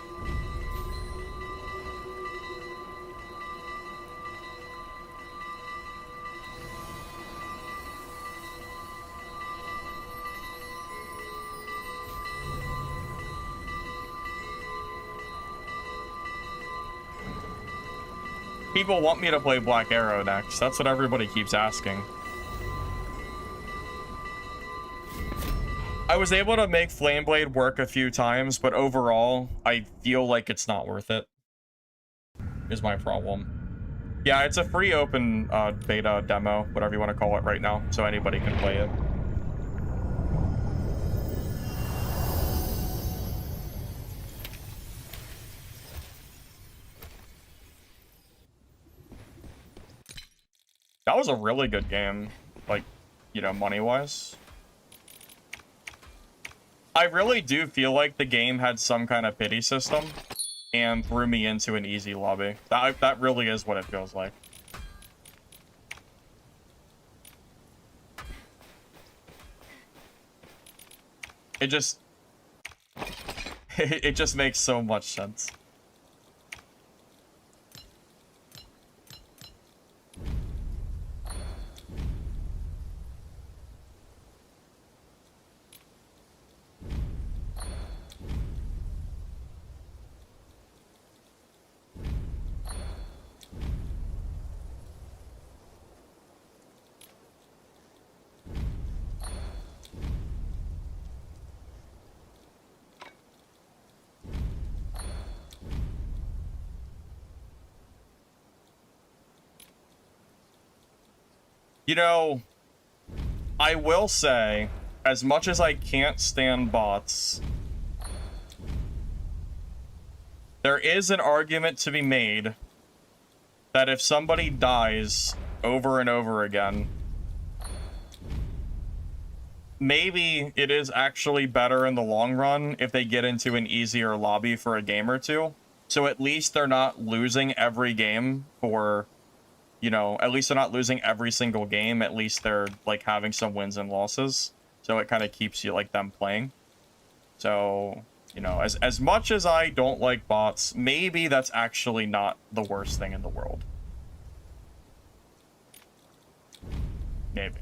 People want me to play Black Arrow next. That's what everybody keeps asking. I was able to make Flameblade work a few times, but overall, I feel like it's not worth it. Is my problem. Yeah, it's a free open beta demo, whatever you want to call it right now, so anybody can play it. That was a really good game, like, you know, money-wise. I really do feel like the game had some kind of pity system and threw me into an easy lobby. That really is what it feels like. It just... it just makes so much sense. You know, I will say, as much as I can't stand bots, there is an argument to be made that if somebody dies over and over again, maybe it is actually better in the long run if they get into an easier lobby for a game or two. So at least they're not losing every game for... You know, at least they're not losing every single game. At least they're, like, having some wins and losses. So it kind of keeps you, like, them playing. So, you know, as much as I don't like bots, maybe that's actually not the worst thing in the world. Maybe.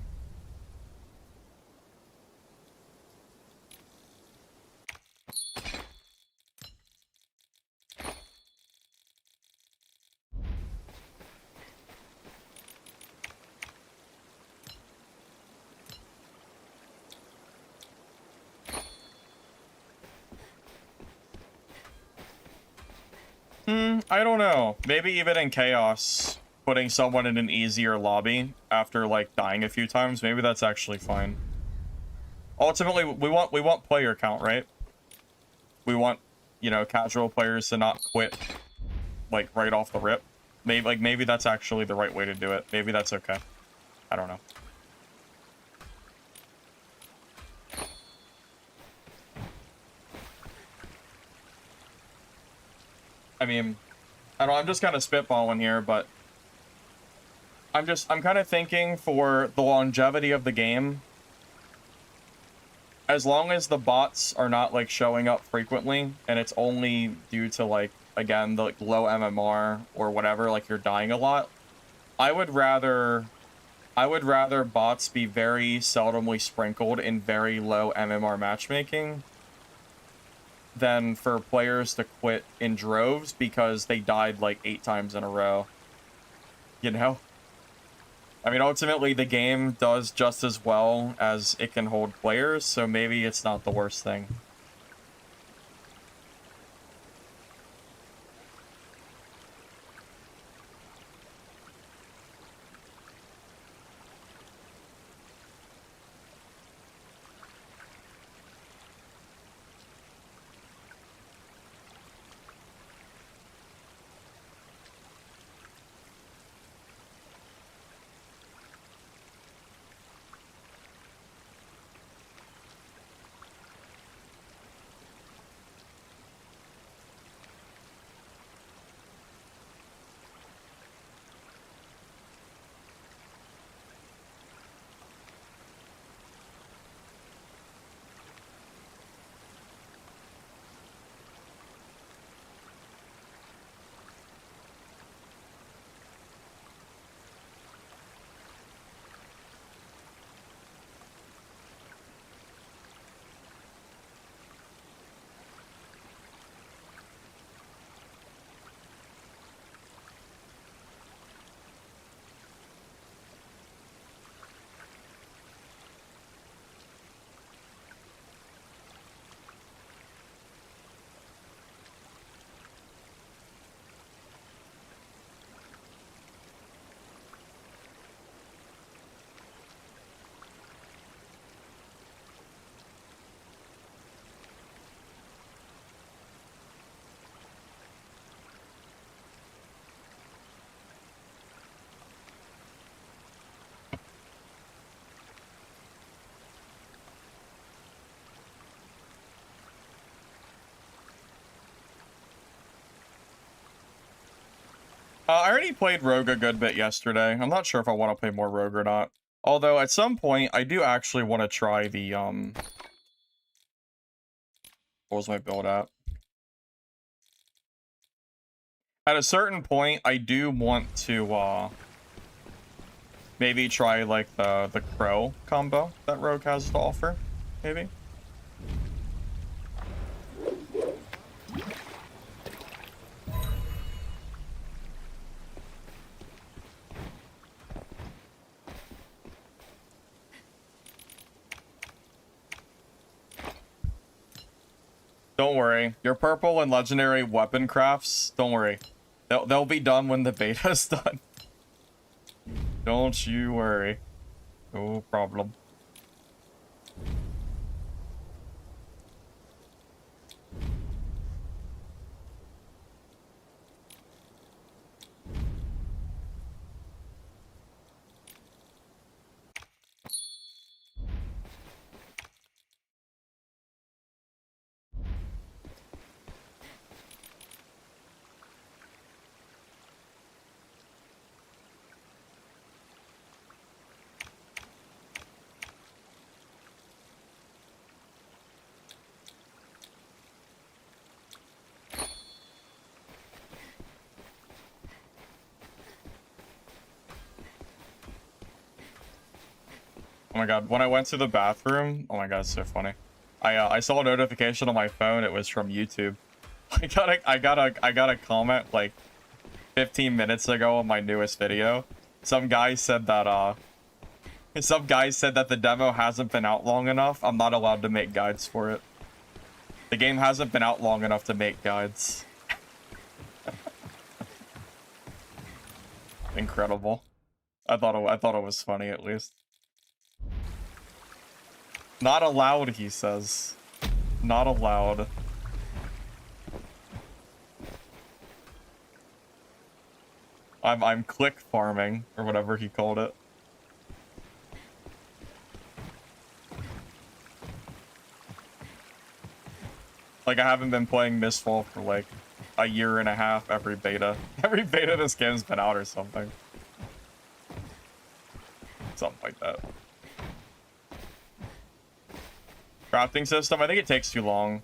I don't know. Maybe even in Chaos, putting someone in an easier lobby after, like, dying a few times, maybe that's actually fine. Ultimately, we want player count, right? We want, you know, casual players to not quit like right off the rip. Maybe that's actually the right way to do it. Maybe that's okay. I don't know. I mean, I don't know, I'm just kind of spitballing here, but I'm kind of thinking for the longevity of the game, as long as the bots are not like showing up frequently and it's only due to like, again, the like, low MMR or whatever, like you're dying a lot, I would rather bots be very seldomly sprinkled in very low MMR matchmaking than for players to quit in droves because they died like 8 times in a row. You know? I mean, ultimately, the game does just as well as it can hold players, so maybe it's not the worst thing. I already played Rogue a good bit yesterday. I'm not sure if I want to play more Rogue or not. Although, at some point, I do actually want to try the, What was my build at? At a certain point, I do want to, maybe try, like, the Crow combo that Rogue has to offer. Maybe? Don't worry. Your purple and legendary weapon crafts, don't worry. They'll be done when the beta's done. Don't you worry. No problem. Oh my god, when I went to the bathroom, oh my god, it's so funny. I saw a notification on my phone, it was from YouTube. I got a comment like 15 minutes ago on my newest video. Some guy said that the demo hasn't been out long enough. I'm not allowed to make guides for it. The game hasn't been out long enough to make guides. Incredible. I thought it was funny at least. Not allowed, he says. Not allowed. I'm click farming, or whatever he called it. Like, I haven't been playing Mistfall for, like, a year and a half every beta. Every beta this game's been out or something. Something like that. Crafting system, I think it takes too long.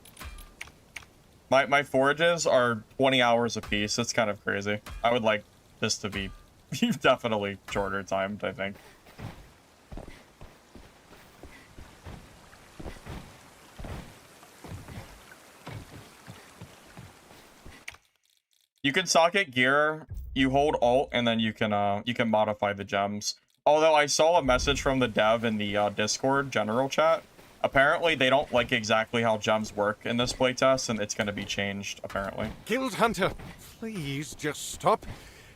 My forages are 20 hours a piece. It's kind of crazy. I would like this to be definitely shorter timed, I think. You can socket gear, you hold Alt, and then you can modify the gems. Although I saw a message from the dev in the Discord general chat. Apparently they don't like exactly how gems work in this playtest, and it's going to be changed, apparently. Guild Hunter, please just stop.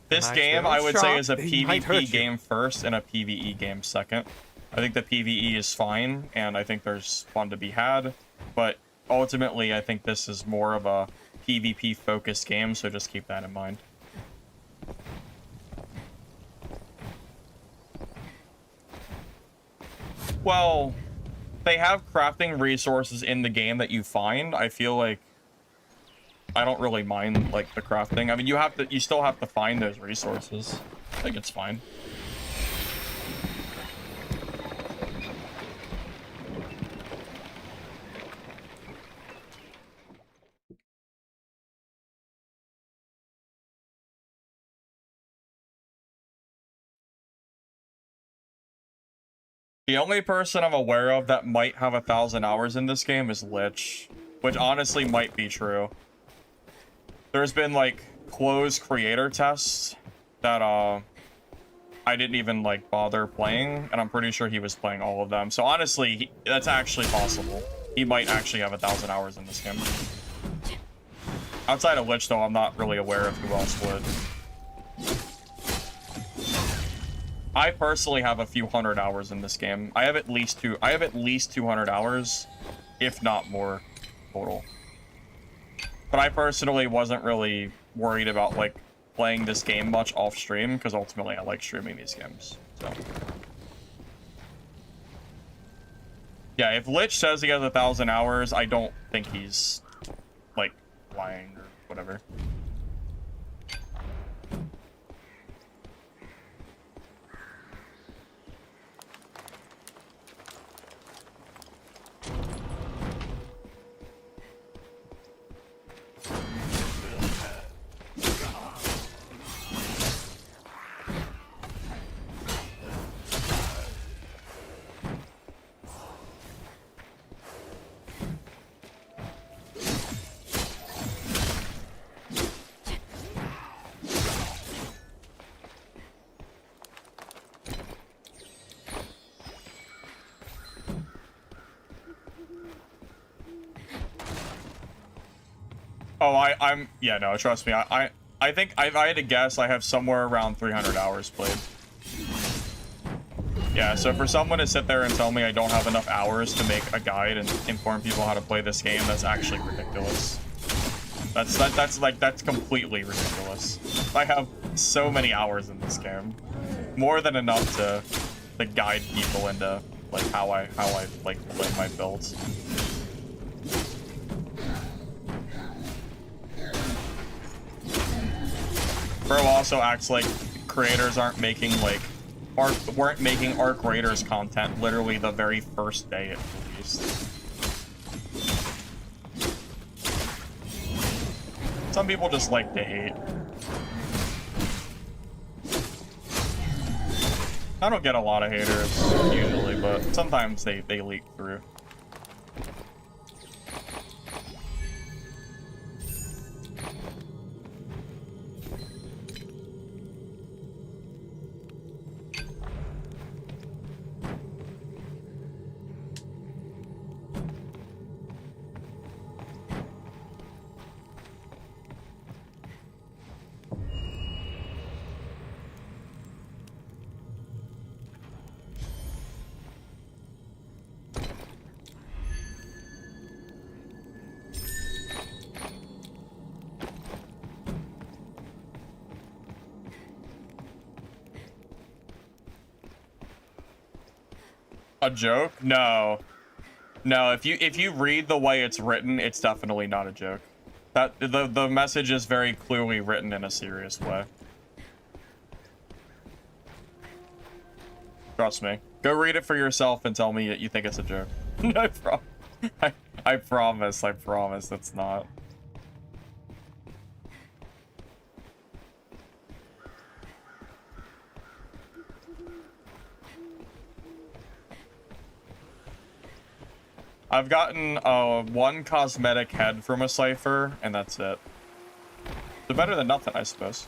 This Nice game, little I would say, shot. is a They might hurt you. PvP game first and a PvE game second. I think the PvE is fine, and I think there's fun to be had, but ultimately, I think this is more of a PvP-focused game, so just keep that in mind. Well, they have crafting resources in the game that you find. I feel like I don't really mind, like, the crafting. I mean, you still have to find those resources. I think it's fine. The only person I'm aware of that might have 1,000 hours in this game is Lich, which honestly might be true. There's been, like, closed creator tests that, I didn't even, like, bother playing, and I'm pretty sure he was playing all of them. So honestly, that's actually possible. He might actually have 1,000 hours in this game. Outside of Lich, though, I'm not really aware of who else would. I personally have a few hundred hours in this game. I have at least 200 hours, if not more, total. But I personally wasn't really worried about, like, playing this game much off stream, because ultimately I like streaming these games. So yeah, if Lich says he has 1,000 hours, I don't think he's, like, lying or whatever. Oh, yeah, no, trust me. I think if I had to guess, I have somewhere around 300 hours played. Yeah, so for someone to sit there and tell me I don't have enough hours to make a guide and inform people how to play this game, that's actually ridiculous. That's completely ridiculous. I have so many hours in this game. More than enough to guide people into, like, how I like play my builds. Bro also acts like creators aren't making, like, weren't making Arc Raiders content literally the very first day it released. Some people just like to hate. I don't get a lot of haters, usually, but sometimes they leak through. joke? No. No, if you read the way it's written, it's definitely not a joke. That the message is very clearly written in a serious way. Trust me. Go read it for yourself and tell me that you think it's a joke. I promise, it's not. I've gotten one cosmetic head from a cipher, and that's it. So better than nothing, I suppose.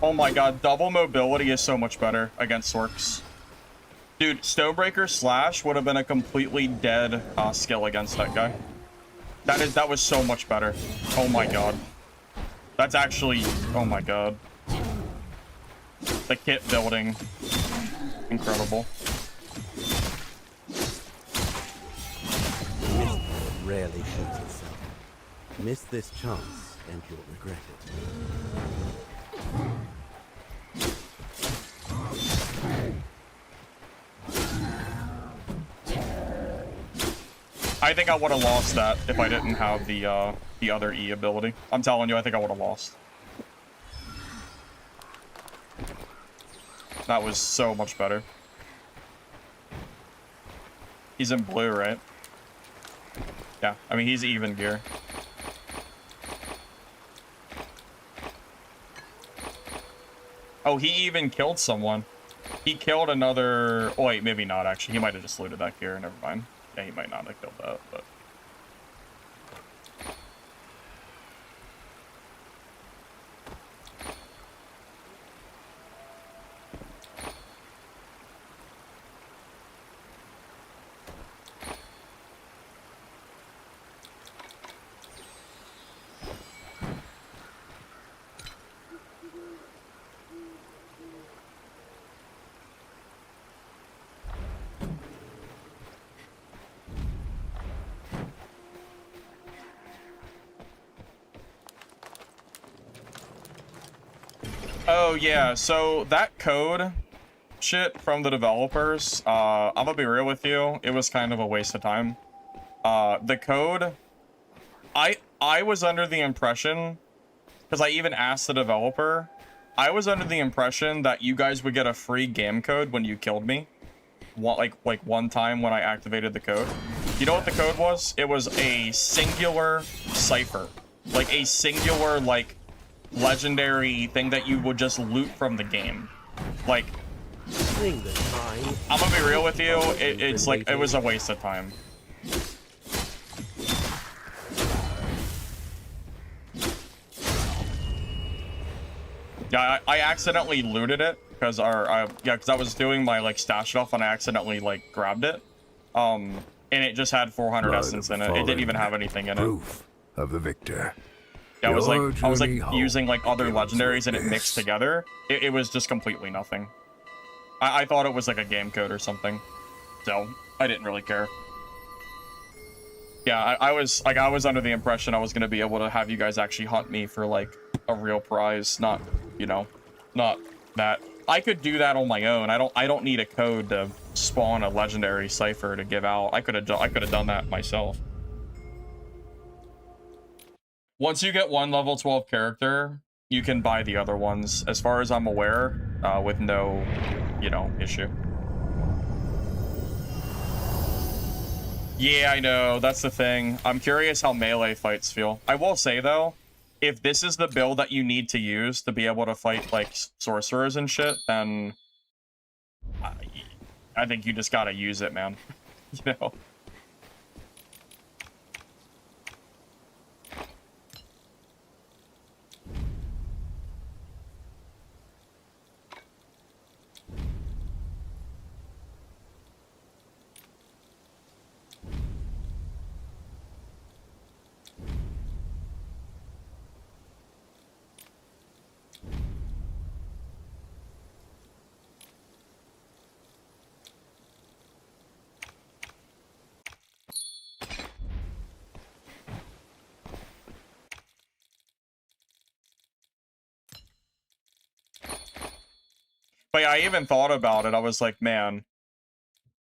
Oh my god, double mobility is so much better against orcs. Dude, Stonebreaker Slash would have been a completely dead skill against that guy. That was so much better. Oh my god. That's actually, oh my god. The kit building. Incredible. Mistfall rarely shows itself. Miss this chance and you'll regret it. I think I would have lost that if I didn't have the other E ability. I'm telling you, I think I would have lost. That was so much better. He's in blue, right? Yeah, I mean, he's even gear. Oh, he even killed someone. He killed another... Oh, wait, maybe not, actually. He might have just looted that gear. Never mind. Yeah, he might not have killed that, but... Oh, yeah, so that code shit from the developers, I'm gonna be real with you, it was kind of a waste of time. The code, I was under the impression, because I even asked the developer, I was under the impression that you guys would get a free game code when you killed me. Like one time when I activated the code. You know what the code was? It was a singular cipher. Like a singular, like, legendary thing that you would just loot from the game. Like, I'm gonna be real with you, it's like, it was a waste of time. Yeah, I accidentally looted it because because I was doing my like stash stuff and I accidentally like grabbed it, and it just had 400 essence in it. It didn't even have anything in it. Proof of the victor. Yeah, I was like using like other legendaries and it mixed together. It was just completely nothing. I thought it was like a game code or something, so I didn't really care. Yeah, I was under the impression I was gonna be able to have you guys actually hunt me for like a real prize, not, you know, not that I could do that on my own. I don't need a code to spawn a legendary cipher to give out. I could have done that myself. Once you get one level 12 character, you can buy the other ones, as far as I'm aware, with no, you know, issue. Yeah, I know. That's the thing. I'm curious how melee fights feel. I will say, though, if this is the build that you need to use to be able to fight, like, sorcerers and shit, then I think you just gotta use it, man. You know? But yeah, I even thought about it. I was like, man,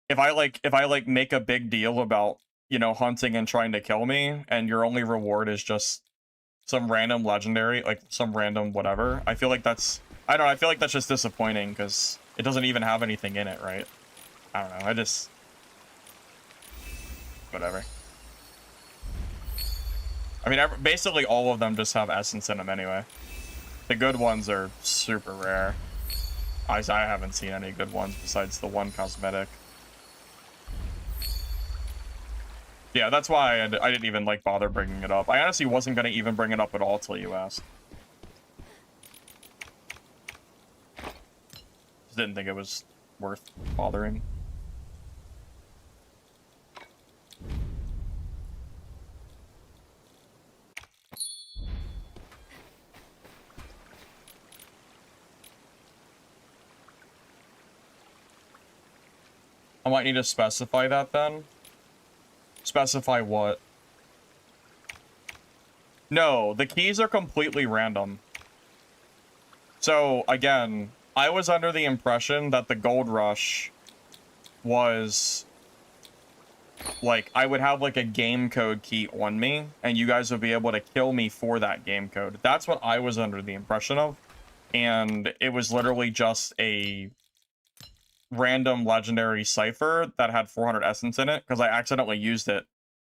if I make a big deal about, you know, hunting and trying to kill me, and your only reward is just some random legendary, like some random whatever, I feel like that's, I don't know, I feel like that's just disappointing because it doesn't even have anything in it, right? I don't know, I just, whatever. I mean, basically all of them just have essence in them anyway. The good ones are super rare. I haven't seen any good ones besides the one cosmetic. Yeah, that's why I didn't even, like, bother bringing it up. I honestly wasn't going to even bring it up at all till you asked. Just didn't think it was worth bothering. I might need to specify that then. Specify what? No, the keys are completely random. So, again, I was under the impression that the gold rush was, like, I would have, like, a game code key on me, and you guys would be able to kill me for that game code. That's what I was under the impression of. And it was literally just a random legendary cipher that had 400 essence in it because I accidentally used it.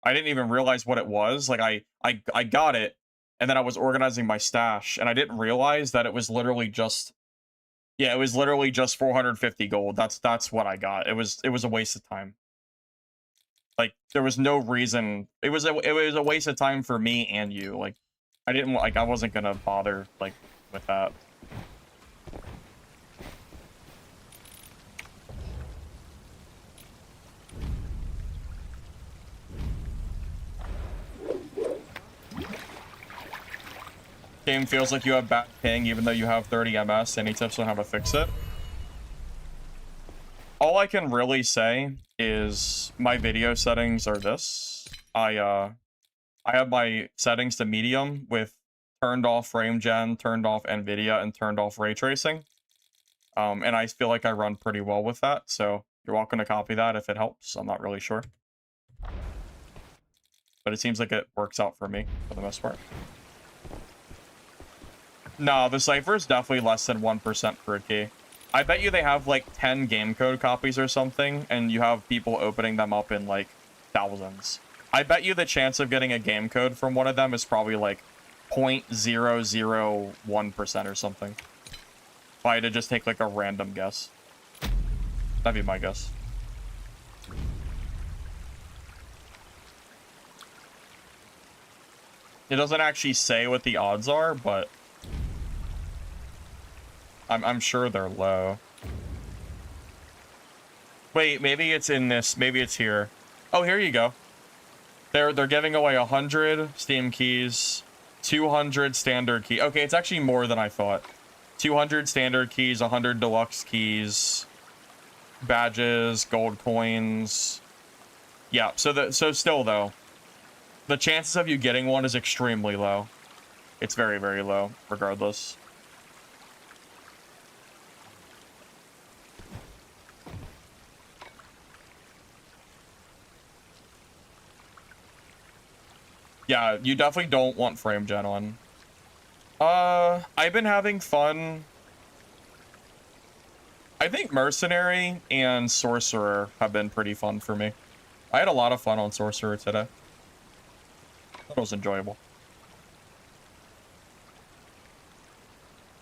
I didn't even realize what it was. Like I got it, and then I was organizing my stash, and I didn't realize that it was literally just, yeah, it was literally just 450 gold. That's what I got. It was a waste of time. Like there was no reason. It was a waste of time for me and you. Like I wasn't gonna bother like with that. Game feels like you have bad ping even though you have 30 MS. Any tips on how to fix it? All I can really say is my video settings are this. I have my settings to medium with turned off frame gen, turned off NVIDIA, and turned off ray tracing. And I feel like I run pretty well with that, so you're welcome to copy that if it helps. I'm not really sure. But it seems like it works out for me for the most part. No, the cipher is definitely less than 1% per key. I bet you they have like 10 game code copies or something, and you have people opening them up in like thousands. I bet you the chance of getting a game code from one of them is probably like 0.001% or something. If I had to just take like a random guess. That'd be my guess. It doesn't actually say what the odds are, but I'm sure they're low. Wait, maybe it's in this. Maybe it's here. Oh, here you go. They're giving away 100 Steam keys, 200 standard key. Okay, it's actually more than I thought. 200 standard keys, 100 deluxe keys, badges, gold coins. Yeah, so still though, the chances of you getting one is extremely low. It's very, very low, regardless. Yeah, you definitely don't want frame gen on. I've been having fun. I think Mercenary and Sorcerer have been pretty fun for me. I had a lot of fun on Sorcerer today. That was enjoyable.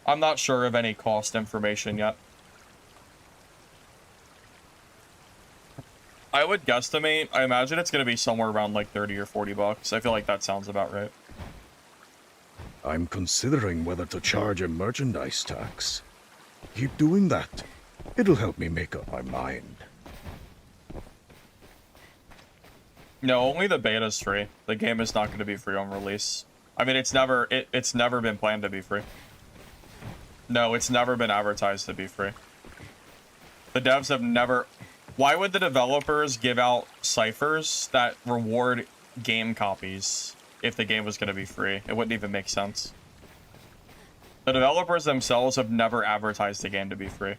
I'm not sure of any cost information yet. I would guesstimate, I imagine it's going to be somewhere around like 30 or 40 bucks. I feel like that sounds about right. I'm considering whether to charge a merchandise tax. Keep doing that. It'll help me make up my mind. No, only the beta's free. The game is not going to be free on release. I mean, it's never been planned to be free. No, it's never been advertised to be free. The devs have never... Why would the developers give out ciphers that reward game copies if the game was going to be free? It wouldn't even make sense. The developers themselves have never advertised the game to be free.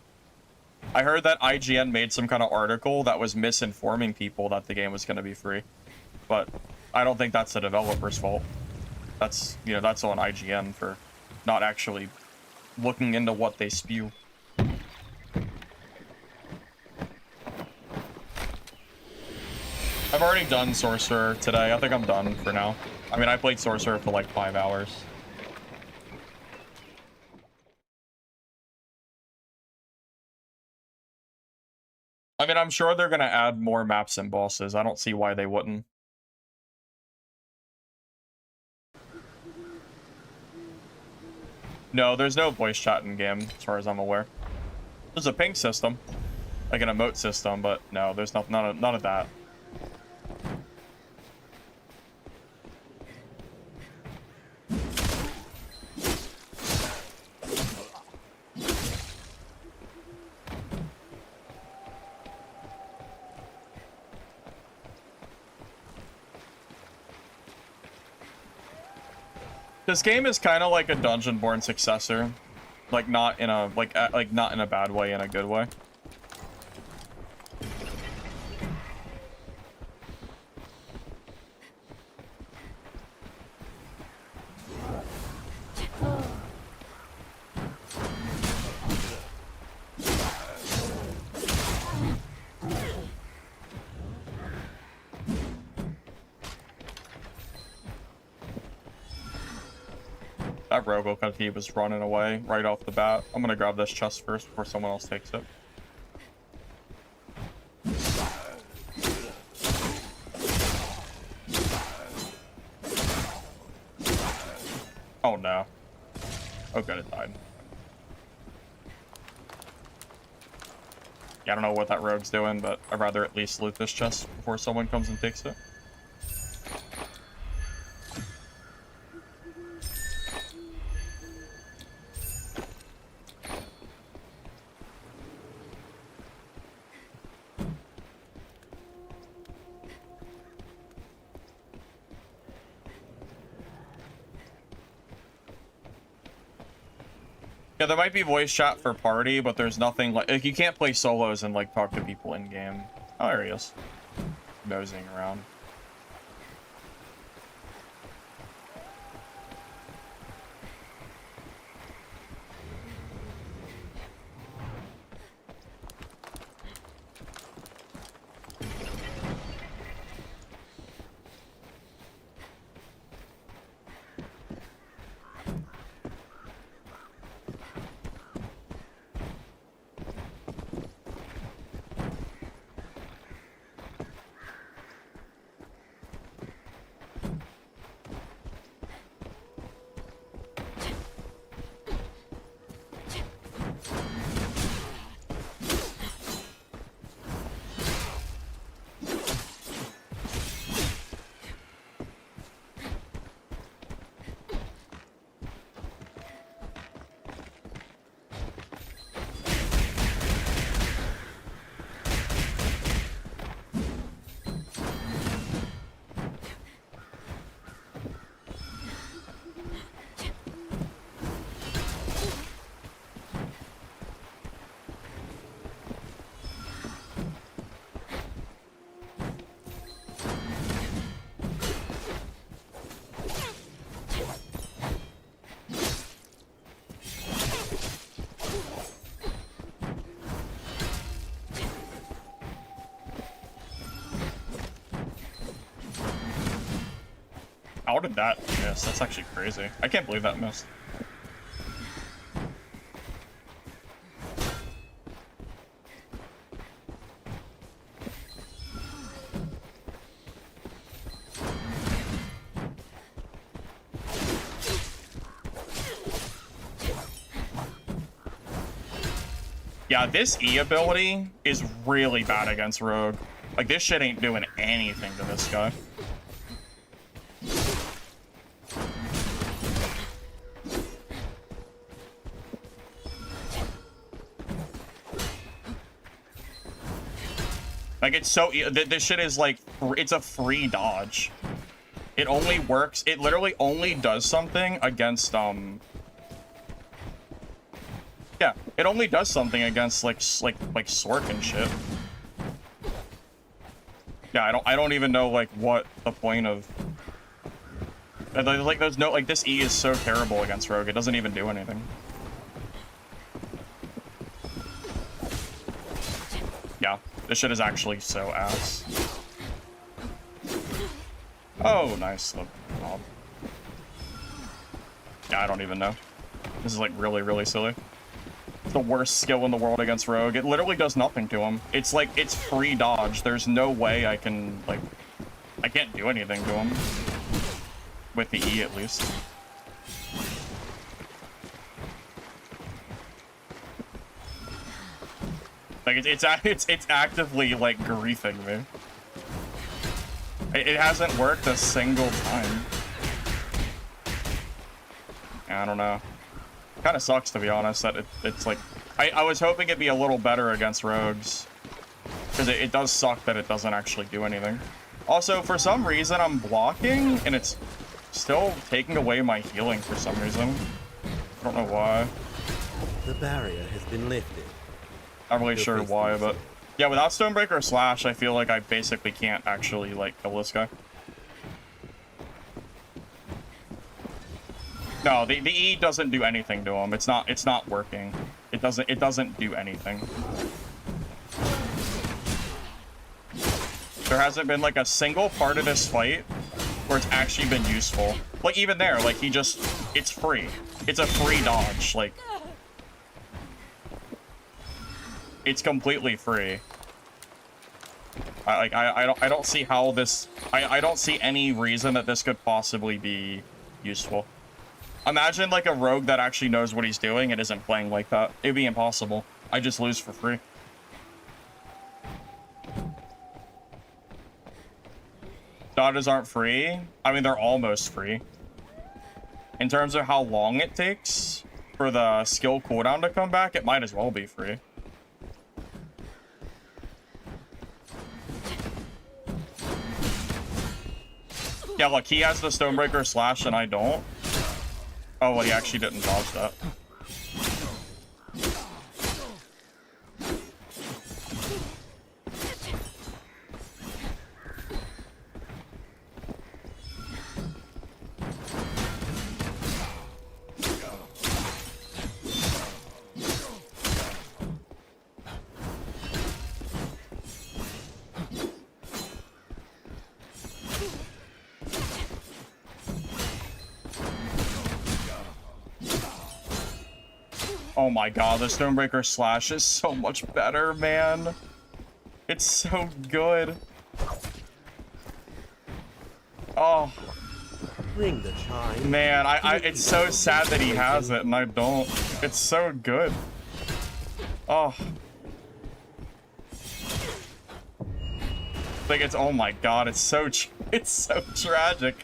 I heard that IGN made some kind of article that was misinforming people that the game was going to be free. But I don't think that's the developer's fault. That's, you know, that's on IGN for not actually looking into what they spew. I've already done Sorcerer today. I think I'm done for now. I mean, I played Sorcerer for like 5 hours. I mean, I'm sure they're going to add more maps and bosses. I don't see why they wouldn't. No, there's no voice chat in game, as far as I'm aware. There's a ping system, like an emote system, but no, there's none of that. This game is kind of like a Dungeon-born successor, like not in a not in a bad way, in a good way. That rogue looked like he was running away right off the bat. I'm gonna grab this chest first before someone else takes it. Oh no. Oh good, it died. Yeah, I don't know what that rogue's doing, but I'd rather at least loot this chest before someone comes and takes it. Yeah, there might be voice chat for party, but there's nothing like you can't play solos and like talk to people in game. Oh, there he is. Nosing around. How did that miss? That's actually crazy. I can't believe that missed. Yeah, this E ability is really bad against Rogue. Like, this shit ain't doing anything to this guy. Like, it's so... This shit is, like... It's a free dodge. It only works... It literally only does something against, Yeah, it only does something against, like Sork and shit. Yeah, I don't even know, like, what the point of... Like, there's no... Like, this E is so terrible against Rogue. It doesn't even do anything. Yeah, this shit is actually so ass. Oh, nice. Yeah, I don't even know. This is, like, really, really silly. The worst skill in the world against Rogue. It literally does nothing to him. It's like, it's free dodge. There's no way I can, like... I can't do anything to him. With the E, at least. Like, it's actively, like, griefing me. It hasn't worked a single time. I don't know. Kind of sucks, to be honest, that it's like... I was hoping it'd be a little better against rogues. Because it does suck that it doesn't actually do anything. Also, for some reason, I'm blocking, and it's still taking away my healing for some reason. I don't know why. The barrier has been lifted. Not really sure why, but... Yeah, without Stonebreaker Slash, I feel like I basically can't actually, like, kill this guy. No, the E doesn't do anything to him. It's not working. It doesn't do anything. There hasn't been like a single part of this fight where it's actually been useful. Like even there, like it's free. It's a free dodge. Like it's completely free. I don't see how this. I don't see any reason that this could possibly be useful. Imagine like a rogue that actually knows what he's doing and isn't playing like that. It'd be impossible. I just lose for free. Dodges aren't free. I mean, they're almost free. In terms of how long it takes for the skill cooldown to come back, it might as well be free. Yeah, look, he has the Stonebreaker Slash and I don't. Oh, well, he actually didn't dodge that. Oh my god, the Stonebreaker Slash is so much better, man. It's so good. Oh. Ring the chime. Man, it's so sad that he has it and I don't. It's so good. Oh. Like it's, oh my god, it's so tragic.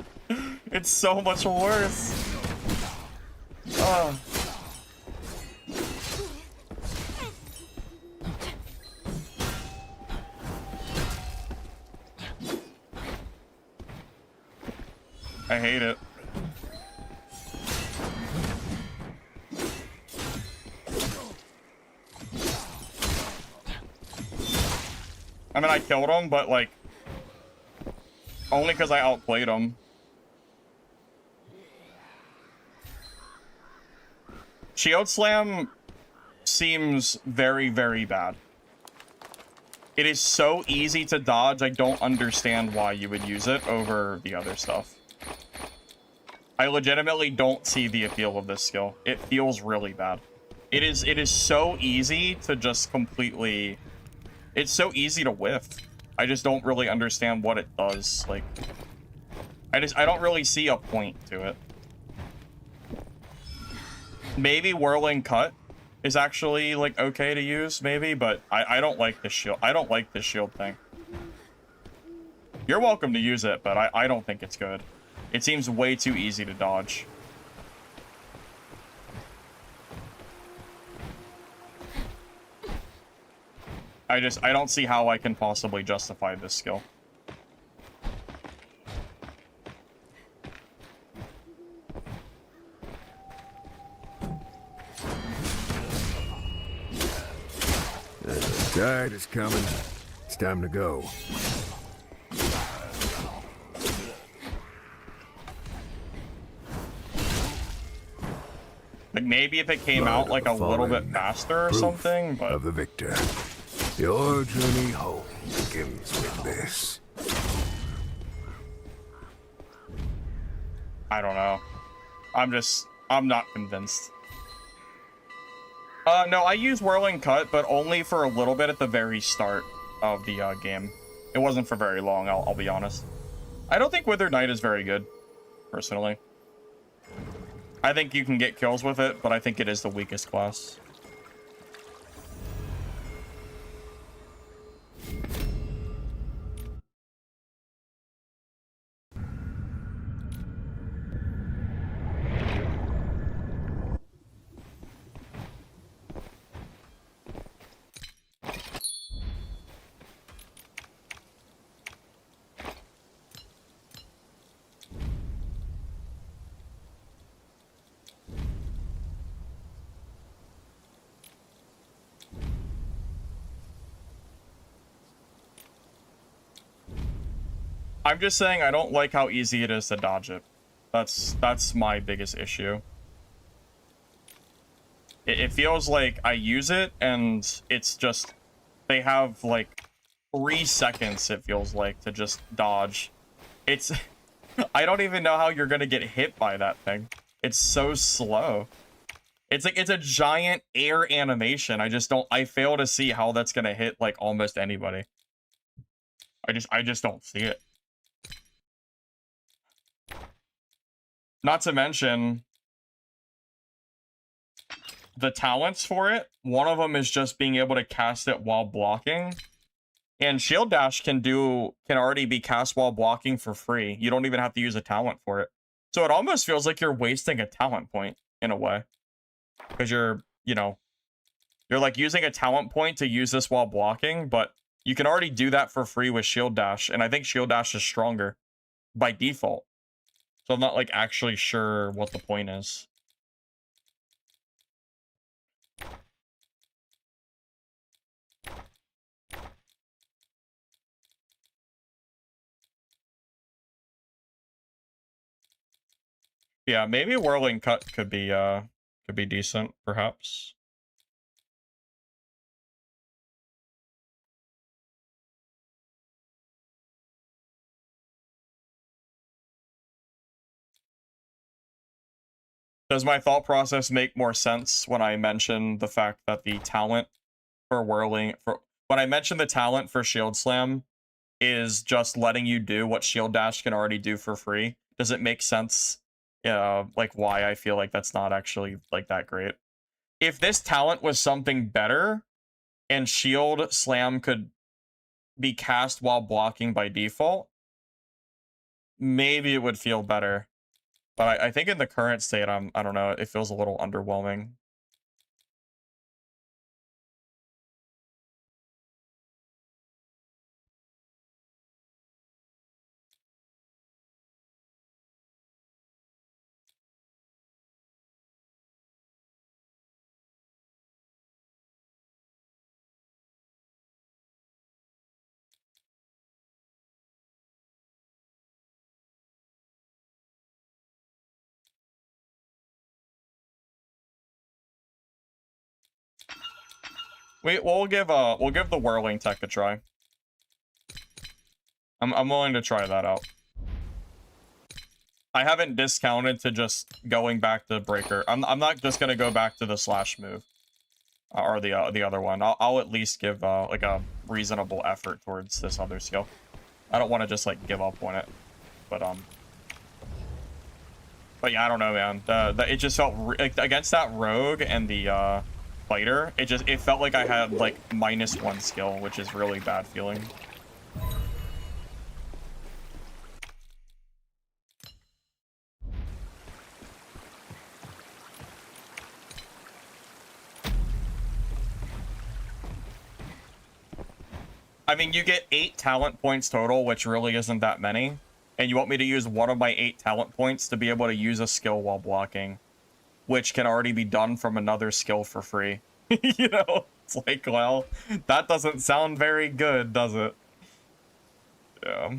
It's so much worse. Oh. I hate it. I mean, I killed him, but like, only because I outplayed him. Shield Slam seems very, very bad. It is so easy to dodge, I don't understand why you would use it over the other stuff. I legitimately don't see the appeal of this skill. It feels really bad. It is so easy to just completely... It's so easy to whiff. I just don't really understand what it does. Like, I don't really see a point to it. Maybe Whirling Cut is actually, like, okay to use, maybe, but I don't like this shield. I don't like this shield thing. You're welcome to use it, but I don't think it's good. It seems way too easy to dodge. I don't see how I can possibly justify this skill. The tide is coming. It's time to go. Like, maybe if it came out, like, a little bit faster or something, but... Of the victor. Your journey home begins with this. I don't know. I'm not convinced. No, I use Whirling Cut, but only for a little bit at the very start of the game. It wasn't for very long, I'll be honest. I don't think Withered Knight is very good, personally. I think you can get kills with it, but I think it is the weakest class. I'm just saying I don't like how easy it is to dodge it. That's my biggest issue. It feels like I use it and it's just... They have like 3 seconds, it feels like, to just dodge. It's... I don't even know how you're gonna get hit by that thing. It's so slow. It's like, it's a giant air animation. I fail to see how that's gonna hit like almost anybody. I just don't see it. Not to mention the talents for it. One of them is just being able to cast it while blocking. And Shield Dash can already be cast while blocking for free. You don't even have to use a talent for it. So it almost feels like you're wasting a talent point in a way. Because you're like using a talent point to use this while blocking, but you can already do that for free with Shield Dash. And I think Shield Dash is stronger by default. So I'm not, like, actually sure what the point is. Yeah, maybe Whirling Cut could be decent, perhaps. Does my thought process make more sense when I mention the fact that the talent for when I mention the talent for Shield Slam is just letting you do what Shield Dash can already do for free? Does it make sense? Like why I feel like that's not actually like that great. If this talent was something better and Shield Slam could be cast while blocking by default, maybe it would feel better. But I think in the current state, I don't know, it feels a little underwhelming. We'll give the whirling tech a try. I'm willing to try that out. I haven't discounted to just going back to Breaker. I'm not just gonna go back to the slash move. Or the other one. I'll at least give like a reasonable effort towards this other skill. I don't want to just like give up on it, but yeah, I don't know, man. It just felt like, against that rogue and the fighter, it felt like I had like -1 skill, which is really bad feeling. I mean, you get 8 talent points total, which really isn't that many. And you want me to use one of my 8 talent points to be able to use a skill while blocking, which can already be done from another skill for free. You know, it's like, well, that doesn't sound very good, does it? Yeah.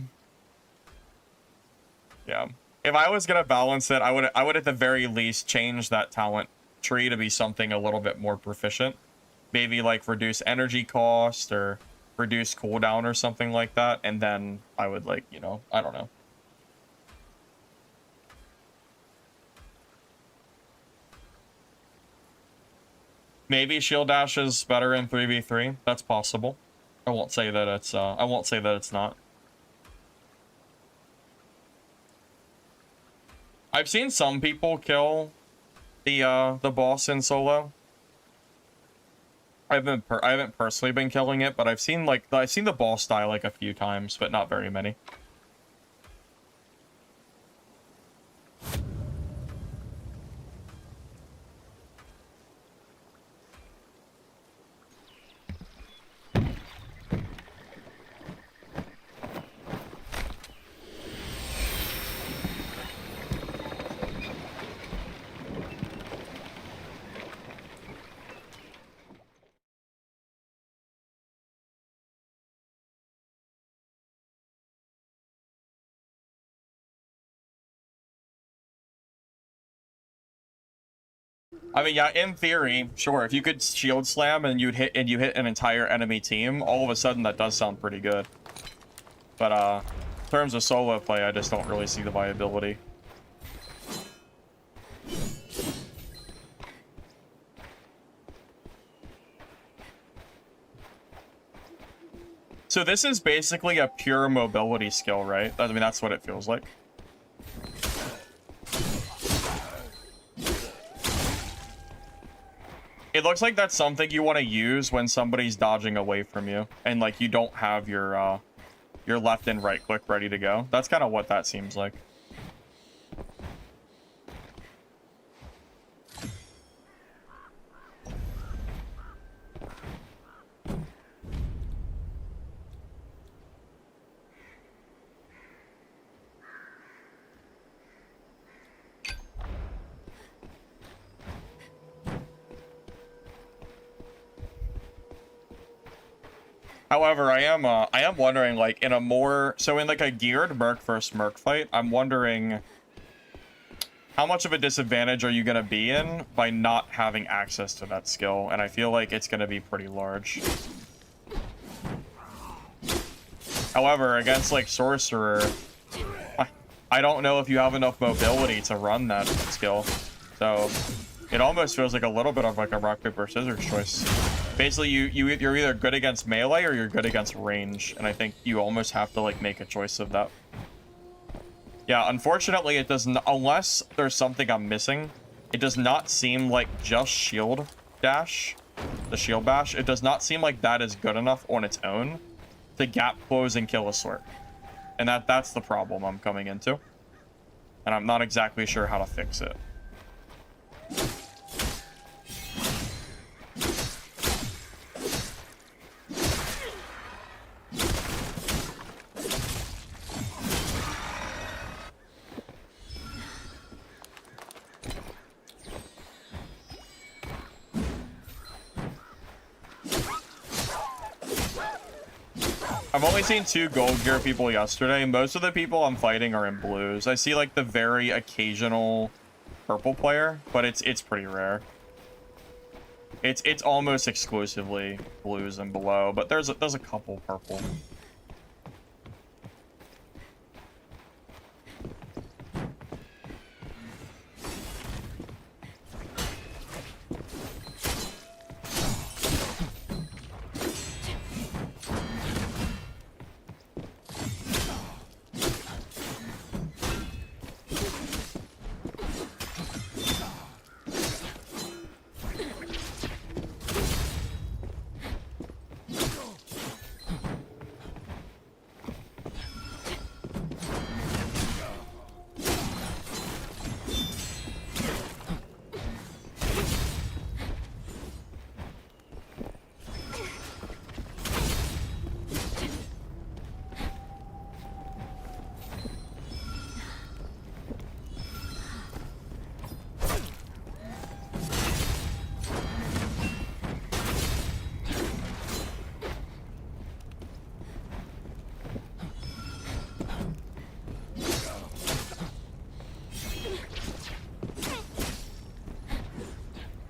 Yeah. If I was gonna balance it, I would at the very least change that talent tree to be something a little bit more proficient. Maybe like reduce energy cost or reduce cooldown or something like that, and then I would, like, you know, I don't know. Maybe shield dash is better in 3v3. That's possible. I won't say that it's not. I've seen some people kill the boss in solo. I haven't personally been killing it, but I've seen the boss die like a few times, but not very many. I mean, yeah, in theory, sure. If you could shield slam and you hit an entire enemy team, all of a sudden that does sound pretty good. But in terms of solo play, I just don't really see the viability. So this is basically a pure mobility skill, right? I mean, that's what it feels like. It looks like that's something you want to use when somebody's dodging away from you, and like you don't have your left and right click ready to go. That's kind of what that seems like. However, I am wondering, like, in like a geared Merc versus Merc fight, I'm wondering how much of a disadvantage are you going to be in by not having access to that skill? And I feel like it's going to be pretty large. However, against, like, Sorcerer, I don't know if you have enough mobility to run that skill. So it almost feels like a little bit of like a rock, paper, scissors choice. Basically, you're either good against melee or you're good against range, and I think you almost have to like make a choice of that. Yeah, unfortunately, it doesn't, unless there's something I'm missing, it does not seem like just shield dash, the shield bash, it does not seem like that is good enough on its own to gap close and kill a Slurk. And that's the problem I'm coming into. And I'm not exactly sure how to fix it. I've only seen 2 gold gear people yesterday. Most of the people I'm fighting are in blues. I see like the very occasional purple player, but it's pretty rare. It's almost exclusively blues and below, but there's a couple purple.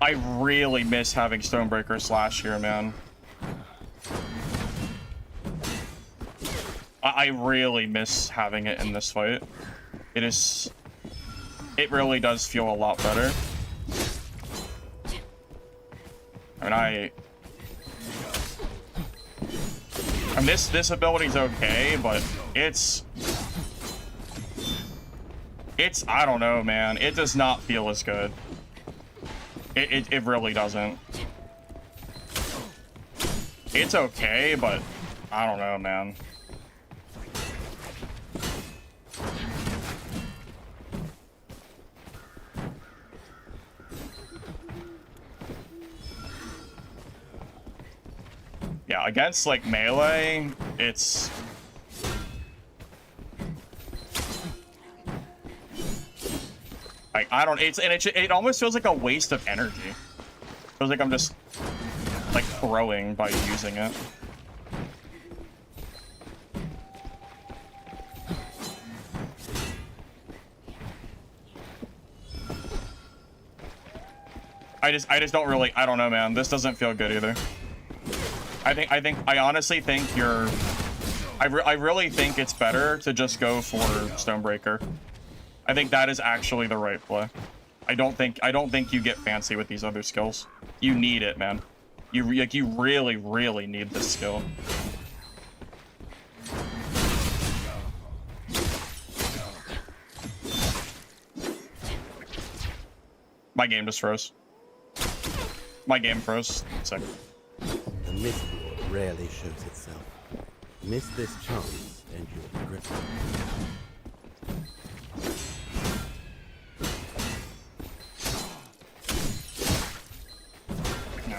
I really miss having Stonebreaker Slash here, man. I really miss having it in this fight. It really does feel a lot better. I mean, this ability's okay, but it's I don't know, man. It does not feel as good. It really doesn't. It's okay, but I don't know, man. Yeah, against like melee, it's like I don't. It almost feels like a waste of energy. It feels like I'm just like throwing by using it. I just don't really. I don't know, man. This doesn't feel good either. I honestly think I really think it's better to just go for Stonebreaker. I think that is actually the right play. I don't think you get fancy with these other skills. You need it, man. You really need this skill. My game just froze. My game froze. Second. The Mistfall rarely shows itself. Miss this chance, and you'll regret it. No.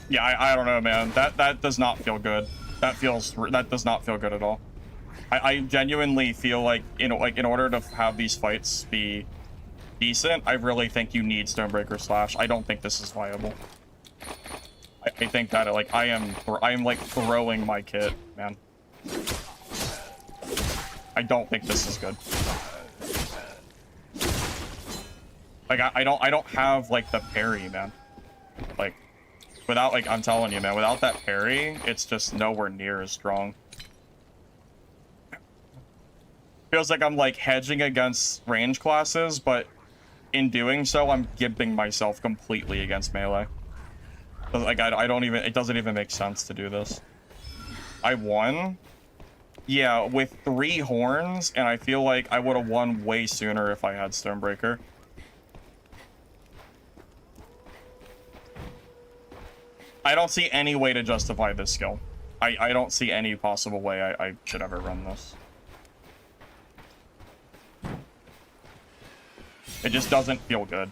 Yeah, I don't know, man. That does not feel good. That does not feel good at all. I genuinely feel like in order to have these fights be decent, I really think you need Stonebreaker Slash. I don't think this is viable. I think that like I am like throwing my kit, man. I don't think this is good. Like I don't have like the parry, man. Like without like I'm telling you, man, without that parry, it's just nowhere near as strong. Feels like I'm like hedging against range classes, but in doing so, I'm gimping myself completely against melee. Like I don't even, it doesn't even make sense to do this. I won. Yeah, with 3 horns, and I feel like I would have won way sooner if I had Stonebreaker. I don't see any way to justify this skill. I don't see any possible way I should ever run this. It just doesn't feel good.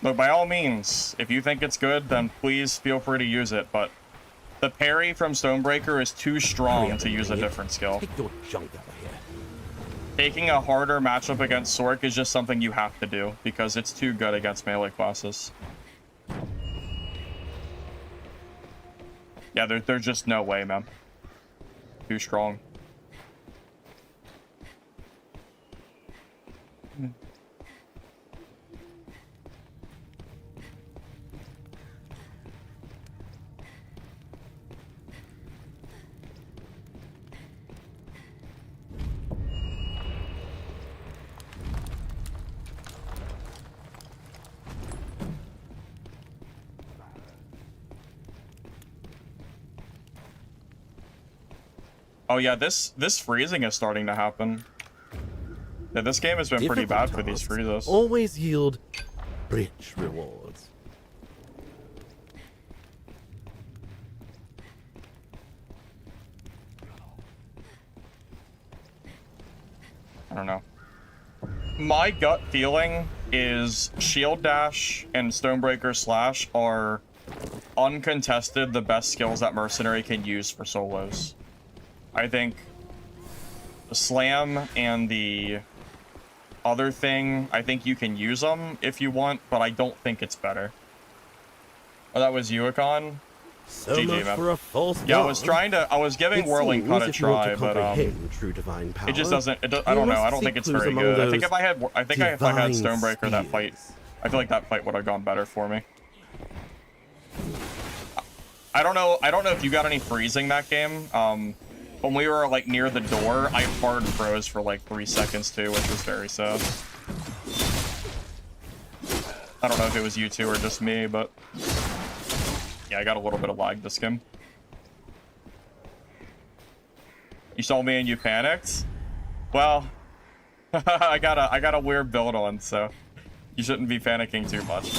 Look, by all means, if you think it's good, then please feel free to use it, but the parry from Stonebreaker is too strong to use a different skill. Take your junk out of here. Taking a harder matchup against Sork is just something you have to do, because it's too good against melee classes. Yeah, there's just no way, man. Too strong. Oh yeah, this freezing is starting to happen. Yeah, this game has been pretty bad for these freezes. Always yield rich rewards. I don't know. My gut feeling is Shield Dash and Stonebreaker Slash are uncontested the best skills that Mercenary can use for solos. I think Slam and the other thing, I think you can use them if you want, but I don't think it's better. Oh, that was Yuikon. So GG, much man. for a false Yeah, dawn. I was giving It Whirling seems Cut a if you want to try, but comprehend true divine power, it just doesn't. I you don't know. I must don't think seek it's clues very among good. I think those if I had, if I had divine Stonebreaker that fight, spheres. I feel like that fight would have gone better for me. I don't know if you got any freezing that game. When we were like near the door, I hard froze for like 3 seconds too, which was very sad. I don't know if it was you two or just me, but yeah, I got a little bit of lag this game. You saw me and you panicked? Well, I got a weird build on, so you shouldn't be panicking too much.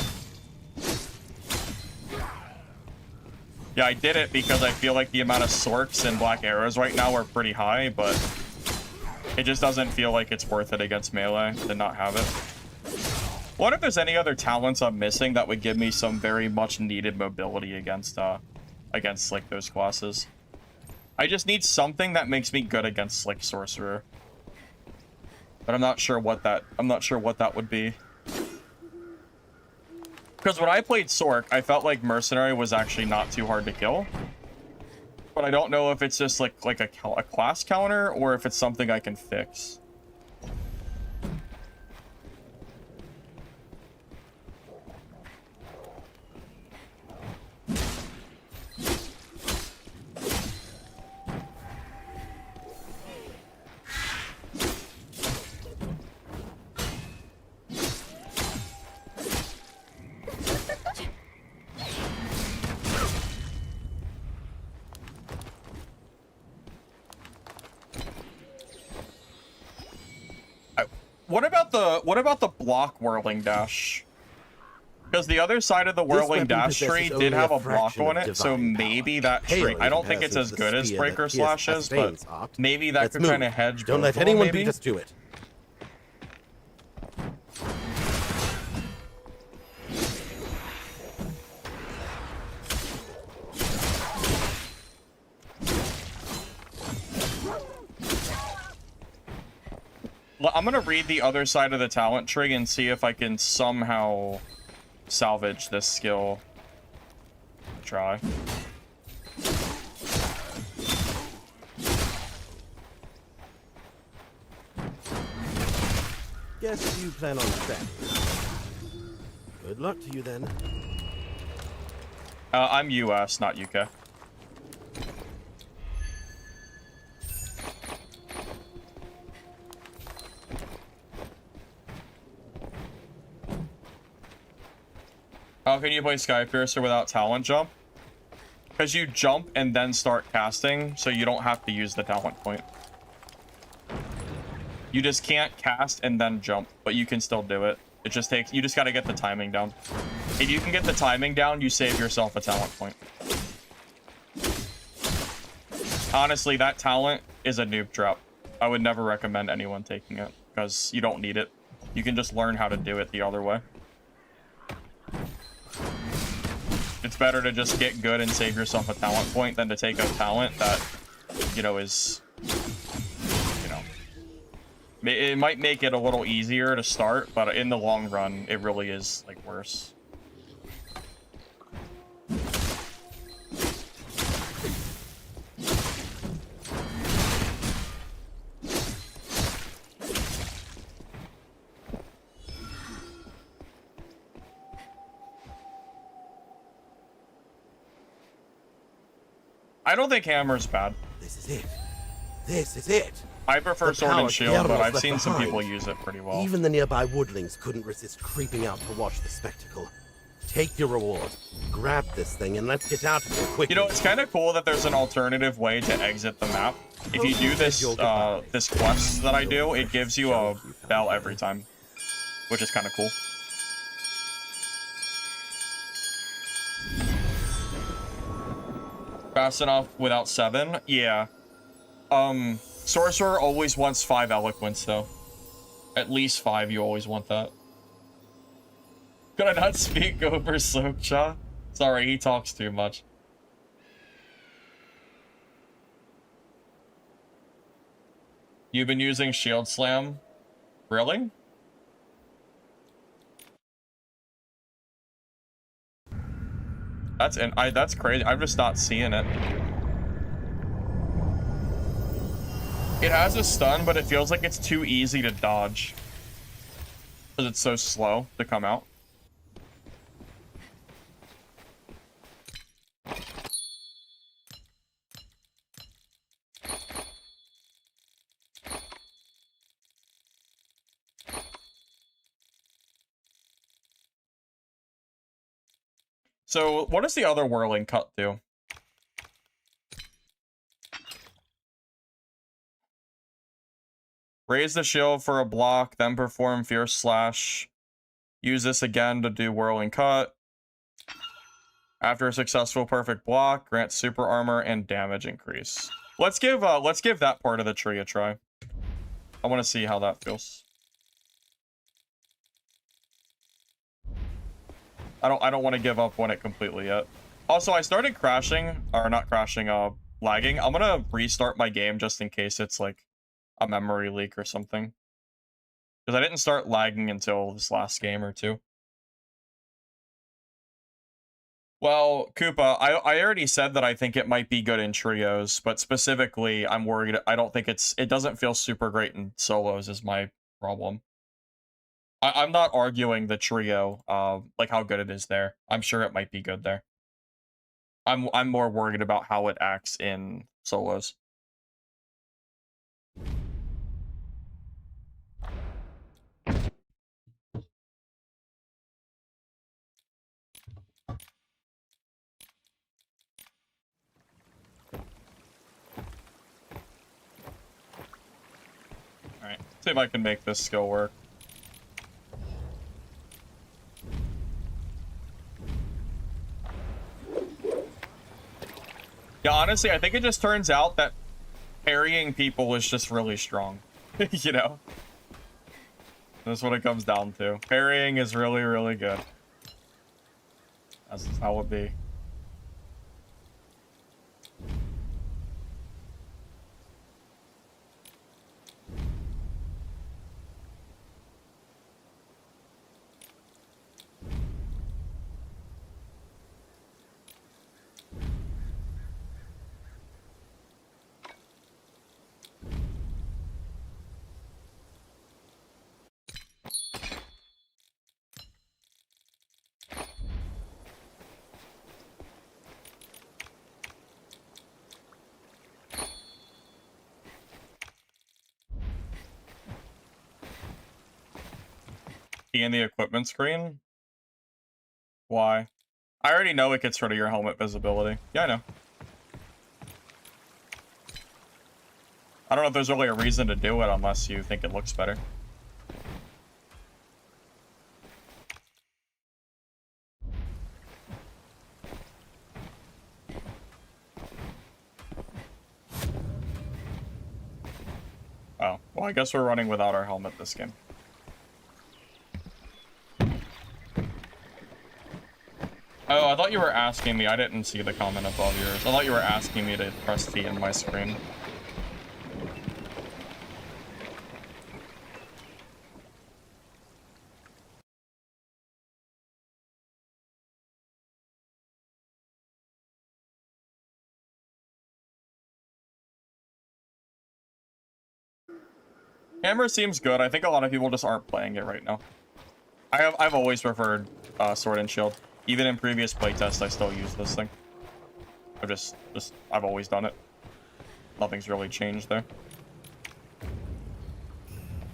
Yeah, I did it because I feel like the amount of sorks and black arrows right now are pretty high, but it just doesn't feel like it's worth it against melee to not have it. What if there's any other talents I'm missing that would give me some very much needed mobility against like those classes? I just need something that makes me good against like sorcerer. But I'm not sure what that would be. Because when I played Sork, I felt like Mercenary was actually not too hard to kill. But I don't know if it's just like a class counter or if it's something I can fix. What about the block whirling dash? Because the other side of the whirling dash tree did have a block on it, so maybe that tree. I don't think it's as good as Breaker Slash is, but maybe that could kind of hedge. Don't let anyone beat us to it. Well, I'm gonna read the other side of the talent tree and see if I can somehow salvage this skill. Try. Guess you plan on stacking. Good luck to you then. I'm US, not UK. How can you play Skypiercer without talent jump? Because you jump and then start casting, so you don't have to use the talent point. You just can't cast and then jump, but you can still do it. It just takes, you just gotta get the timing down. If you can get the timing down, you save yourself a talent point. Honestly, that talent is a noob trap. I would never recommend anyone taking it, because you don't need it. You can just learn how to do it the other way. It's better to just get good and save yourself a talent point than to take a talent that, you know, is, you know, it might make it a little easier to start, but in the long run, it really is, like, worse. I don't think hammer's bad. This is it. This is it. I prefer The sword power and shield, but Guillermo's I've left seen some behind. people use it pretty well. Even the nearby woodlings couldn't resist creeping out to watch the spectacle. Take your reward. Grab this thing and let's get out of here quickly. You know, it's kind of cool that there's an alternative way to exit the map. If you do this this quest that I do, it gives you a bell every time, which is kind of cool. Fast enough without 7? Yeah. Sorcerer always wants 5 eloquence, though. At least 5, you always want that. Could I not speak over Sokcha? Sorry, he talks too much. You've been using Shield Slam? Really? That's crazy. I'm just not seeing it. It has a stun, but it feels like it's too easy to dodge. Because it's so slow to come out. So, what does the other whirling cut do? Raise the shield for a block, then perform Fierce Slash. Use this again to do whirling cut. After a successful perfect block, grant super armor and damage increase. Let's give that part of the tree a try. I want to see how that feels. I don't want to give up on it completely yet. Also, I started crashing, or not crashing, lagging. I'm gonna restart my game just in case it's like a memory leak or something. Because I didn't start lagging until this last game or two. Well, Koopa, I already said that I think it might be good in trios, but specifically, I'm worried. I don't think it doesn't feel super great in solos is my problem. I'm not arguing the trio, like how good it is there. I'm sure it might be good there. I'm more worried about how it acts in solos. Alright, see if I can make this skill work. Yeah, honestly, I think it just turns out that parrying people is just really strong. You know? That's what it comes down to. Parrying is really, really good. That's how it be. In the equipment screen? Why? I already know it gets rid of your helmet visibility. Yeah, I know. I don't know if there's really a reason to do it unless you think it looks better. Oh, well, I guess we're running without our helmet this game. Oh, I thought you were asking me. I didn't see the comment above yours. I thought you were asking me to press T in my screen. Hammer seems good. I think a lot of people just aren't playing it right now. I've always preferred Sword and Shield. Even in previous playtests, I still use this thing. I've always done it. Nothing's really changed there.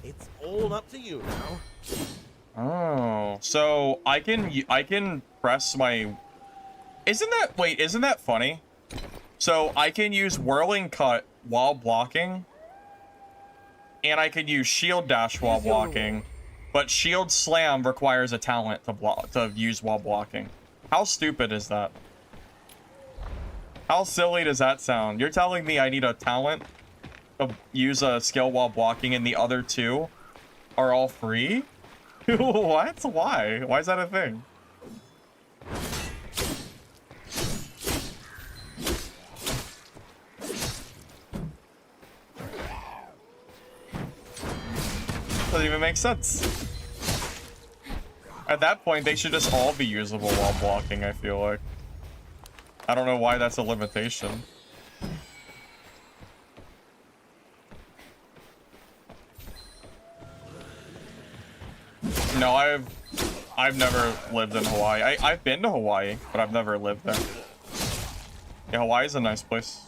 It's all up to you now. Oh, so I can press my. Isn't that funny? So I can use Whirling Cut while blocking, and I can use Shield Dash while blocking. But Shield Slam requires a talent to use while blocking. How stupid is that? How silly does that sound? You're telling me I need a talent to use a skill while blocking and the other two are all free? What? Why? Why is that a thing? Doesn't even make sense. At that point, they should just all be usable while blocking, I feel like. I don't know why that's a limitation. No, I've never lived in Hawaii. I've been to Hawaii, but I've never lived there. Yeah, Hawaii's a nice place.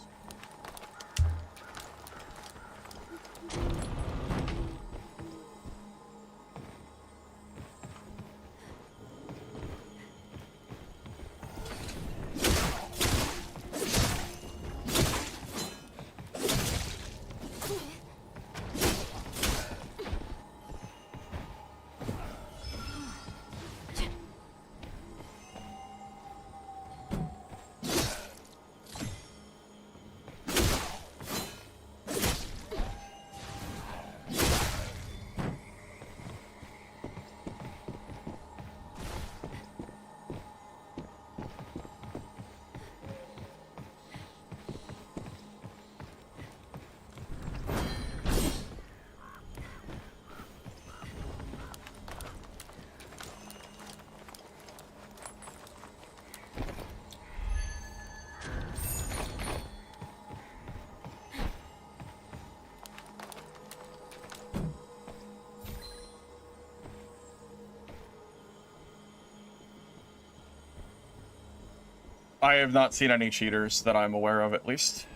I have not seen any cheaters that I'm aware of, at least.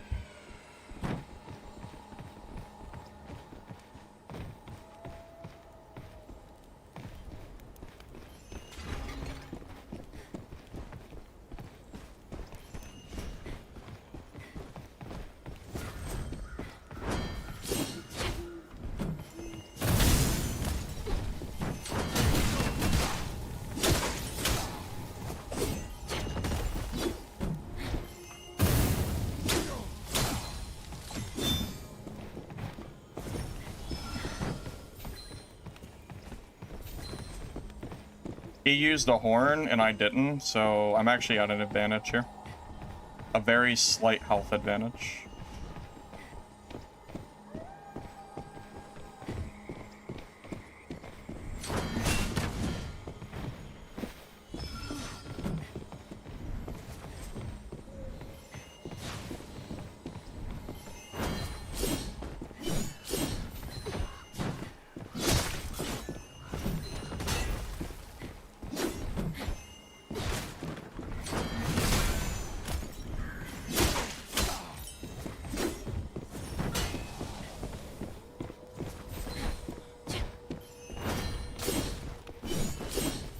He used a horn and I didn't, so I'm actually at an advantage here. A very slight health advantage.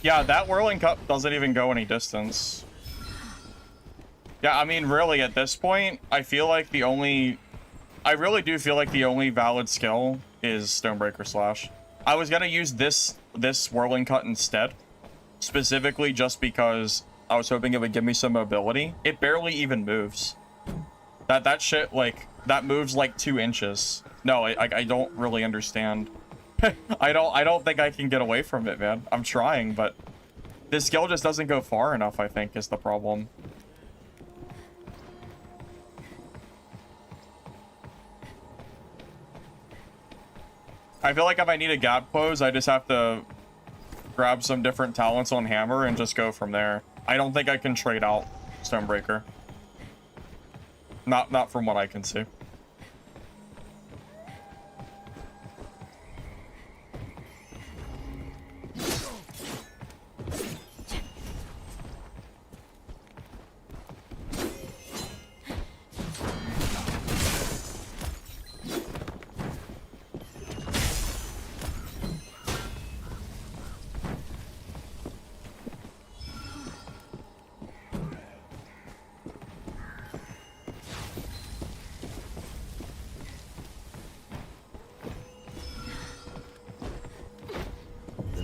Yeah, that whirling cup doesn't even go any distance. Yeah, I mean, really, at this point, I feel like the only... I really do feel like the only valid skill is Stonebreaker Slash. I was gonna use this whirling cut instead, specifically just because I was hoping it would give me some mobility. It barely even moves. That shit, like, that moves like 2 inches. No, I don't really understand. I don't think I can get away from it, man. I'm trying, but this skill just doesn't go far enough, I think, is the problem. I feel like if I need a gap close, I just have to grab some different talents on Hammer and just go from there. I don't think I can trade out Stonebreaker. Not from what I can see.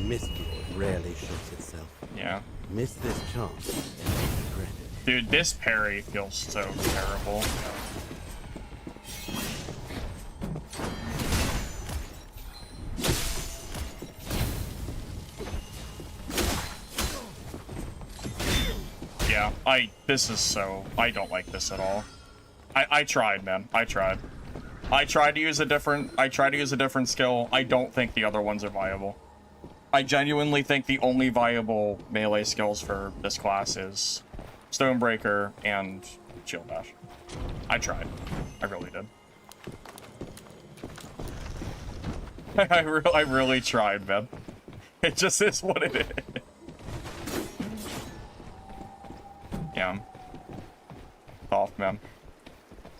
Mistfall rarely shoots itself. Yeah. Miss this chance and you'll regret it. Dude, this parry feels so terrible. Yeah, this is so... I don't like this at all. I tried, man. I tried. I tried to use a different skill. I don't think the other ones are viable. I genuinely think the only viable melee skills for this class is Stonebreaker and Shield Dash. I tried. I really did. I really tried, man. It just is what it is. Yeah. Off, man.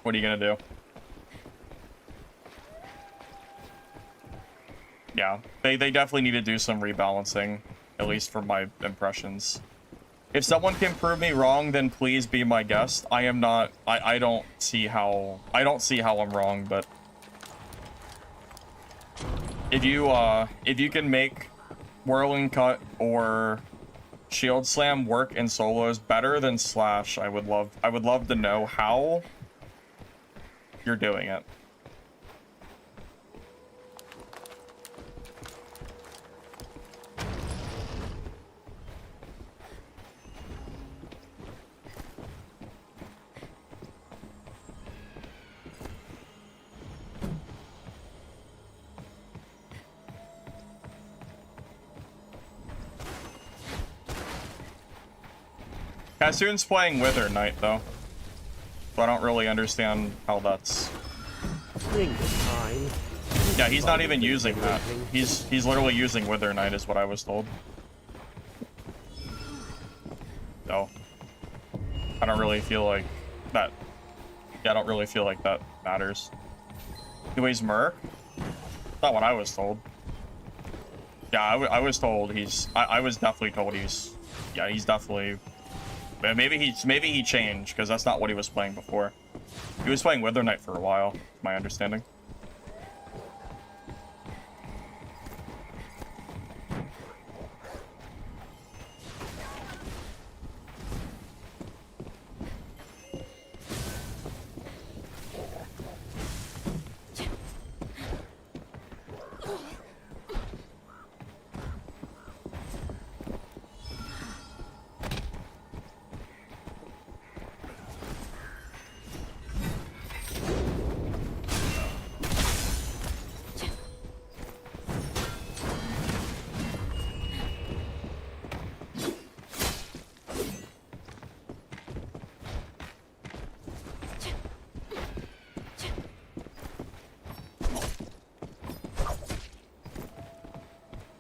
What are you gonna do? Yeah, they definitely need to do some rebalancing, at least from my impressions. If someone can prove me wrong, then please be my guest. I am not. I don't see how I'm wrong, but if you can make Whirling Cut or Shield Slam work in solos better than Slash, I would love to know how you're doing it. Kassoon's playing Wither Knight, though. So I don't really understand how that's... Bring the time. Yeah, he's not even using that. He's literally using Wither Knight, is what I was told. So... I don't really feel like that... Yeah, I don't really feel like that matters. He weighs Merc? Not what I was told. Yeah, I was told he's... I was definitely told he's... Yeah, he's definitely... Maybe he changed, because that's not what he was playing before. He was playing Wither Knight for a while, my understanding.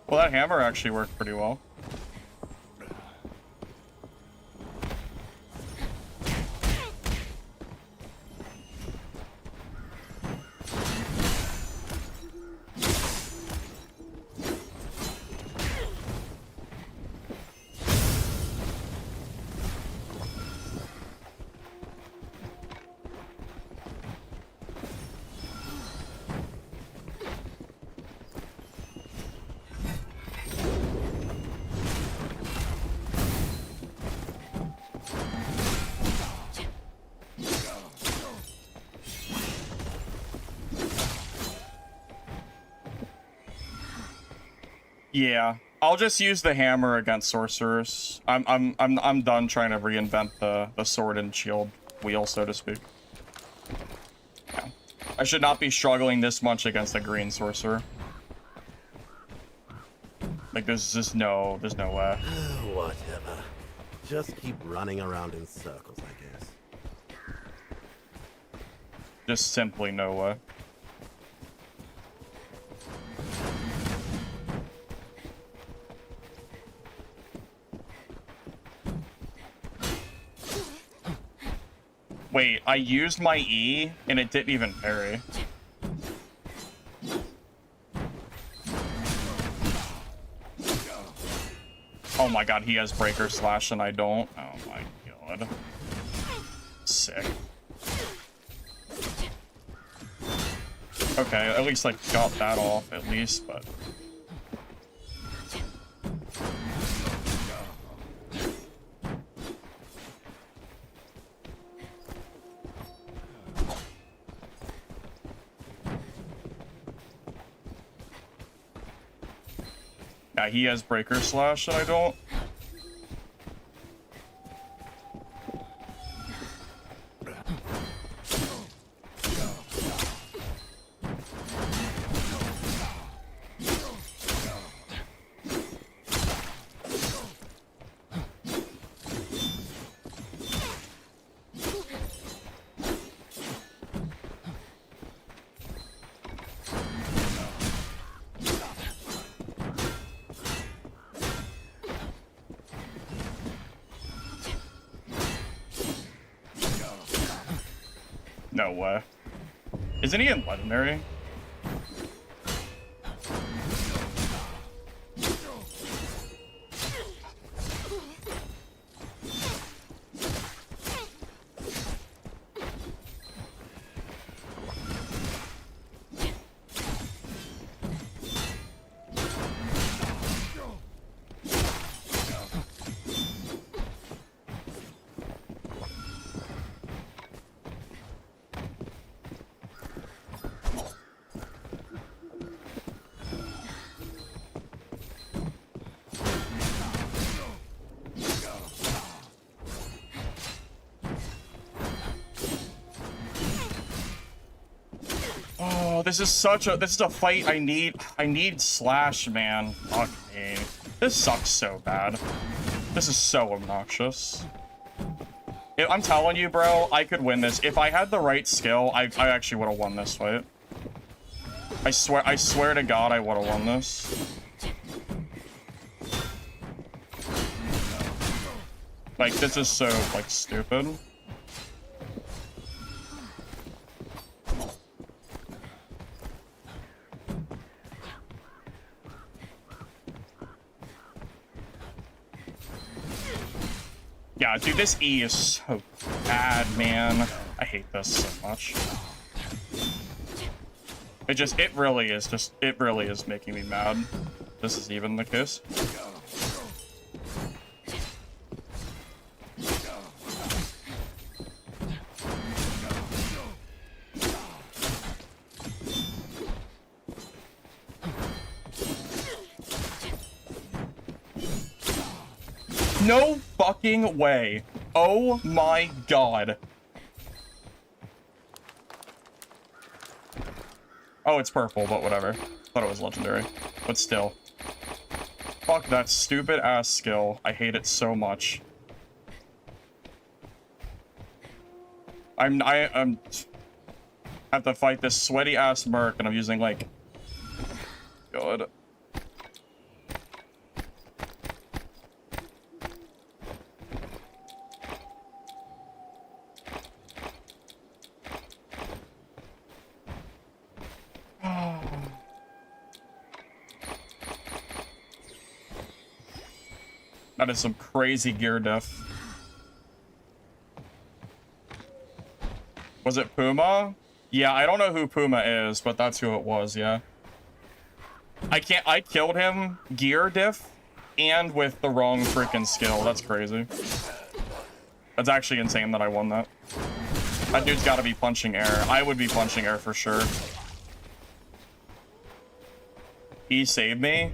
Well, that hammer actually worked pretty well. Yeah, I'll just use the hammer against sorcerers. I'm done trying to reinvent the sword and shield wheel, so to speak. Yeah. I should not be struggling this much against a green sorcerer. Like there's no way. Whatever. Just keep running around in circles, I guess. Just simply no way. Wait, I used my E and it didn't even parry. Oh my god, he has Breaker Slash and I don't. Oh my god. Sick. Okay, at least like got that off at least, but... Yeah, he has Breaker Slash and I don't. No way. Isn't he in Legendary? Oh, this is a fight I need slash, man. Fuck me. This sucks so bad. This is so obnoxious. I'm telling you, bro, I could win this. If I had the right skill, I actually would have won this fight. I swear to God, I would have won this. Like, this is so, like, stupid. Yeah, dude, this E is so bad, man. I hate this so much. It really is making me mad. This is even the case. No fucking way. Oh my God. Oh, it's purple, but whatever. Thought it was legendary. But still. Fuck that stupid ass skill. I hate it so much. I have to fight this sweaty ass merc and I'm using like God. That is some crazy gear diff. Was it Puma? Yeah, I don't know who Puma is, but that's who it was, yeah. I killed him gear diff and with the wrong freaking skill. That's crazy. That's actually insane that I won that. That dude's gotta be punching air. I would be punching air for sure. He saved me.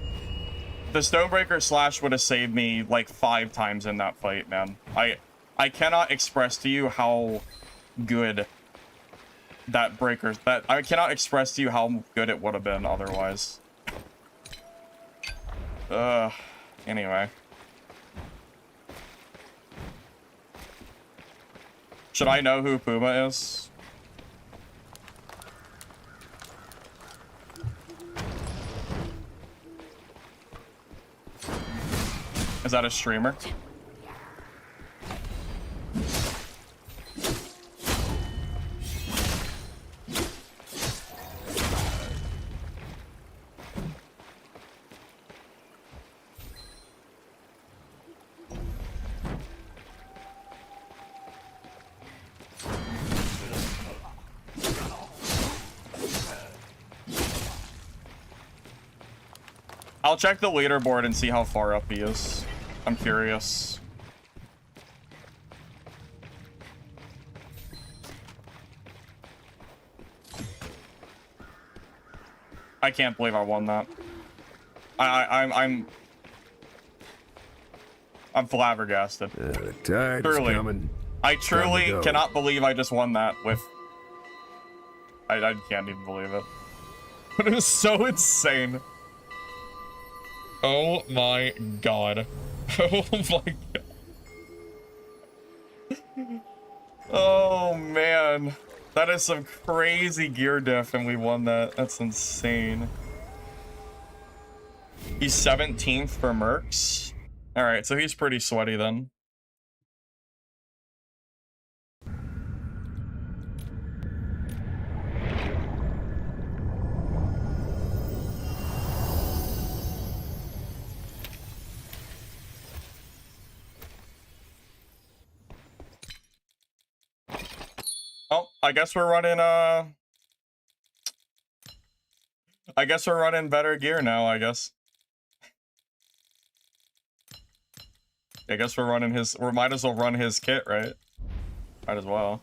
The Stonebreaker slash would have saved me like 5 times in that fight, man. I cannot express to you how good that I cannot express to you how good it would have been otherwise. Anyway. Should I know who Puma is? Is that a streamer? I'll check the leaderboard and see how far up he is. I'm curious. I can't believe I won that. I'm flabbergasted. The tide is Truly. coming. I Time to truly go. cannot believe I just won that with... I can't even believe it. But it was so insane. Oh my God. Oh my God. Oh man. That is some crazy gear diff and we won that. That's insane. He's 17th for Mercs. Alright, so he's pretty sweaty then. Oh, I guess we're running, I guess we're running better gear now, I guess. I guess we're running his, we might as well run his kit, right? Might as well.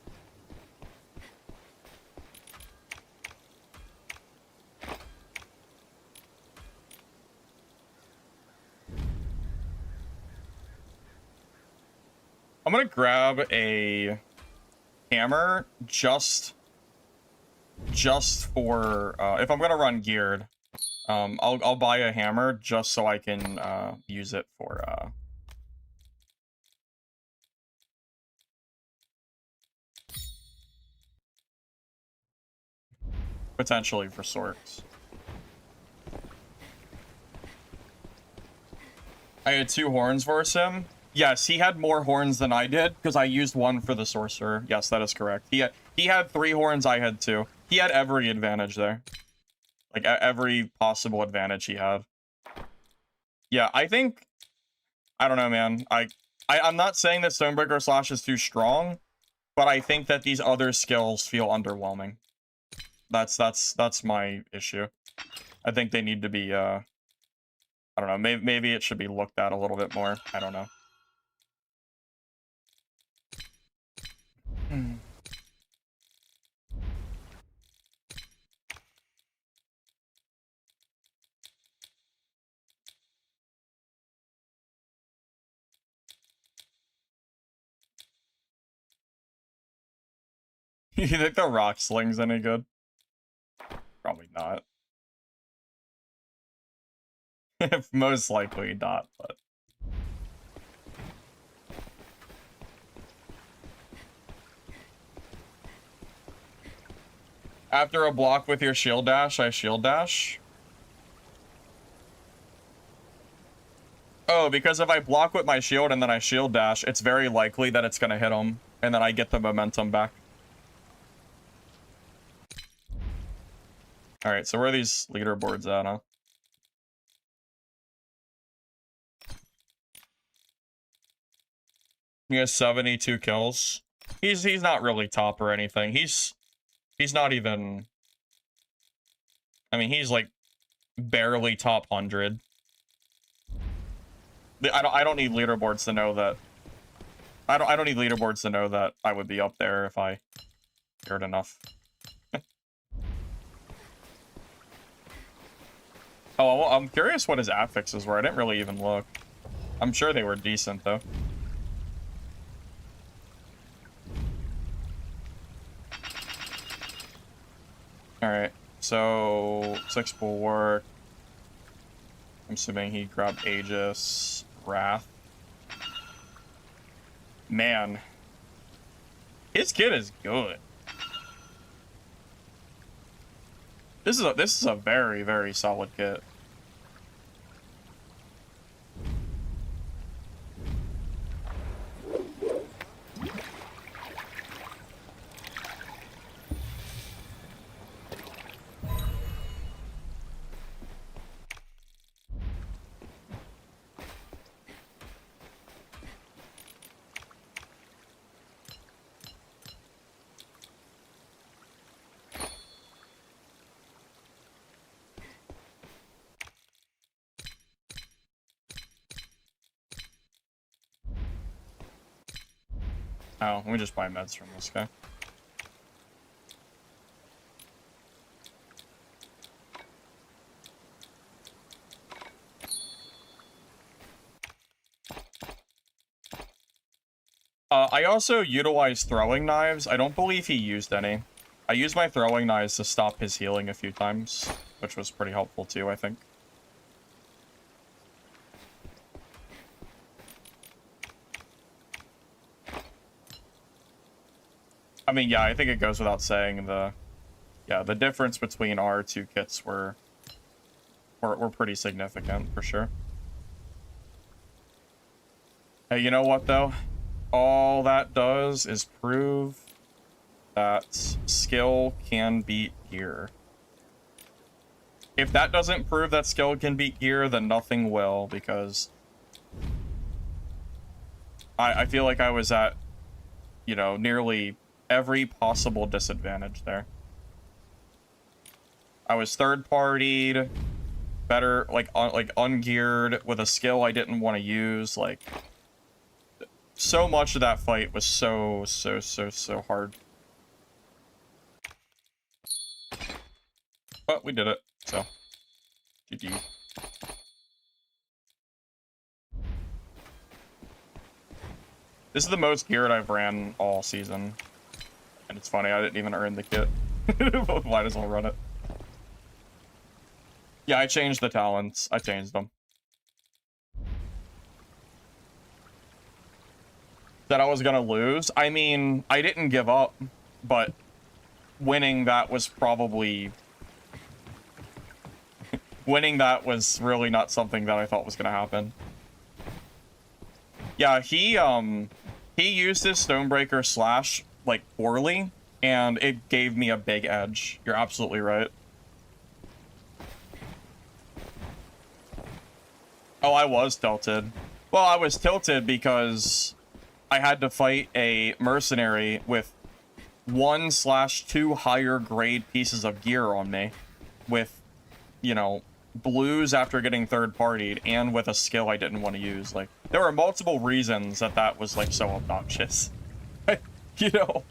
I'm gonna grab a hammer just for if I'm gonna run geared. I'll buy a hammer just so I can use it for potentially for sorts. I had 2 horns versus him. Yes, he had more horns than I did because I used 1 for the sorcerer. Yes, that is correct. He had 3 horns, I had 2. He had every advantage there. Like every possible advantage he had. Yeah, I think I don't know, man. I'm not saying that Stonebreaker Slash is too strong, but I think that these other skills feel underwhelming. That's my issue. I think they need to be I don't know, maybe it should be looked at a little bit more. I don't know. You think the rock sling's any good? Probably not. Most likely not, but... After a block with your shield dash, I shield dash? Oh, because if I block with my shield and then I shield dash, it's very likely that it's gonna hit him, and then I get the momentum back. Alright, so where are these leaderboards at, huh? He has 72 kills. He's not really top or anything. He's not even... I mean, he's like barely top 100. I don't need leaderboards to know that. I don't need leaderboards to know that I would be up there if I cared enough. Oh, well, I'm curious what his affixes were. I didn't really even look. I'm sure they were decent though. Alright, so 6 bulwark. I'm assuming he grabbed Aegis, Wrath. Man. His kit is good. This is a very, very solid kit. Oh, let me just buy meds from this guy. I also utilize throwing knives. I don't believe he used any. I used my throwing knives to stop his healing a few times, which was pretty helpful too, I think. I mean, yeah, I think it goes without saying the difference between our 2 kits were pretty significant, for sure. Hey, you know what, though? All that does is prove that skill can beat gear. If that doesn't prove that skill can beat gear, then nothing will, because I feel like I was at, you know, nearly every possible disadvantage there. I was third-partied, better, like ungeared, with a skill I didn't want to use. Like, so much of that fight was so hard. But we did it, so GG. This is the most geared I've ran all season. And it's funny, I didn't even earn the kit. Might as well run it. Yeah, I changed the talents. I changed them. That I was gonna lose. I mean, I didn't give up, but winning that was probably... winning that was really not something that I thought was gonna happen. Yeah, he used his Stonebreaker slash, like, poorly, and it gave me a big edge. You're absolutely right. Oh, I was tilted. Well, I was tilted because I had to fight a mercenary with 1/2 higher grade pieces of gear on me. With, you know, blues after getting third-partied, and with a skill I didn't want to use. Like, there were multiple reasons that was, like, so obnoxious. You know?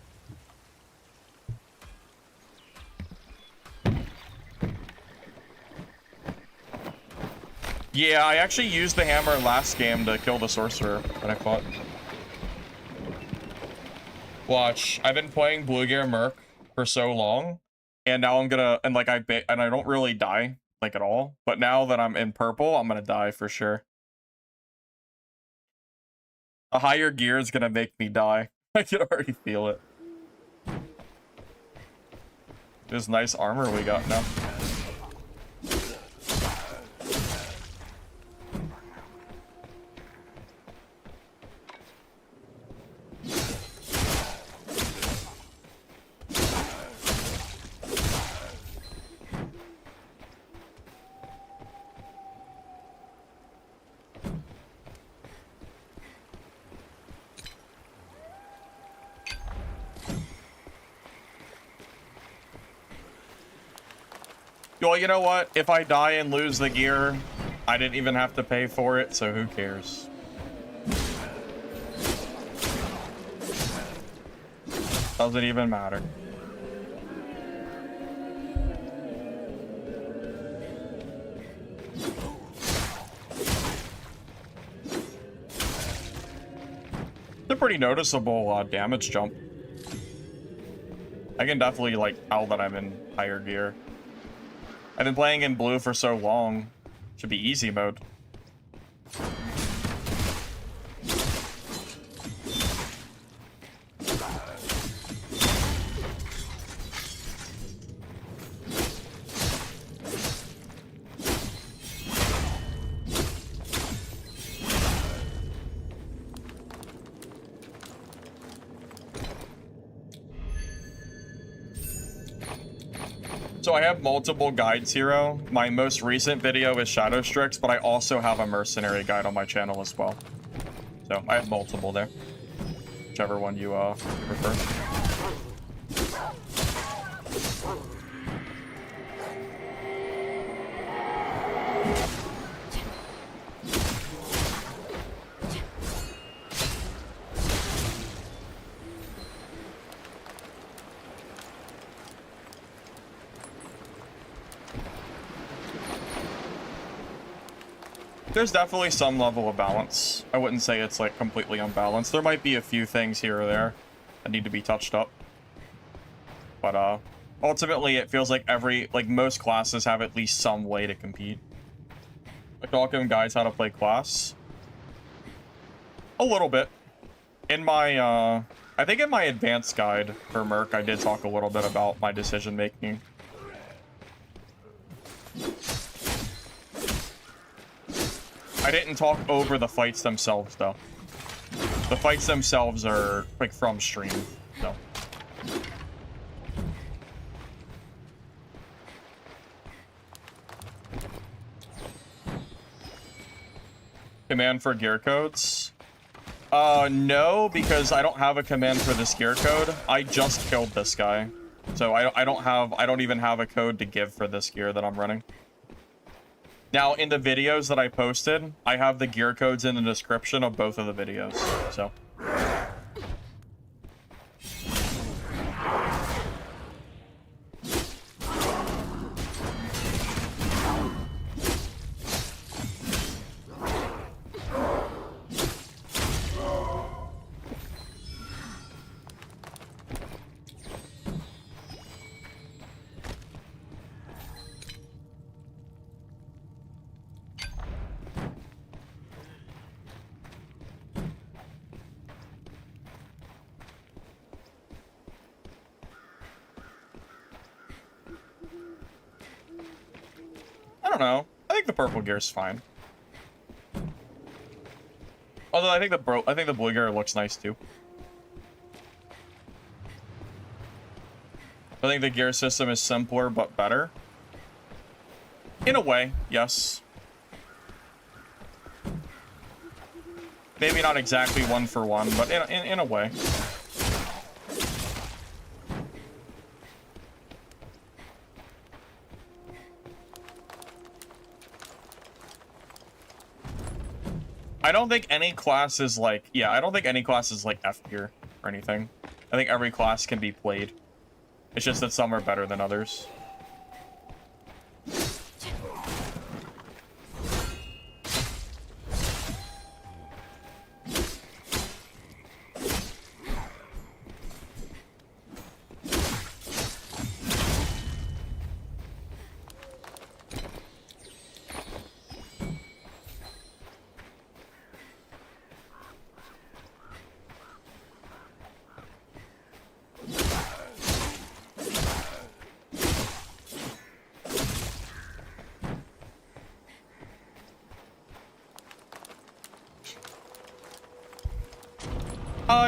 Yeah, I actually used the hammer last game to kill the sorcerer that I fought. Watch, I've been playing Blue Gear Merc for so long, and now I'm gonna, and like I don't really die, like, at all, but now that I'm in purple, I'm gonna die for sure. A higher gear is gonna make me die. I can already feel it. This nice armor we got now. Well, you know what? If I die and lose the gear, I didn't even have to pay for it, so who cares? Doesn't even matter. It's a pretty noticeable damage jump. I can definitely, like, tell that I'm in higher gear. I've been playing in blue for so long. Should be easy mode. So I have multiple guides, Hero. My most recent video is Shadow Strix, but I also have a mercenary guide on my channel as well. So I have multiple there. Whichever one you prefer. There's definitely some level of balance. I wouldn't say it's, like, completely unbalanced. There might be a few things here or there that need to be touched up. But, ultimately, it feels like most classes have at least some way to compete. Like, Alchem guides how to play class. A little bit. In my, I think in my advanced guide for Merc, I did talk a little bit about my decision-making. I didn't talk over the fights themselves, though. The fights themselves are, like, from stream, so. Command for gear codes? No, because I don't have a command for this gear code. I just killed this guy. So I don't even have a code to give for this gear that I'm running. Now, in the videos that I posted, I have the gear codes in the description of both of the videos. So I don't know. I think the purple gear is fine. Although I think the blue gear looks nice too. I think the gear system is simpler but better. In a way, yes. Maybe not exactly one for one, but in a way. I don't think any class is like, yeah, I don't think any class is like F tier or anything. I think every class can be played. It's just that some are better than others.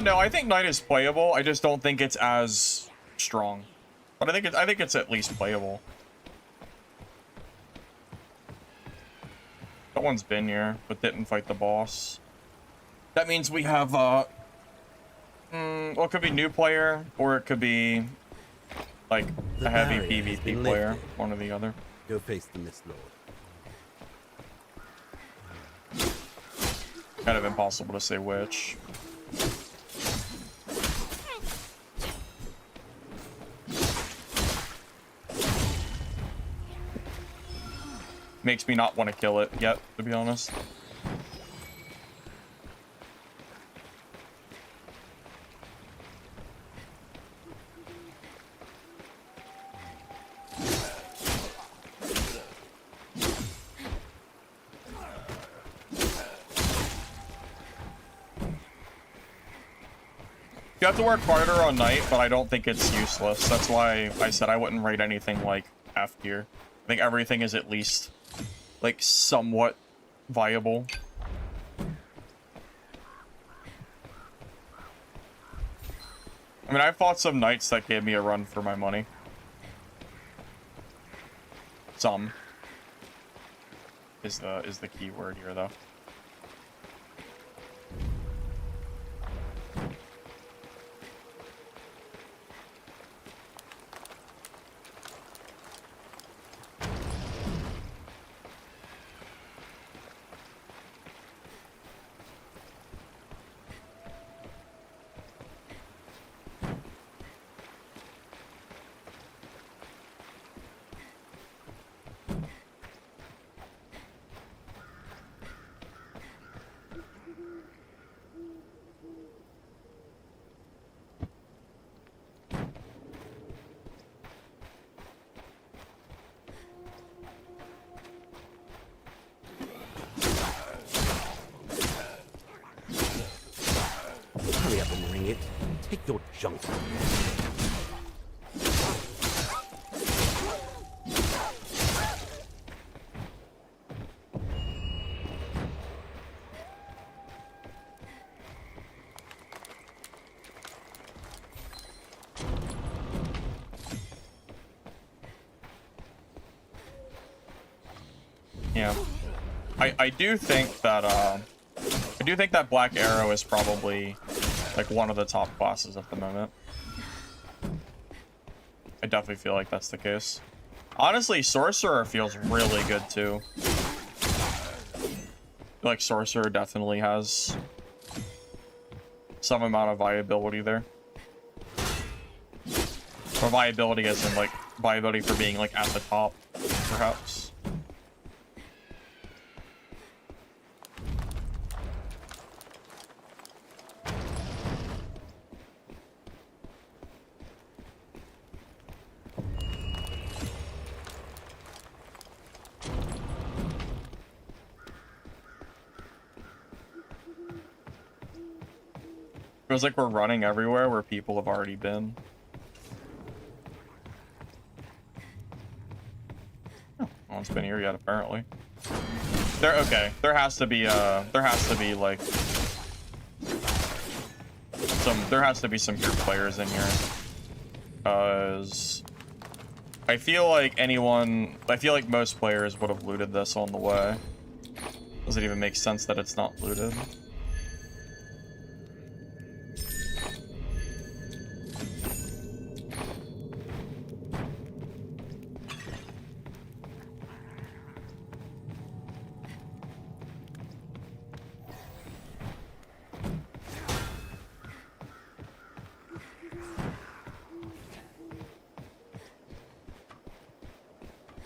No, I think Knight is playable. I just don't think it's as strong. But I think it's at least playable. That one's been here, but didn't fight the boss. That means we have, well, it could be new player, or it could be, like, a heavy PvP player. One or the other. Go face the Mist Lord. Kind of impossible to say which. Makes me not want to kill it yet, to be honest. You have to work harder on Knight, but I don't think it's useless. That's why I said I wouldn't rate anything like F tier. I think everything is at least, like, somewhat viable. I mean, I fought some Knights that gave me a run for my money. Some is the key word here, though. Hurry up and ring it. Take your junk. I do think that do think that Black Arrow is probably like one of the top classes at the moment. I definitely feel like that's the case. Honestly, Sorcerer feels really good too. I feel like Sorcerer definitely has some amount of viability there. Or viability as in like viability for being like at the top, perhaps. Feels like we're running everywhere where people have already been. Oh, no one's been here yet, apparently. Okay. There has to be like some good players in here. I feel like most players would have looted this on the way. Does it even make sense that it's not looted?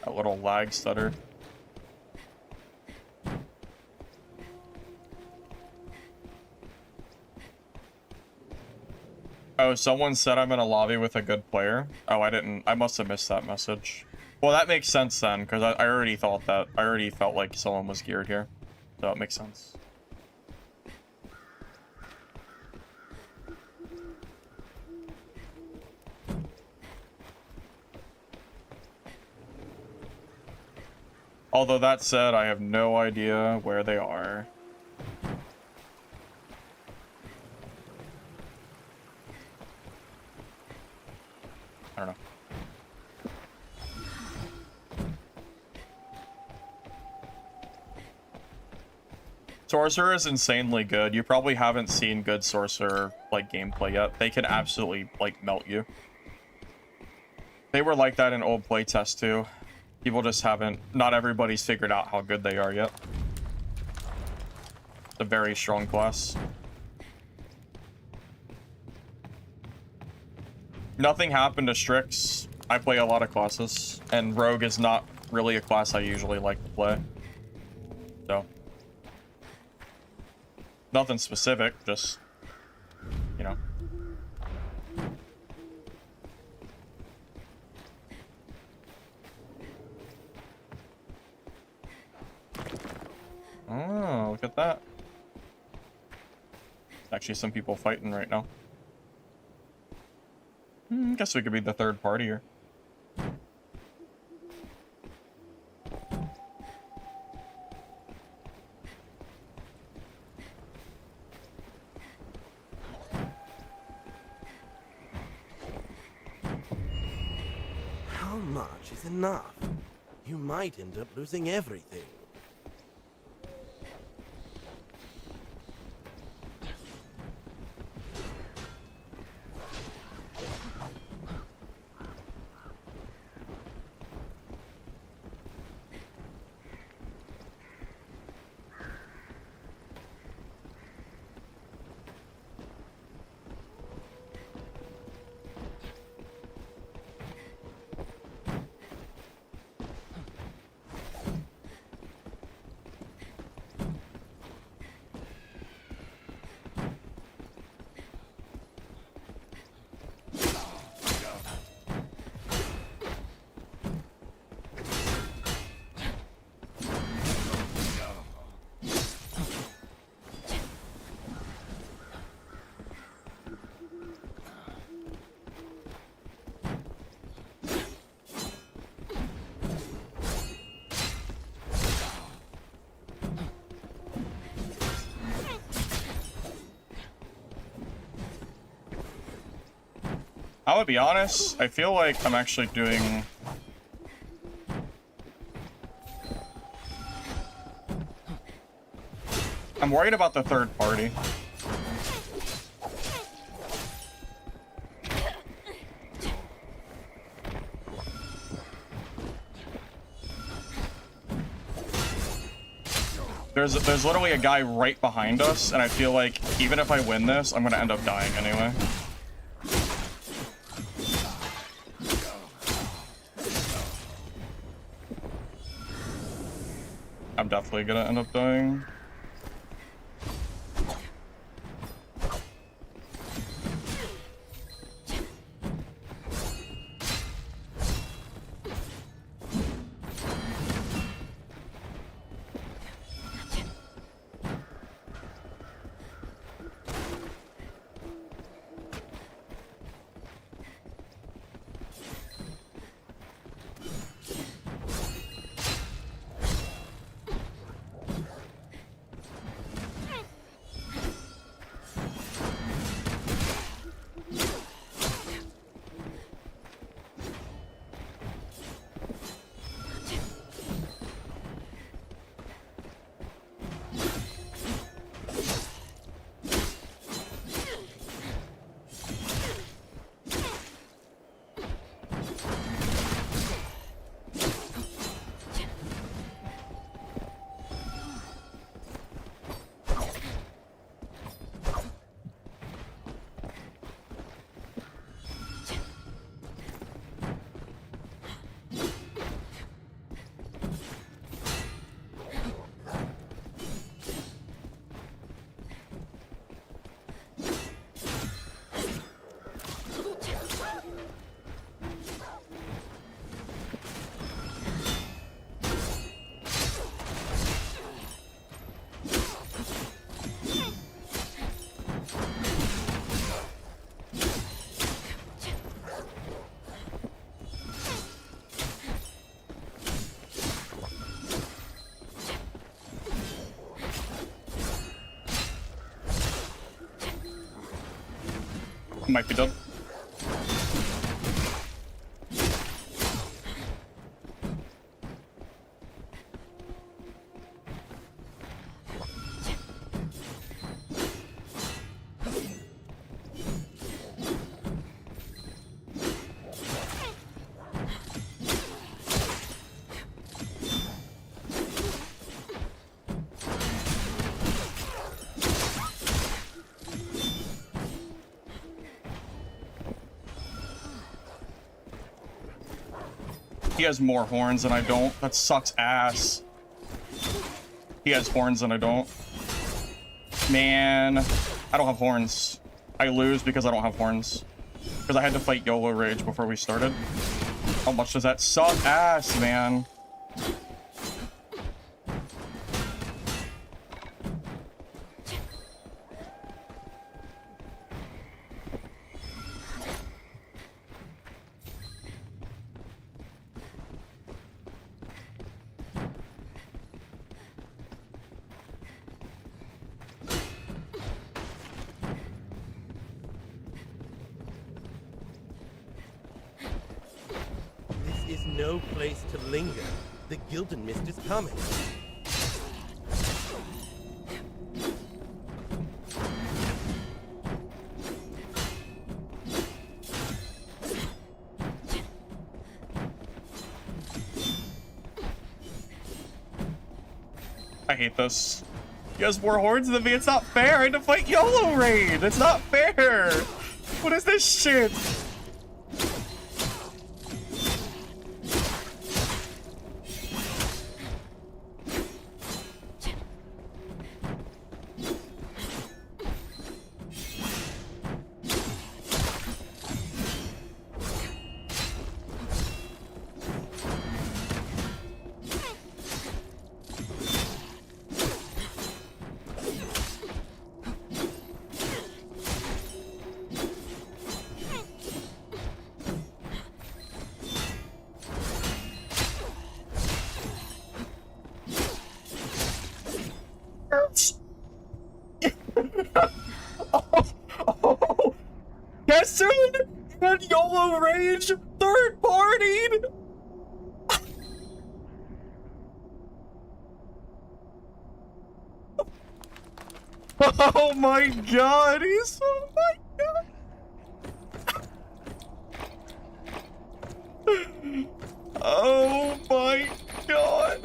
That little lag stutter. Oh, someone said I'm in a lobby with a good player. Oh, I must have missed that message. Well, that makes sense then, because I already thought that. I already felt like someone was geared here. So it makes sense. Although that said, I have no idea where they are. I don't know. Sorcerer is insanely good. You probably haven't seen good Sorcerer like gameplay yet. They can absolutely like melt you. They were like that in old playtest too. People just haven't, not everybody's figured out how good they are yet. It's a very strong class. Nothing happened to Strix. I play a lot of classes, and Rogue is not really a class I usually like to play. So. Nothing specific, just, you know. Oh, look at that. Actually, some people fighting right now. Guess we could be the third party here. How much is enough? You might end up losing everything. I would be honest, I feel like I'm actually doing... I'm worried about the third party. There's literally a guy right behind us, and I feel like even if I win this, I'm gonna end up dying anyway. I'm definitely gonna end up dying. Might be done. He has more horns than I don't. That sucks ass. He has horns and I don't. Man, I don't have horns. I lose because I don't have horns. Because I had to fight YOLO Rage before we started. How much does that suck ass, man? This is no place to linger. The Gildan Mist is coming. I hate this. He has more horns than me. It's not fair. I had to fight YOLO Raid. It's not fair. What is this shit? Kessun and YOLO Rage third partied. Oh my god, he's oh my god. Oh my god.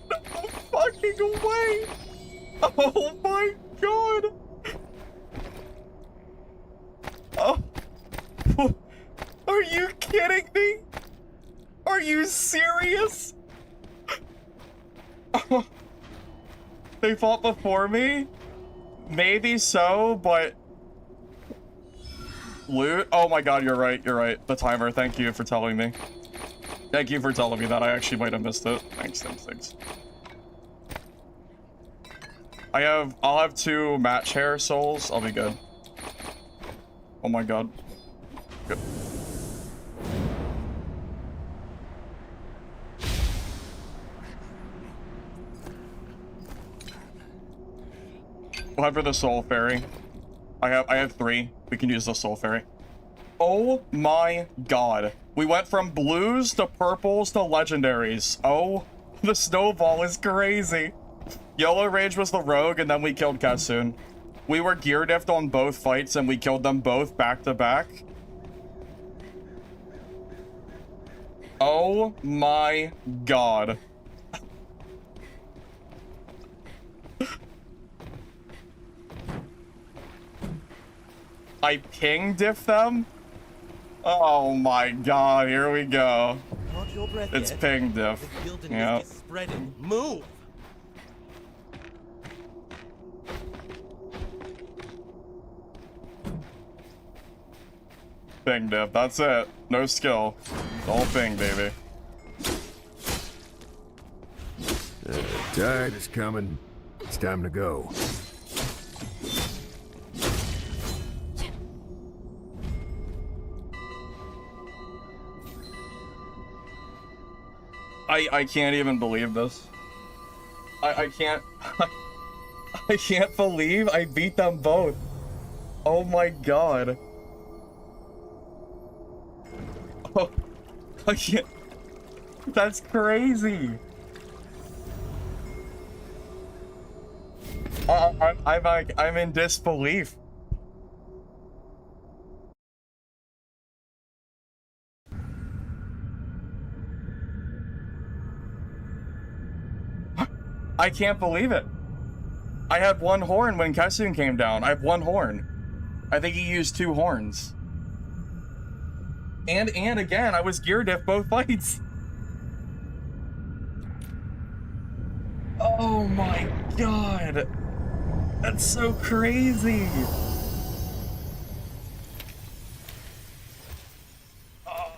No fucking way. Oh my god. Oh. Are you kidding me? Are you serious? Oh. They fought before me? Maybe so, but loot? Oh my god, you're right, you're right. The timer, thank you for telling me. Thank you for telling me that. I actually might have missed it. Thanks. I'll have 2 match hair souls. I'll be good. Oh my god. Good. We'll have for the soul fairy. I have 3. We can use the soul fairy. Oh my god. We went from blues to purples to legendaries. Oh, the snowball is crazy. Yellow Rage was the rogue, and then we killed Katsun. We were gear diffed on both fights, and we killed them both back to back. Oh my god. I ping diff them? Oh my god, here we go. Hold your breath It's yet. ping diff. The gilded Yep. mist is spreading. Move! Ping diff, that's it. No skill. It's all ping, baby. Tide is coming. It's time to go. I can't even believe this. I can't I can't believe I beat them both. Oh my god. Oh, I can't. That's crazy. I'm in disbelief. I can't believe it. I had 1 horn when Kassun came down. I have 1 horn. I think he used 2 horns. And again, I was gear diff both fights. Oh my god. That's so crazy. Oh,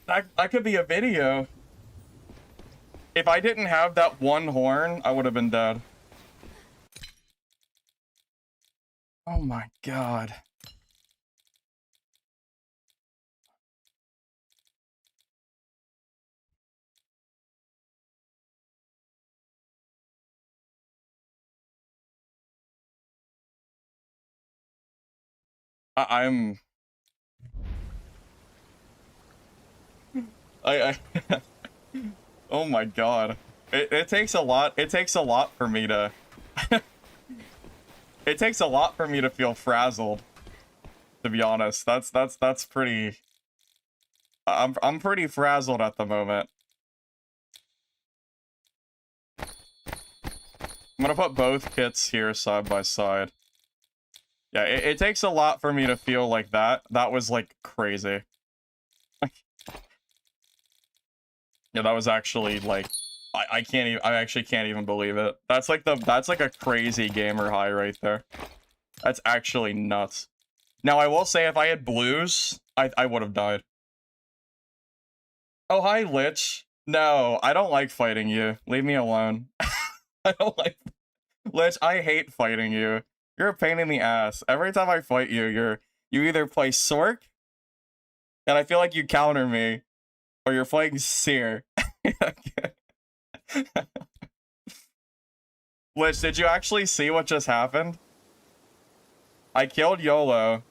that could be a video. If I didn't have that 1 horn, I would have been dead. Oh my god. I'm... Oh my god. It takes a lot. It takes a lot for me to... It takes a lot for me to feel frazzled. To be honest. That's pretty... I'm pretty frazzled at the moment. I'm gonna put both kits here side by side. Yeah, it takes a lot for me to feel like that. That was, like, crazy. Yeah, that was actually, like... I can't even... I actually can't even believe it. That's like a crazy gamer high right there. That's actually nuts. Now, I will say, if I had blues, I would have died. Oh, hi, Lich. No, I don't like fighting you. Leave me alone. I don't like... Lich, I hate fighting you. You're a pain in the ass. Every time I fight you, you either play Sork, and I feel like you counter me, or you're playing Seer. Lich, did you actually see what just happened? I killed YOLO,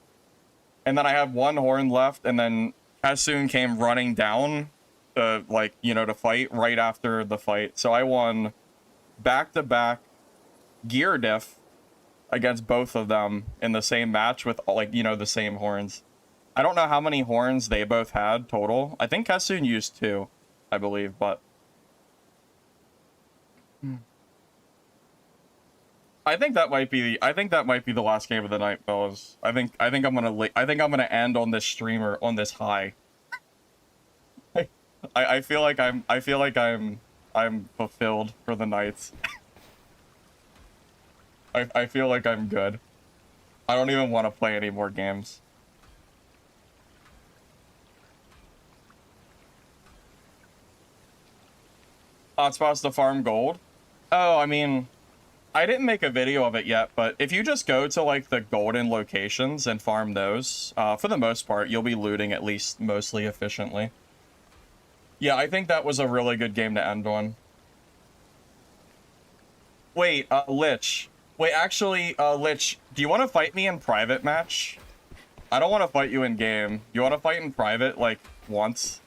and then I had 1 horn left, and then Kassun came running down to, like, you know, to fight right after the fight. So I won back-to-back gear diff against both of them in the same match with, like, you know, the same horns. I don't know how many horns they both had total. I think Kasun used 2, I believe, but I think that might be the last game of the night, fellas. I think I'm gonna end on this streamer on this high. I feel like I'm fulfilled for the night. I feel like I'm good. I don't even want to play any more games. Hotspots to farm gold? Oh, I mean, I didn't make a video of it yet, but if you just go to, like, the golden locations and farm those, for the most part, you'll be looting at least mostly efficiently. Yeah, I think that was a really good game to end on. Wait, Lich. Wait, actually, Lich, do you want to fight me in private match? I don't want to fight you in game. You want to fight in private, like, once?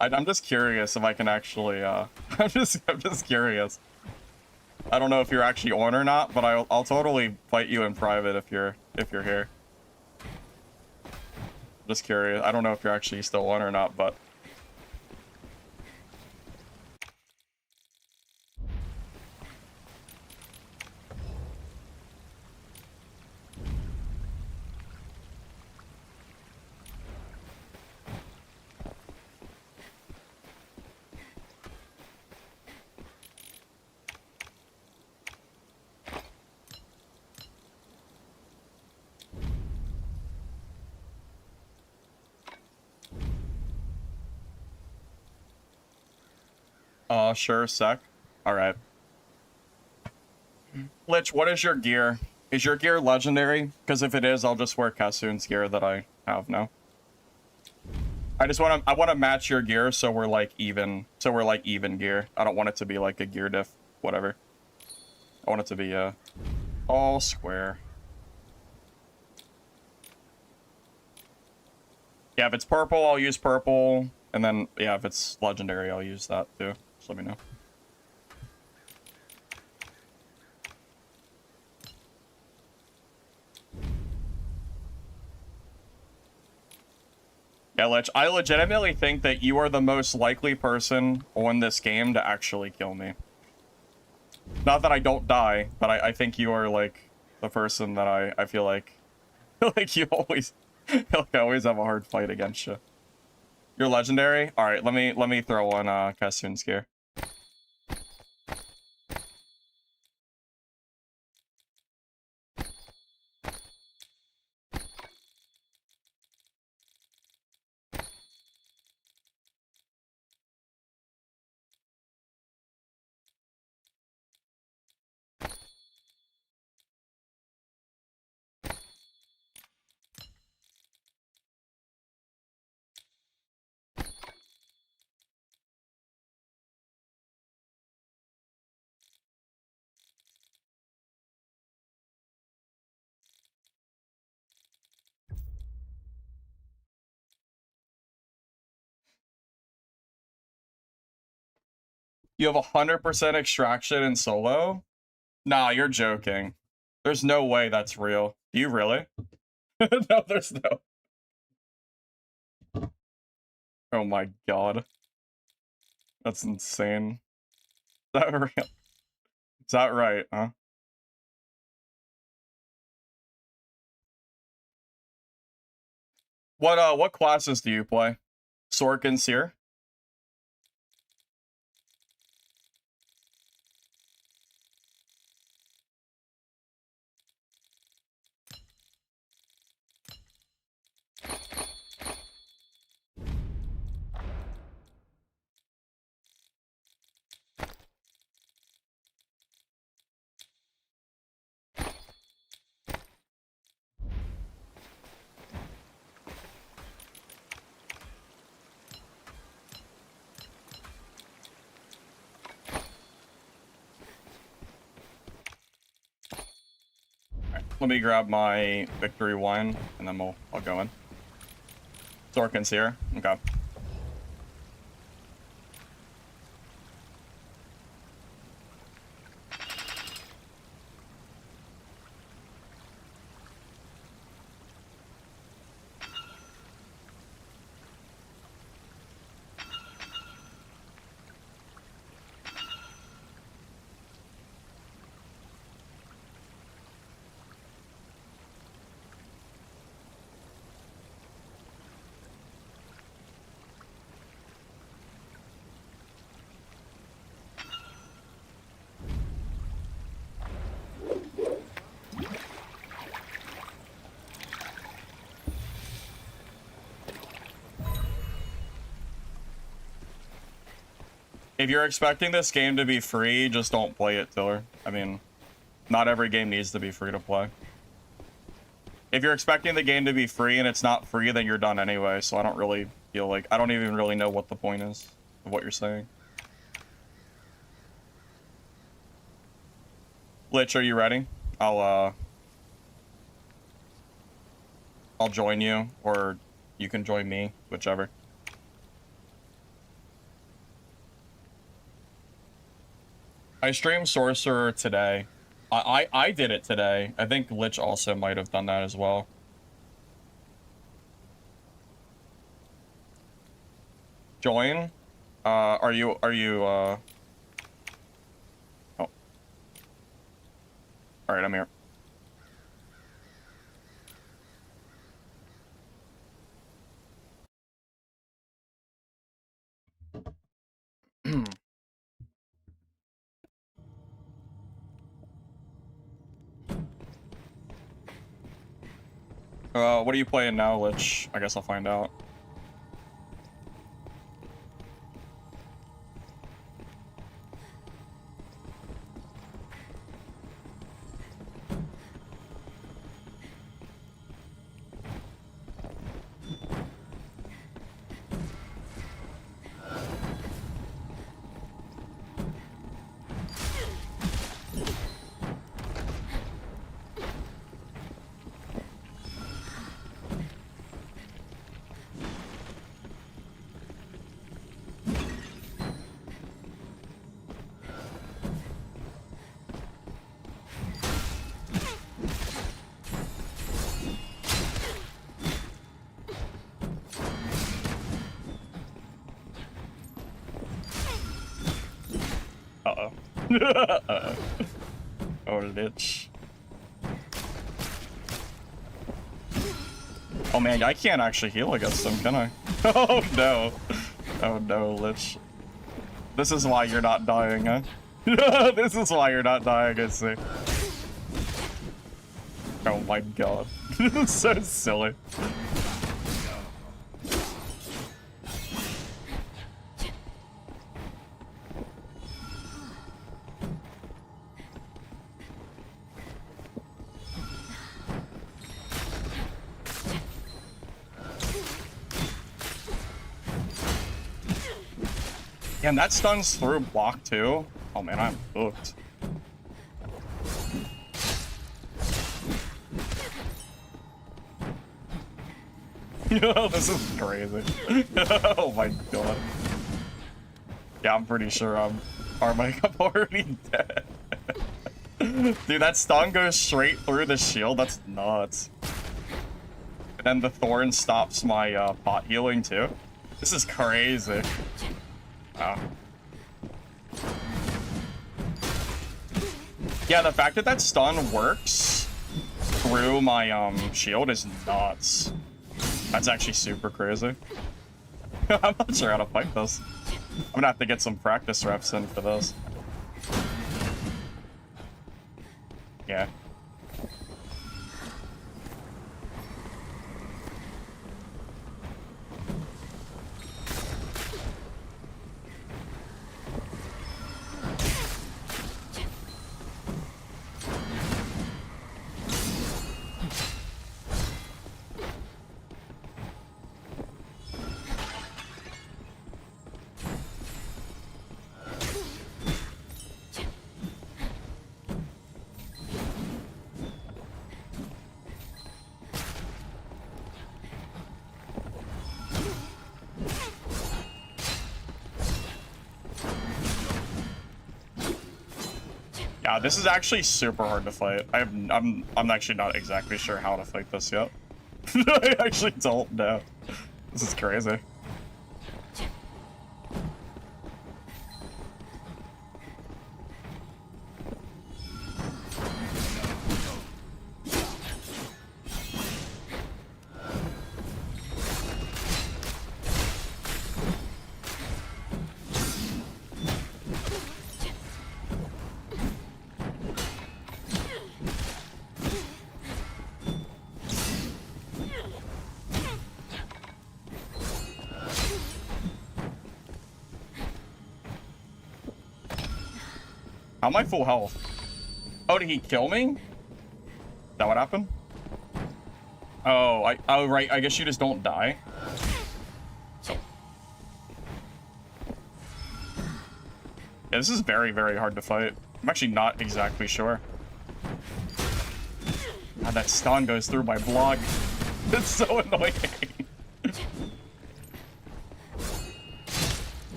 I'm just curious if I can actually, I'm just curious. I don't know if you're actually on or not, but I'll totally fight you in private if you're here. Just curious. I don't know if you're actually still on or not, but... Sure, sec. Alright. Lich, what is your gear? Is your gear legendary? Because if it is, I'll just wear Kasun's gear that I have now. I want to match your gear so we're like even gear. I don't want it to be like a gear diff, whatever. I want it to be all square. Yeah, if it's purple, I'll use purple. And then, yeah, if it's legendary, I'll use that too. Just let me know. Yeah, Lich, I legitimately think that you are the most likely person on this game to actually kill me. Not that I don't die, but I think you are, like, the person that I feel like... like, you always... like, I always have a hard fight against you. You're legendary? Alright, let me throw on, Kasun's gear. You have 100% extraction in solo? Nah, you're joking. There's no way that's real. Do you really? No, there's no. Oh my god. That's insane. Is that real? Is that right, huh? What classes do you play? Sork and Seer? Let me grab my victory wine, and then I'll go in. Sorkin's here. Okay. If you're expecting this game to be free, just don't play it, Tiller. I mean, not every game needs to be free to play. If you're expecting the game to be free and it's not free, then you're done anyway, so I don't really feel like... I don't even really know what the point is of what you're saying. Lich, are you ready? I'll join you, or you can join me, whichever. I streamed Sorcerer today. I did it today. I think Lich also might have done that as well. Join? Are you, oh. Alright, I'm here. What are you playing now, Lich? I guess I'll find out. Uh-oh. Uh-oh. Oh, Lich. Oh man, I can't actually heal against them, can I? Oh no. Oh no, Lich. This is why you're not dying, huh? This is why you're not dying, I see. Oh my god. This is so silly. And that stuns through block too. Oh man, I'm hooked. This is crazy. Oh my god. Yeah, I'm pretty sure I'm already dead. Dude, that stun goes straight through the shield. That's nuts. And then the thorn stops my pot healing too. This is crazy. Wow. Yeah, the fact that that stun works through my shield is nuts. That's actually super crazy. I'm not sure how to fight this. I'm gonna have to get some practice reps in for this. Yeah. Yeah, this is actually super hard to fight. I'm actually not exactly sure how to fight this yet. I actually don't know. This is crazy. How am I full health? Oh, did he kill me? Is that what happened? Oh, oh right, I guess you just don't die. So. Yeah, this is very, very hard to fight. I'm actually not exactly sure. God, that stun goes through my block. It's so annoying.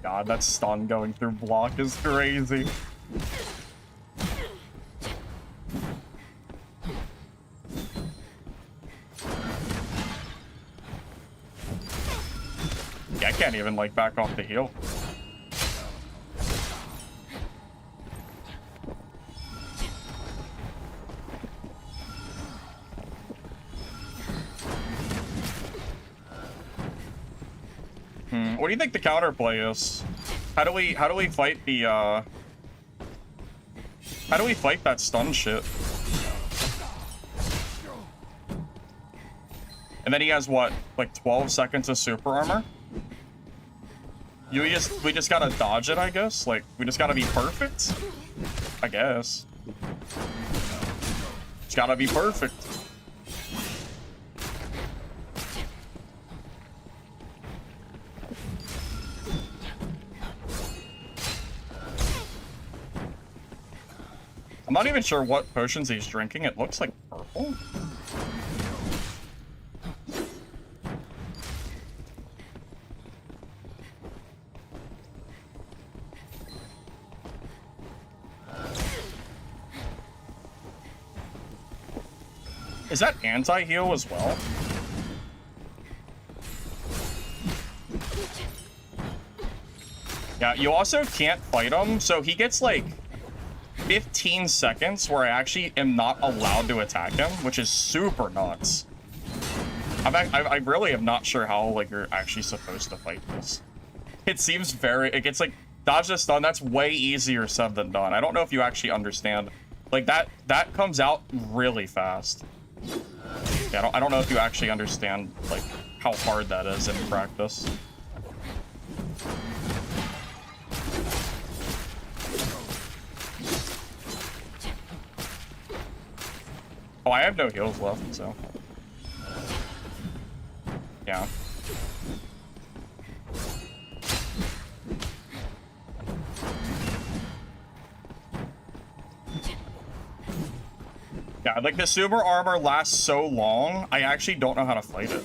God, that stun going through block is crazy. Yeah, I can't even, like, back off the heal. What do you think the counterplay is? How do we fight the how do we fight that stun shit? And then he has what, like 12 seconds of super armor? We just gotta dodge it, I guess? Like, we just gotta be perfect? I guess. It's gotta be perfect. I'm not even sure what potions he's drinking. It looks like purple. Is that anti-heal as well? Yeah, you also can't fight him, so he gets like 15 seconds where I actually am not allowed to attack him, which is super nuts. I really am not sure how, like, you're actually supposed to fight this. It seems very, it gets like, dodge the stun, that's way easier said than done. I don't know if you actually understand. Like, that comes out really fast. Yeah, I don't know if you actually understand, like, how hard that is in practice. Oh, I have no heals left, so. Yeah. Yeah, like the super armor lasts so long, I actually don't know how to fight it.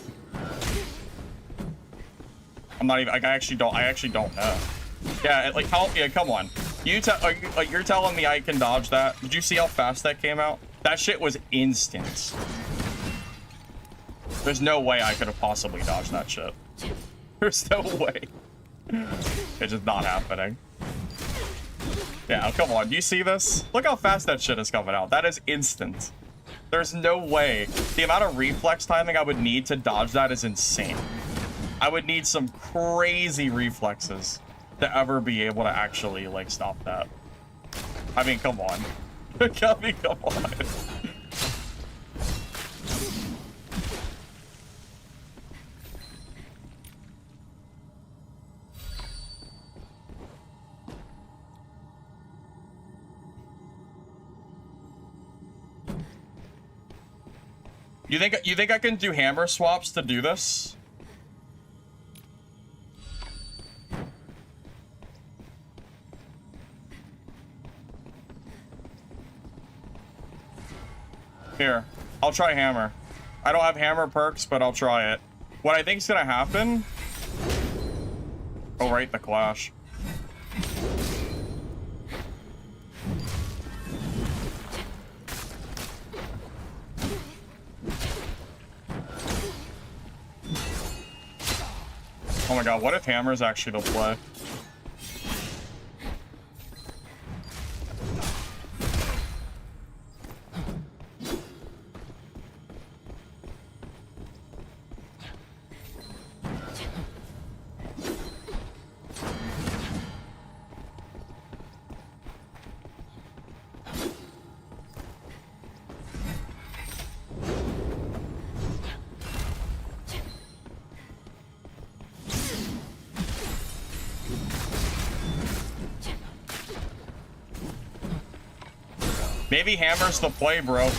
I'm not even, like, I actually don't know. Yeah, like, how, yeah, come on. Like, you're telling me I can dodge that? Did you see how fast that came out? That shit was instant. There's no way I could have possibly dodged that shit. There's no way. It's just not happening. Yeah, come on. Do you see this? Look how fast that shit is coming out. That is instant. There's no way. The amount of reflex timing I would need to dodge that is insane. I would need some crazy reflexes to ever be able to actually, like, stop that. I mean, come on. I mean, come on. You think I can do hammer swaps to do this? Here, I'll try hammer. I don't have hammer perks, but I'll try it. What I think's gonna happen... Oh, right, the clash. Oh my god, what if hammer's actually the play? Maybe hammer's the play, bro.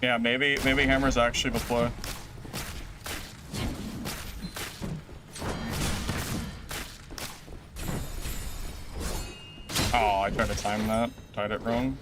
Yeah, maybe hammer's actually the play. Oh, I tried to time that. Tied it wrong.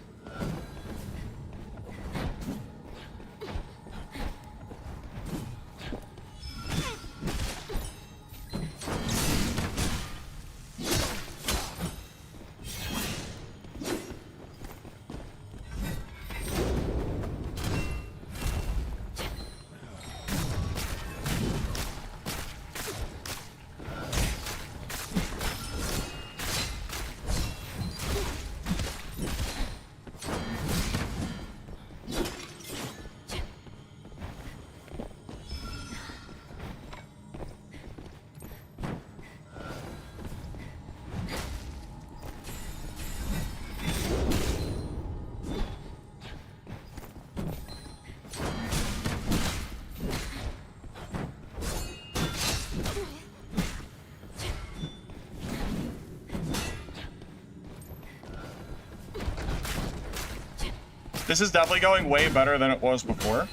This is definitely going way better than it was before.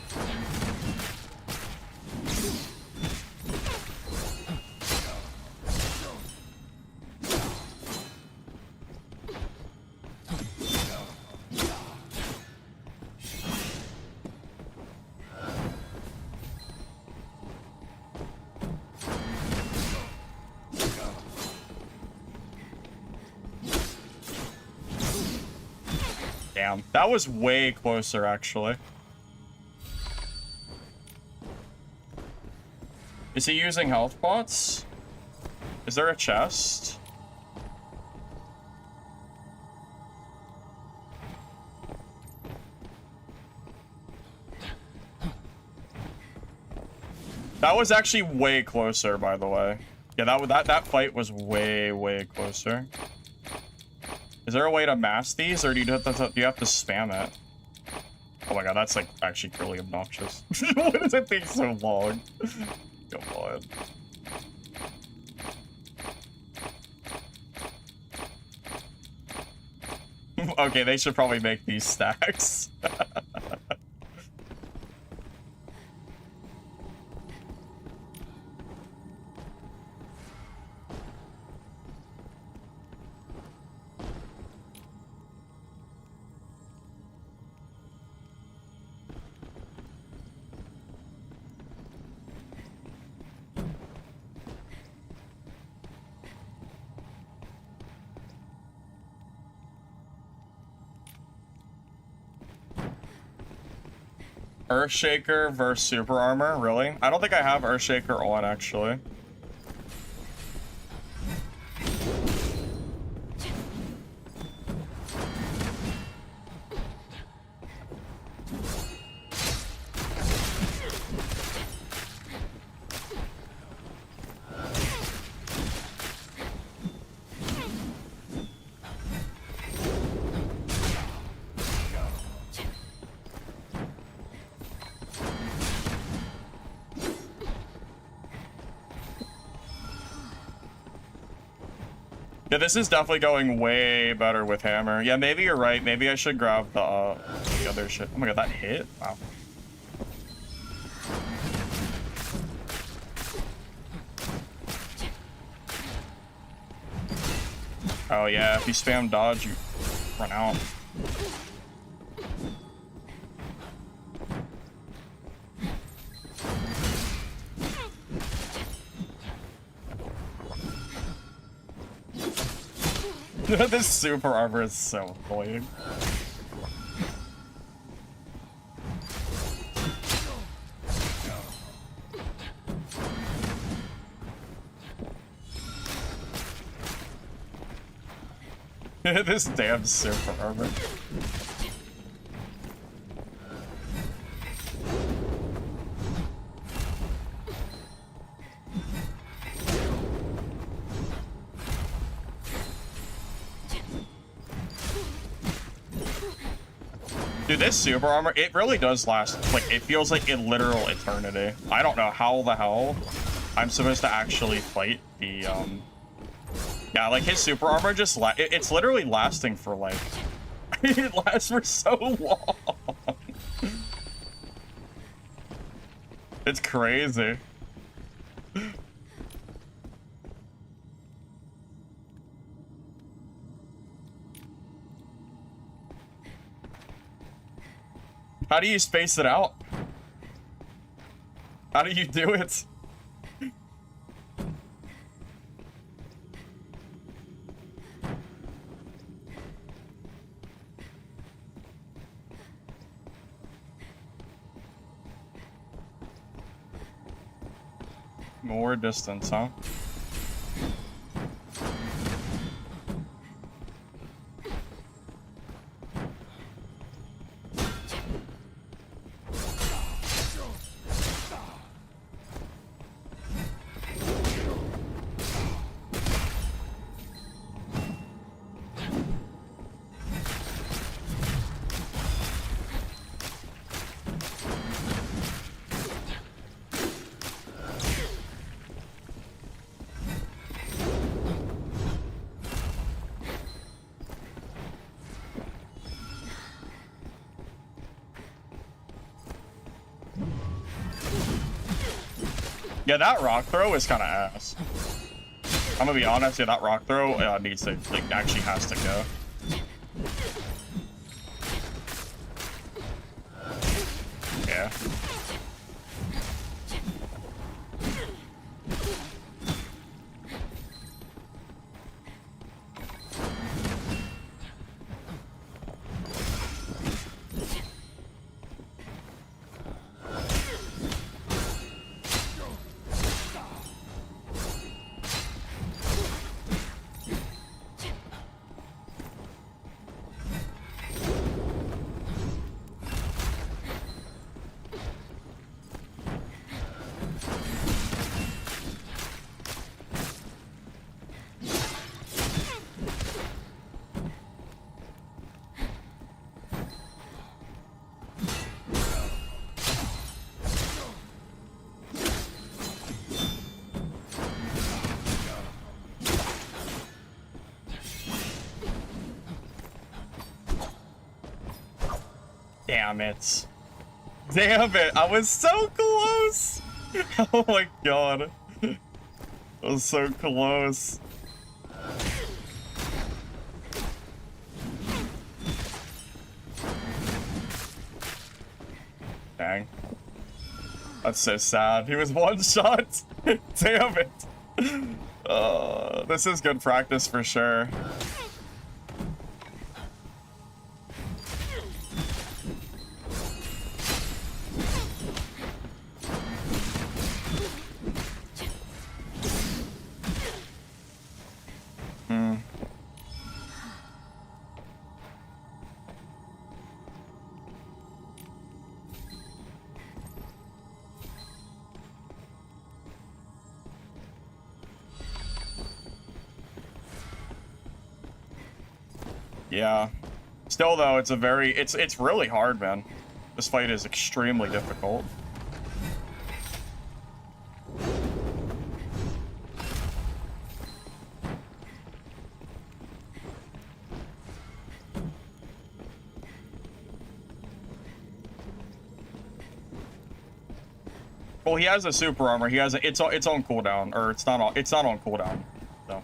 Damn, that was way closer, actually. Is he using health pots? Is there a chest? That was actually way closer, by the way. Yeah, that fight was way closer. Is there a way to mask these, or do you have to spam it? Oh my god, that's like actually really obnoxious. Why does it take so long? Come on. Okay, they should probably make these stacks. Earthshaker versus Super Armor, really? I don't think I have Earthshaker on, actually. Yeah, this is definitely going way better with hammer. Yeah, maybe you're right. Maybe I should grab the other shit. Oh my god, that hit? Wow. Oh yeah, if you spam dodge, you run out. This super armor is so annoying. This damn super armor. Dude, this super armor, it really does last, like, it feels like a literal eternity. I don't know how the hell I'm supposed to actually fight the, yeah, like, his super armor just, it's literally lasting for, like, it lasts for so long. It's crazy. How do you space it out? How do you do it? More distance, huh? Yeah, that rock throw is kind of ass. I'm gonna be honest, yeah, that rock throw needs to, like, actually has to go. Yeah. Damn it. Damn it. I was so close. Oh my god. I was so close. Dang. That's so sad. He was one shot. Damn it. This is good practice for sure. Yeah. Still though, it's a very it's really hard, man. This fight is extremely difficult. Well, he has a super armor. He has it's on cooldown, or it's not on cooldown. So.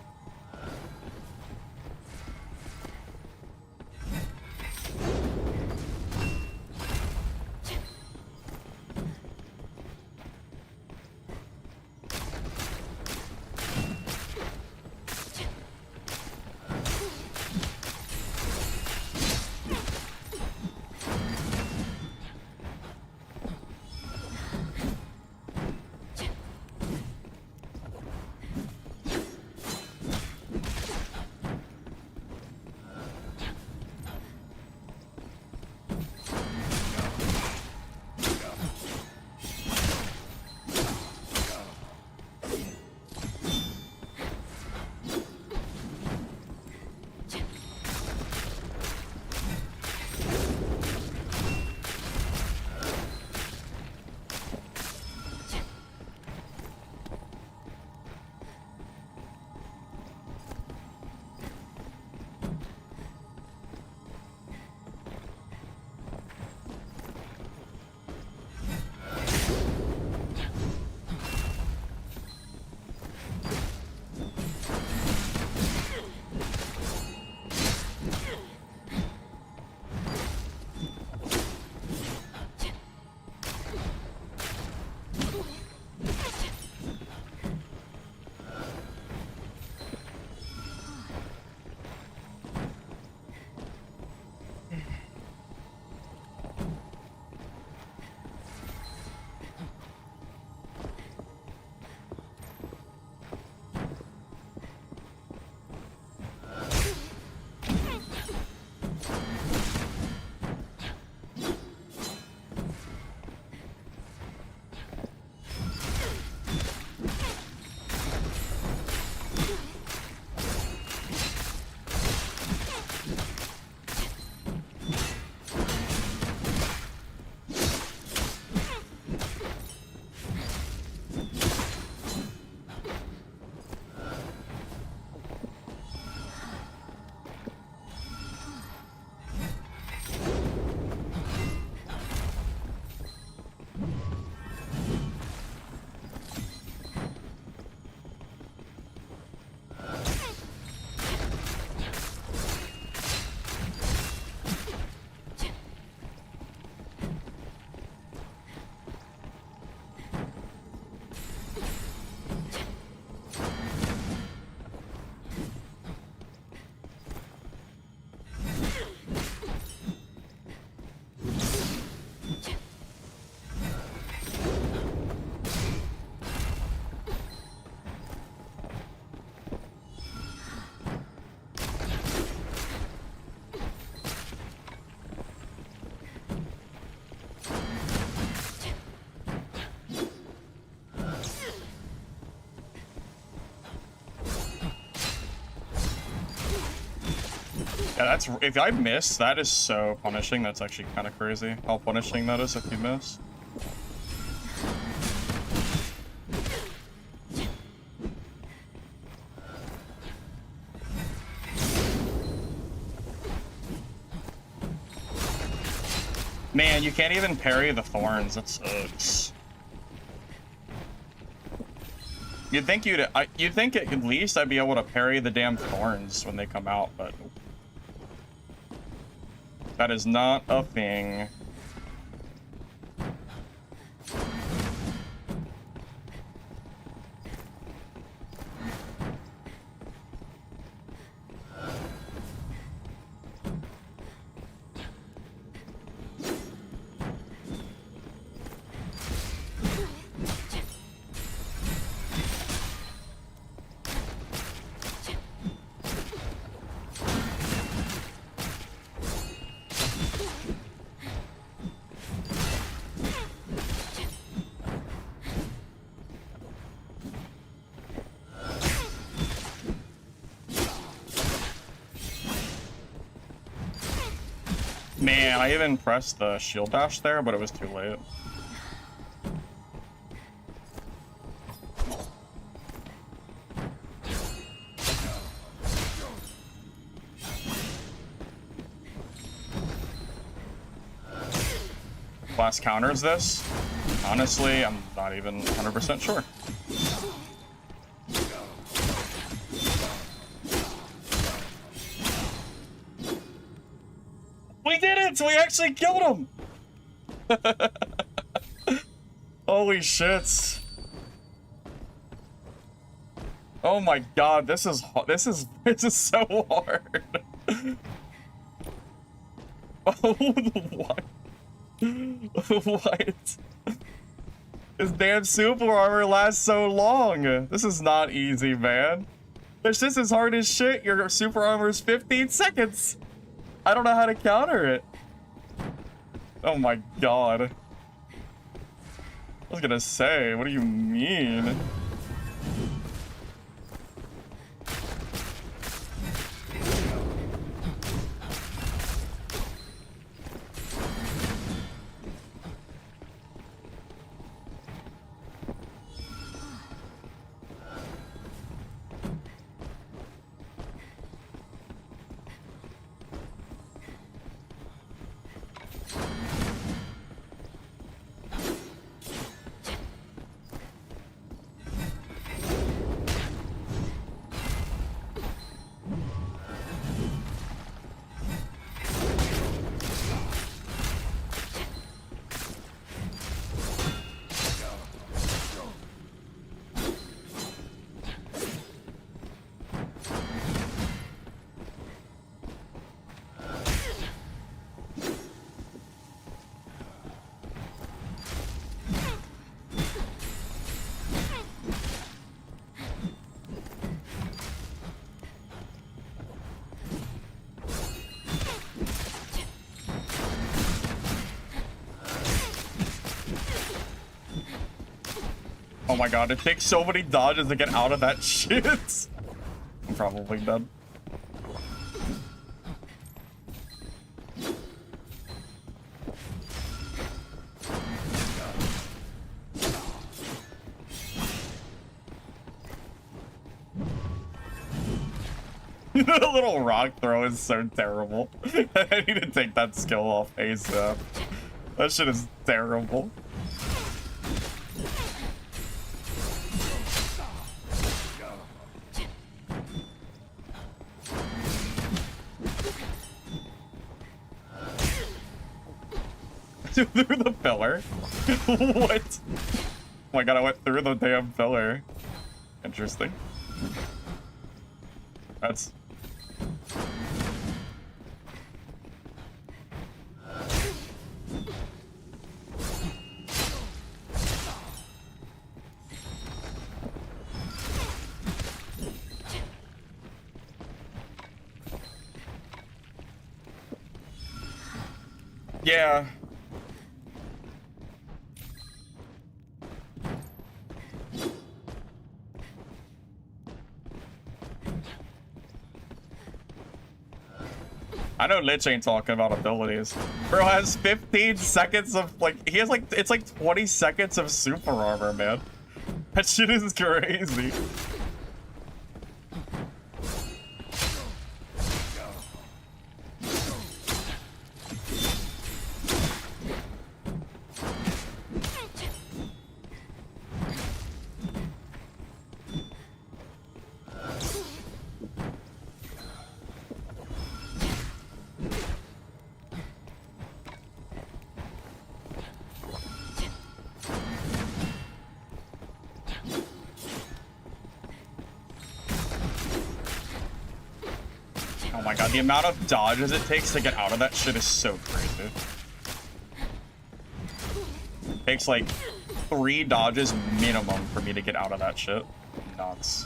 that's if I miss, that is so punishing. That's actually kind of crazy how punishing that is if you miss. Man, you can't even parry the thorns. That sucks. You'd think you'd think at least I'd be able to parry the damn thorns when they come out, but nope. That is not a thing. Man, I even pressed the shield dash there, but it was too late. Class counters this? Honestly, I'm not even 100% sure. We did it! We actually killed him! Holy shit. Oh my god, this is so hard. Oh, what? What? This damn super armor lasts so long. This is not easy, man. It's just as hard as shit. Your super armor is 15 seconds. I don't know how to counter it. Oh my god. I was gonna say, what do you mean? Oh my god, it takes so many dodges to get out of that shit. I'm probably dead. The little rock throw is so terrible. I need to take that skill off ASAP. That shit is terrible. Through the pillar? What? Oh my god, I went through the damn pillar. Interesting. That's... Yeah. I know Lich ain't talking about abilities. Bro has 15 seconds of, like, he has, like, it's like 20 seconds of super armor, man. That shit is crazy. Oh my god, the amount of dodges it takes to get out of that shit is so crazy. Takes like 3 dodges minimum for me to get out of that shit. Nuts.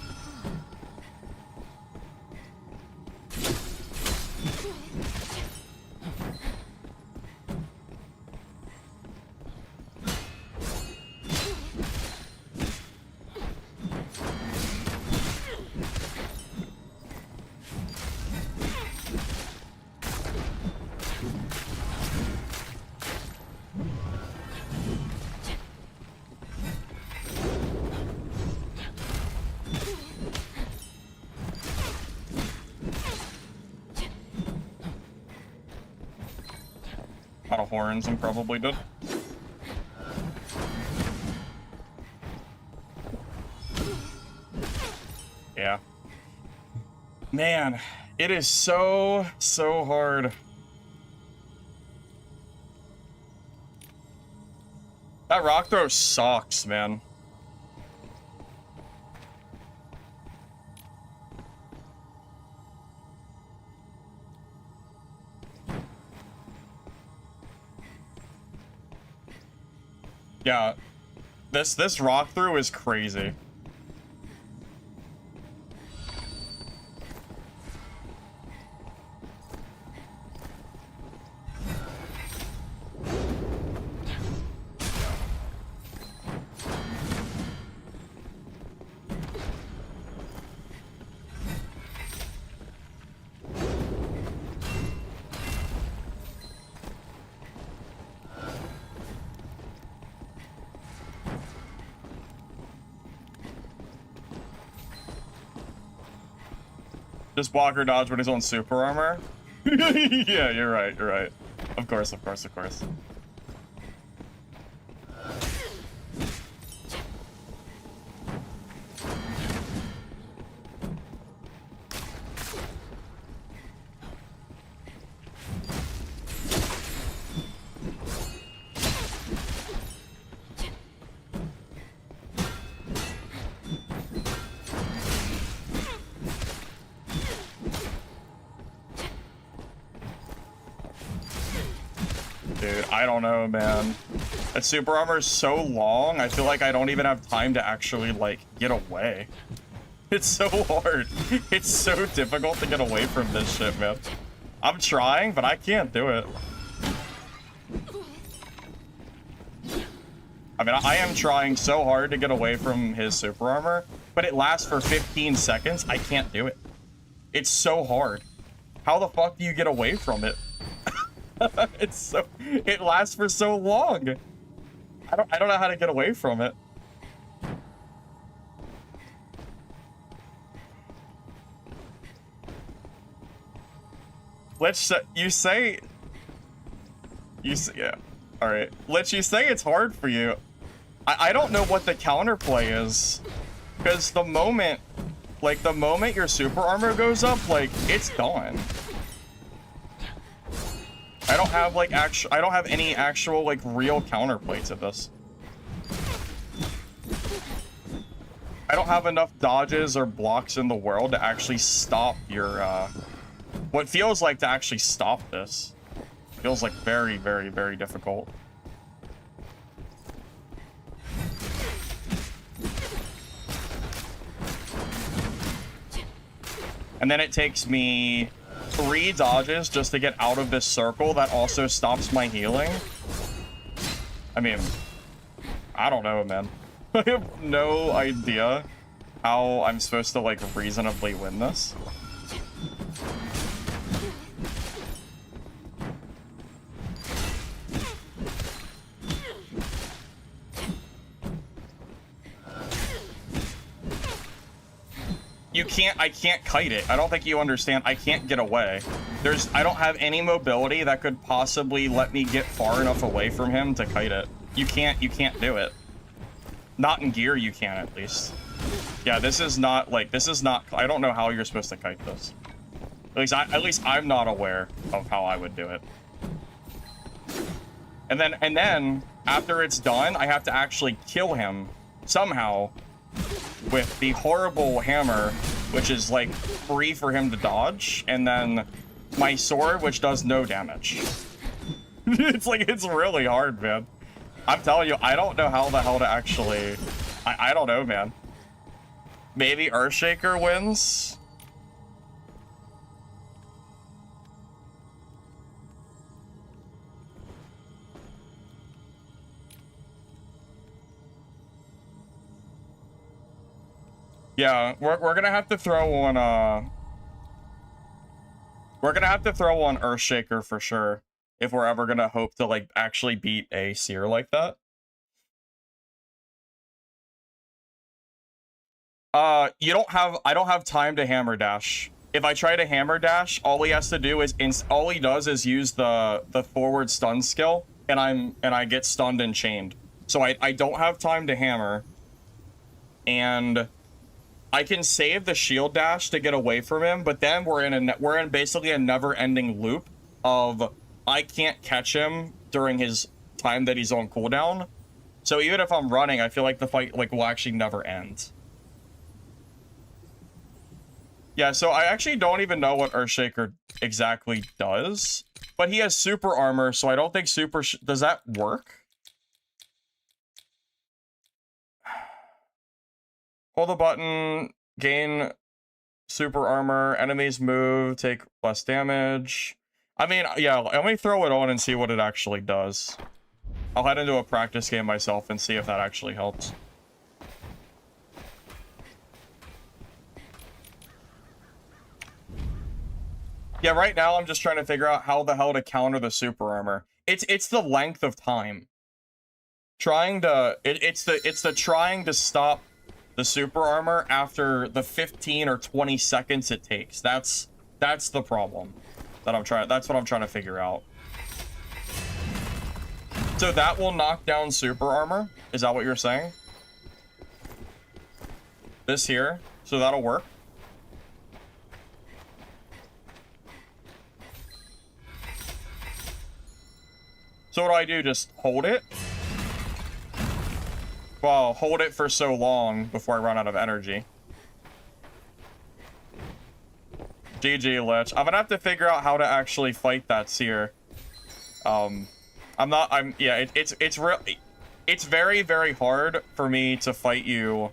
Out of horns and probably did. Yeah. Man, it is so hard. That rock throw sucks, man. Yeah, this rock through is crazy. Just blocker dodge when he's on super armor? Yeah, you're right, you're right. Of course, of course, of course. Dude, I don't know, man. That super armor is so long, I feel like I don't even have time to actually, like, get away. It's so hard. It's so difficult to get away from this shit, man. I'm trying, but I can't do it. I mean, I am trying so hard to get away from his super armor, but it lasts for 15 seconds. I can't do it. It's so hard. How the fuck do you get away from it? It lasts for so long. I don't know how to get away from it. You say, yeah. All right. You say it's hard for you. I don't know what the counterplay is, because the moment your super armor goes up, like, it's done. I don't have like I don't have any actual like real counterplay to this. I don't have enough dodges or blocks in the world to actually stop your what feels like to actually stop this. Feels like very, very, very difficult. And then it takes me 3 dodges just to get out of this circle that also stops my healing. I mean, I don't know, man. I have no idea how I'm supposed to, like, reasonably win this. I can't kite it. I don't think you understand. I can't get away. I don't have any mobility that could possibly let me get far enough away from him to kite it. You can't do it. Not in gear, you can at least. Yeah, this is not, I don't know how you're supposed to kite this. At least I'm not aware of how I would do it. And then, after it's done, I have to actually kill him somehow with the horrible hammer, which is, like, free for him to dodge, and then my sword, which does no damage. It's really hard, man. I'm telling you, I don't know how the hell to actually... I don't know, man. Maybe Earthshaker wins? Yeah, we're gonna have to throw on, we're gonna have to throw on Earthshaker for sure, if we're ever gonna hope to, like, actually beat a seer like that. I don't have time to hammer dash. If I try to hammer dash, all he has to do is, all he does is use the forward stun skill, and I get stunned and chained. So I don't have time to hammer, and I can save the shield dash to get away from him, but then we're in basically a never-ending loop of I can't catch him during his time that he's on cooldown. So even if I'm running, I feel like the fight will actually never end. Yeah, so I actually don't even know what Earthshaker exactly does, but he has super armor, so I don't think does that work? Hold the button, gain super armor, enemies move, take less damage. I mean, yeah, let me throw it on and see what it actually does. I'll head into a practice game myself and see if that actually helps. Yeah, right now I'm just trying to figure out how the hell to counter the super armor. It's the length of time. It's the trying to stop the super armor after the 15 or 20 seconds it takes. That's the problem that's what I'm trying to figure out. So that will knock down super armor? Is that what you're saying? This here? So that'll work? So what do? Just hold it? Well, hold it for so long before I run out of energy. GG, Lich. I'm gonna have to figure out how to actually fight that seer. It's very, very hard for me to fight you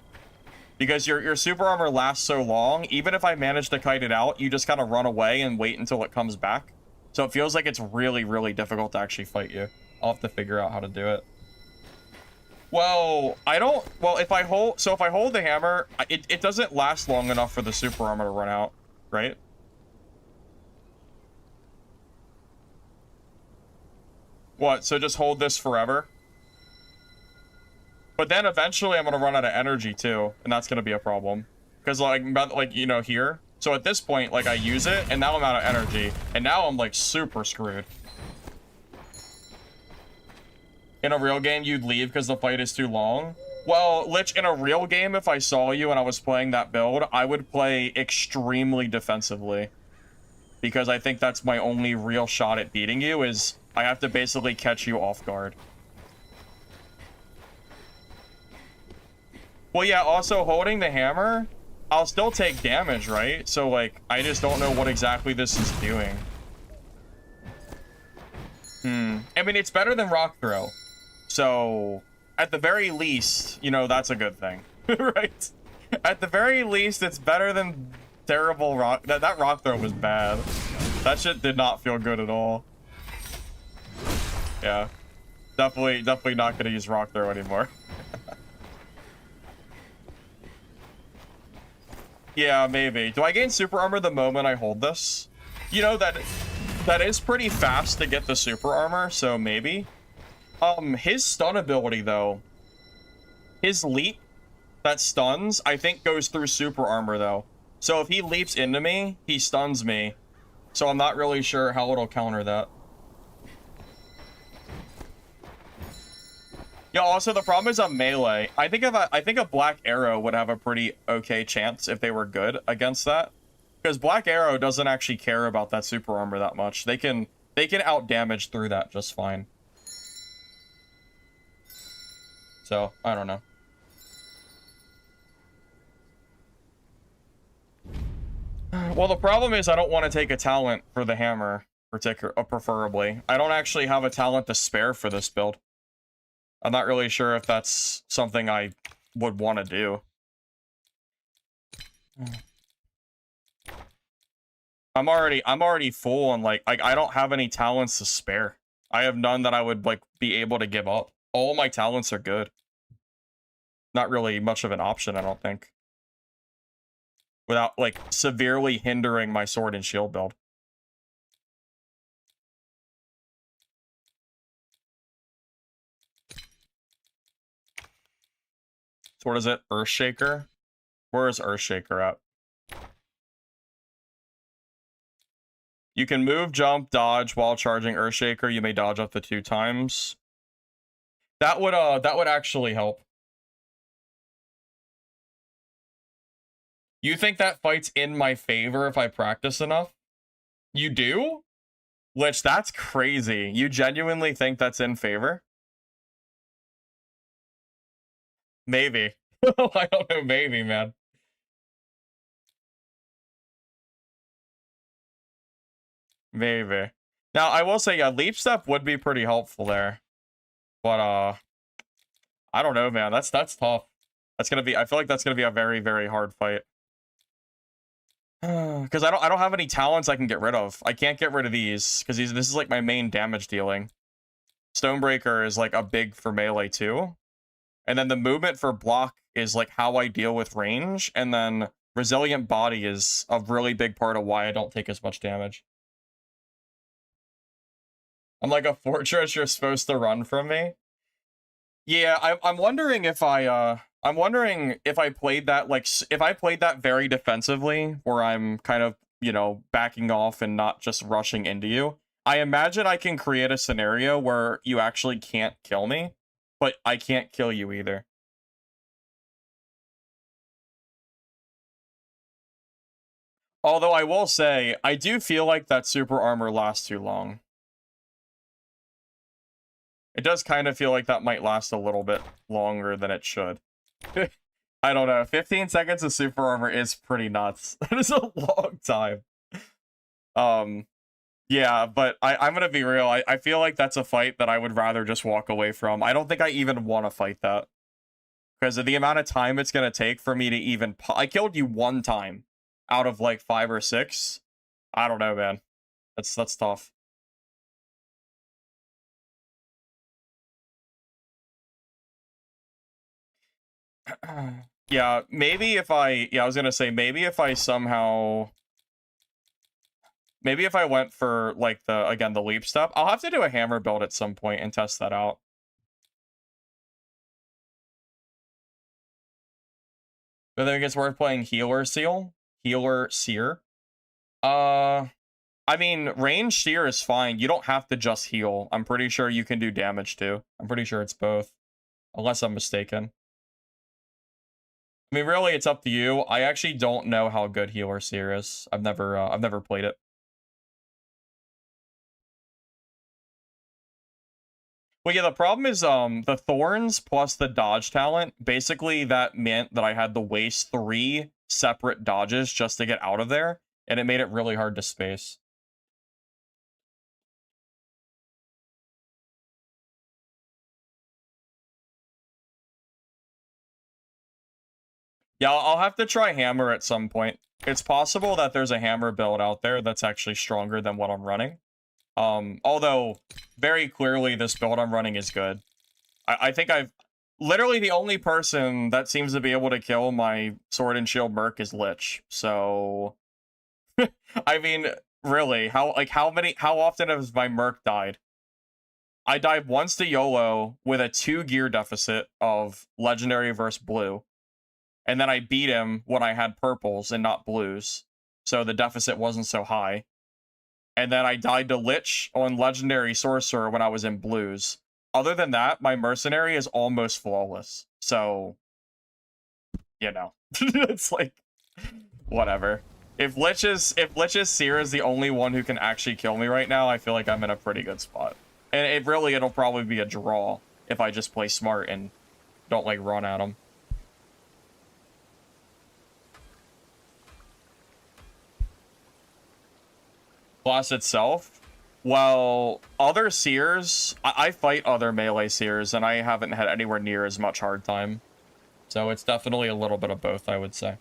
because your super armor lasts so long. Even if I manage to kite it out, you just kind of run away and wait until it comes back. So it feels like it's really, really difficult to actually fight you. I'll have to figure out how to do it. Well, if I hold the hammer, it doesn't last long enough for the super armor to run out, right? What, so just hold this forever? But then eventually I'm gonna run out of energy too, and that's gonna be a problem. Because you know, here. So at this point, like, I use it, and now I'm out of energy. And now I'm, like, super screwed. In a real game, you'd leave because the fight is too long? Well, Lich, in a real game, if I saw you and I was playing that build, I would play extremely defensively. Because I think that's my only real shot at beating you, is I have to basically catch you off guard. Well, yeah, also holding the hammer, I'll still take damage, right? So, like, I just don't know what exactly this is doing. I mean, it's better than rock throw. So, at the very least, you know, that's a good thing, right? At the very least, it's better than terrible rock. That rock throw was bad. That shit did not feel good at all. Yeah. Definitely not gonna use rock throw anymore. Yeah, maybe. Do I gain super armor the moment I hold this? You know, that is pretty fast to get the super armor, so maybe. His stun ability, though. His leap that stuns, I think goes through super armor, though. So if he leaps into me, he stuns me. So I'm not really sure how it'll counter that. Yeah, also the problem is I'm melee. I think a Black Arrow would have a pretty okay chance if they were good against that. Because Black Arrow doesn't actually care about that super armor that much. They can out damage through that just fine. So, I don't know. Well, the problem is I don't want to take a talent for the hammer, preferably. I don't actually have a talent to spare for this build. I'm not really sure if that's something I would want to do. I'm already full and like I don't have any talents to spare. I have none that I would like be able to give up. All my talents are good. Not really much of an option, I don't think. Without like severely hindering my sword and shield build. So what is it? Earthshaker? Where is Earthshaker at? You can move, jump, dodge while charging Earthshaker. You may dodge up to 2 times. That would actually help. You think that fight's in my favor if I practice enough? You do? Lich, that's crazy. You genuinely think that's in favor? Maybe. I don't know, maybe, man. Maybe. Now, I will say, yeah, Leap Step would be pretty helpful there. But, I don't know, man. That's tough. That's gonna be, I feel like that's gonna be a very, very hard fight. Because I don't have any talents I can get rid of. I can't get rid of these, because this is like my main damage dealing. Stonebreaker is like a big for melee too. And then the movement for block is like how I deal with range. And then Resilient Body is a really big part of why I don't take as much damage. I'm like a fortress you're supposed to run from me. Yeah, I'm wondering if I'm wondering if I played that like if I played that very defensively, where I'm kind of, you know, backing off and not just rushing into you. I imagine I can create a scenario where you actually can't kill me, but I can't kill you either. Although I will say, I do feel like that super armor lasts too long. It does kind of feel like that might last a little bit longer than it should. I don't know. 15 seconds of super armor is pretty nuts. That is a long time. Yeah, but I'm gonna be real. I feel like that's a fight that I would rather just walk away from. I don't think I even want to fight that. Because of the amount of time it's gonna take for me to even... I killed you 1 time out of like 5 or 6. I don't know, man. That's tough. Yeah, maybe if I... Yeah, I was gonna say, maybe if I somehow... Maybe if I went for, like, again, the leap step. I'll have to do a hammer build at some point and test that out. But I think it's worth playing Healer Seal. Healer Seer. I mean, range Seer is fine. You don't have to just heal. I'm pretty sure you can do damage too. I'm pretty sure it's both. Unless I'm mistaken. I mean, really, it's up to you. I actually don't know how good Healer Seer is. I've never played it. Well, yeah, the problem is the thorns plus the dodge talent. Basically, that meant that I had to waste 3 separate dodges just to get out of there, and it made it really hard to space. Yeah, I'll have to try hammer at some point. It's possible that there's a hammer build out there that's actually stronger than what I'm running. Although, very clearly, this build I'm running is good. I think I've... Literally, the only person that seems to be able to kill my Sword and Shield Merc is Lich. So... I mean, really, how often has my Merc died? I died once to YOLO with a 2 gear deficit of Legendary versus Blue. And then I beat him when I had purples and not blues. So the deficit wasn't so high. And then I died to Lich on Legendary Sorcerer when I was in blues. Other than that, my Mercenary is almost flawless. So, you know, it's like, whatever. If Lich's Seer is the only one who can actually kill me right now, I feel like I'm in a pretty good spot. And it'll probably be a draw if I just play smart and don't, like, run at him. Class itself? Well, other Seers, I fight other melee Seers, and I haven't had anywhere near as much hard time. So it's definitely a little bit of both, I would say.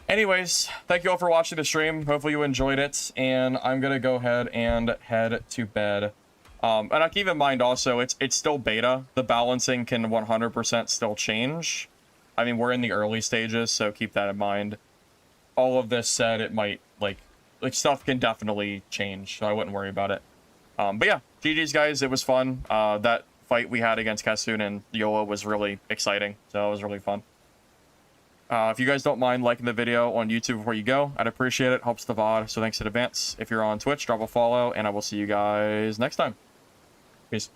Anyways, thank you all for watching the stream. Hopefully you enjoyed it, and I'm gonna go ahead and head to bed. And I keep in mind also, it's still beta. The balancing can 100% still change. I mean, we're in the early stages, so keep that in mind. All of this said, it might, like stuff can definitely change, so I wouldn't worry about it. But yeah, GG's guys, it was fun. That fight we had against Kessun and Yoa was really exciting, so it was really fun. If you guys don't mind liking the video on YouTube before you go, I'd appreciate it. Helps the VOD, so thanks in advance. If you're on Twitch, drop a follow, and I will see you guys next time. Peace.